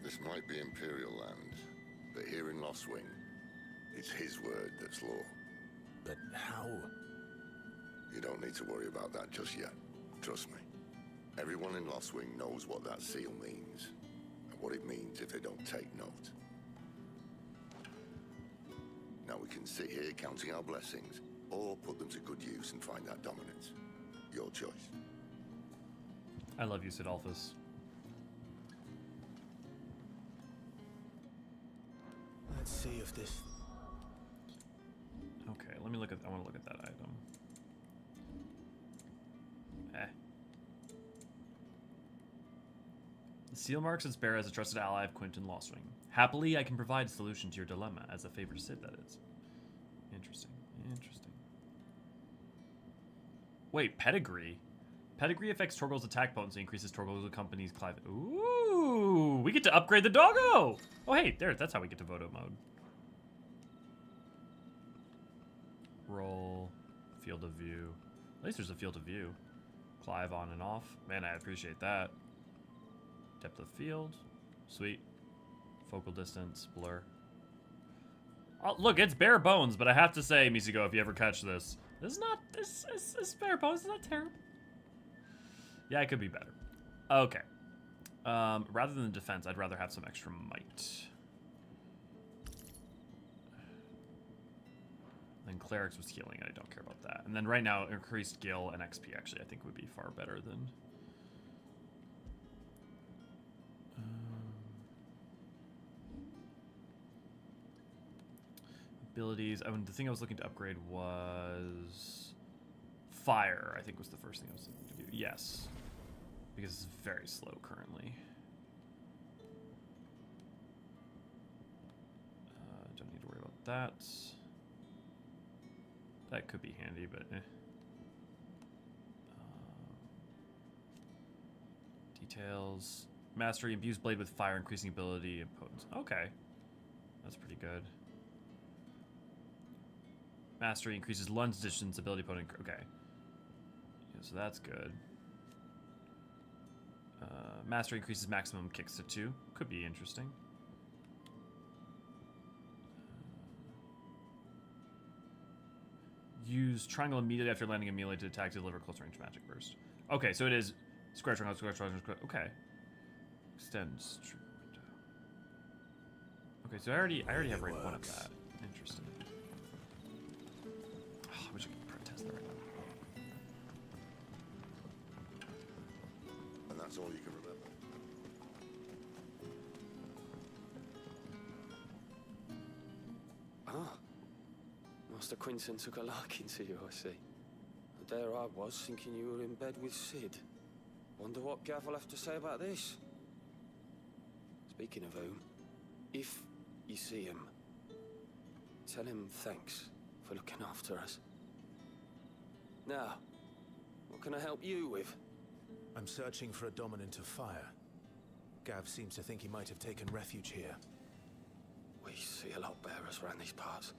This might be Imperial land, but here in Lostwing, it's his word that's law. But how? You don't need to worry about that just yet. Trust me. Everyone in Lostwing knows what that seal means, and what it means if they don't take note. Now we can sit here counting our blessings, or put them to good use and find that dominance. Your choice. I love you, Sidolphus. Let's see if this... Okay, let me look at... I want to look at that item. The seal marks its bearer as a trusted ally of Quentin Lostwing. Happily, I can provide a solution to your dilemma, as a favor Sid, that is. Interesting. Interesting. Wait, pedigree? Pedigree affects Torgal's attack potency, increases Torgal's company's Clive. Ooh, we get to upgrade the doggo! Oh, hey, there, that's how we get to Voto mode. Roll, field of view. At least there's a field of view. Clive on and off. Man, I appreciate that. Depth of field. Sweet. Focal distance, blur. Oh, look, it's bare bones, but I have to say, Misigo, if you ever catch this, this is not, this is bare bones, it's not terrible. Yeah, it could be better. Okay. Rather than defense, I'd rather have some extra might. Then clerics was healing, I don't care about that. And then right now, increased gil and XP actually I think would be far better than... abilities. I mean, the thing I was looking to upgrade was fire. I think was the first thing I was looking to do. Yes, because it's very slow currently. Don't need to worry about that. That could be handy, but eh. Details. Mastery imbues blade with fire, increasing ability and potency. Okay, that's pretty good. Mastery increases lunge distance, ability potent. Okay. Yeah, so that's good. Mastery increases maximum kicks to 2. Could be interesting. Use triangle immediately after landing a melee to attack to deliver close range magic burst. Okay, so it is square triangle, square triangle, square. Okay. Extends. Okay, so I already have rank 1 of that. Interesting. I wish I could protest that right now. And that's all you can remember. Ah. Master Quinton took a liking to you, I see. And there I was, thinking you were in bed with Sid. Wonder what Gav will have to say about this. Speaking of whom, if you see him, tell him thanks for looking after us. Now, what can I help you with? I'm searching for a dominant of fire. Gav seems to think he might have taken refuge here. We see a lot bearers around these parts.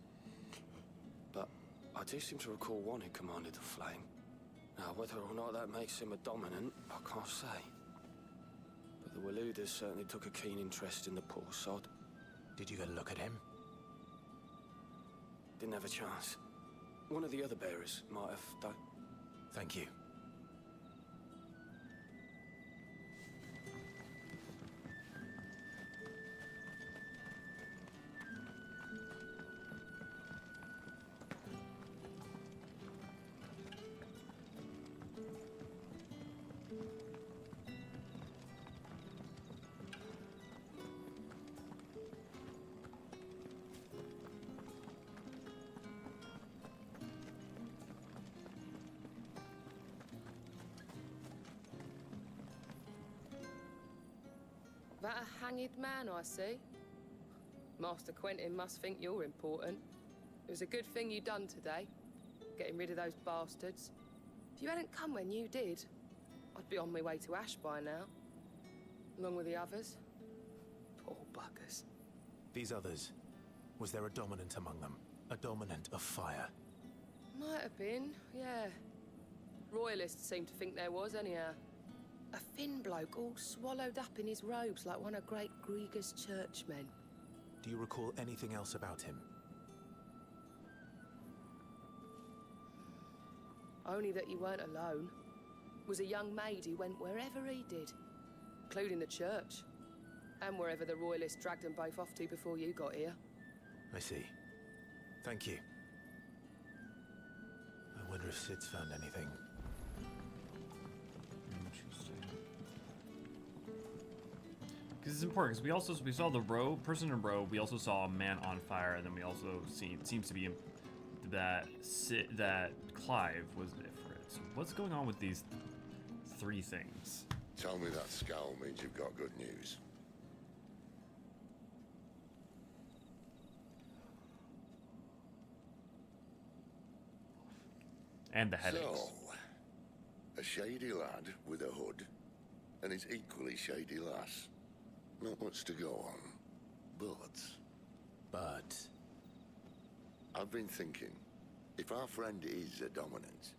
But I do seem to recall one who commanded the flame. Now, whether or not that makes him a dominant, I can't say. But the Waluders certainly took a keen interest in the poor sod. Did you get a look at him? Didn't have a chance. One of the other bearers might have done. Thank you. That a hanged man, I see. Master Quentin must think you're important. It was a good thing you done today, getting rid of those bastards. If you hadn't come when you did, I'd be on my way to Ash by now, along with the others. Poor buggers. These others, was there a dominant among them? A dominant of fire? Might have been, yeah. Royalists seem to think there was, anyhow. A thin bloke all swallowed up in his robes like one of Great Grieger's churchmen. Do you recall anything else about him? Only that he weren't alone. Was a young maid who went wherever he did, including the church, and wherever the Royalists dragged them both off to before you got here. I see. Thank you. I wonder if Sid's found anything. Because it's important. Because we saw the person in a row. We also saw a man on fire, and then we also seems to be that Clive was different. So what's going on with these three things? Tell me that scowl means you've got good news. And the headaches. So, a shady lad with a hood, and his equally shady lass. Not much to go on, but... I've been thinking, if our friend is a dominant,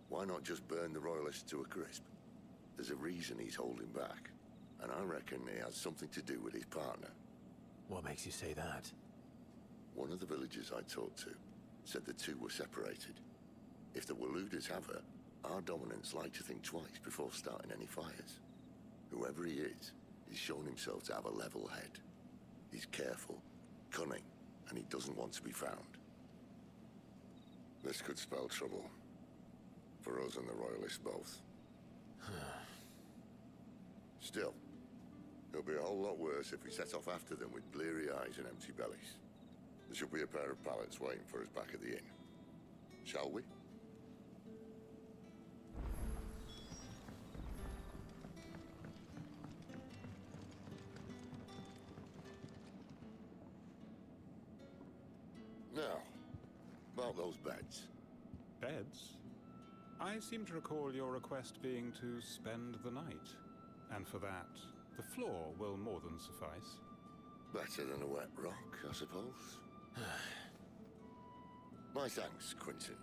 why not just burn the royalists to a crisp? There's a reason he's holding back, and I reckon it has something to do with his partner. What makes you say that? One of the villagers I talked to said the two were separated. If the Waluders have her, our dominants like to think twice before starting any fires. Whoever he is, he's shown himself to have a level head. He's careful, cunning, and he doesn't want to be found. This could spell trouble. For us and the Royalists both. Still, it'll be a whole lot worse if we set off after them with bleary eyes and empty bellies. There should be a pair of pallets waiting for us back at the inn. Shall we? Now, about those beds. Beds? I seem to recall your request being to spend the night. And for that, the floor will more than suffice. Better than a wet rock, I suppose. My thanks, Quentin.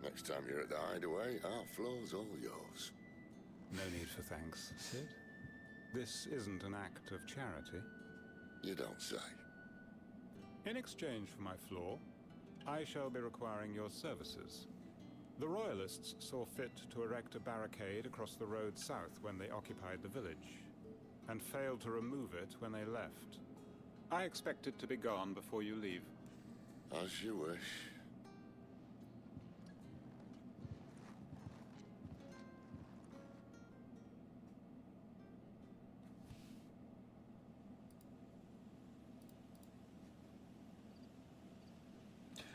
Next time you're at the Hideaway, our floor's all yours. No need for thanks, Sid. This isn't an act of charity. You don't say. In exchange for my floor, I shall be requiring your services. The Royalists saw fit to erect a barricade across the road south when they occupied the village, and failed to remove it when they left. I expect it to be gone before you leave. As you wish.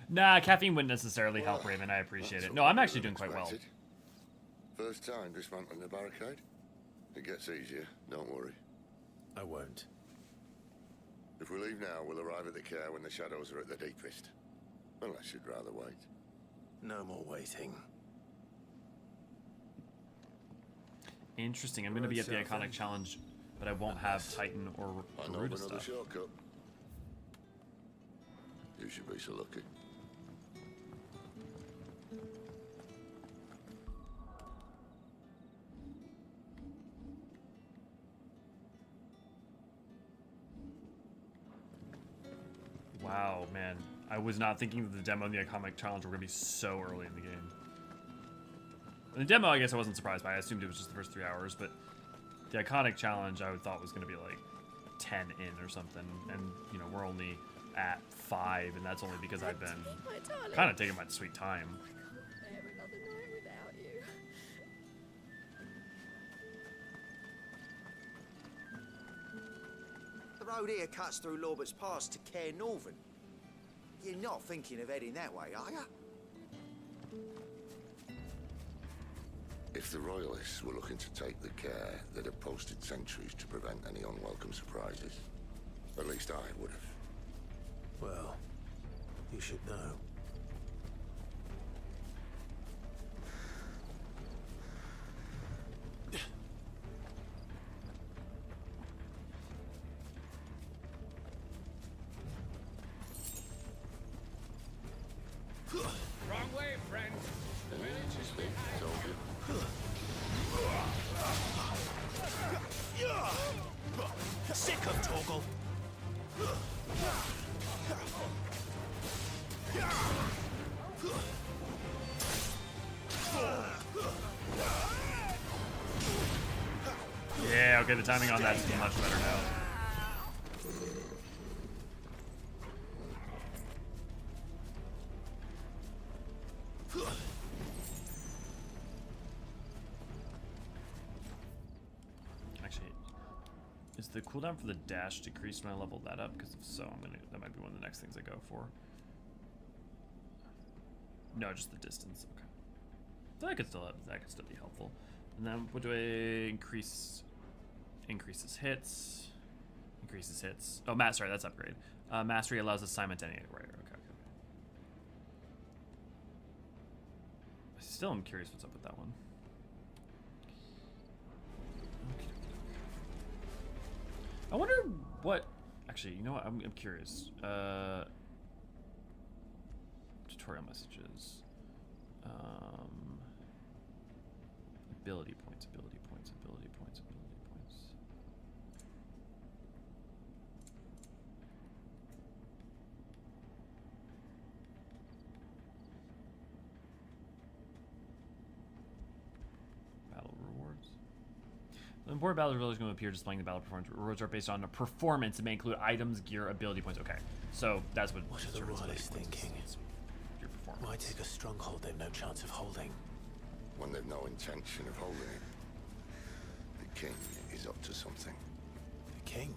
Nah, caffeine wouldn't necessarily help, Raven. I appreciate it. No, I'm actually doing quite well. First time dismantling the barricade? It gets easier, don't worry. I won't. If we leave now, we'll arrive at the care when the shadows are at the deepest. Unless you'd rather wait. No more waiting. Interesting. I'm going to be at the Iconic Challenge, but I won't have Titan or Garuda stuff. Shortcut. You should be so lucky. Wow, man. I was not thinking that the demo and the Iconic Challenge were going to be so early in the game. And the demo, I guess I wasn't surprised by. I assumed it was just the first 3 hours, but the Iconic Challenge I thought was going to be like 10 in or something. And, you know, we're only at 5, and that's only because I've been kind of taking my sweet time. The road here cuts through Lorbert's Pass to Care Northern. You're not thinking of heading that way, are you? If the Royalists were looking to take the care, they'd have posted sentries to prevent any unwelcome surprises. At least I would have. Well, you should know. Wrong way, friend. The village is behind you. Sick of Torgal. Yeah, okay, the timing on that is much better now. Is the cooldown for the dash decreased when I level that up? Because if so, that might be one of the next things I go for. No, just the distance. Okay. So that could still be helpful. And then what do I increase? Increases hits. Increases hits. Oh, sorry, that's upgrade. Mastery allows assignment to any. Right. Okay. I still am curious what's up with that one. Okay. I wonder what. Actually, you know what? I'm curious. Tutorial messages. Ability points. Ability points. Ability points. Ability points. Battle rewards. The important battle rewards are going to appear displaying the battle performance. Rewards are based on a performance and may include items, gear, ability points. Okay, so that's what. What are the royalists thinking? Your performance. Why take a stronghold they've no chance of holding? When they've no intention of holding it. The king is up to something. The king?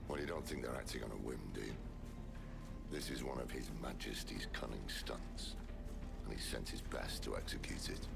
Well, you don't think they're acting on a whim, do you? This is one of His Majesty's cunning stunts, and he sent his best to execute it.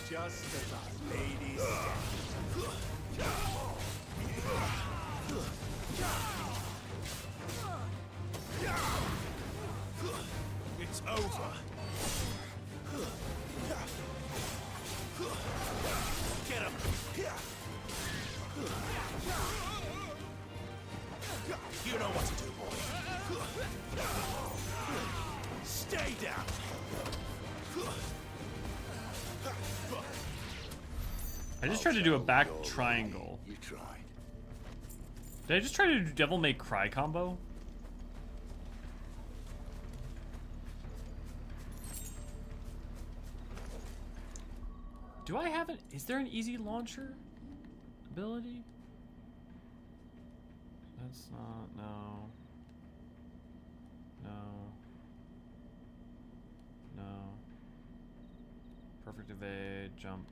Just as our ladies It's over. Get him. You know what to do, boy. Stay down. I just tried to do a back triangle. You tried. Did I just try to do Devil May Cry combo? Do I have it? Is there an easy launcher ability? That's not, no. No. Perfect evade, jump.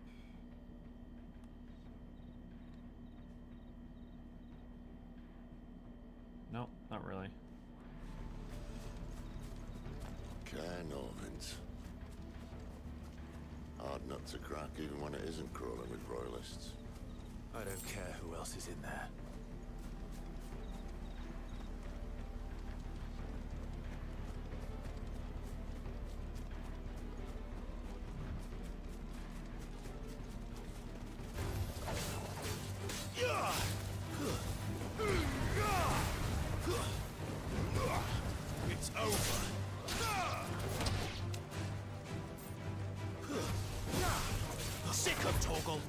Nope, not really. Norvins. Hard nut to crack even when it isn't crawling with royalists. I don't care who else is in there. It's over. Sick of Torgal.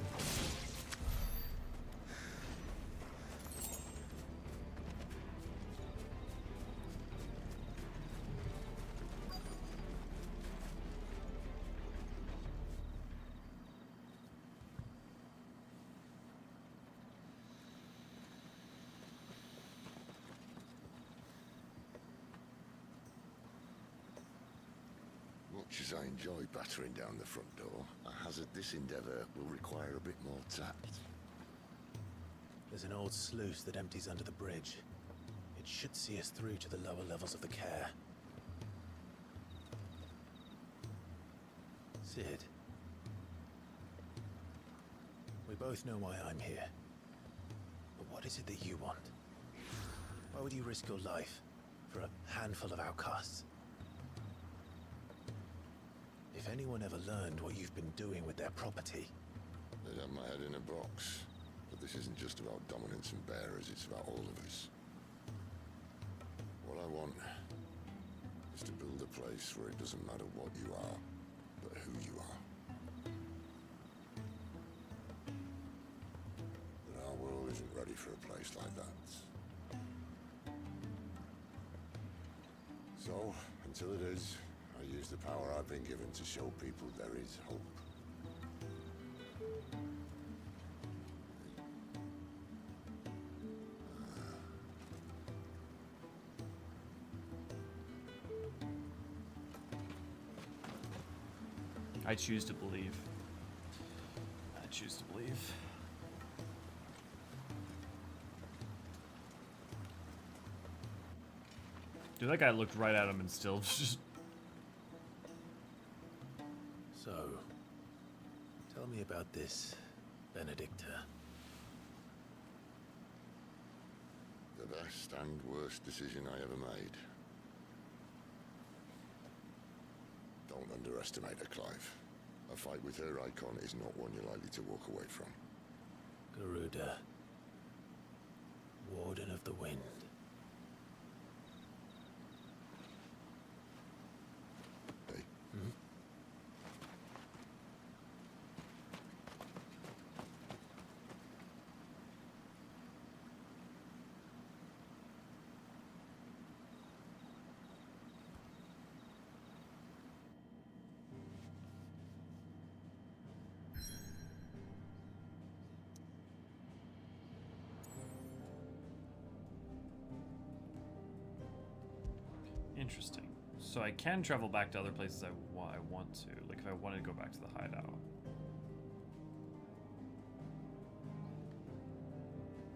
Much as I enjoy battering down the front door, I hazard this endeavour will require a bit more tact. There's an old sluice that empties under the bridge. It should see us through to the lower levels of the care. Sid. We both know why I'm here. But what is it that you want? Why would you risk your life for a handful of outcasts? If anyone ever learned what you've been doing with their property... They'd have my head in a box. But this isn't just about dominance and bearers, it's about all of us. What I want is to build a place where it doesn't matter what you are, but who you are. But our world isn't ready for a place like that. So, until it is, I use the power I've been given to show people there is hope. I choose to believe. I choose to believe. Dude, that guy looked right at him and still just... So, tell me about this, Benedicta. The best and worst decision I ever made. Don't underestimate her, Clive. A fight with her Eikon is not one you're likely to walk away from. Garuda, Warden of the Wind. Hey. Hmm? Interesting. So I can travel back to other places I want to. Like if I wanted to go back to the hideout.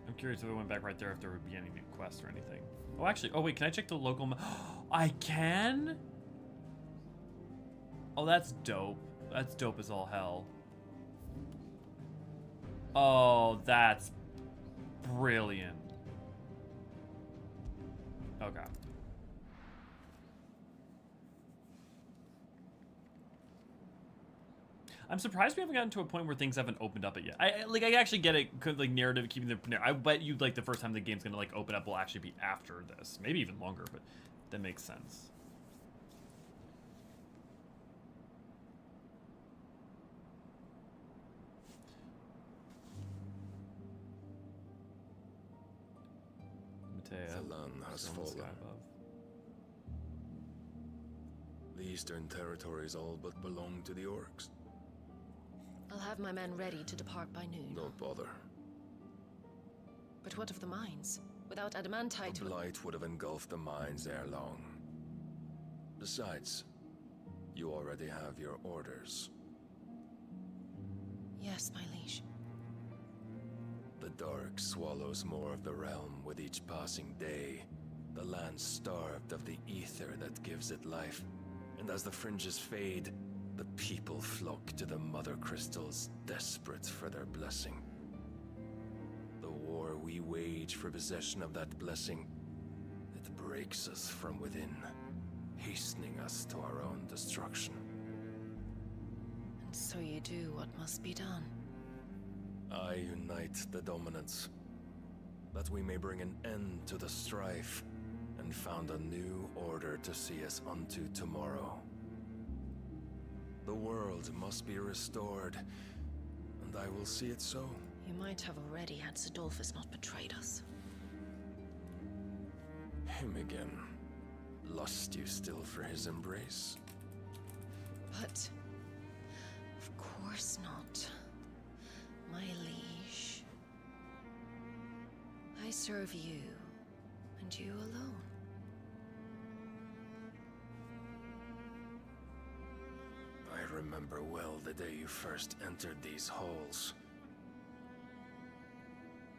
I'm curious if I went back right there if there would be any new quests or anything. Oh, actually, oh wait, can I check the local I can? Oh, that's dope. That's dope as all hell. Oh, that's brilliant. Okay. I'm surprised we haven't gotten to a point where things haven't opened up yet. I actually get it, like narrative keeping the. I bet you like the first time the game's gonna like open up will actually be after this, maybe even longer, but that makes sense. Matea, Thalan has still in the sky fallen. above. The eastern territories all but belong to the orcs. I'll have my men ready to depart by noon. Don't bother. But what of the mines? Without adamantite... The blight would have engulfed the mines ere long. Besides, you already have your orders. Yes, my liege. The dark swallows more of the realm with each passing day. The land starved of the ether that gives it life. And as the fringes fade, the people flock to the mother crystals, desperate for their blessing. The war we wage for possession of that blessing, it breaks us from within, hastening us to our own destruction. And so you do what must be done. I unite the dominants, that we may bring an end to the strife, and found a new order to see us unto tomorrow. The world must be restored, and I will see it so. You might have already had Sidolphus not betrayed us. Him again. Lust you still for his embrace? But... of course not. My liege. I serve you, and you alone. I remember well the day you first entered these halls.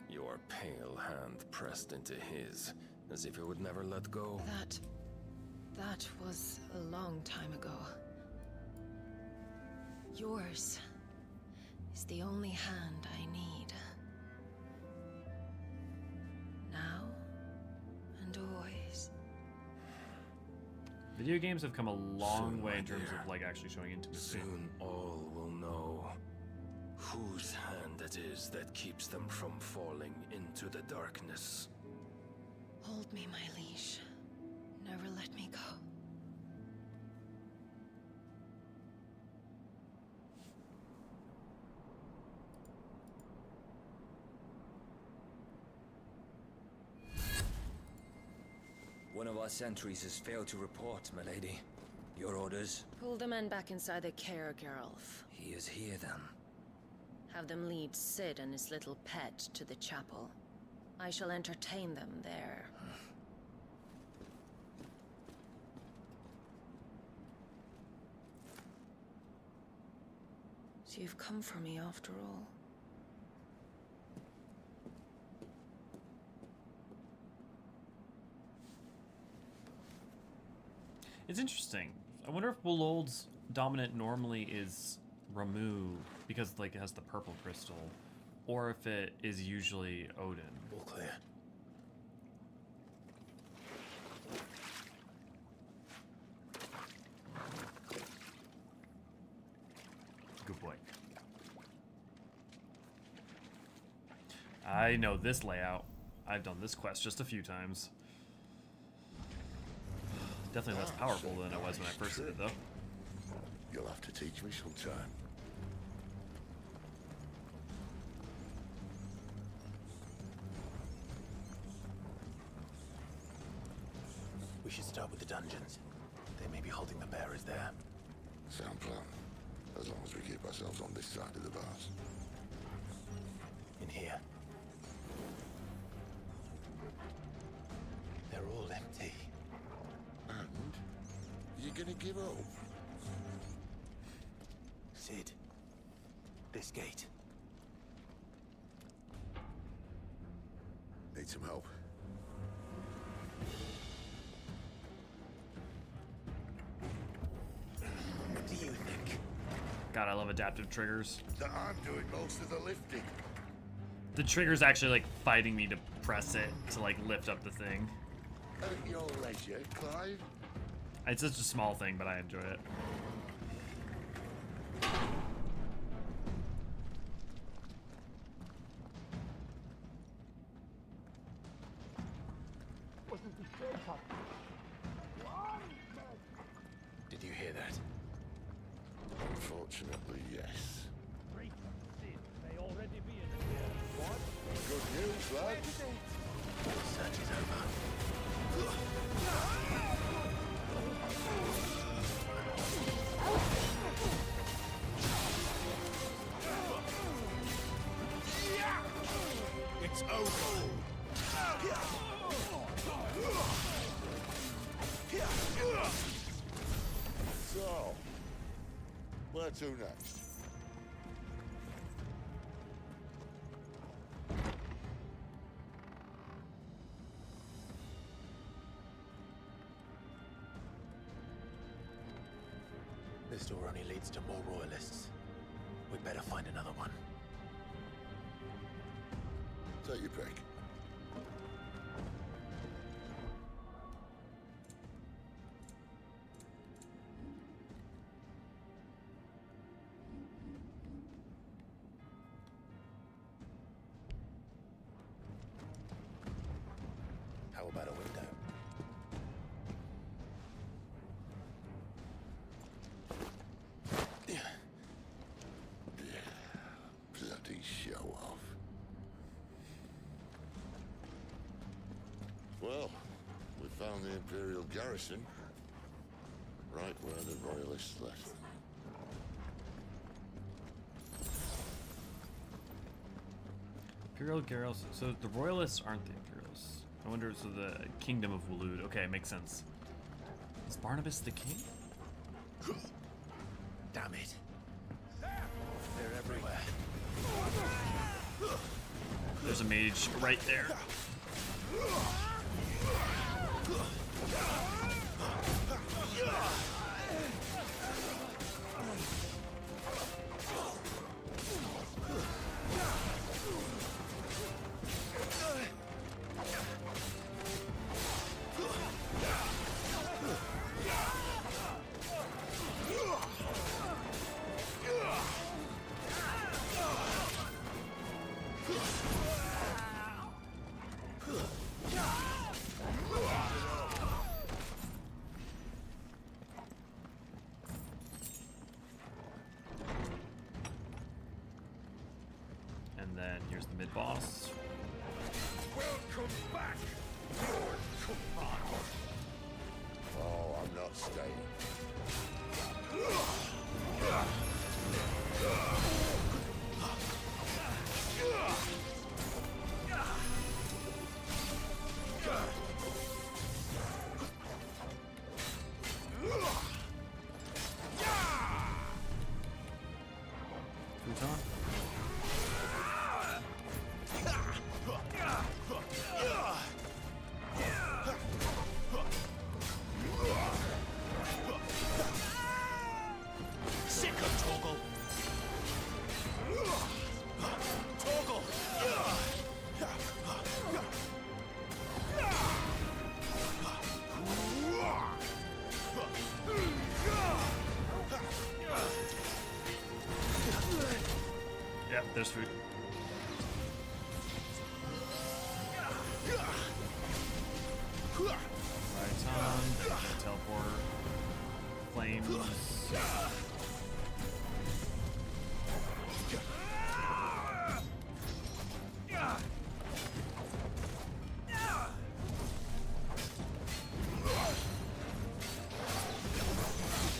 Your pale hand pressed into his, as if it would never let go. That was a long time ago. Yours is the only hand I need. Now and always. Video games have come a long Soon, way my in terms dear. of like actually showing intimacy. Soon all will know Whose hand it is that keeps them from falling into the darkness? Hold me, my liege. Never let me go. One of our sentries has failed to report, milady. Your orders? Pull the men back inside the care, Geralf. He is here, then. Have them lead Sid and his little pet to the chapel. I shall entertain them there. So you've come for me after all. It's interesting. I wonder if Wolold's dominant normally is Ramu because like it has the purple crystal, or if it is usually Odin. All clear. Good boy. I know this layout. I've done this quest just a few times. Definitely less powerful than it was when I first did it, though. You'll have to teach me sometime. We should start with the dungeons. They may be holding the bearers there. Sound plan. As long as we keep ourselves on this side of the bars. In here. They're all empty. And? You're gonna give up? Sid. This gate. Need some help. What do you think? God, I love adaptive triggers. That I'm doing most of the lifting. The trigger's actually like fighting me to press it to like lift up the thing. At your leisure, Clive. It's just a small thing, but I enjoy it. Did you hear that? Unfortunately, yes. May already be in here. What? Good news, lad. Search is over. It's over. So, where to next? This door only leads to more royalists. We'd better find another one. Take your pick. How about a window? Bloody show off. Well, we found the Imperial garrison. Right where the Royalists left. Imperial Garrels. So the Royalists aren't the Imperials. I wonder, so the Kingdom of Waloed. Okay, makes sense. Is Barnabas the king? Damn it. They're everywhere. There's a mage right there. then here's the mid boss. Welcome back, Lord Commander. Oh, I'm not staying. Futon? Sick of Toggle. Toggle. Yeah, there's food. Right on. Teleport. Flames.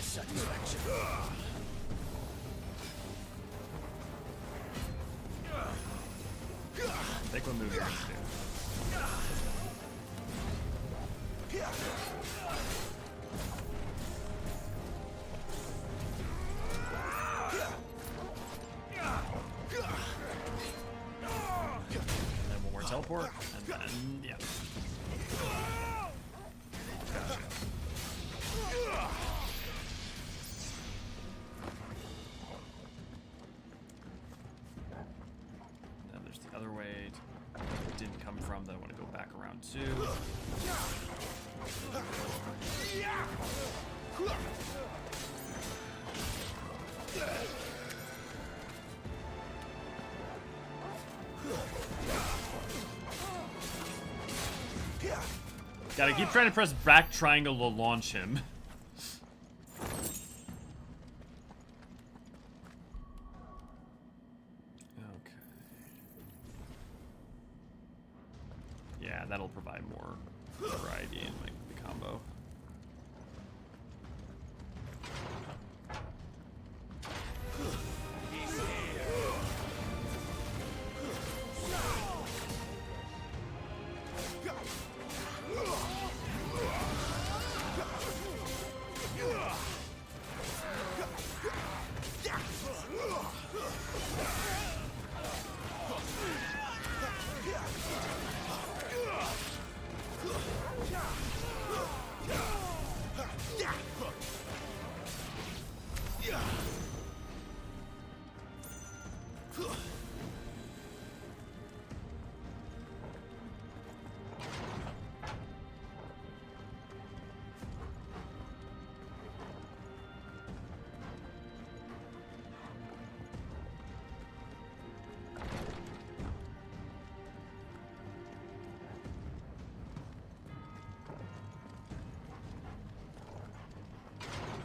Satisfaction. Take one move here. And then one more teleport, and then yeah. Gotcha. Then there's the other way it didn't come from that I want to go back around to. Gotta keep trying to press back triangle to launch him. Okay. Yeah, that'll provide more variety in like the combo.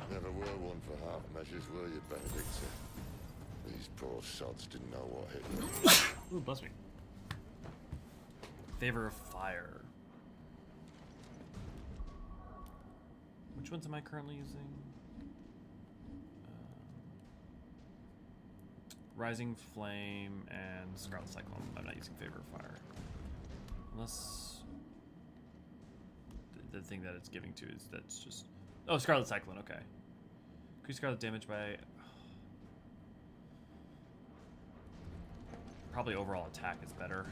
Never were one for half measures, were you, Benedicta? These poor sods didn't know what hit them. Ooh, bless me. Favor of fire. Which ones am I currently using? Rising Flame and Scarlet Cyclone. I'm not using Favor of Fire. Unless the thing that it's giving to is that's just... Oh, Scarlet Cyclone, okay. Increase Scarlet damage by... Probably overall attack is better.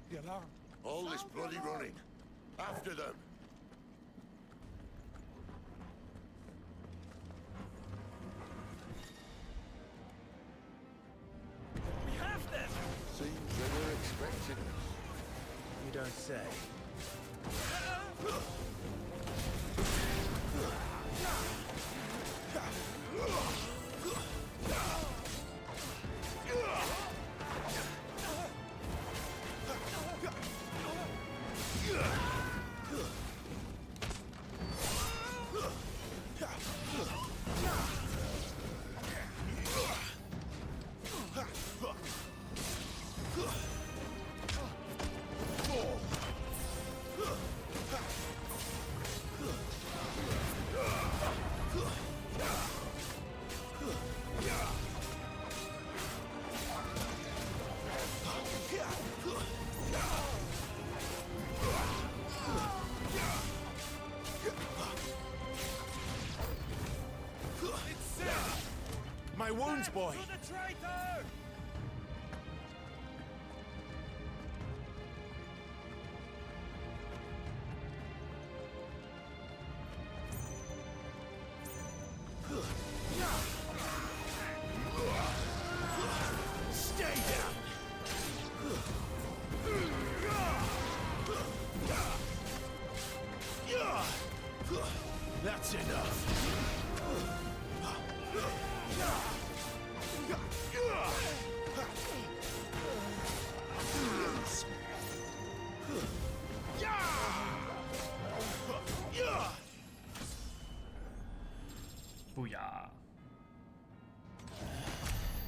The alarm. All this bloody running. After them. We have them! Seems they were expecting us. You don't say. my wounds, boy. To the traitor! Stay down. That's enough. Booyah.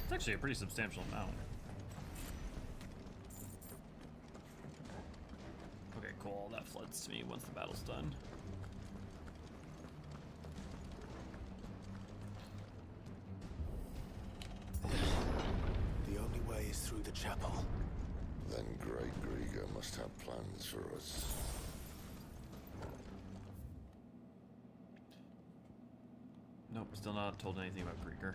It's actually a pretty substantial amount. Okay, cool. That floods to me once the battle's done. The only way is through the chapel. Then Great Grieger must have plans for us. Nope, still not told anything about Grieger.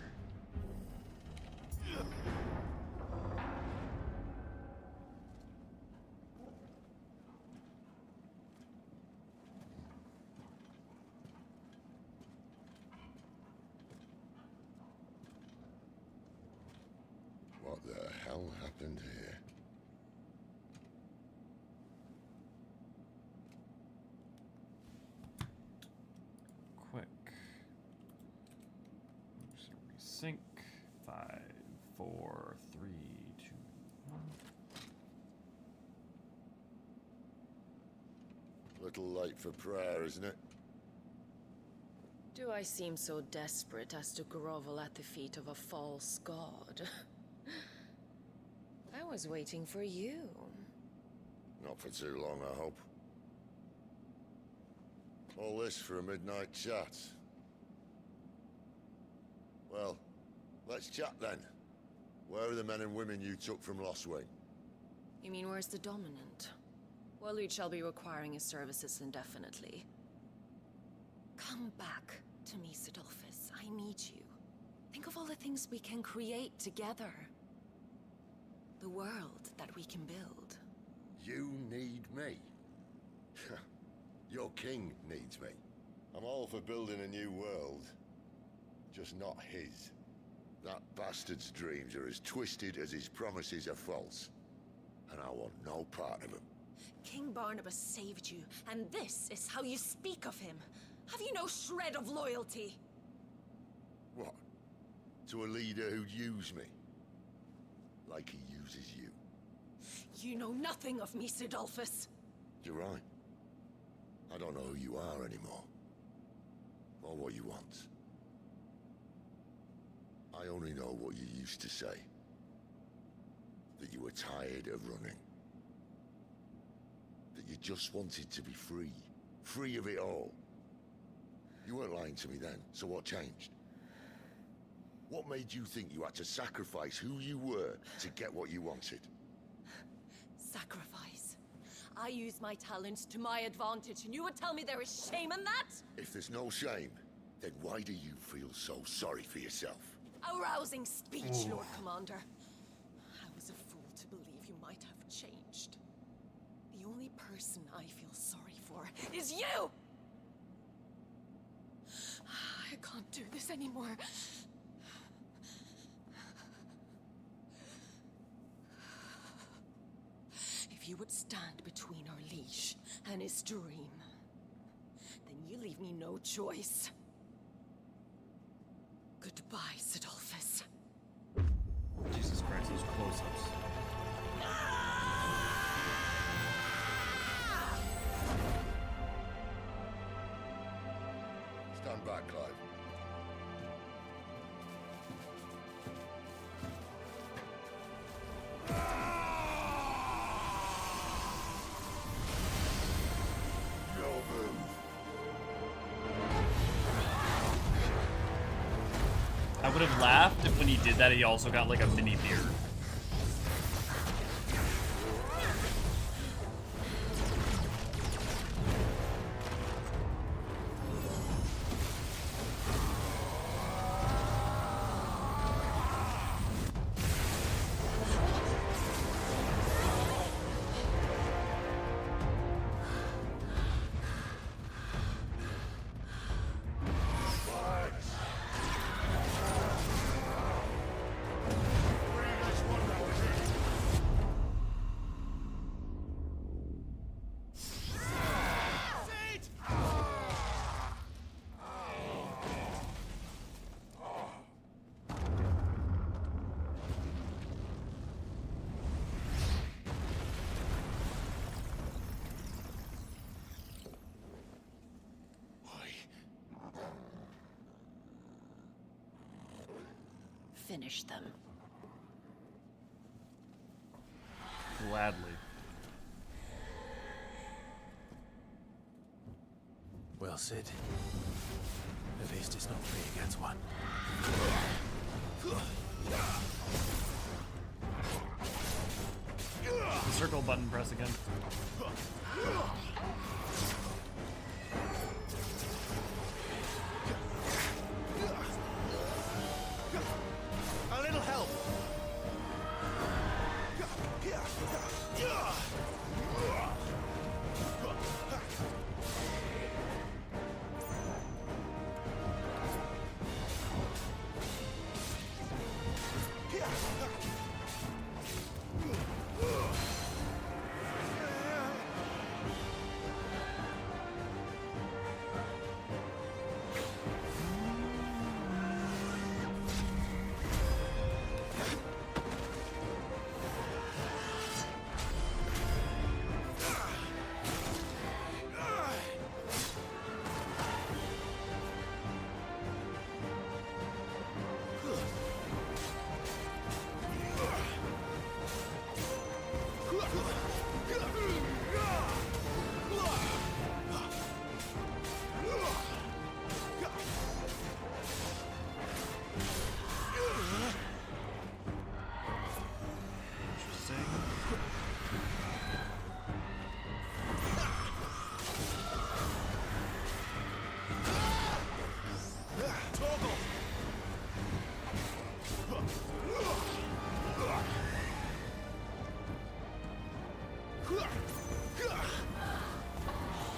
What the hell happened here? Quick. Sync. 5, 4, 3, 2, 1. Little late for prayer, isn't it? Do I seem so desperate as to grovel at the feet of a false god? I was waiting for you. Not for too long, I hope. All this for a midnight chat. Well, let's chat then. Where are the men and women you took from Lostwing? You mean where's the dominant? Well, we shall be requiring his services indefinitely. Come back to me, Sidolphus. I need you. Think of all the things we can create together. The world that we can build. You need me? Your king needs me. I'm all for building a new world. Just not his. That bastard's dreams are as twisted as his promises are false. And I want no part of them. King Barnabas saved you, and this is how you speak of him. Have you no shred of loyalty? What? To a leader who'd use me? Like he uses you? You know nothing of me, Sidolphus. You're right. I don't know who you are anymore. Or what you want. I only know what you used to say. That you were tired of running. That you just wanted to be free. Free of it all. You weren't lying to me then, so what changed? What made you think you had to sacrifice who you were to get what you wanted? Sacrifice. I use my talents to my advantage, and you would tell me there is shame in that? If there's no shame, then why do you feel so sorry for yourself? A rousing speech, Lord Commander. I was a fool to believe you might have changed. The only person I feel sorry for is you! I can't do this anymore. If you would stand between our liege and his dream, then you leave me no choice. Goodbye, Sidolphus. Jesus Christ, those close-ups. Stand back, Clive. I would have laughed if when he did that he also got like a mini beard. finish them. Gladly. Well, Sid. At least it's not 3 against 1. The circle button press again. A little help.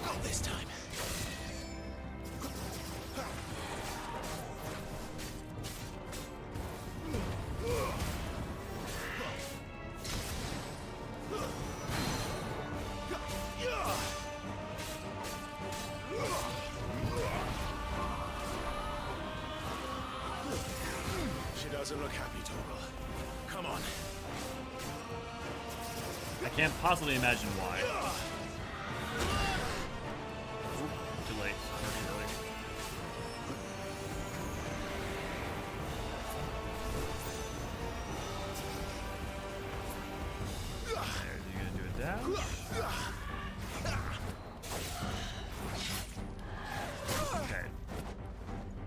Not this time. She doesn't look happy, Torgal. Come on. I can't possibly imagine why. Oop, too late. Too early. There, you're gonna do a dash. Okay.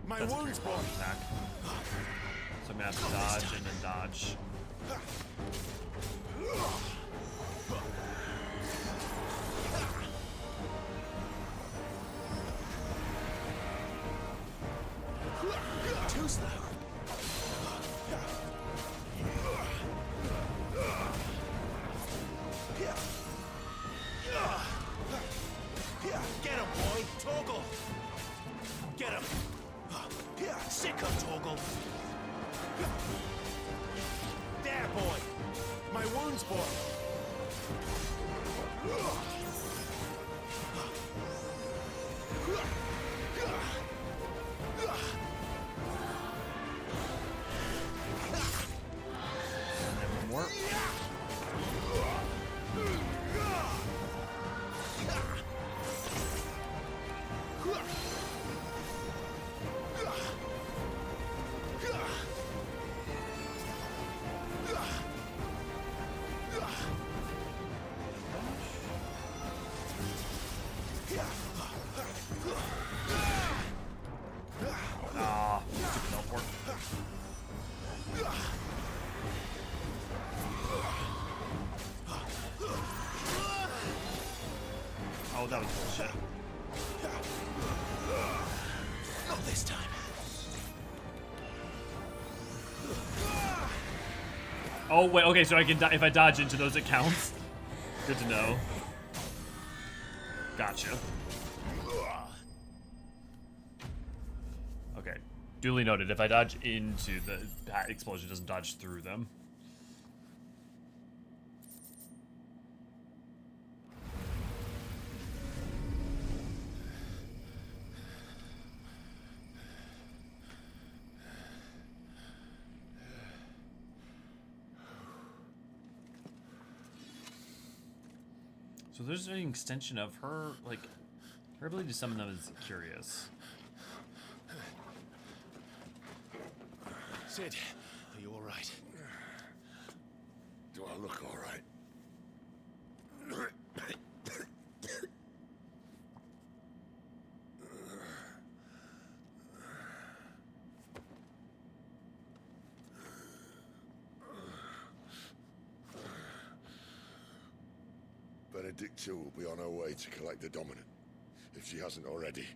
My That's a wounds, pretty boy. attack. So I'm gonna have to dodge and then dodge. Too slow. Get him, boy. Torgal. Get him. Sick of Torgal. There, boy. My wounds, boy. More. Ah, stupid teleport. Oh, that was bullshit. Not this time. Oh wait, okay, so I can if I dodge into those accounts. Good to know. Gotcha. Okay, duly noted. If I dodge into the explosion, it doesn't dodge through them. So there's an extension of her, like, her ability to summon them is curious. Sid, right? Do I look all right? Benedict II will be on her way to collect the Dominant, if she hasn't already.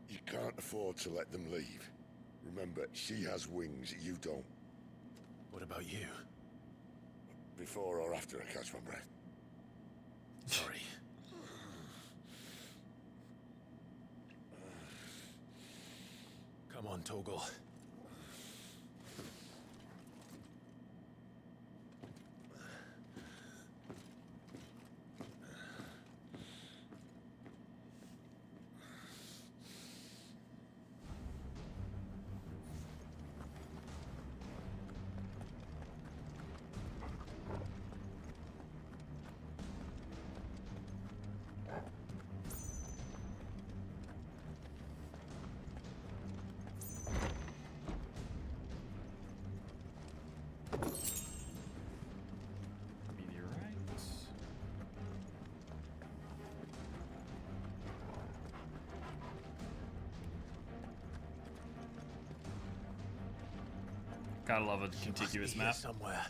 You can't afford to let them leave. Remember, she has wings, you don't. What about you? Before or after I catch my breath? Sorry. Come on, Torgal. Gotta love a contiguous map. Somewhere.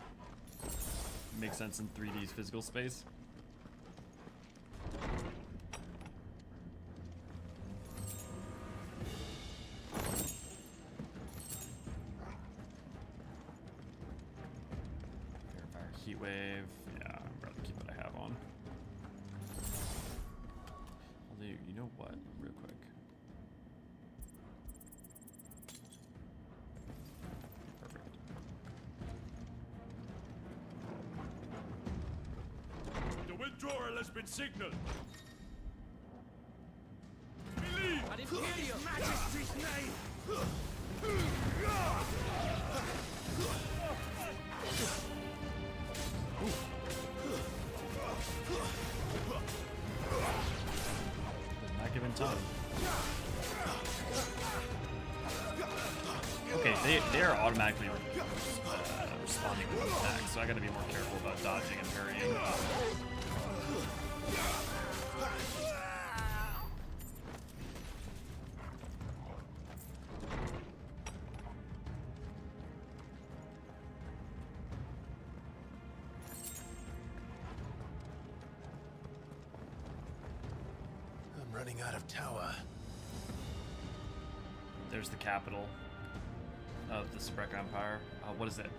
Makes sense in 3D's physical space. Fire heat wave. Yeah, I'd rather keep what I have on. Although, you know what? Real quick. Withdrawal has been signaled. Believe and Imperial Majesty's name. Not given time. Okay, they are automatically responding to attacks, so I gotta be more careful about dodging and parrying. I'm running out of tower. There's the capital of the Sprek Empire. What is it?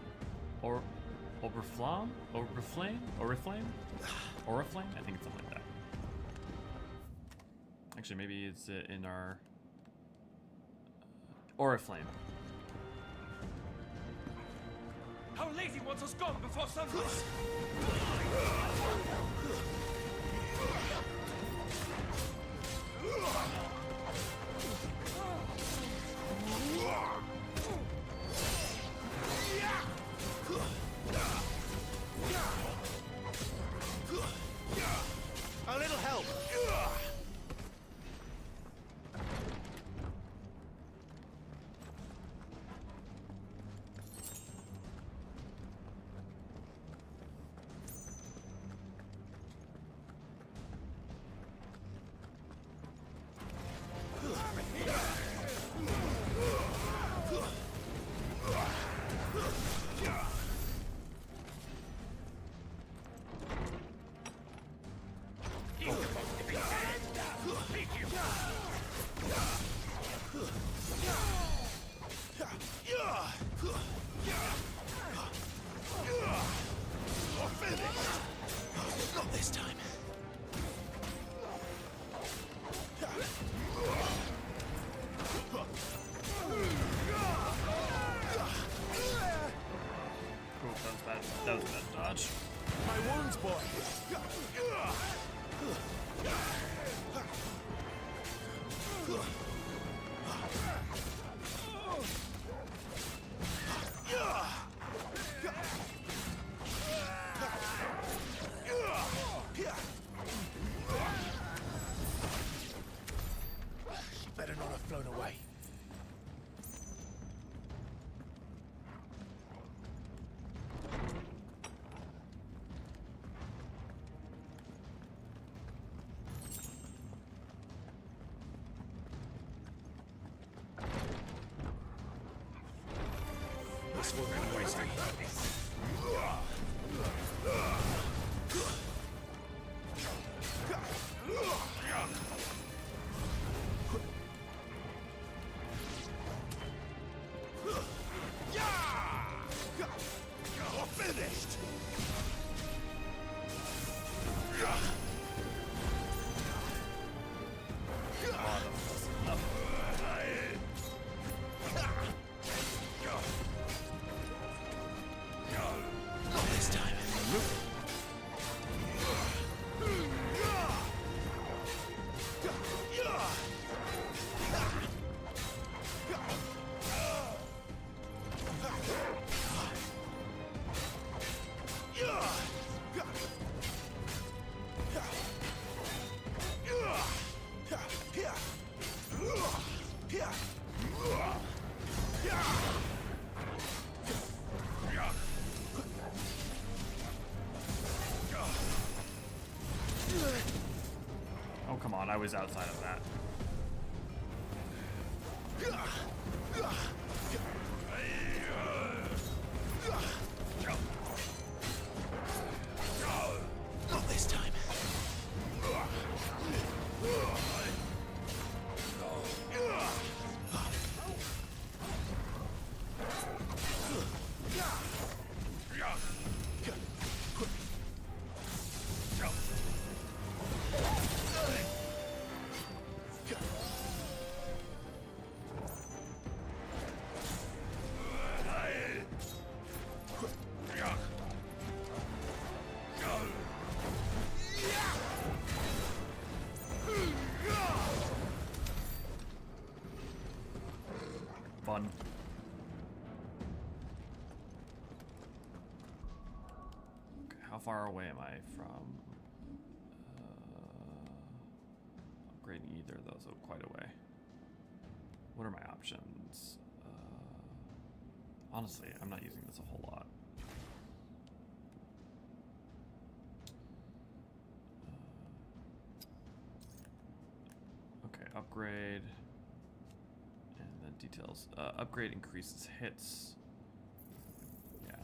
Oriflame? Oriflame? Oriflame? Oriflame? I think it's something like that. Actually, maybe it's in our Oriflame. How lazy wants us gone before sunrise? A little help. Not this time. Cool, that was bad. That was a bad dodge. My wounds, boy. She better not have flown away. We're gonna waste it. Finished! This time. Oh, come on, I was outside of that. Not this time. Fun. Okay, how far away am I from upgrading either of those? Oh, quite away. What are my options? Honestly, I'm not using this a whole lot. Okay, upgrade. And then details. Upgrade increases hits. Yeah.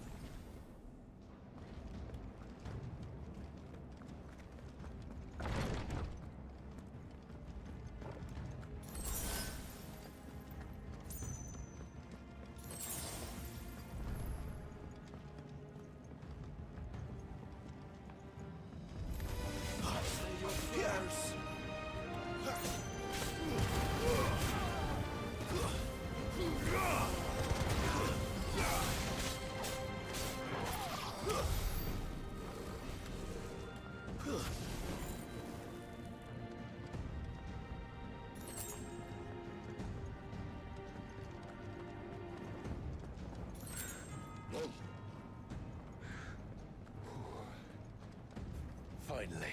Finally.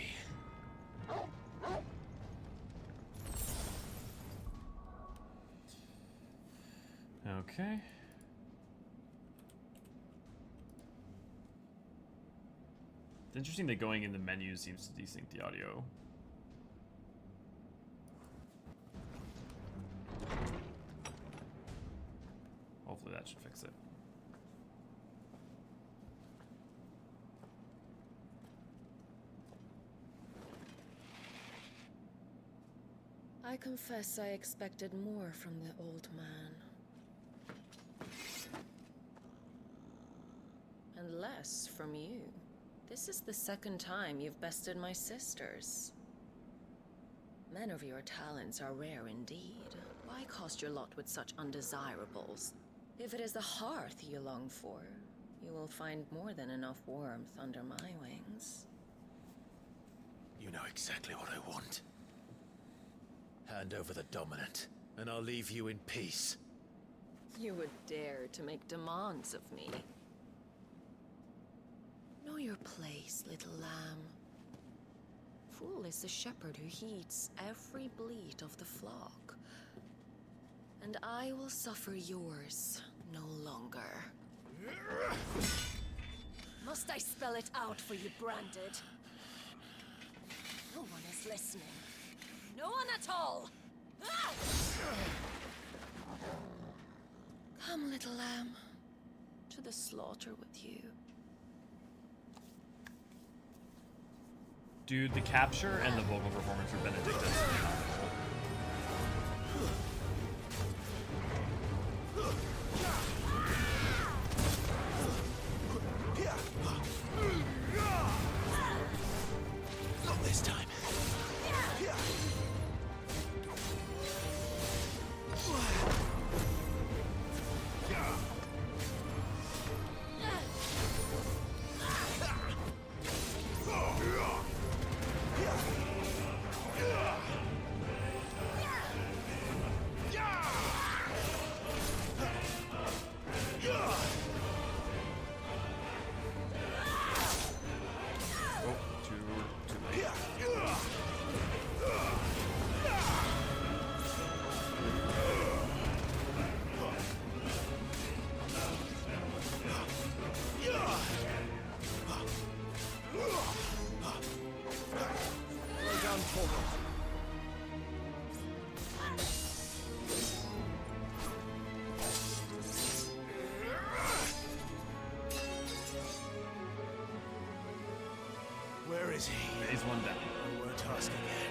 Okay. It's interesting that going in the menu seems to desync the audio. Hopefully that should fix it. I confess I expected more from the old man. And less from you. This is the second time you've bested my sisters. Men of your talents are rare indeed. Why cost your lot with such undesirables? If it is the hearth you long for, you will find more than enough warmth under my wings. You know exactly what I want. Hand over the dominant, and I'll leave you in peace. You would dare to make demands of me. Know your place, little lamb. Fool is the shepherd who heeds every bleat of the flock. And I will suffer yours no longer. Must I spell it out for you, Branded? No one is listening. No one at all! Ah! Come, little lamb. to the slaughter with you. Dude, the capture and the vocal performance for Benedict is phenomenal. Not this time. Where is he? He's one down. We're task again.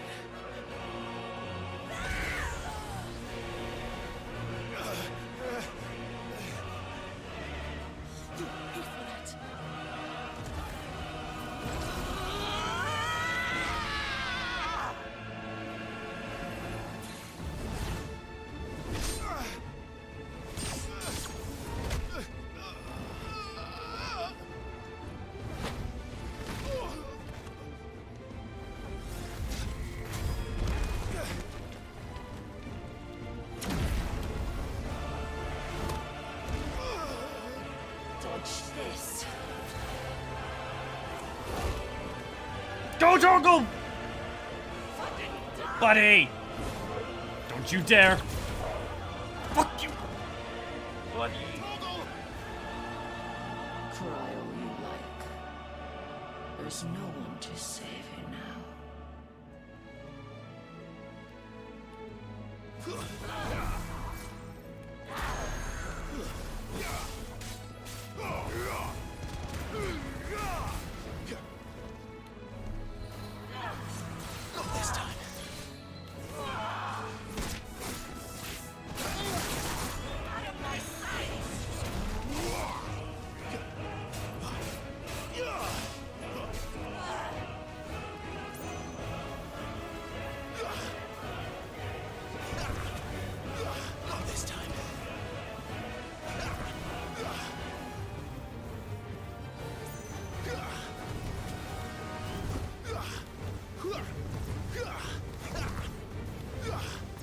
This. Go, Jorgle! Buddy! Don't you dare! Fuck you! Buddy! Cry all you like. There's no one to save you now. Not this time. Not this time.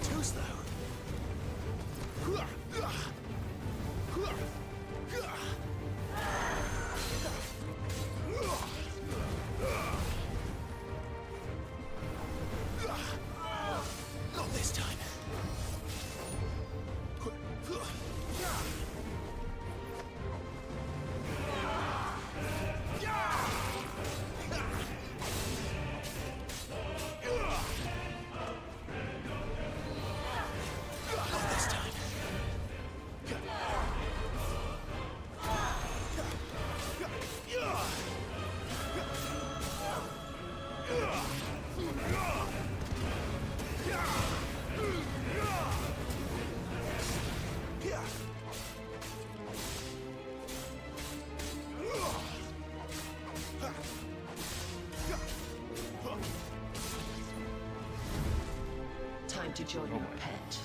Too slow. Not this time. Not this time. Time to join your pet.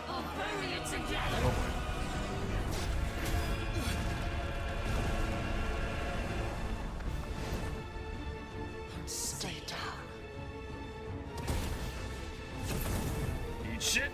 I'll bury it together. Stay down. Eat shit!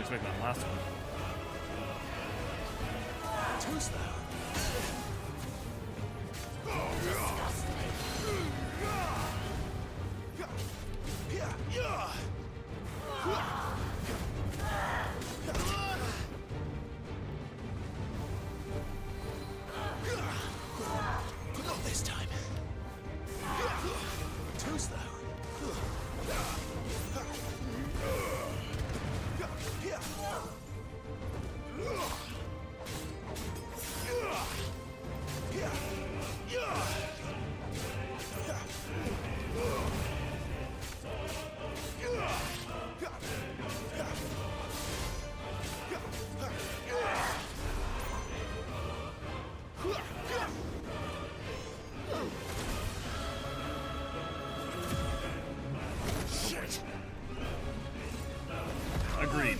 expecting that last one. Too slow. Not this time. Too slow. Agreed.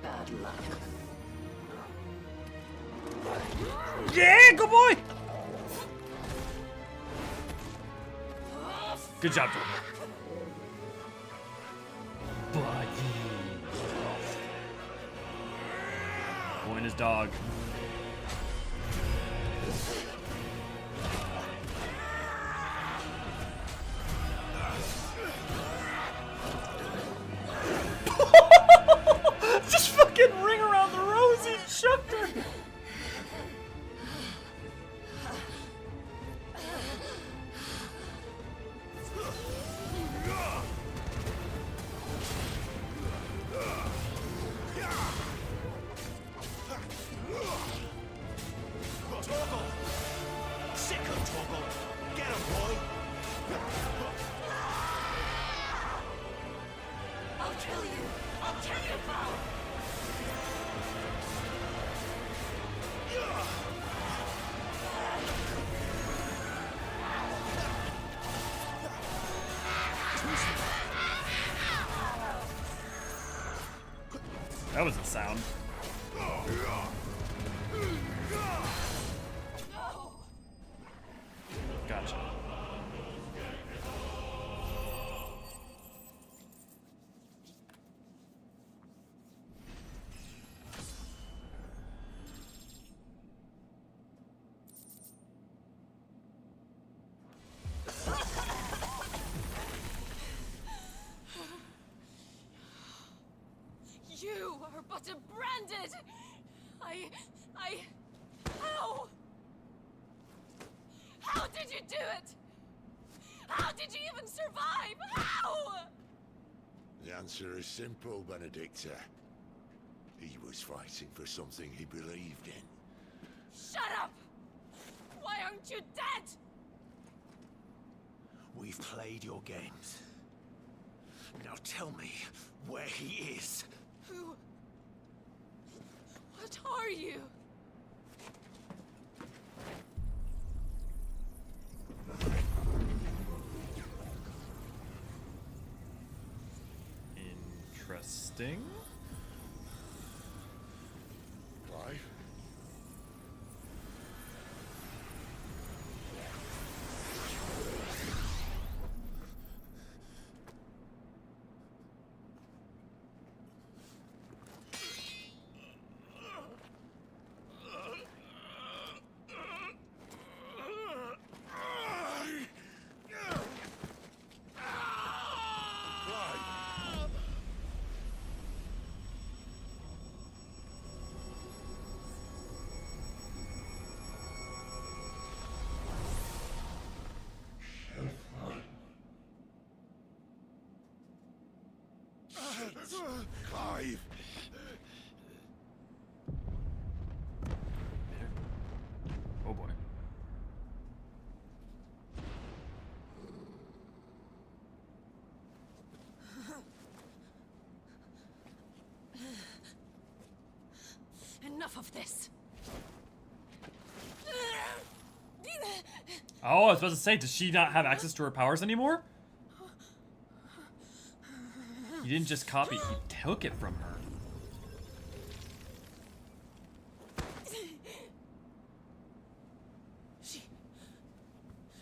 Bad luck. Yeah, good boy. Good job, Jordan. Boy and his dog. Just fucking ring around the rosy, chucked her. That was a sound. Gotcha. You are but a branded. How? How did you do it? How did you even survive? How? The answer is simple, Benedicta. He was fighting for something he believed in. Shut up! Why aren't you dead? We've played your games. Now tell me where he is. Who? What are you? Interesting. Clive? Clive! Oh boy. Enough of this. Oh, I was about to say, does she not have access to her powers anymore? He didn't just copy, he took it from her.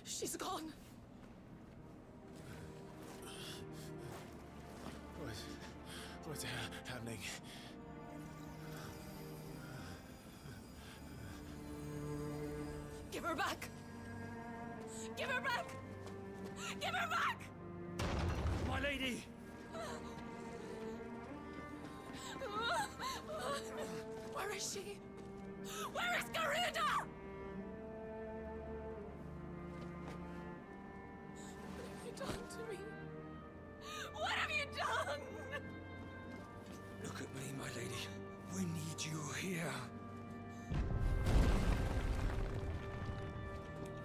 She's gone. What's happening? Give her back! Give her back! Give her back! My lady! Where is she? Where is Garuda? What have you done to me? What have you done? Look at me, my lady. We need you here.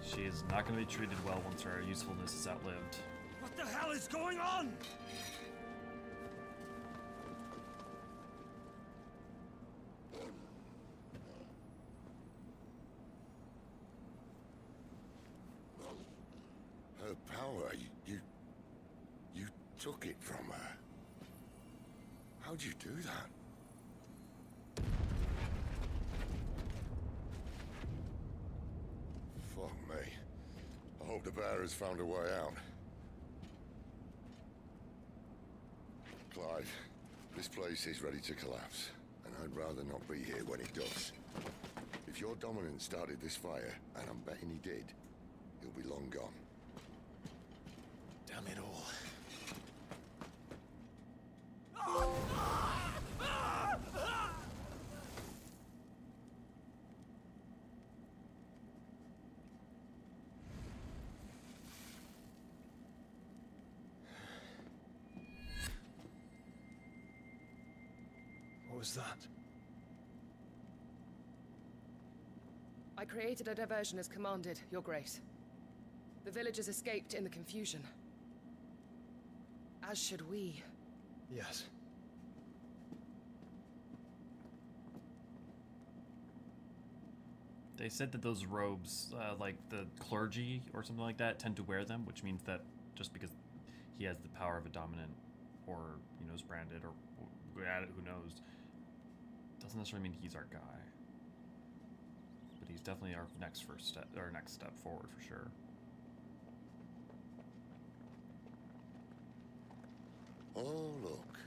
She is not going to be treated well once her usefulness is outlived. What the hell is going on? Her power, you took it from her. How'd you do that? Fuck me. I hope the bearers found a way out. Clive, this place is ready to collapse, and I'd rather not be here when it does. If your dominant started this fire, and I'm betting he did, he'll be long gone. Damn it all. What was that? I created a diversion as commanded, Your Grace. The villagers escaped in the confusion. As should we. Yes. They said that those robes, like the clergy or something like that, tend to wear them, which means that just because he has the power of a dominant, or is branded, or who knows, doesn't necessarily mean he's our guy. But he's definitely our next step forward for sure. Oh, look.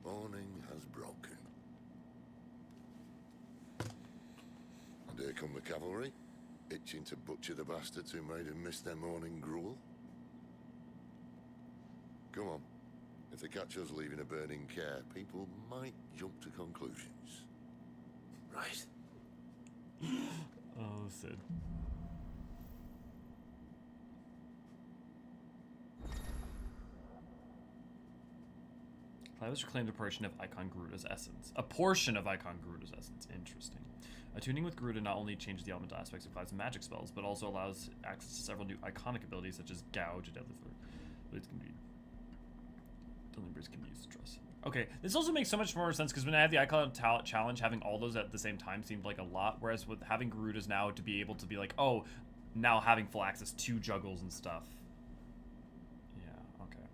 Morning has broken. And here come the cavalry, itching to butcher the bastards who made them miss their morning gruel. Come on. If they catch us leaving a burning care, people might jump to conclusions. Right. Oh, Sid. Clive has reclaimed a portion of Eikon Garuda's essence. A portion of Eikon Garuda's essence. Interesting. Attuning with Garuda not only changes the elemental aspects of Clive's magic spells, but also allows access to several new iconic abilities such as Gouge, a deadly flare. Blades can be... Blades can be used to trust. Okay, this also makes so much more sense because when I had the Icon challenge, having all those at the same time seemed like a lot, whereas with having Garuda's now to be able to be like, oh, now having full access to juggles and stuff. Yeah, okay.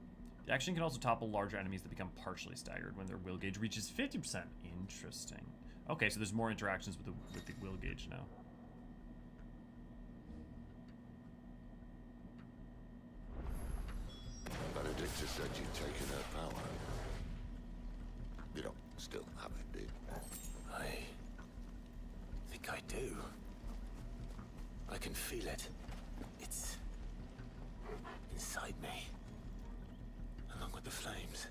The action can also topple larger enemies that become partially staggered when their will gauge reaches 50%. Interesting. Okay, so there's more interactions with the will gauge now. Benedicta said you'd taken her power. You don't still have it, do you? I think I do. I can feel it. It's inside me, along with the flames.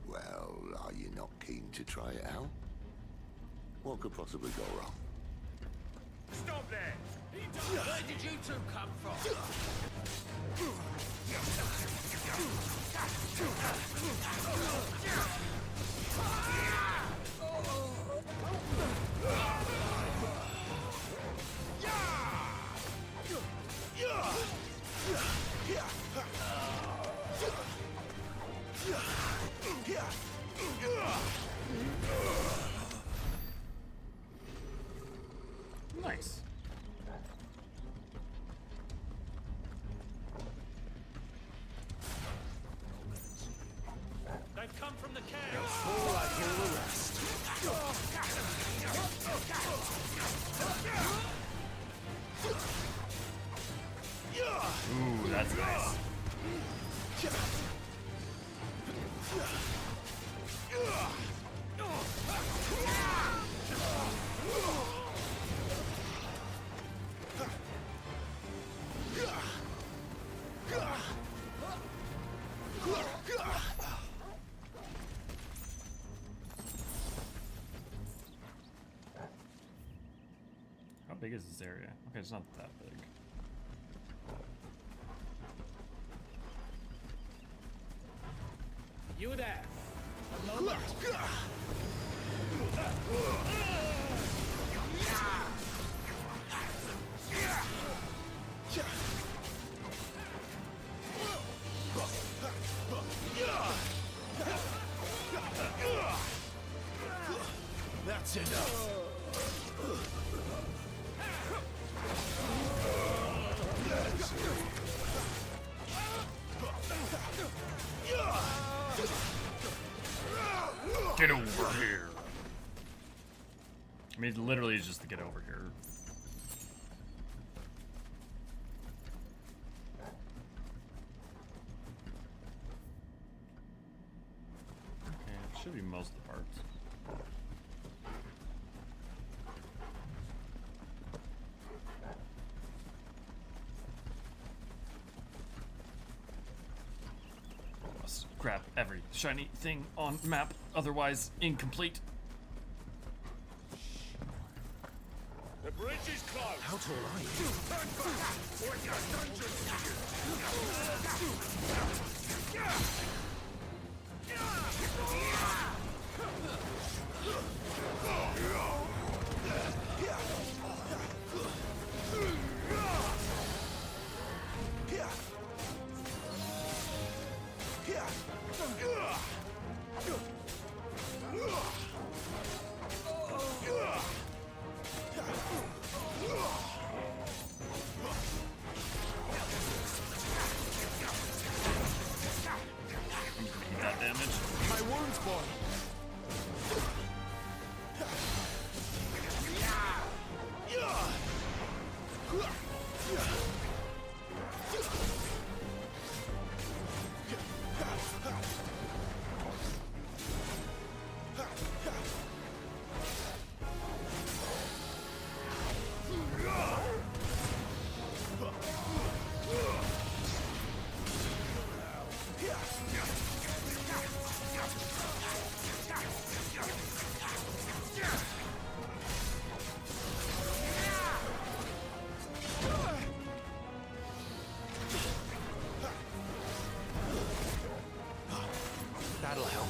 Well, are you not keen to try it out? What could possibly go wrong? Stop there! Where did you two come from? Nice. They've come from the camp! big is this area? Okay, it's not that big. You there? A moment. That's enough. Get over here. I mean, it literally is just to get over here. Okay, it should be most of the parts. Must grab every shiny thing on map, otherwise incomplete. The bridge is closed. How tall are you? Turn back, or your dungeon That damage. My wounds, boy. That'll help.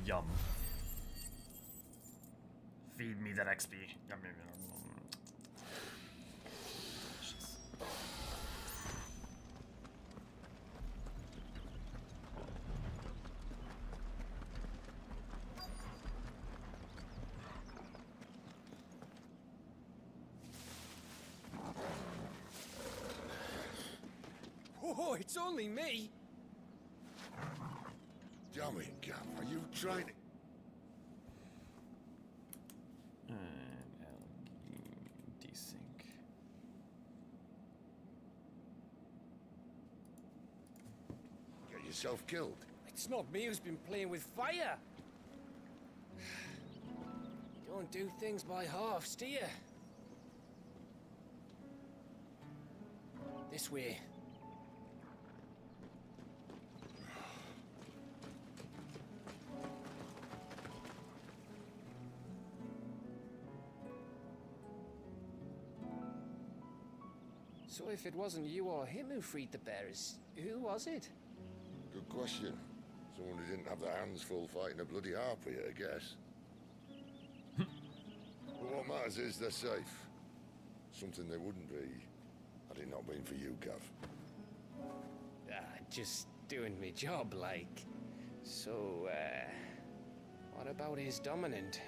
Yum. Feed me that XP. Yum, yum, yum. Oh, it's only me. Damn it, Gav, are you trying to... Desync. Get yourself killed? It's not me who's been playing with fire. You don't do things by halves, do you? This way. So if it wasn't you or him who freed the bearers, who was it? Good question. Someone who didn't have their hands full fighting a bloody harpy, I guess. But what matters is they're safe. Something they wouldn't be, had it not been for you, Gav. Just doing me job, like. So, what about his dominant?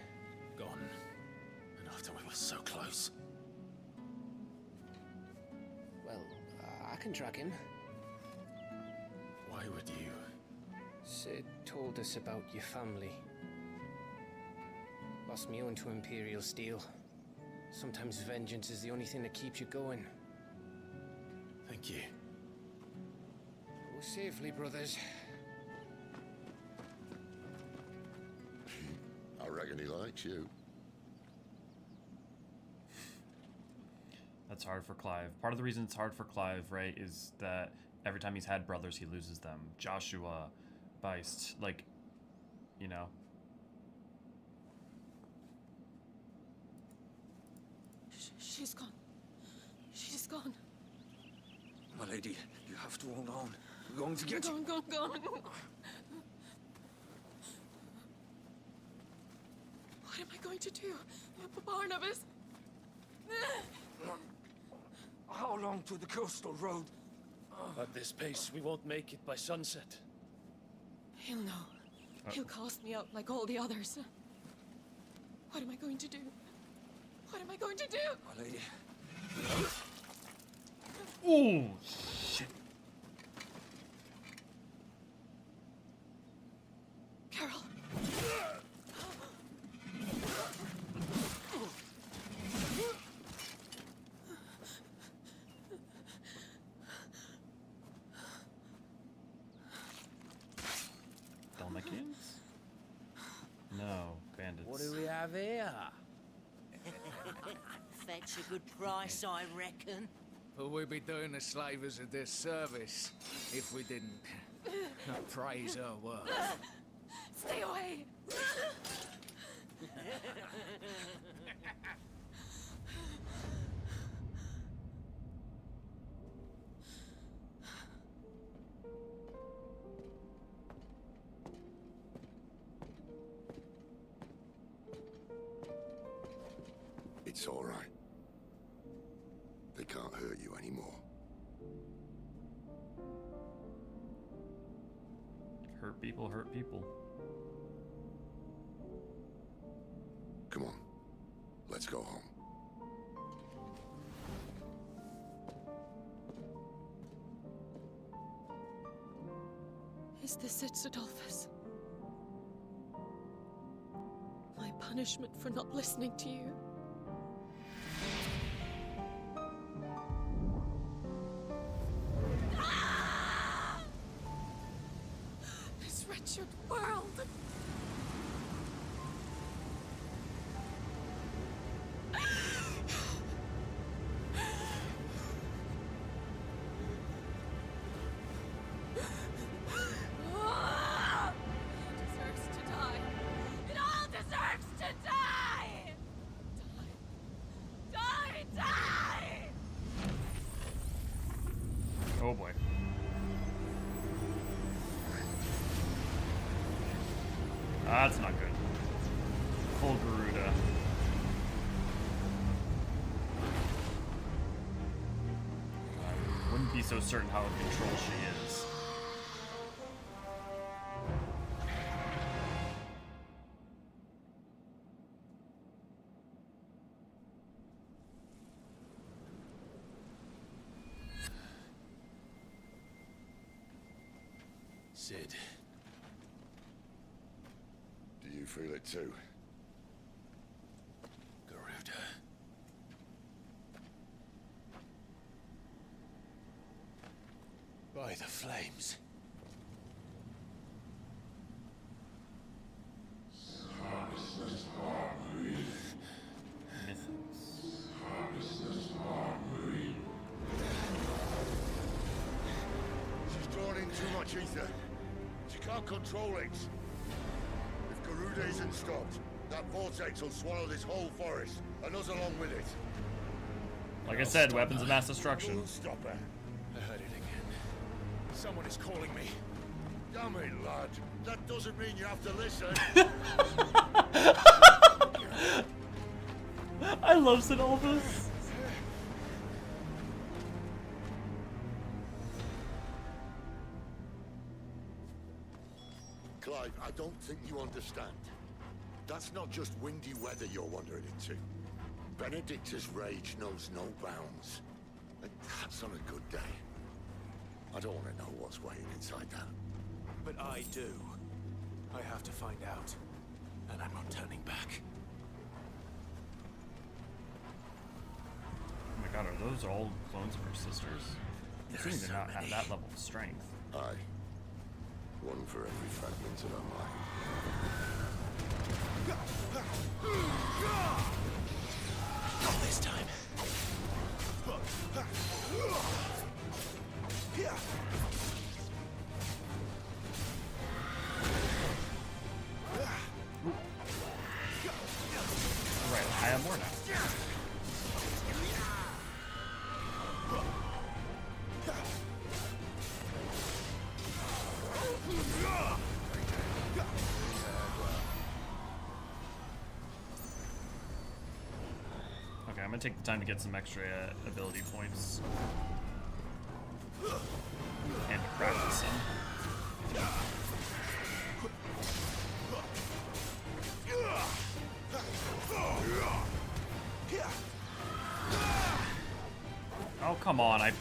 Gone. And after we were so close. Well, I can track him. Why would you? Sid told us about your family. Lost me own to Imperial Steel. Sometimes vengeance is the only thing that keeps you going. Thank you. Go safely, brothers. I reckon he likes you. That's hard for Clive. Part of the reason it's hard for Clive, right, is that every time he's had brothers, he loses them. Joshua, Beist, like, you know. She's gone. She's gone. My lady, you have to hold on. We're going to get you. Gone. What am I going to do? Barnabas? How long to the coastal road? At this pace, we won't make it by sunset. He'll know. He'll cast me out like all the others. What am I going to do? What am I going to do? My lady. Ooh, shit. Carol. Dalmatians? No, bandits. What do we have here? Fetch a good price, I reckon. But we'd be doing the slavers a disservice if we didn't praise her work. Stay away. It's all right. They can't hurt you anymore. Hurt people hurt people. Come on. Let's go home. Is this it, Adolphus? My punishment for not listening to you? This wretched world! Oh boy. That's not good. Full Garuda. I wouldn't be so certain how in control she is. Sid. Do you feel it too? Garuda. By the flames. She's drawn in too much ether. She can't control it. If Garuda isn't stopped, that vortex will swallow this whole forest, and us along with it. Like I said, weapons of mass destruction. We'll stop her. I heard it again. Someone is calling me. Damn it, lad. That doesn't mean you have to listen. I love Adolphus. Clive, I don't think you understand. That's not just windy weather you're wandering into. Benedicta's rage knows no bounds. And that's on a good day. I don't want to know what's waiting inside that. But I do. I have to find out. And I'm not turning back. Oh my god, are those all clones of her sisters? They seem to not have that level of strength. Aye. One for every fragment of our mind. Not this time. Right, I have more now. Okay, I'm gonna take the time to get some extra ability points. And to practice some. Oh, come on, I...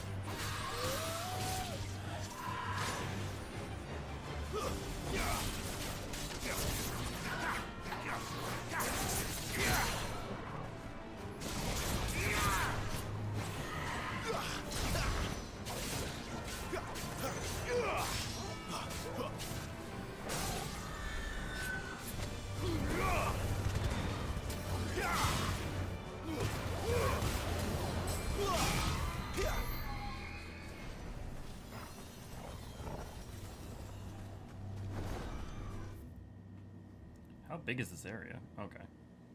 How big is this area? Okay.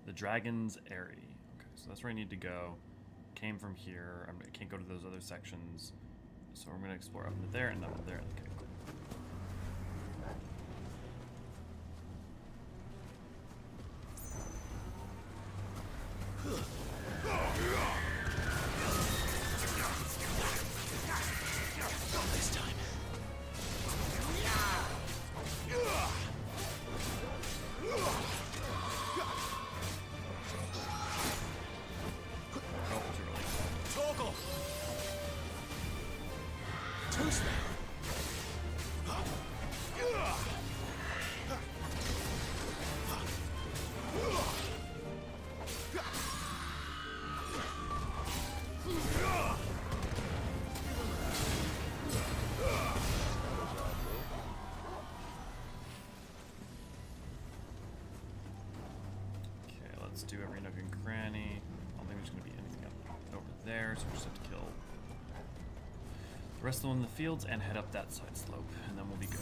The Dragon's Eyrie. Okay, so that's where I need to go. Came from here. I can't go to those other sections. So I'm going to explore up into there and up into there. Okay, cool. Not this time. Let's do every nook and cranny. I don't think there's going to be anything up over there, so we just have to kill the rest of them in the fields and head up that side slope, and then we'll be good.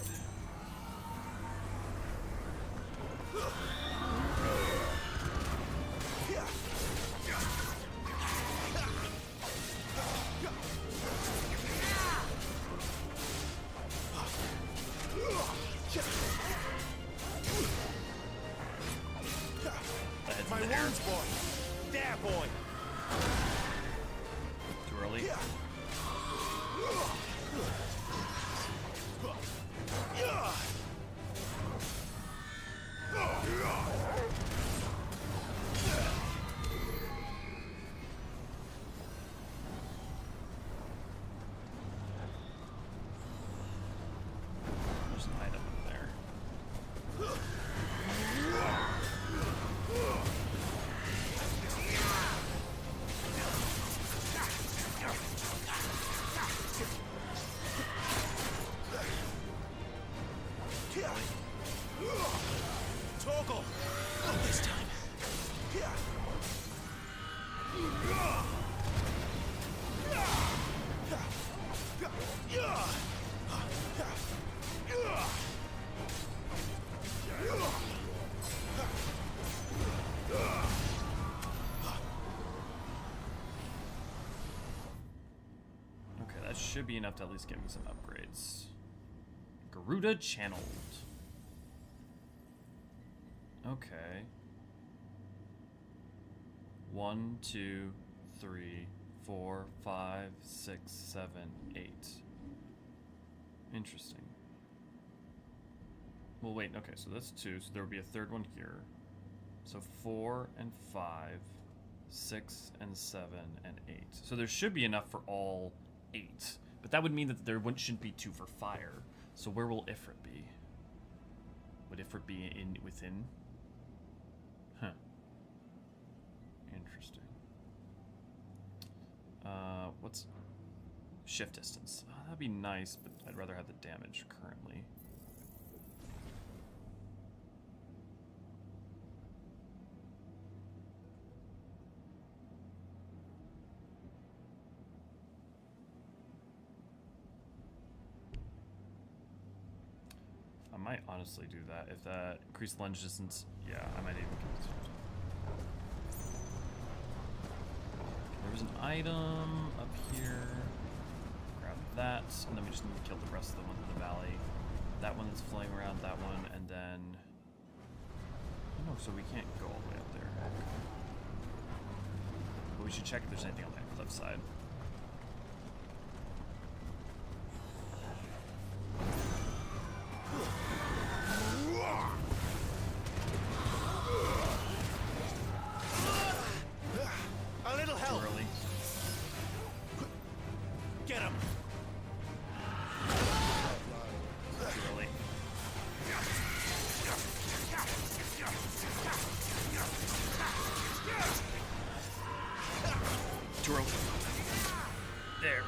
My wounds, boy. There, boy. Too early. There's an item in there. Toggle. Not this time. Okay, that should be enough to at least give me some upgrades. Garuda channeled. Okay. 1, 2, 3, 4, 5, 6, 7, 8. Interesting. Well, wait, okay, so that's 2, so there would be a third one here. So 4 and 5, 6 and 7 and 8. So there should be enough for all 8. But that would mean that there shouldn't be 2 for fire. So where will Ifrit be? Would Ifrit be within? Huh. Interesting. What's shift distance? Oh, that'd be nice, but I'd rather have the damage currently. I might honestly do that. If that increased lunge distance, yeah, I might even get this. There was an item up here. Grab that, and then we just need to kill the rest of the ones in the valley. That one that's flying around, that one, and then... Oh no, so we can't go all the way up there. But we should check if there's anything on that cliff side. A little help. Too early. Get him. Too early. Too early. There.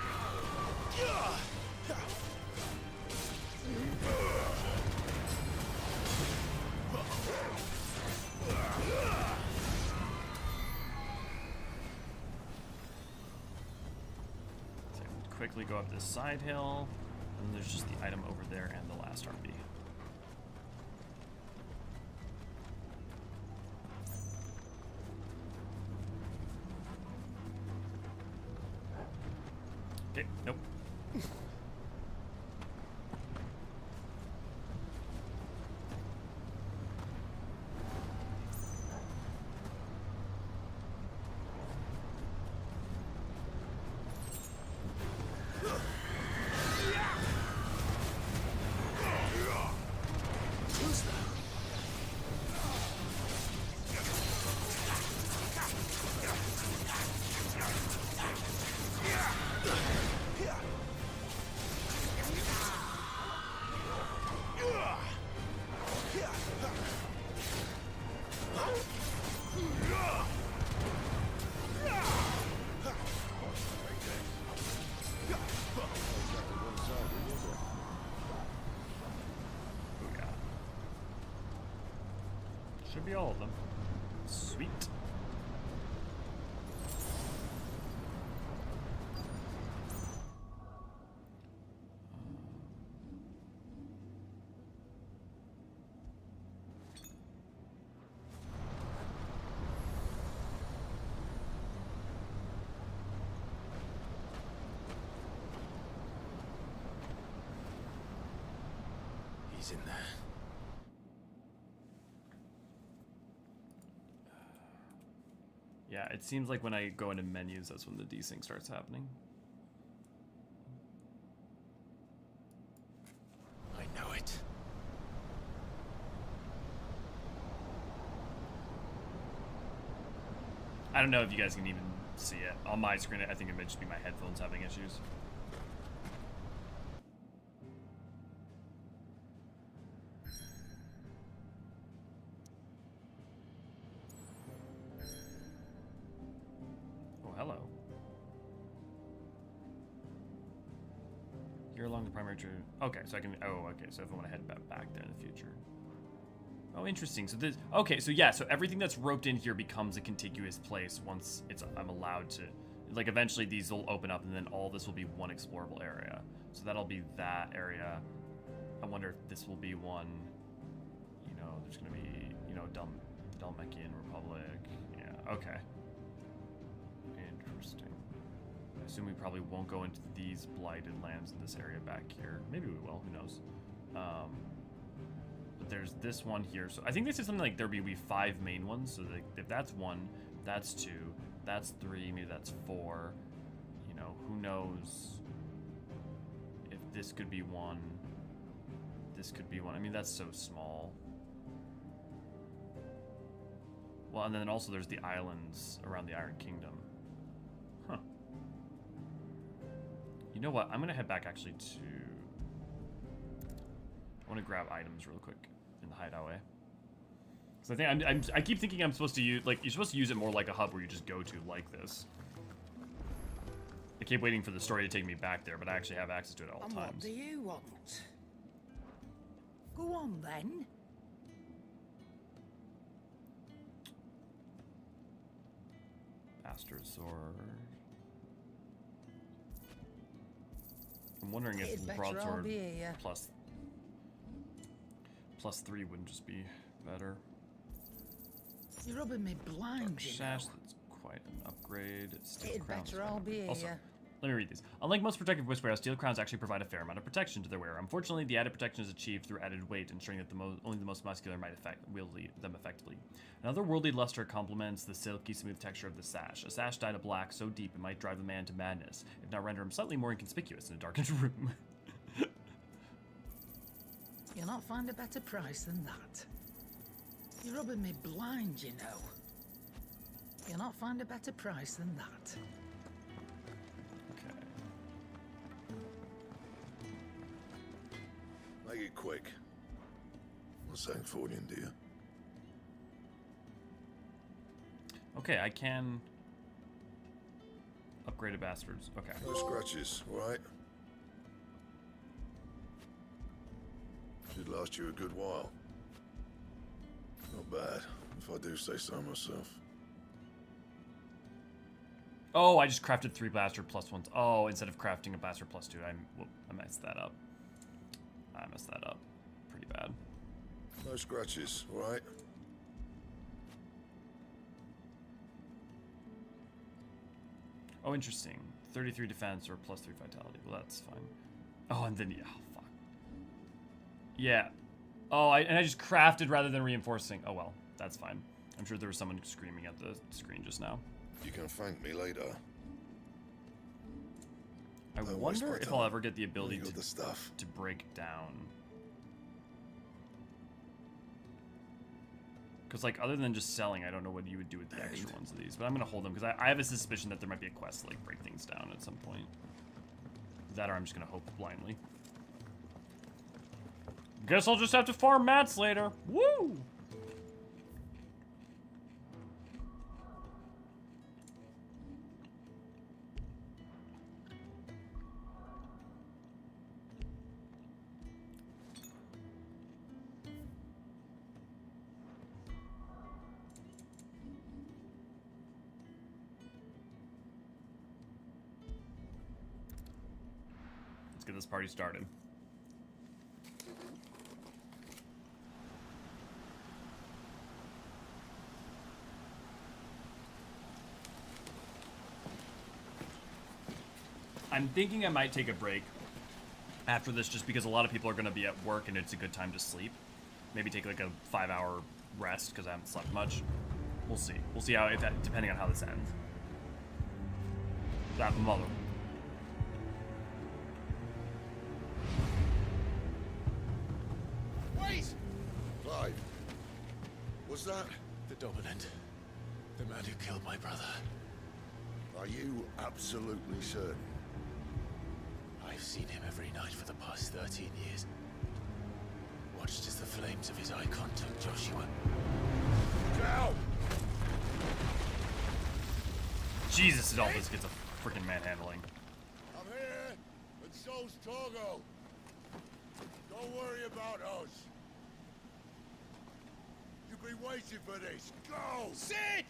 Quickly go up this side hill, and then there's just the item over there and the last RB. Okay, nope. Should be all of them. Sweet. He's in there. Yeah, it seems like when I go into menus, that's when the desync starts happening. I know it. I don't know if you guys can even see it. On my screen, I think it may just be my headphones having issues. Okay, so I can. Oh, okay. So if I want to head back there in the future. Oh, interesting. So this. Okay, so yeah. So everything that's roped in here becomes a contiguous place once I'm allowed to. Like eventually these will open up, and then all this will be one explorable area. So that'll be that area. I wonder if this will be one. You know, there's gonna be Dalmekian Republic. Yeah. Okay. Interesting. I assume we probably won't go into these blighted lands in this area back here. Maybe we will, who knows. But there's this one here. So I think this is something like there'll be 5 main ones. So if that's 1, that's 2, that's 3, maybe that's 4. You know, who knows if this could be 1. This could be 1. I mean, that's so small. Well, and then also there's the islands around the Iron Kingdom. Huh. You know what? I'm gonna head back actually to. I want to grab items real quick in the Hideaway. So I think I keep thinking I'm supposed to use you're supposed to use it more like a hub where you just go to like this. I keep waiting for the story to take me back there, but I actually have access to it at all times. What do you want? Go on then. Bastard sword. I'm wondering if the broadsword plus +3 wouldn't just be better. You're rubbing me blind, you know. Sash, that's quite an upgrade. Steel It'd crowns better all be also, here. let me read these. Unlike most protective whisperers, steel crowns actually provide a fair amount of protection to their wearer. Unfortunately, the added protection is achieved through added weight, ensuring that only the most muscular might wield them effectively. Another worldly luster complements the silky smooth texture of the sash. A sash dyed a black so deep it might drive a man to madness, if not render him slightly more inconspicuous in a darkened room. You'll not find a better price than that. You're rubbing me blind, you know. You'll not find a better price than that. Okay. Make it quick. What's that for you, dear? Okay, I can upgrade a bastards. Okay. No scratches, right? Should last you a good while. Not bad, if I do say so myself. Oh, I just crafted 3 blaster +1s. Oh, instead of crafting a blaster +2, I messed that up. I messed that up pretty bad. No scratches, right? Oh, interesting. 33 defense or +3 vitality. Well, that's fine. Oh, and then yeah, oh, fuck. Yeah. Oh, and I just crafted rather than reinforcing. Oh well, that's fine. I'm sure there was someone screaming at the screen just now. You can thank me later. I wonder if I'll ever get the ability to break down. Because, like, other than just selling, I don't know what you would do with the extra ones of these. But I'm going to hold them, because I have a suspicion that there might be a quest to, like, break things down at some point. That or I'm just going to hope blindly. Guess I'll just have to farm mats later. Woo! Let's get this party started. I'm thinking I might take a break after this just because a lot of people are going to be at work and it's a good time to sleep. Maybe take like a 5-hour rest because I haven't slept much. We'll see. We'll see how, depending on how this ends. That mother. Wait! Clive, was that the dominant? The man who killed my brother? Are you absolutely certain? I've seen him every night for the past 13 years. Watched as the flames of his Eikon took Joshua. Down! Jesus, Adolphus gets a freaking manhandling. I'm here, and so's Torgo. Don't worry about us. You've been waiting for this. Go! Sid!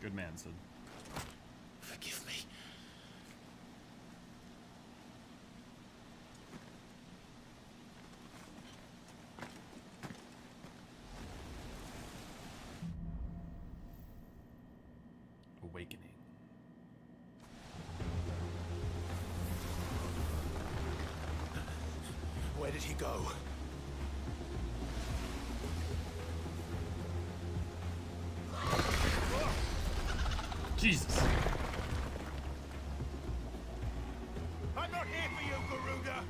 Good man, Sid. Forgive me. Awakening. Where did he go? Jesus. I'm not here for you, Garuda!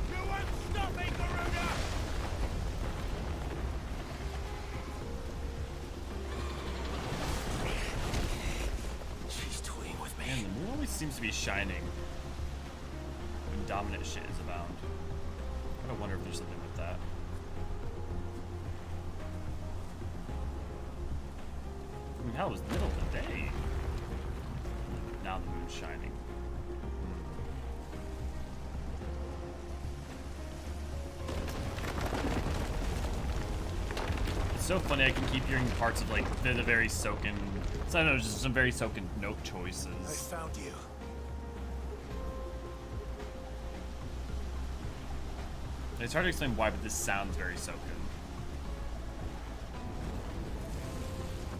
You won't stop me, Garuda! She's toying with me. Man, the moon always seems to be shining when dominant shit is abound. I don't wonder if there's something with that. I mean, hell, it was the middle of the day. Now the moon's shining. It's so funny. I can keep hearing parts of like the very Soken. So I don't know, just some very Soken note choices. I found you. It's hard to explain why, but this sounds very Soken.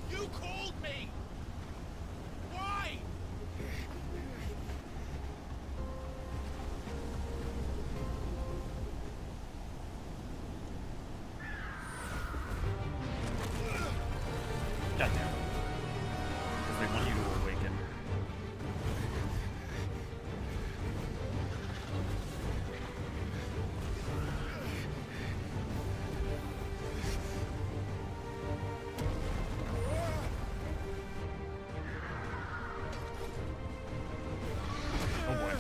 You called me! Why? God damn it. Because they want you to awaken. Oh boy.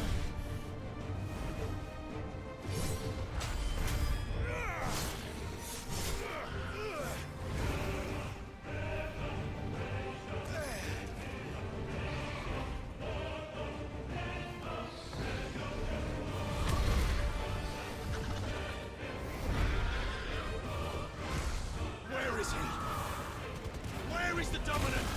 Where is he? Where is the dominant?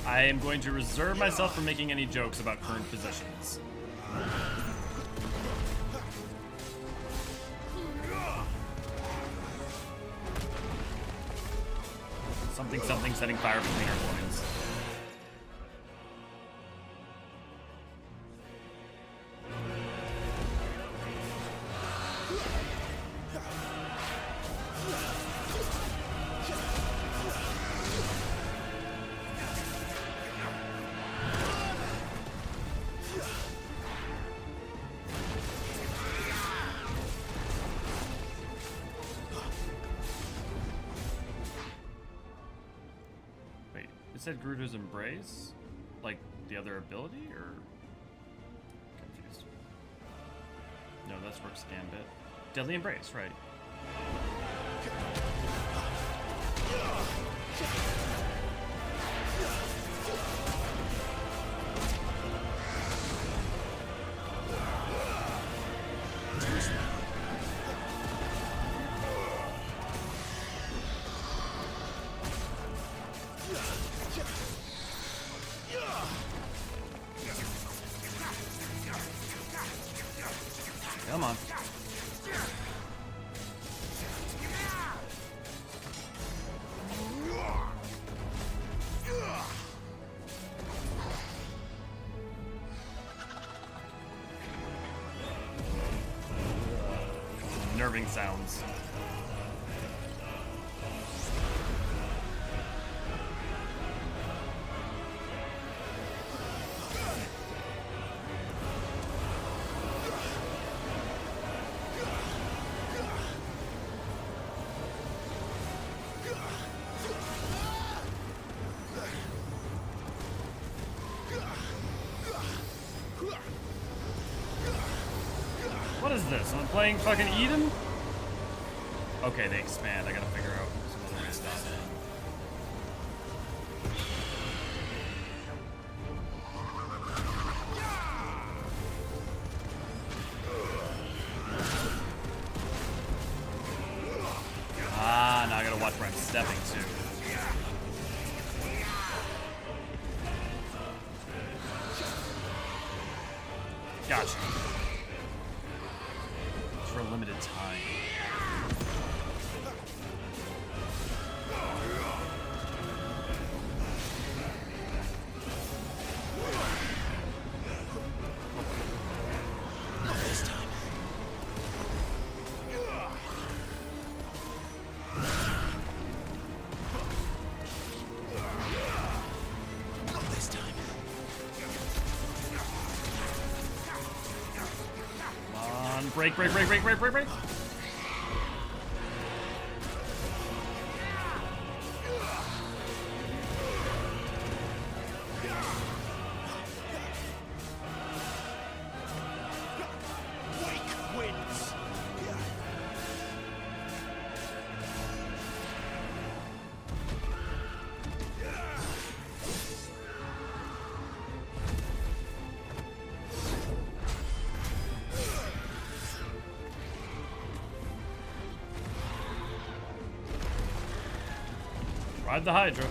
I am going to reserve myself from making any jokes about current positions. Something, something, setting fire between our loins. It said Garuda's Embrace? Like the other ability, or? Confused. No, that's Rook's Gambit. Deadly Embrace, right. Come on. Nerving sounds. What is this? I'm playing fucking Eden? Okay, they expand. I gotta figure out some other way to stop it. Ah, now I gotta watch where I'm stepping too. Gotcha. It's for a limited time. Break, break, break, break, break, break, break. Ride the Hydra.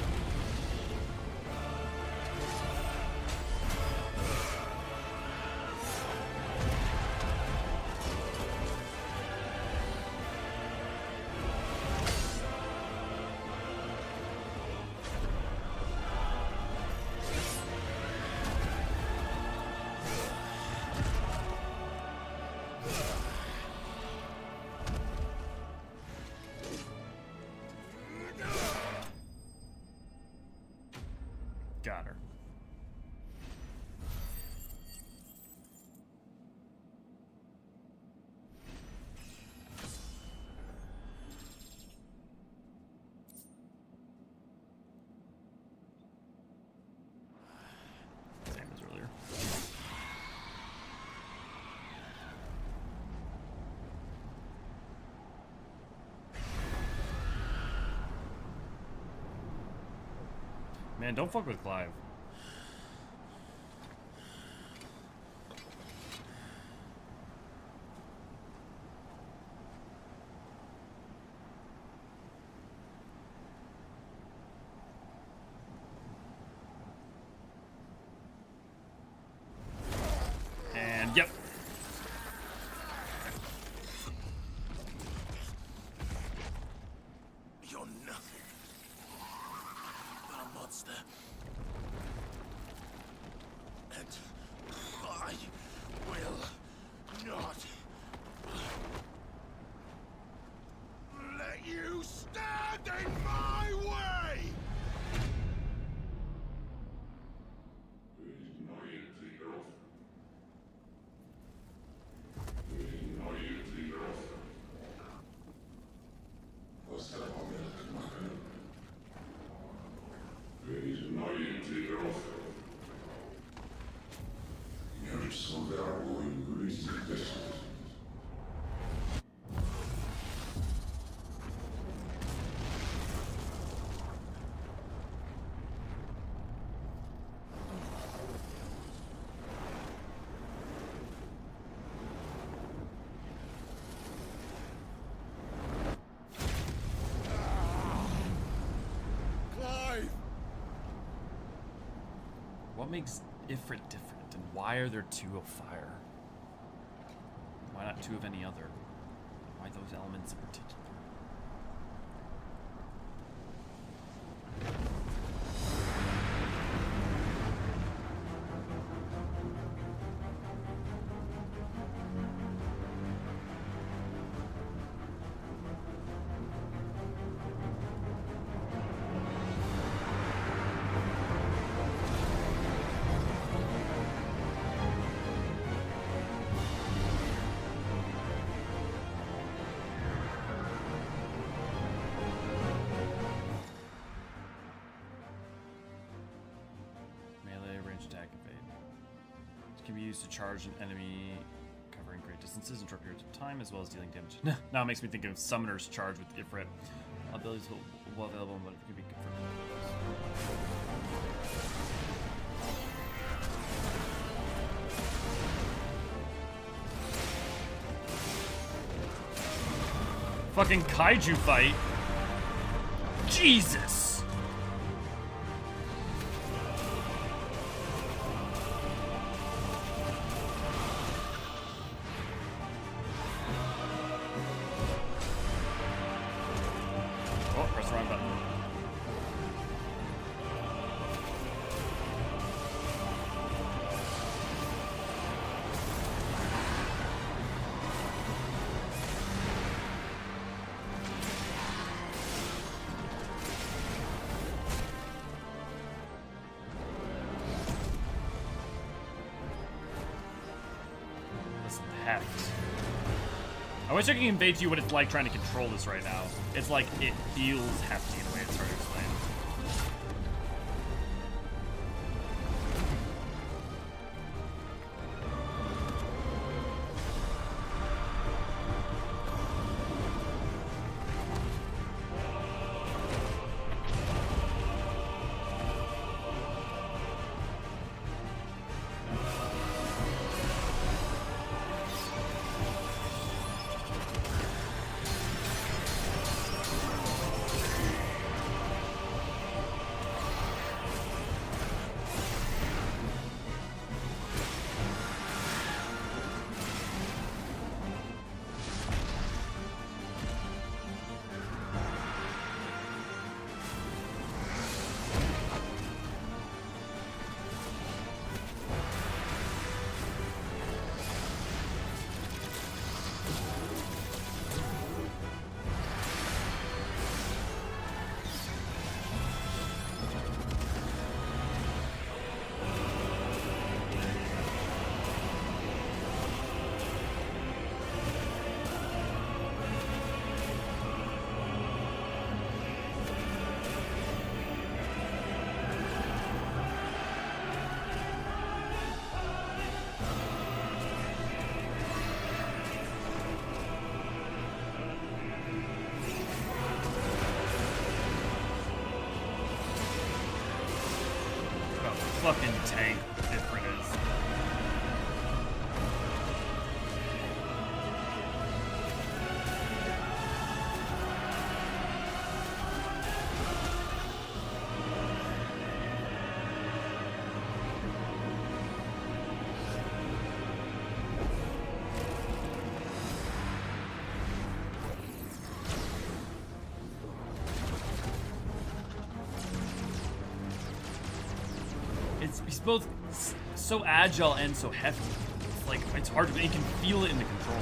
Got her. Same as earlier. Man, don't fuck with Clive. And yep. You're nothing but a monster. And I will not let you stand in my way! What makes Ifrit different, and why are there two of fire? Why not two of any other? Why those elements in particular? To charge an enemy covering great distances in short periods of time, as well as dealing damage. Now it makes me think of Summoner's Charge with Ifrit. Abilities will available, but it can be confirmed. Fucking kaiju fight. Jesus. I wish I could convey to you what it's like trying to control this right now. It's like, it feels hefty in the way it's hard to explain. fucking tank Ifrit is. He's both so agile and so hefty. It's like, it's hard to, you can feel it in the controller.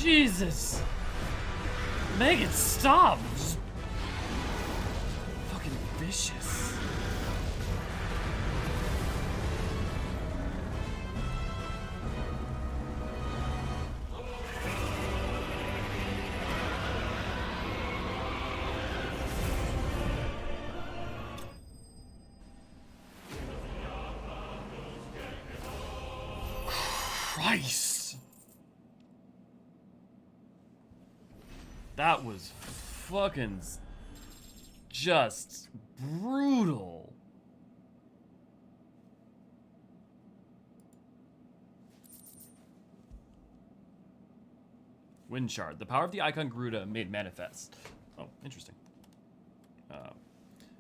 Jesus! Make it stop! Just fucking vicious. Christ! That was fucking just brutal. Wind shard. The power of the Eikon Garuda made manifest. Oh, interesting.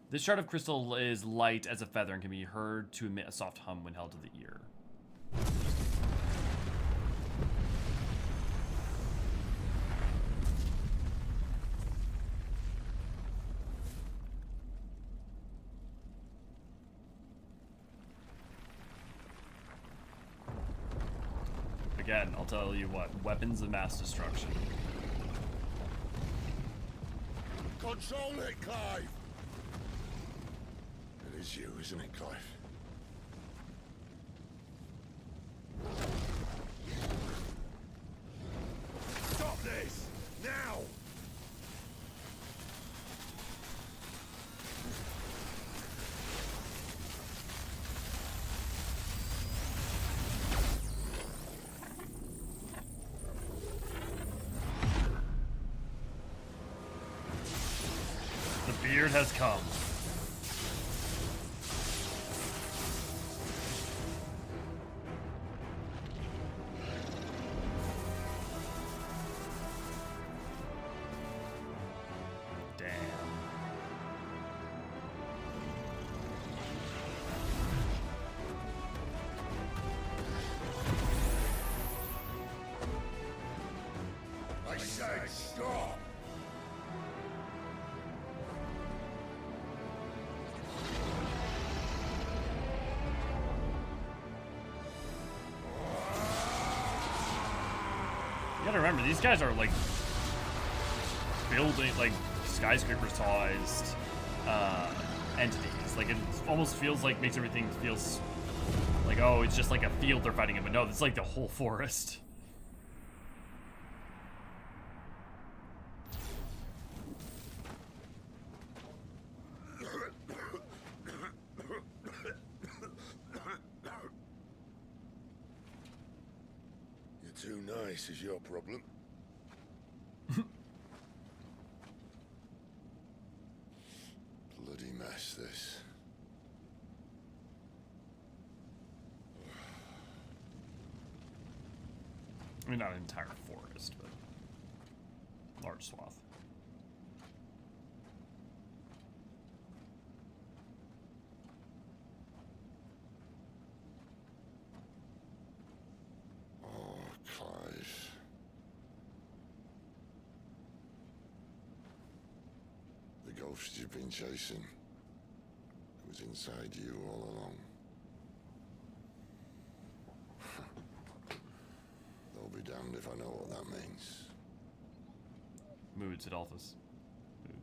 This shard of crystal is light as a feather and can be heard to emit a soft hum when held to the ear. Again, I'll tell you what, weapons of mass destruction. Control it, Clive! It is you, isn't it, Clive? Stop this! Now! The beard has come. said stop! You gotta remember, these guys are like building like skyscraper-sized entities. Like it almost feels like makes everything feels like, oh, it's just like a field they're fighting in, but no, it's like the whole forest. You're too nice is your problem. Bloody mess, this. I mean, not an entire forest, but large swath. Oh, Clive. The ghost you've been chasing, it was inside you all along. I'll be damned if I know what that means. Mood, said Alphys. Mood.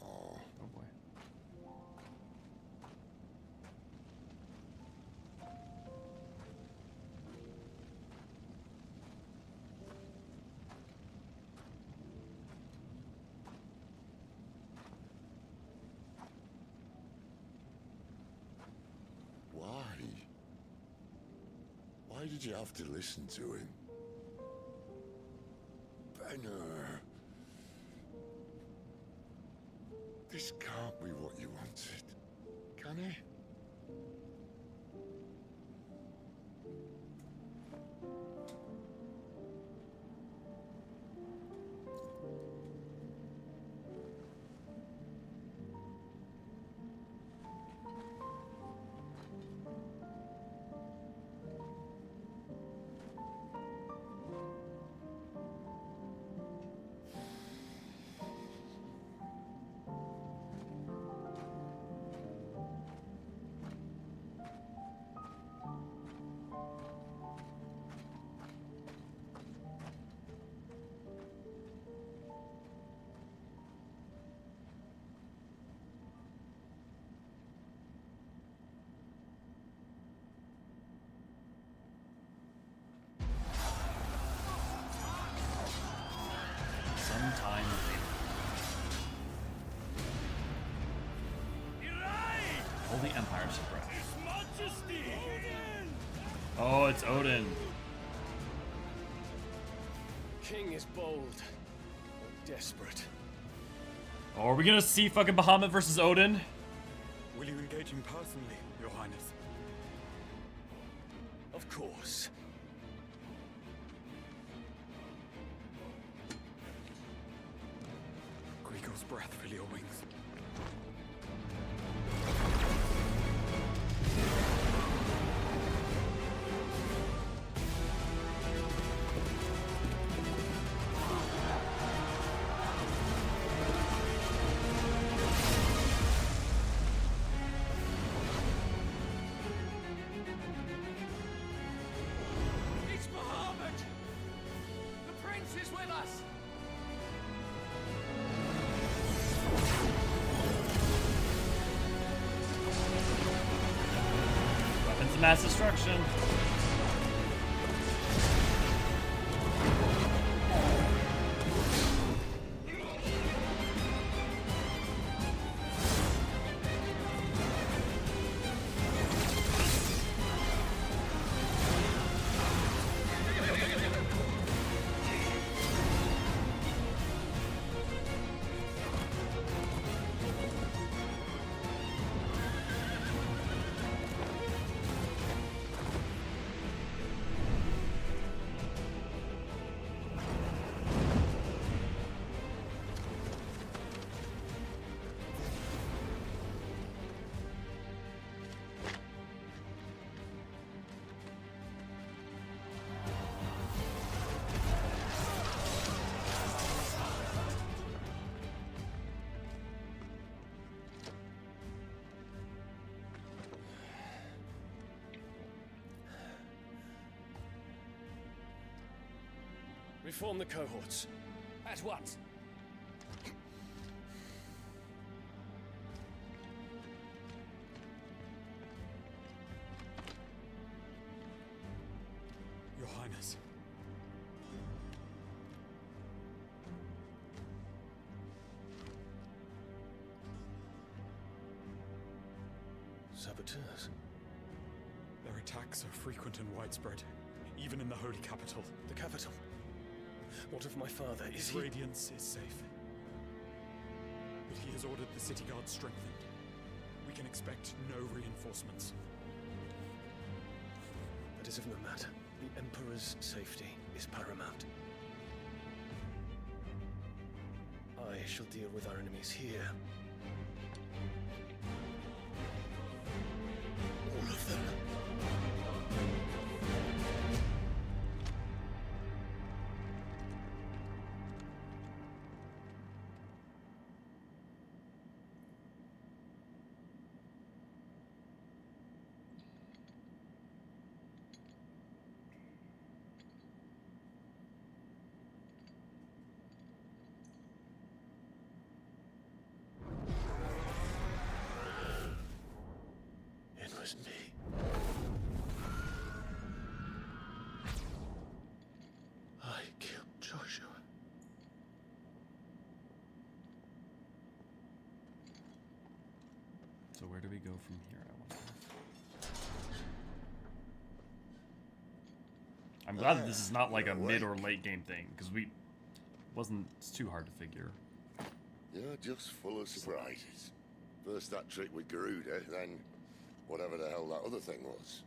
Oh. Oh boy. Why did you have to listen to him? Benner. This can't be what you wanted, can it? Sometime later. Holy Empire suppressed. Oh, it's Odin. King is bold, desperate. Oh, are we gonna see fucking Bahamut versus Odin? Will you engage him personally, Your Highness? Of course. Griego's breath fill your wings. It's Bahamut! The prince is with us! Weapons of mass destruction. Reform the cohorts. At once. Your Highness. Saboteurs. Their attacks are frequent and widespread, even in the holy capital. The capital? What of my father? Is he... Radiance is safe. But he has ordered the city guard strengthened. We can expect no reinforcements. That is of no matter. The Emperor's safety is paramount. I shall deal with our enemies here. All of them. Me. I killed Joshua. So where do we go from here, I wonder? I'm glad that this is not like a mid or late game thing, because it's too hard to figure. You're just full of surprises. First that trick with Garuda, then whatever the hell that other thing was.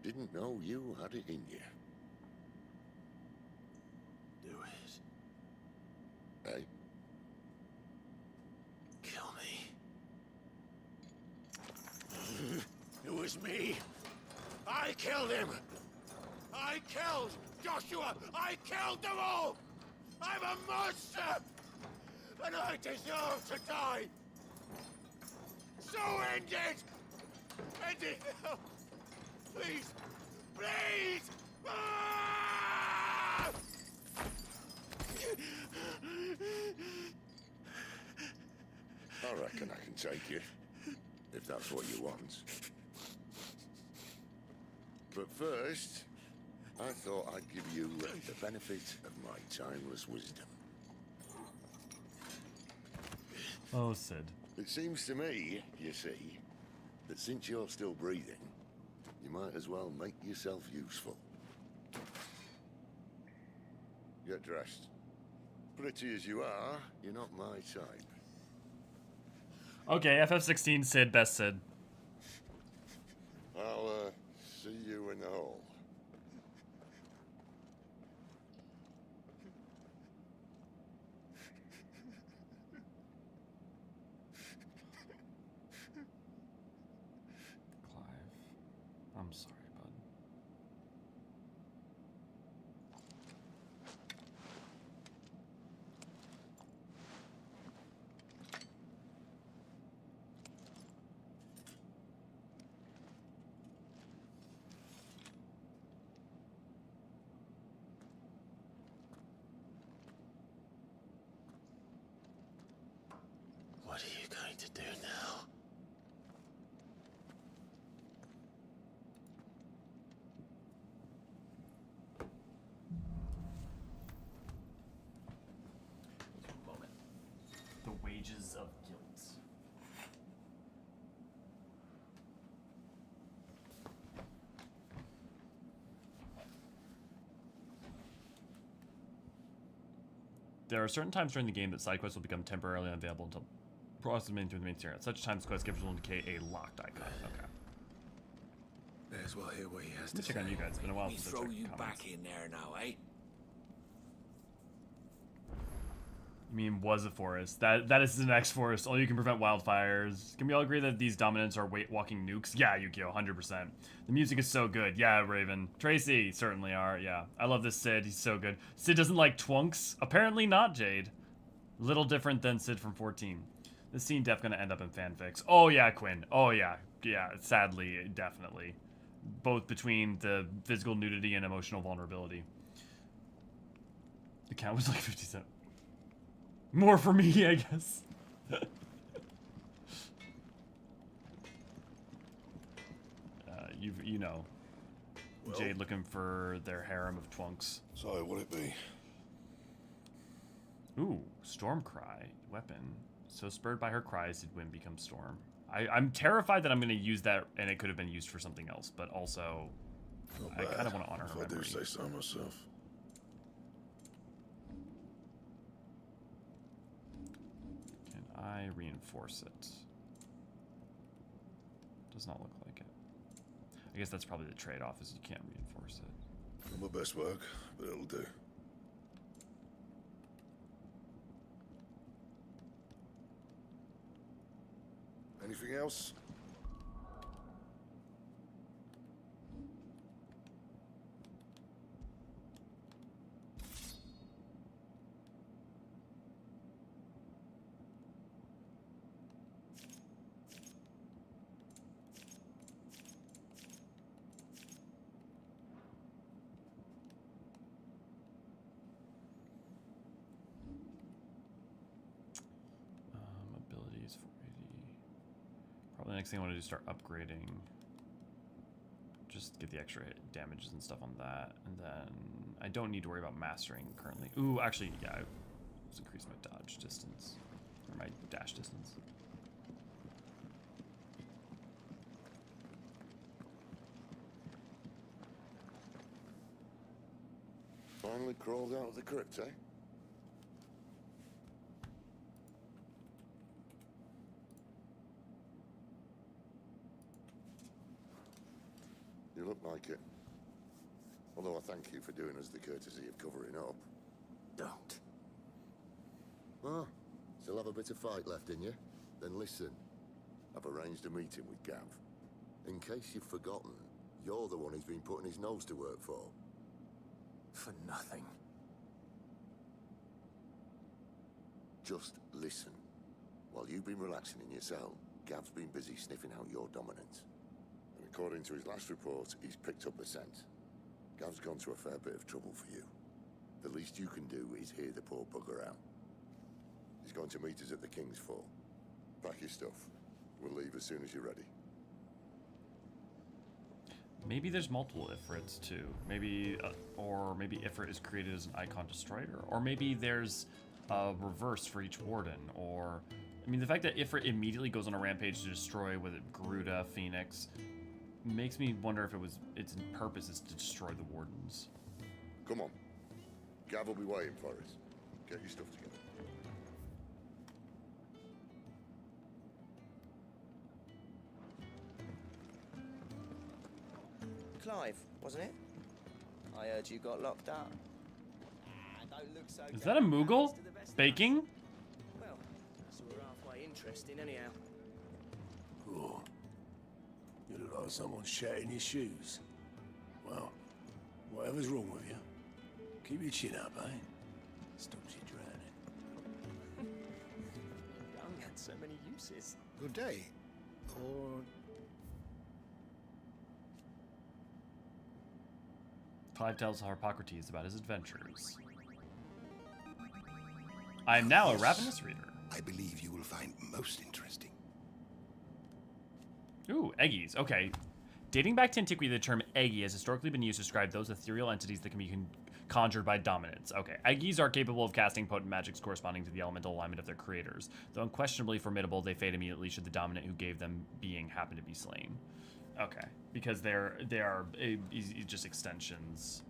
Didn't know you had it in you. Do it. Hey? Kill me. It was me. I killed him. I killed Joshua. I killed them all. I'm a monster. And I deserve to die. So end it! End it now! Please! Please! Ah! I reckon I can take you, if that's what you want. But first, I thought I'd give you the benefit of my timeless wisdom. Oh, Sid. It seems to me, you see, that since you're still breathing, you might as well make yourself useful. Get dressed. Pretty as you are, you're not my type. Okay, FF16 Sid, best Sid. I'll see you in the hall. I'm sorry, bud. What are you going to do now? The wages of guilt. There are certain times during the game that side quests will become temporarily unavailable until processing through the main story. At such times, quest givers will indicate a locked icon. Okay. May as well hear what he has to Check say. on you guys. It's been a while We since I throw checked you comments. back in there now, eh? You mean was a forest? That is the next forest. Only you can prevent wildfires. Can we all agree that these dominants are walking nukes? Yeah, Yukio, 100%. The music is so good. Yeah, Raven. Tracy certainly are. Yeah, I love this Sid. He's so good. Sid doesn't like twunks. Apparently not, Jade. Little different than Sid from 14. This scene def gonna end up in fanfics. Oh yeah, Quinn. Oh yeah, yeah. Sadly, definitely. both between the physical nudity and emotional vulnerability. The count was like 57. More for me, I guess. You know, well, Jade looking for their harem of twunks. So what it be? Ooh, storm cry weapon. So spurred by her cries did wind become storm. I'm terrified that I'm going to use that, and it could have been used for something else. But also, I kind of want to honor her memory. I do say so myself. Can I reinforce it? Does not look like it. I guess that's probably the trade-off, is you can't reinforce it. Not my best work, but it'll do. Anything else? Abilities 480. Probably the next thing I want to do is start upgrading. Just get the extra hit damages and stuff on that. And then I don't need to worry about mastering currently. Ooh, actually, yeah, let's increase my dodge distance. Or my dash distance. Finally crawled out of the crypt, eh? You look like it. Although I thank you for doing us the courtesy of covering up. Don't. Ah, still have a bit of fight left in you? Then listen. I've arranged a meeting with Gav. In case you've forgotten, you're the one he's been putting his nose to work for. For nothing. Just listen. While you've been relaxing in your cell, Gav's been busy sniffing out your dominance. And according to his last report, he's picked up the scent. Gav's gone to a fair bit of trouble for you. The least you can do is hear the poor bugger out. He's going to meet us at the King's Fall. Pack your stuff. We'll leave as soon as you're ready. Maybe there's multiple Ifrits too. Maybe, or maybe Ifrit is created as an Eikon destroyer, or maybe there's a reverse for each warden. Or, I mean, the fact that Ifrit immediately goes on a rampage to destroy, with it Garuda, Phoenix, makes me wonder if its purpose is to destroy the wardens. Come on, Gav will be waiting for us. Get your stuff together. Clive, wasn't it? I heard you got locked up. Don't look so Is that a Moogle? Baking? Well, so we're halfway interesting anyhow. Cool. You look like someone shat in your shoes. Well, whatever's wrong with you, keep your chin up, eh? Stops you drowning. Young had so many uses. Good day. Or... Clive tells Harpocrates about his adventures. I am now a ravenous reader. I believe you will find most interesting. Ooh, Eggies. Okay. Dating back to antiquity, the term Eggy has historically been used to describe those ethereal entities that can be conjured by dominance. Okay, Eggies are capable of casting potent magics corresponding to the elemental alignment of their creators. Though unquestionably formidable, they fade immediately should the dominant who gave them being happen to be slain. Okay, because they are just extensions.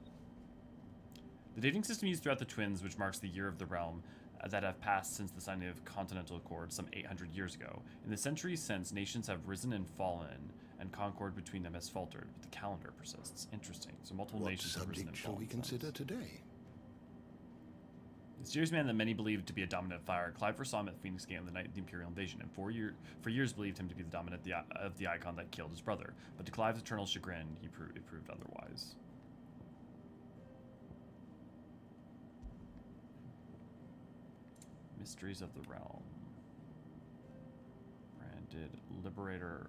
The dating system used throughout the Twins, which marks the year of the realm, that have passed since the signing of Continental Accord some 800 years ago. In the centuries since, nations have risen and fallen, and concord between them has faltered, but the calendar persists. Interesting. So multiple nations have risen and fallen. What subject shall we consider today? The mysterious man that many believed to be a dominant fire, Clive first saw him at Phoenix Gate on the night of the Imperial invasion, and for years believed him to be the dominant of the Eikon that killed his brother. But to Clive's eternal chagrin, it proved otherwise. Mysteries of the Realm. Branded Liberator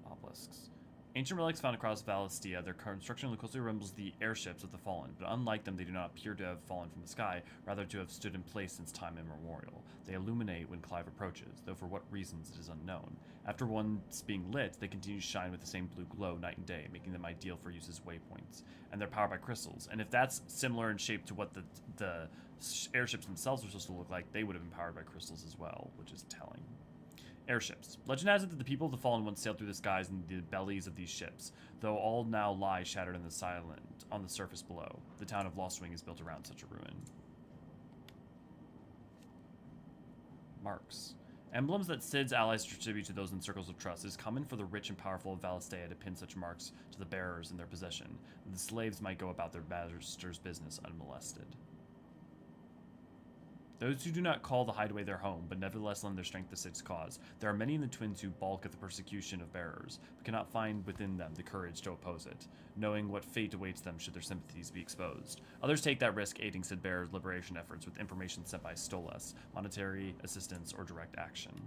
obelisks. Ancient relics found across Valisthea, their construction closely resembles the airships of the Fallen, but unlike them, they do not appear to have fallen from the sky, rather to have stood in place since time immemorial. They illuminate when Clive approaches, though for what reasons it is unknown. After once being lit, they continue to shine with the same blue glow night and day, making them ideal for use as waypoints. And they're powered by crystals. And if that's similar in shape to what the airships themselves were supposed to look like, they would have been powered by crystals as well, which is telling. Airships. Legend has it that the people of the Fallen once sailed through the skies in the bellies of these ships, though all now lie shattered in the silent on the surface below. The town of Lostwing is built around such a ruin. Marks. Emblems that Cid's allies distribute to those in circles of trust. It is common for the rich and powerful of Valisthea to pin such marks to the bearers in their possession, that the slaves might go about their master's business unmolested. Those who do not call the Hideaway their home, but nevertheless lend their strength to Cid's cause. There are many in the Twins who balk at the persecution of bearers, but cannot find within them the courage to oppose it, knowing what fate awaits them should their sympathies be exposed. Others take that risk, aiding Cid bearers' liberation efforts with information sent by Stolas, monetary assistance, or direct action.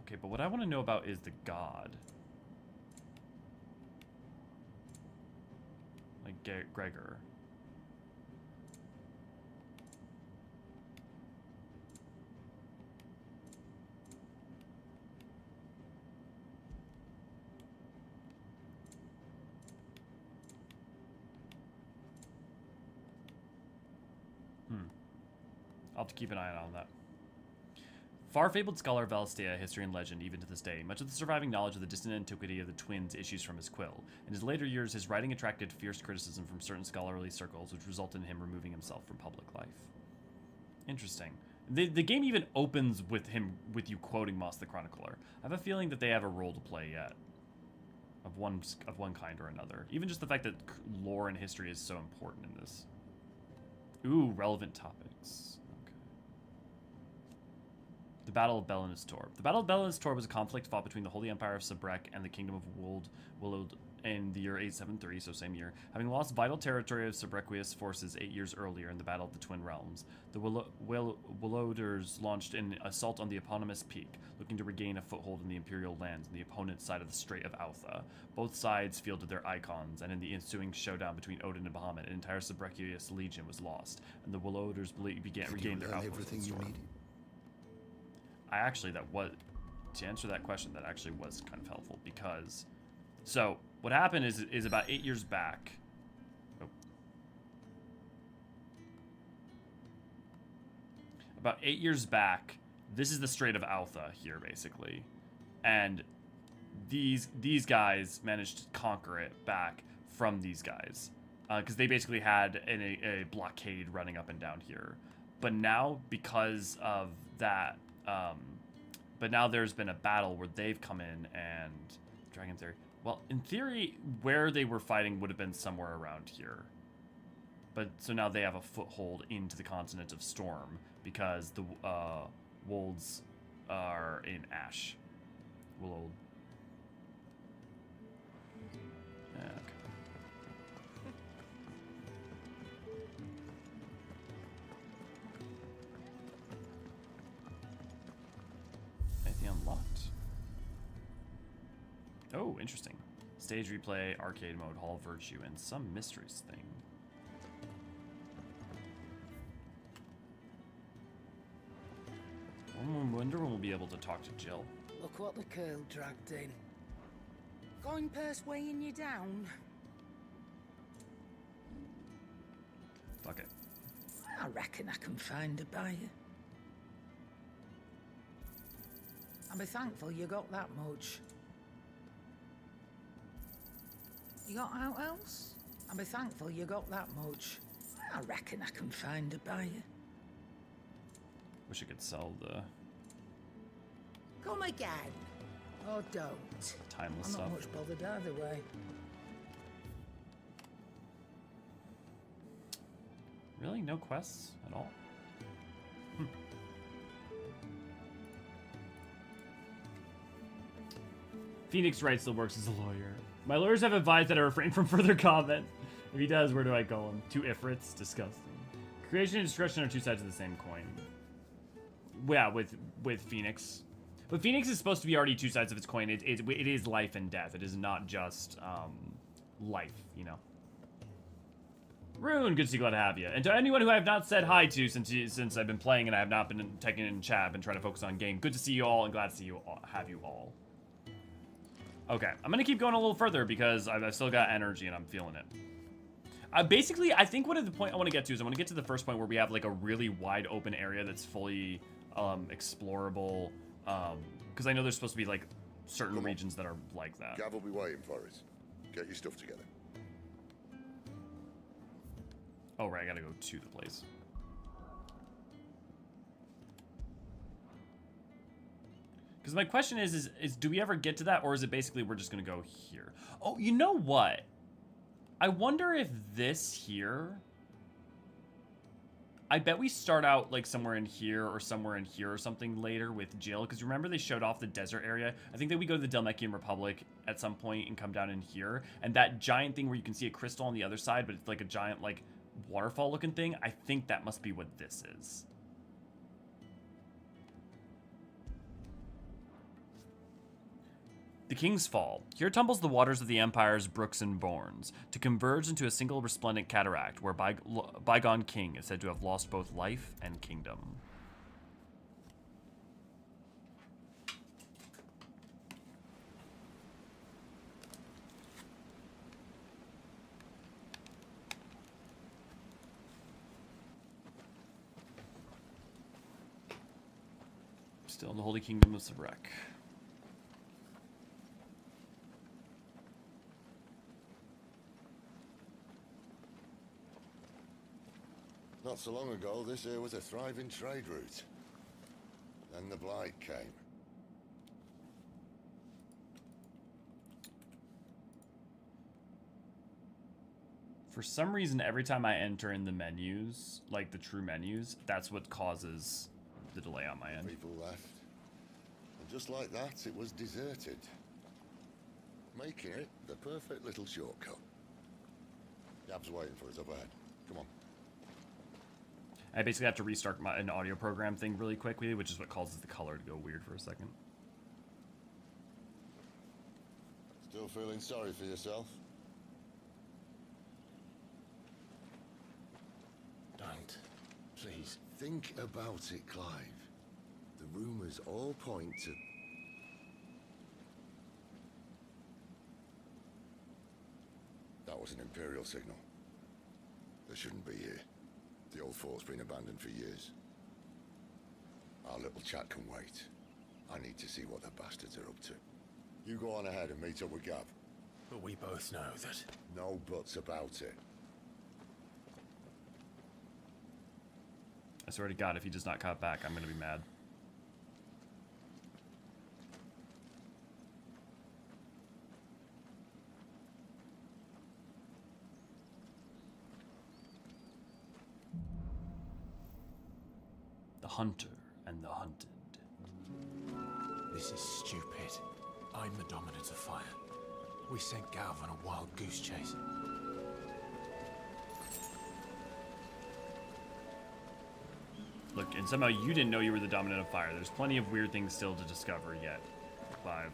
Okay, but what I want to know about is the god. Like Gregor. I'll have to keep an eye on that. Far-fabled scholar of Valisthea, history and legend, even to this day, much of the surviving knowledge of the distant antiquity of the Twins issues from his quill. In his later years, his writing attracted fierce criticism from certain scholarly circles, which resulted in him removing himself from public life. Interesting. The game even opens with you quoting Moss the Chronicler. I have a feeling that they have a role to play yet, of one kind or another. Even just the fact that lore and history is so important in this. Ooh, relevant topics. Okay. The Battle of Belanistor. The Battle of Belanistor was a conflict fought between the Holy Empire of Sabrek and the Kingdom of Wold in the year 873, so same year, having lost vital territory of Sabrequius' forces 8 years earlier in the Battle of the Twin Realms. The Willowders launched an assault on the eponymous peak, looking to regain a foothold in the Imperial lands on the opponent's side of the Strait of Altha. Both sides fielded their Eikons, and in the ensuing showdown between Odin and Bahamut, an entire Sabrequius legion was lost, and the Willowders regained their outposts. To answer that question, that actually was kind of helpful, because so what happened is about 8 years back. About 8 years back, this is the Strait of Altha here, basically, and these guys managed to conquer it back from these guys, because they basically had a blockade running up and down here. But now, because of that, but now there's been a battle where they've come in and Dragon Theory. Well, in theory, where they were fighting would have been somewhere around here. But so now they have a foothold into the continent of Storm because the Wolds are in Ash. Willow. Okay. Anything unlocked? Oh, interesting. Stage replay, arcade mode, Hall of Virtue, and some mysteries thing. I wonder when we'll be able to talk to Jill. Look what the curl dragged in. Going purse weighing you down? Fuck it. I reckon I can find a buyer. I'll be thankful you got that much. You got out else? I'll be thankful you got that much. I reckon I can find a buyer. Wish I could sell the Come again. Or don't. timeless I'm stuff. not much bothered either way. Really? No quests at all? Phoenix Wright still works as a lawyer. My lawyers have advised that I refrain from further comment. If he does, where do I go him? Two Ifrits? Disgusting. Creation and discretion are two sides of the same coin. Yeah, with Phoenix. But Phoenix is supposed to be already two sides of its coin. It is life and death. It is not just life, you know. Rune, good to see, glad to have you. And to anyone who I have not said hi to since I've been playing and I have not been taking in chat, I've been trying to focus on game. Good to see you all and glad to see you all, have you all. Okay, I'm gonna keep going a little further because I've still got energy and I'm feeling it. Basically, I think what the point I want to get to is I want to get to the first point where we have like a really wide open area that's fully explorable. Because I know there's supposed to be like certain regions that are like that. Gav will be waiting for us. Get your stuff together. Oh right, I gotta go to the place. Because my question is do we ever get to that, or is it basically we're just gonna go here? Oh, you know what? I wonder if this here, I bet we start out like somewhere in here or somewhere in here or something later with Jill, because remember they showed off the desert area? I think that we go to the Dhalmekian Republic at some point and come down in here, and that giant thing where you can see a crystal on the other side, but it's like a giant like waterfall looking thing, I think that must be what this is. The King's Fall. Here tumbles the waters of the Empire's brooks and bournes, to converge into a single resplendent cataract, where bygone king is said to have lost both life and kingdom. Still in the Holy Kingdom of Sabrek. Not so long ago, this here was a thriving trade route. Then the Blight came. For some reason, every time I enter in the menus, like the true menus, that's what causes the delay on my end. People left. And just like that, it was deserted. Making it the perfect little shortcut. Gab's waiting for us up ahead. Come on. I basically have to restart an audio program thing really quickly, which is what causes the color to go weird for a second. Still feeling sorry for yourself? Don't. Please. Think about it, Clive. The rumors all point to... That was an Imperial signal. They shouldn't be here. The old fort's been abandoned for years. Our little chat can wait. I need to see what the bastards are up to. You go on ahead and meet up with Gav. But we both know that... No buts about it. I swear to God, if he does not cut back, I'm going to be mad. The Hunter and the Hunted. This is stupid. I'm the dominant of fire. We sent Gav on a wild goose chase. Look, and somehow you didn't know you were the dominant of fire. There's plenty of weird things still to discover yet. 5.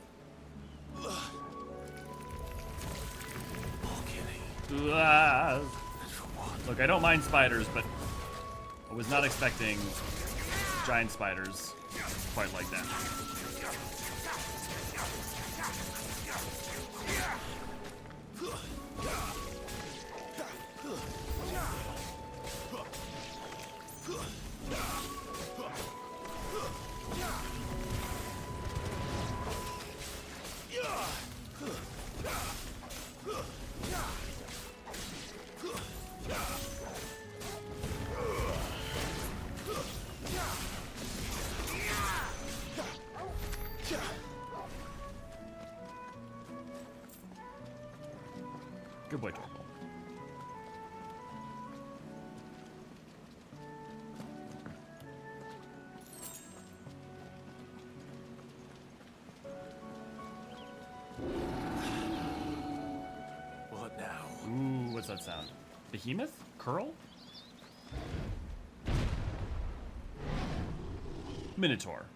Look, I don't mind spiders, but I was not expecting giant spiders quite like that. Good boy, Torkel. What now? Ooh, what's that sound? Behemoth? Curl? Minotaur.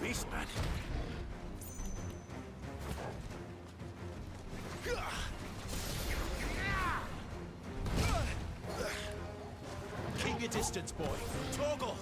beast, man. Keep your distance, boy. Toggle.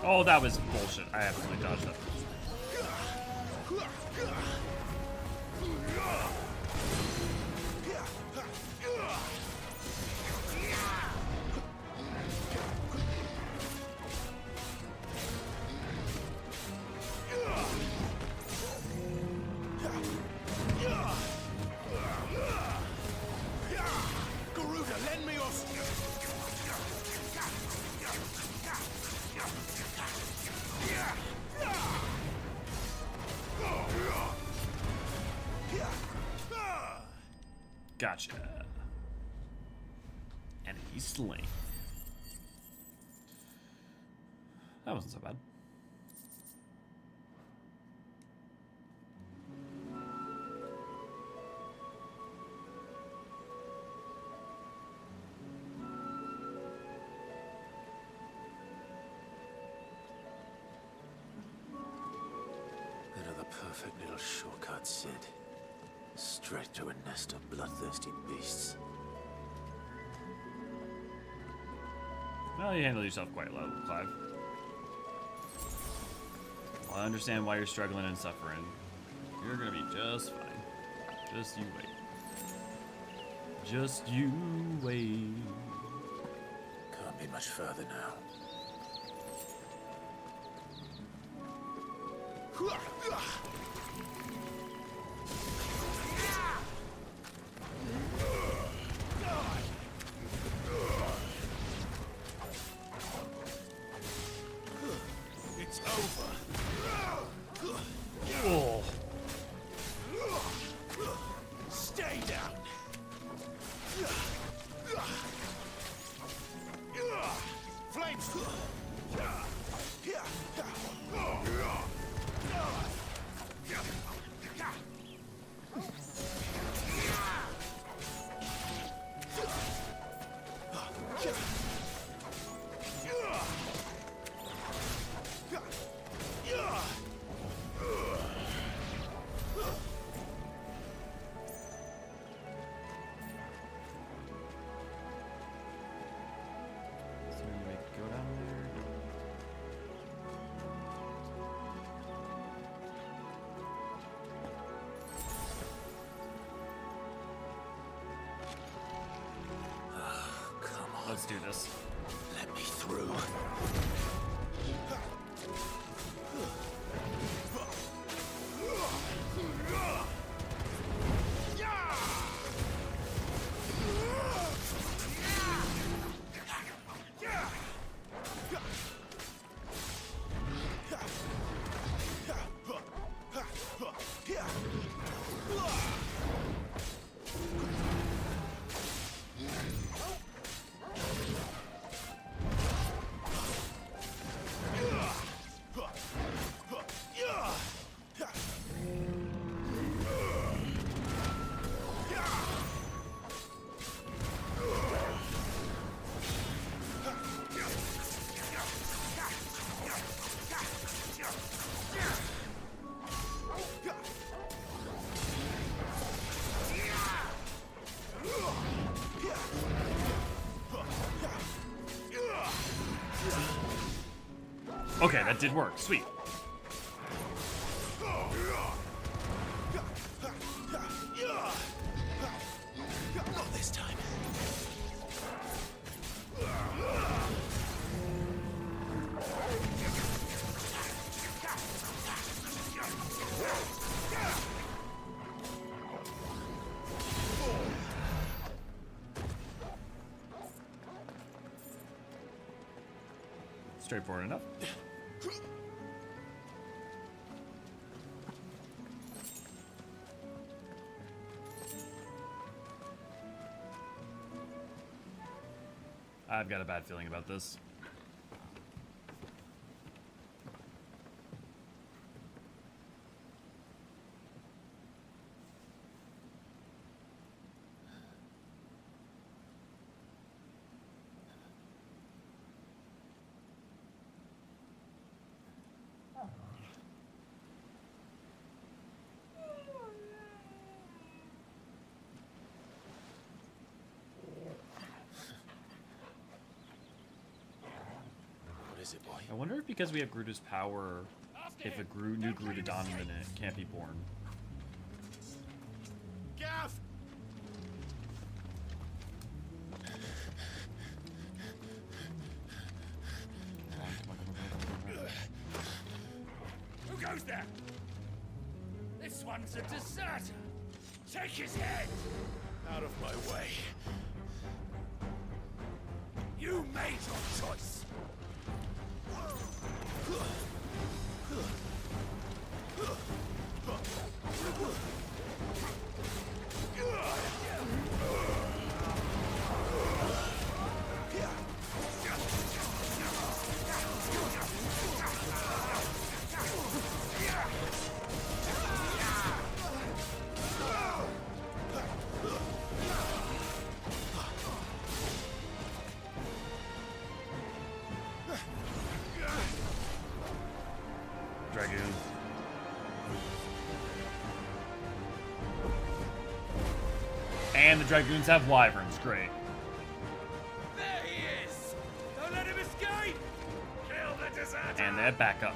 Oh, that was bullshit. I absolutely dodged that. Garuda, lend me your... Gotcha. Enemy slain. That wasn't so bad. Another perfect little shortcut, Sid. Straight to a nest of bloodthirsty beasts. Well, you handled yourself quite well, Clive. Well, I understand why you're struggling and suffering. You're gonna be just fine. Just you wait. Just you wait. Can't be much further now. It's over. Oh. Stay down. Flames. Let's do this. Let me through. Okay, that did work. Sweet. Not this time. straightforward enough. I've got a bad feeling about this. I wonder if because we have Garuda's power, if a new Garuda dominant can't be born. Gav! Who goes there? This one's a deserter. Take his head. Out of my way. You made your choice. Dragoon. And the Dragoons have wyverns, great. There he is! Don't let him escape! Kill the deserter! And they have backup.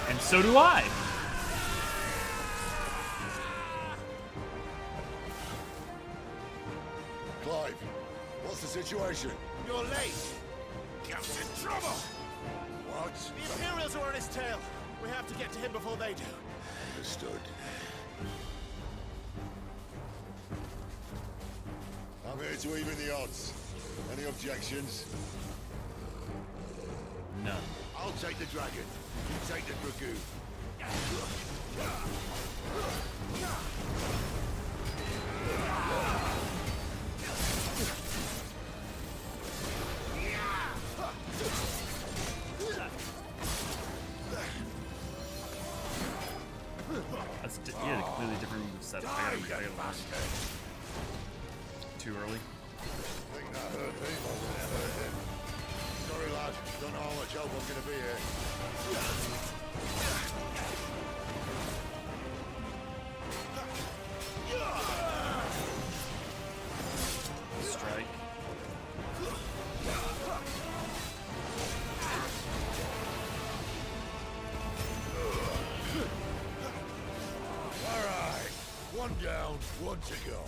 And so do I! Clive, what's the situation? You're late. Cap's in trouble. What? The Imperials are on his tail. We have to get to him before they do. Understood. I'm here to even the odds. Any objections? None. I'll take the dragon. You take the dragoon. That's a completely different setup. I gotta learn. Too early. I think that hurt me more than it hurt him. Sorry, lad. Don't know how much help I'm gonna be here. Strike. All right. One down, one to go.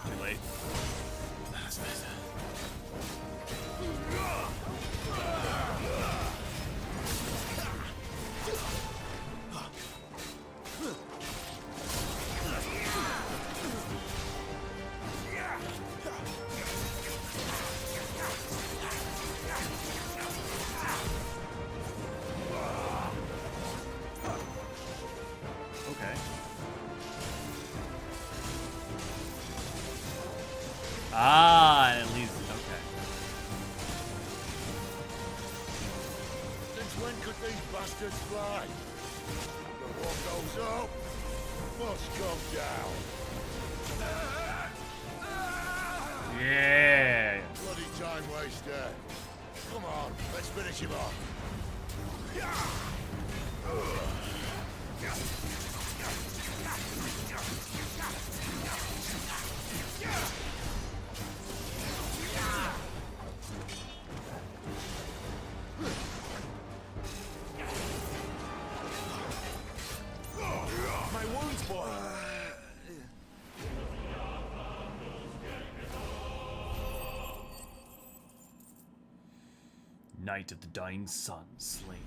Too late. Okay. Ah, at least okay. Since when could these bastards fly? But what goes up must come down. Yeah. Bloody time waster. Come on, let's finish him off. Night of the Dying Sun slain.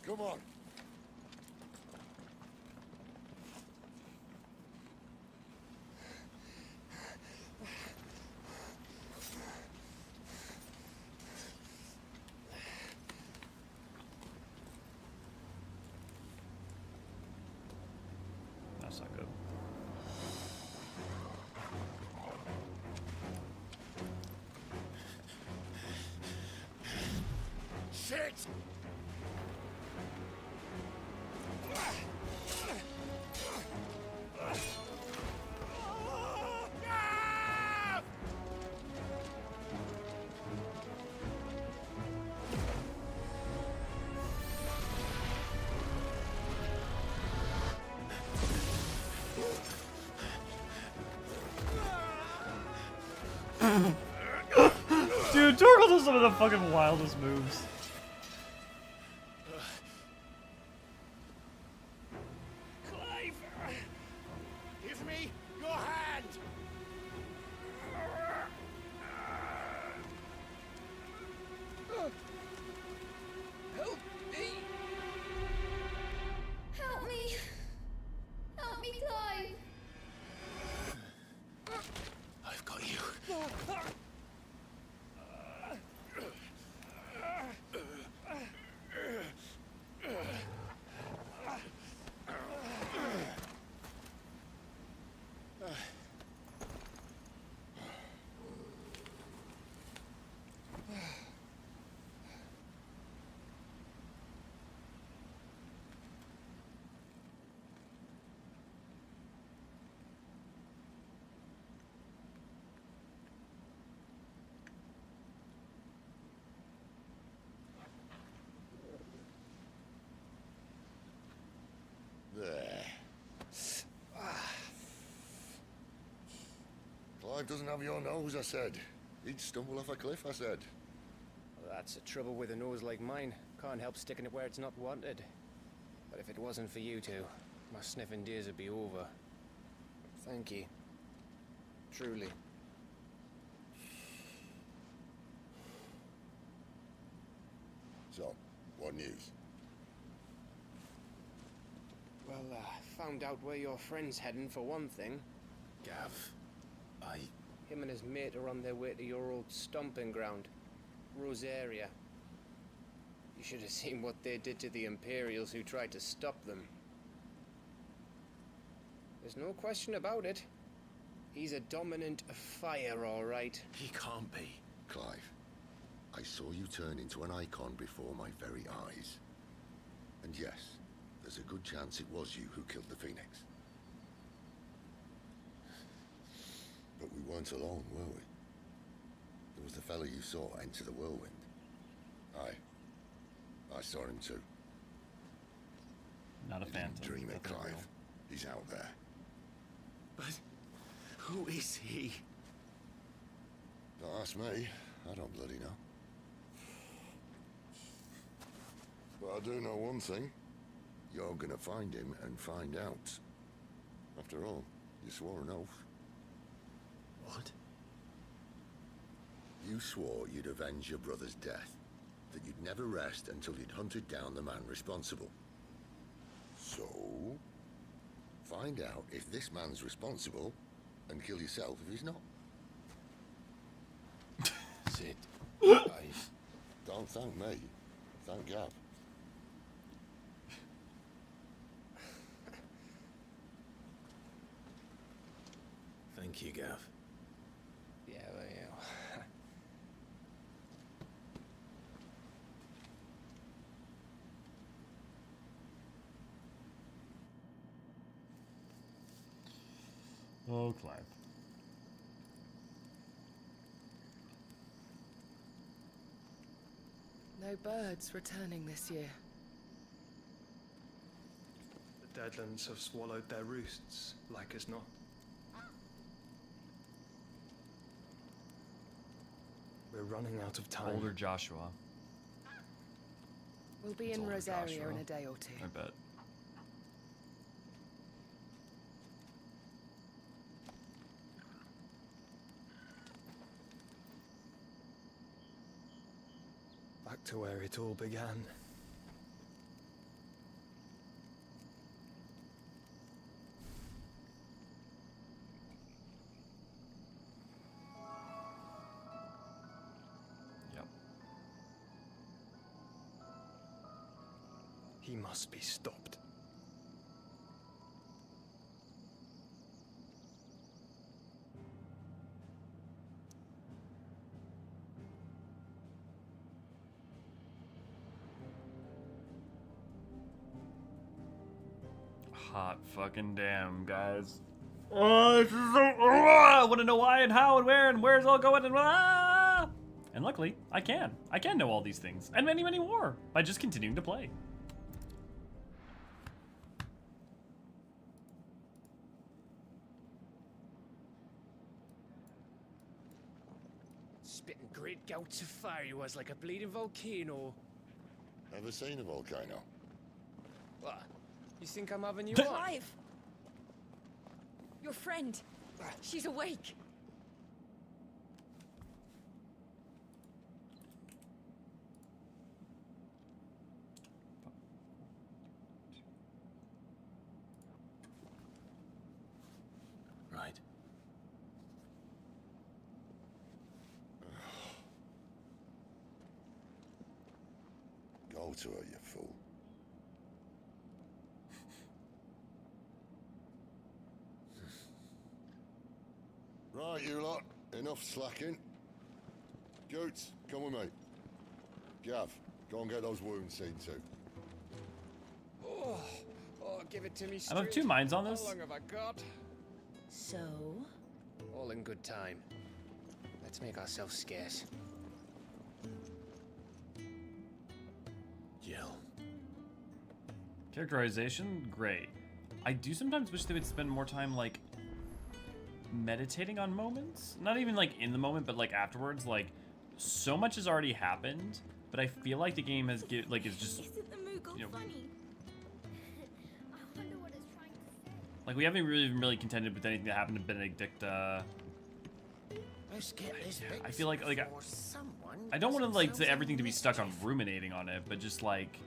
Come on. That's not good. Shit! Dude, Torgal does some of the fucking wildest moves. Clive! Give me your hand! Help me! Help me! Help me, Clive! I've got you. There. Clive doesn't have your nose, I said. He'd stumble off a cliff, I said. Well, that's the trouble with a nose like mine. Can't help sticking it where it's not wanted. But if it wasn't for you two, my sniffing days would be over. Thank you. Truly. So, what news? Well, found out where your friend's heading for one thing. Gav, Him and his mate are on their way to your old stomping ground, Eorzean. You should have seen what they did to the Imperials who tried to stop them. There's no question about it. He's a dominant of fire, all right. He can't be. Clive, I saw you turn into an Eikon before my very eyes. And yes, there's a good chance it was you who killed the Phoenix. But we weren't alone, were we? There was the fellow you saw enter the whirlwind. I saw him too. Not a fan. Dream it, Clive. He's out there. But who is he? Don't ask me. I don't bloody know. But I do know one thing. You're gonna find him and find out. After all, you swore an oath. What? You swore you'd avenge your brother's death. That you'd never rest until you'd hunted down the man responsible. So, find out if this man's responsible, and kill yourself if he's not. That's it. Don't thank me. Thank Gav. Thank you, Gav. Yeah, well, yeah. Oh, Clive. No birds returning this year. The Deadlands have swallowed their roosts, like as not. We're running out of time. Older Joshua. We'll be in Rosaria in a day or two. I bet. Back to where it all began. Yep. He must be stopped. Hot fucking damn, guys. Oh, this is so. I want to know why and how and where and where's all going and And luckily, I can. I can know all these things and many, many more by just continuing to play. Spitting great gouts of fire he was, like a bleeding volcano. Ever seen a volcano? What? You think I'm having you on? Clive! Your friend. She's awake. Right. Go to her, you fool. Right, you lot. Enough slacking. Goots, come with me. Gav, go and get those wounds seen to. Oh, give it to me straight. I'm of two minds on this. How long have I got? So? All in good time. Let's make ourselves scarce. Jill. Characterization, great. I do sometimes wish they would spend more time, like, meditating on moments. Not even, like, in the moment, but, like, afterwards. Like, so much has already happened, but I feel like the game has, is just, you know, funny? I wonder what it's trying to say. like, we haven't really contended with anything that happened to Benedict, Let's get this I feel like, for someone I don't want to, that like, sounds say everything to be like stuck on ruminating on it, but just, like,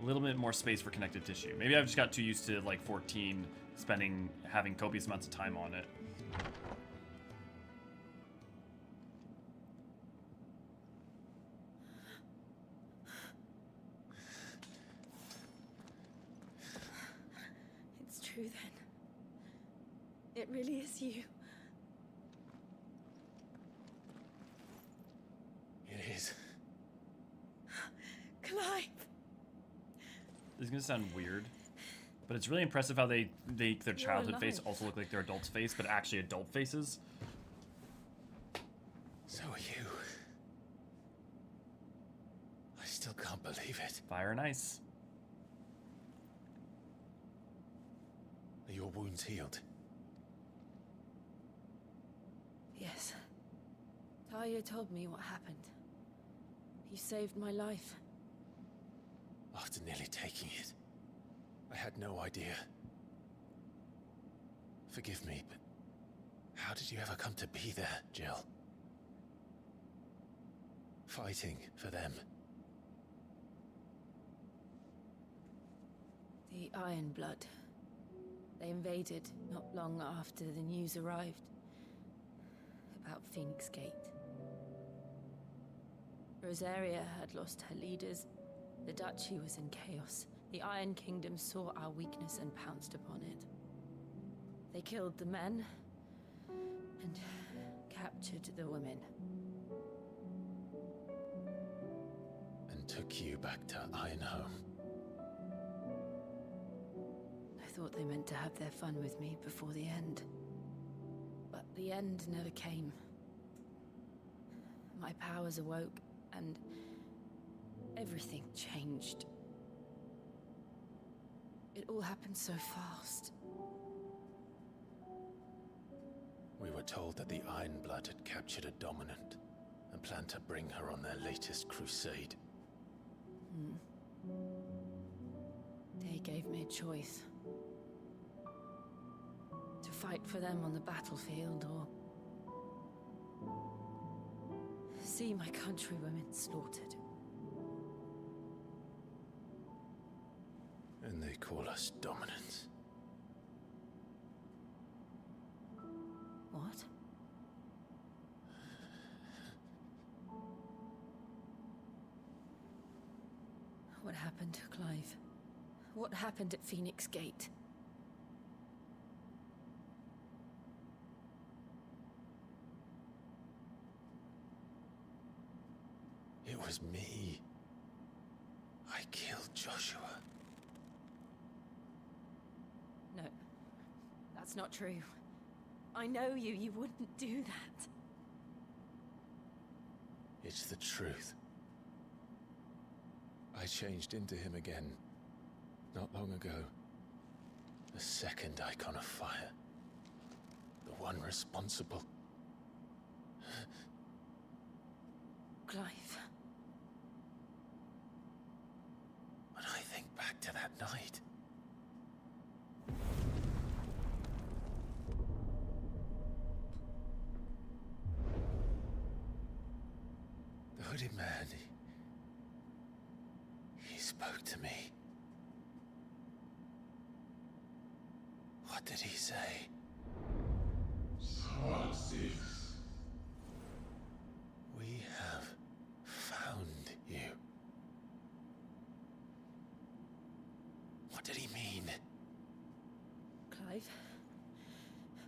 a little bit more space for connective tissue. Maybe I've just got too used to, like, 14 having copious amounts of time on it. It's true then. It really is you. It is. Clive! This is gonna sound weird, but it's really impressive how they make their childhood face alive. also look like their adult's face, but actually adult faces. So are you. I still can't believe it. Fire and ice. Are your wounds healed? Yes. Talia told me what happened. You saved my life. After nearly taking it, I had no idea. Forgive me, but how did you ever come to be there, Jill? Fighting for them. The Iron Blood. They invaded not long after the news arrived about Phoenix Gate. Rosaria had lost her leaders. The Duchy was in chaos. The Iron Kingdom saw our weakness and pounced upon it. They killed the men and captured the women. And took you back to Ironhome. I thought they meant to have their fun with me before the end. But the end never came. My powers awoke, and everything changed. It all happened so fast. We were told that the Iron Blood had captured a dominant and planned to bring her on their latest crusade. They gave me a choice. To fight for them on the battlefield, or see my countrywomen slaughtered. And they call us dominants. What? What happened, Clive? What happened at Phoenix Gate? It was me. I killed Joshua. No, that's not true. I know you. You wouldn't do that. It's the truth. I changed into him again, not long ago. The second Eikon of Fire. The one responsible. Clive. When I think back to that night... The hooded man, he spoke to me. What did he say? We have found you. What did he mean? Clive,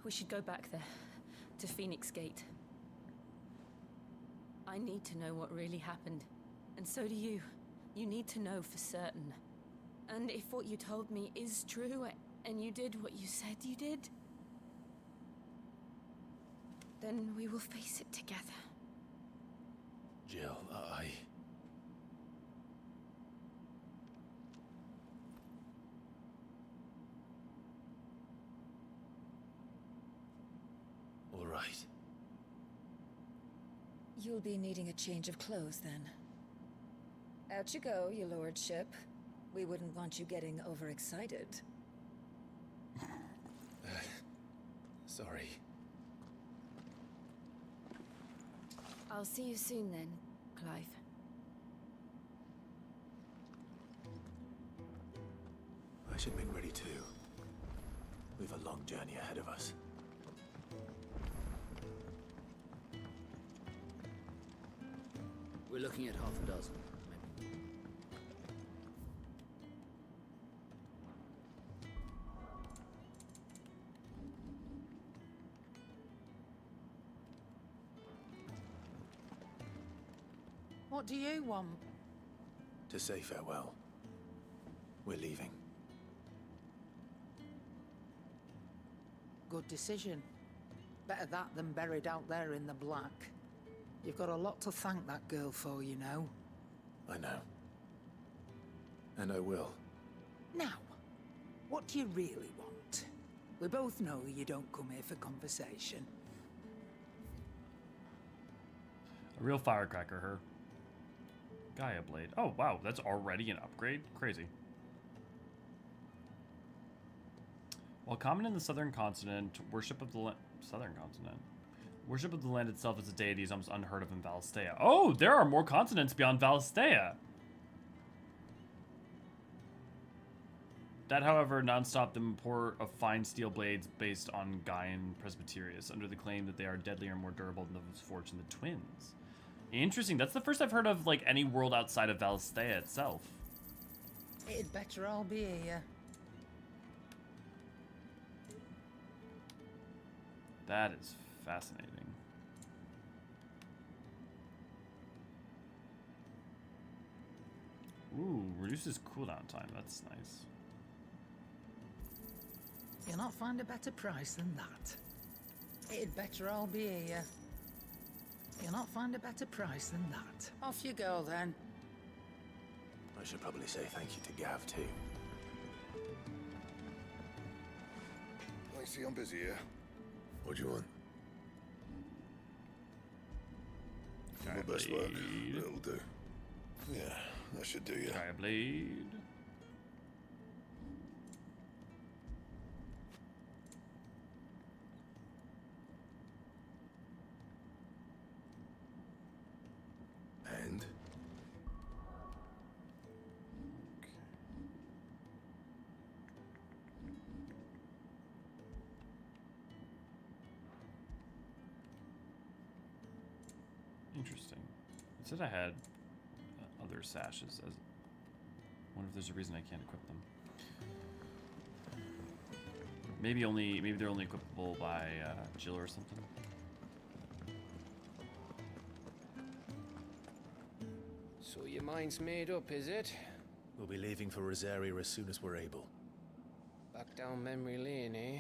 we should go back there, to Phoenix Gate. I need to know what really happened, and so do you. You need to know for certain. And if what you told me is true, and you did what you said you did, then we will face it together. Jill, All right. You'll be needing a change of clothes, then. Out you go, your lordship. We wouldn't want you getting overexcited. Sorry. I'll see you soon then, Clive. I should make ready too. We've a long journey ahead of us. We're looking at half a dozen, maybe. What do you want? To say farewell. We're leaving. Good decision. Better that than buried out there in the black. You've got a lot to thank that girl for, you know. I know. And I will. Now, what do you really want? We both know you don't come here for conversation. A real firecracker, her. Gaia Blade. Oh, wow, that's already an upgrade? Crazy. While common in the southern continent, worship of the worship of the land itself as a deity is almost unheard of in Valisthea. Oh, there are more continents beyond Valisthea! That, however, non-stop the import of fine steel blades based on Gaian Presbyterius, under the claim that they are deadlier and more durable than those forged in the twins. Interesting. That's the first I've heard of, like, any world outside of Valisthea itself. It'd better all be here. That is fascinating. Ooh, reduces cooldown time. That's nice. You'll not find a better price than that. It'd better all be here. You'll not find a better price than that. Off you go, then. I should probably say thank you to Gav, too. I see I'm busy here. What do you want? My best work. That'll do. Yeah. That should do you. Try a blade. And? Interesting. It said I had other sashes. I wonder if there's a reason I can't equip them. Maybe they're only equipable by Jill or something. So your mind's made up, is it? We'll be leaving for Rosaria as soon as we're able. Back down memory lane, eh?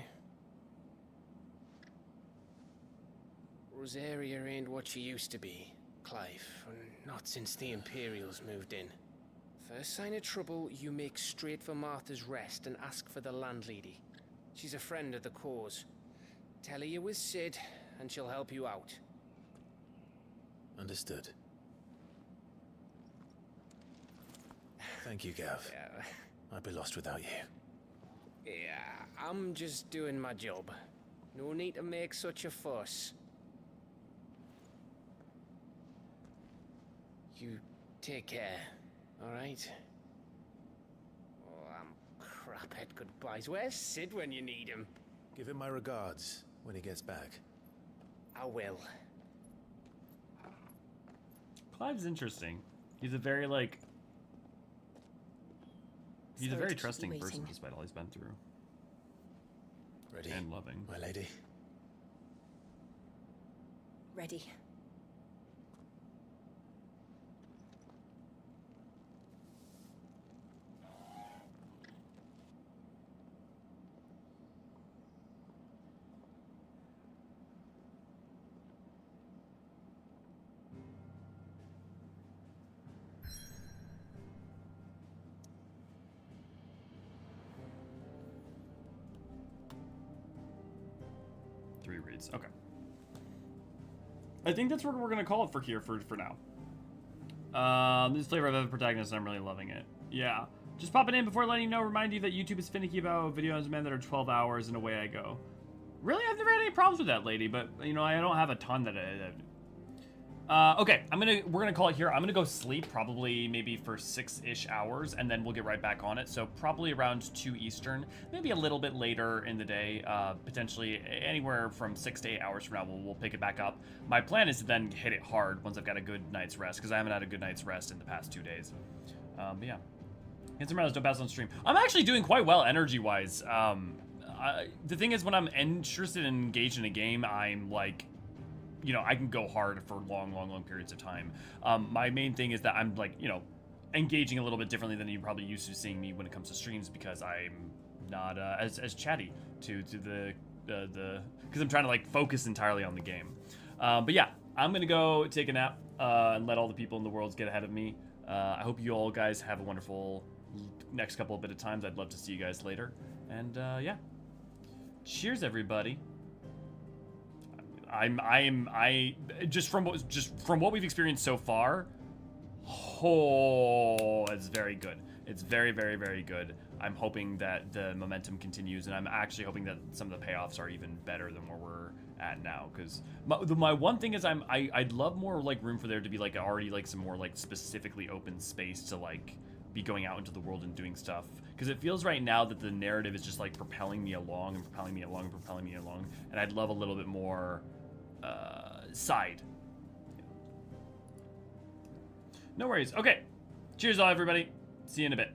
Rosaria ain't what she used to be, Clive. Not since the Imperials moved in. First sign of trouble, you make straight for Martha's Rest and ask for the landlady. She's a friend of the cause. Tell her you're with Sid, and she'll help you out. Understood. Thank you, Gav. Yeah. I'd be lost without you. Yeah, I'm just doing my job. No need to make such a fuss. You take care, alright? Oh, I'm crap at goodbyes. Where's Sid when you need him? Give him my regards when he gets back. I will. Clive's interesting. He's a very, like... He's a very trusting person despite all he's been through. Ready? And loving. My lady? Ready. Three reads. Okay. I think that's what we're gonna call it for here for now. This flavor of the protagonist, I'm really loving it. Yeah. Just popping in before letting you know, remind you that YouTube is finicky about videos on demand that are 12 hours and away I go. Really, I've never had any problems with that, lady, but you know, I don't have a ton that okay, we're gonna call it here. I'm gonna go sleep probably maybe for 6-ish hours, and then we'll get right back on it. So probably around 2 Eastern, maybe a little bit later in the day, potentially anywhere from 6 to 8 hours from now, we'll pick it back up. My plan is to then hit it hard once I've got a good night's rest, because I haven't had a good night's rest in the past 2 days. But yeah, get some rounds, don't pass on stream. I'm actually doing quite well energy-wise. The thing is, when I'm interested and engaged in a game, I'm like, you know, I can go hard for long periods of time. My main thing is that I'm like, you know, engaging a little bit differently than you're probably used to seeing me when it comes to streams, because I'm not as chatty to the because I'm trying to like focus entirely on the game. But yeah, I'm gonna go take a nap and let all the people in the world get ahead of me. I hope you all guys have a wonderful next couple of bit of times. I'd love to see you guys later. And yeah, cheers everybody. I just from what we've experienced so far, it's very good. It's very good. I'm hoping that the momentum continues, and I'm actually hoping that some of the payoffs are even better than where we're at now. Because my one thing is I'd love more like room for there to be like already like some more like specifically open space to like be going out into the world and doing stuff. Because it feels right now that the narrative is just like propelling me along, and I'd love a little bit more side. No worries. Okay. Cheers all everybody. See you in a bit.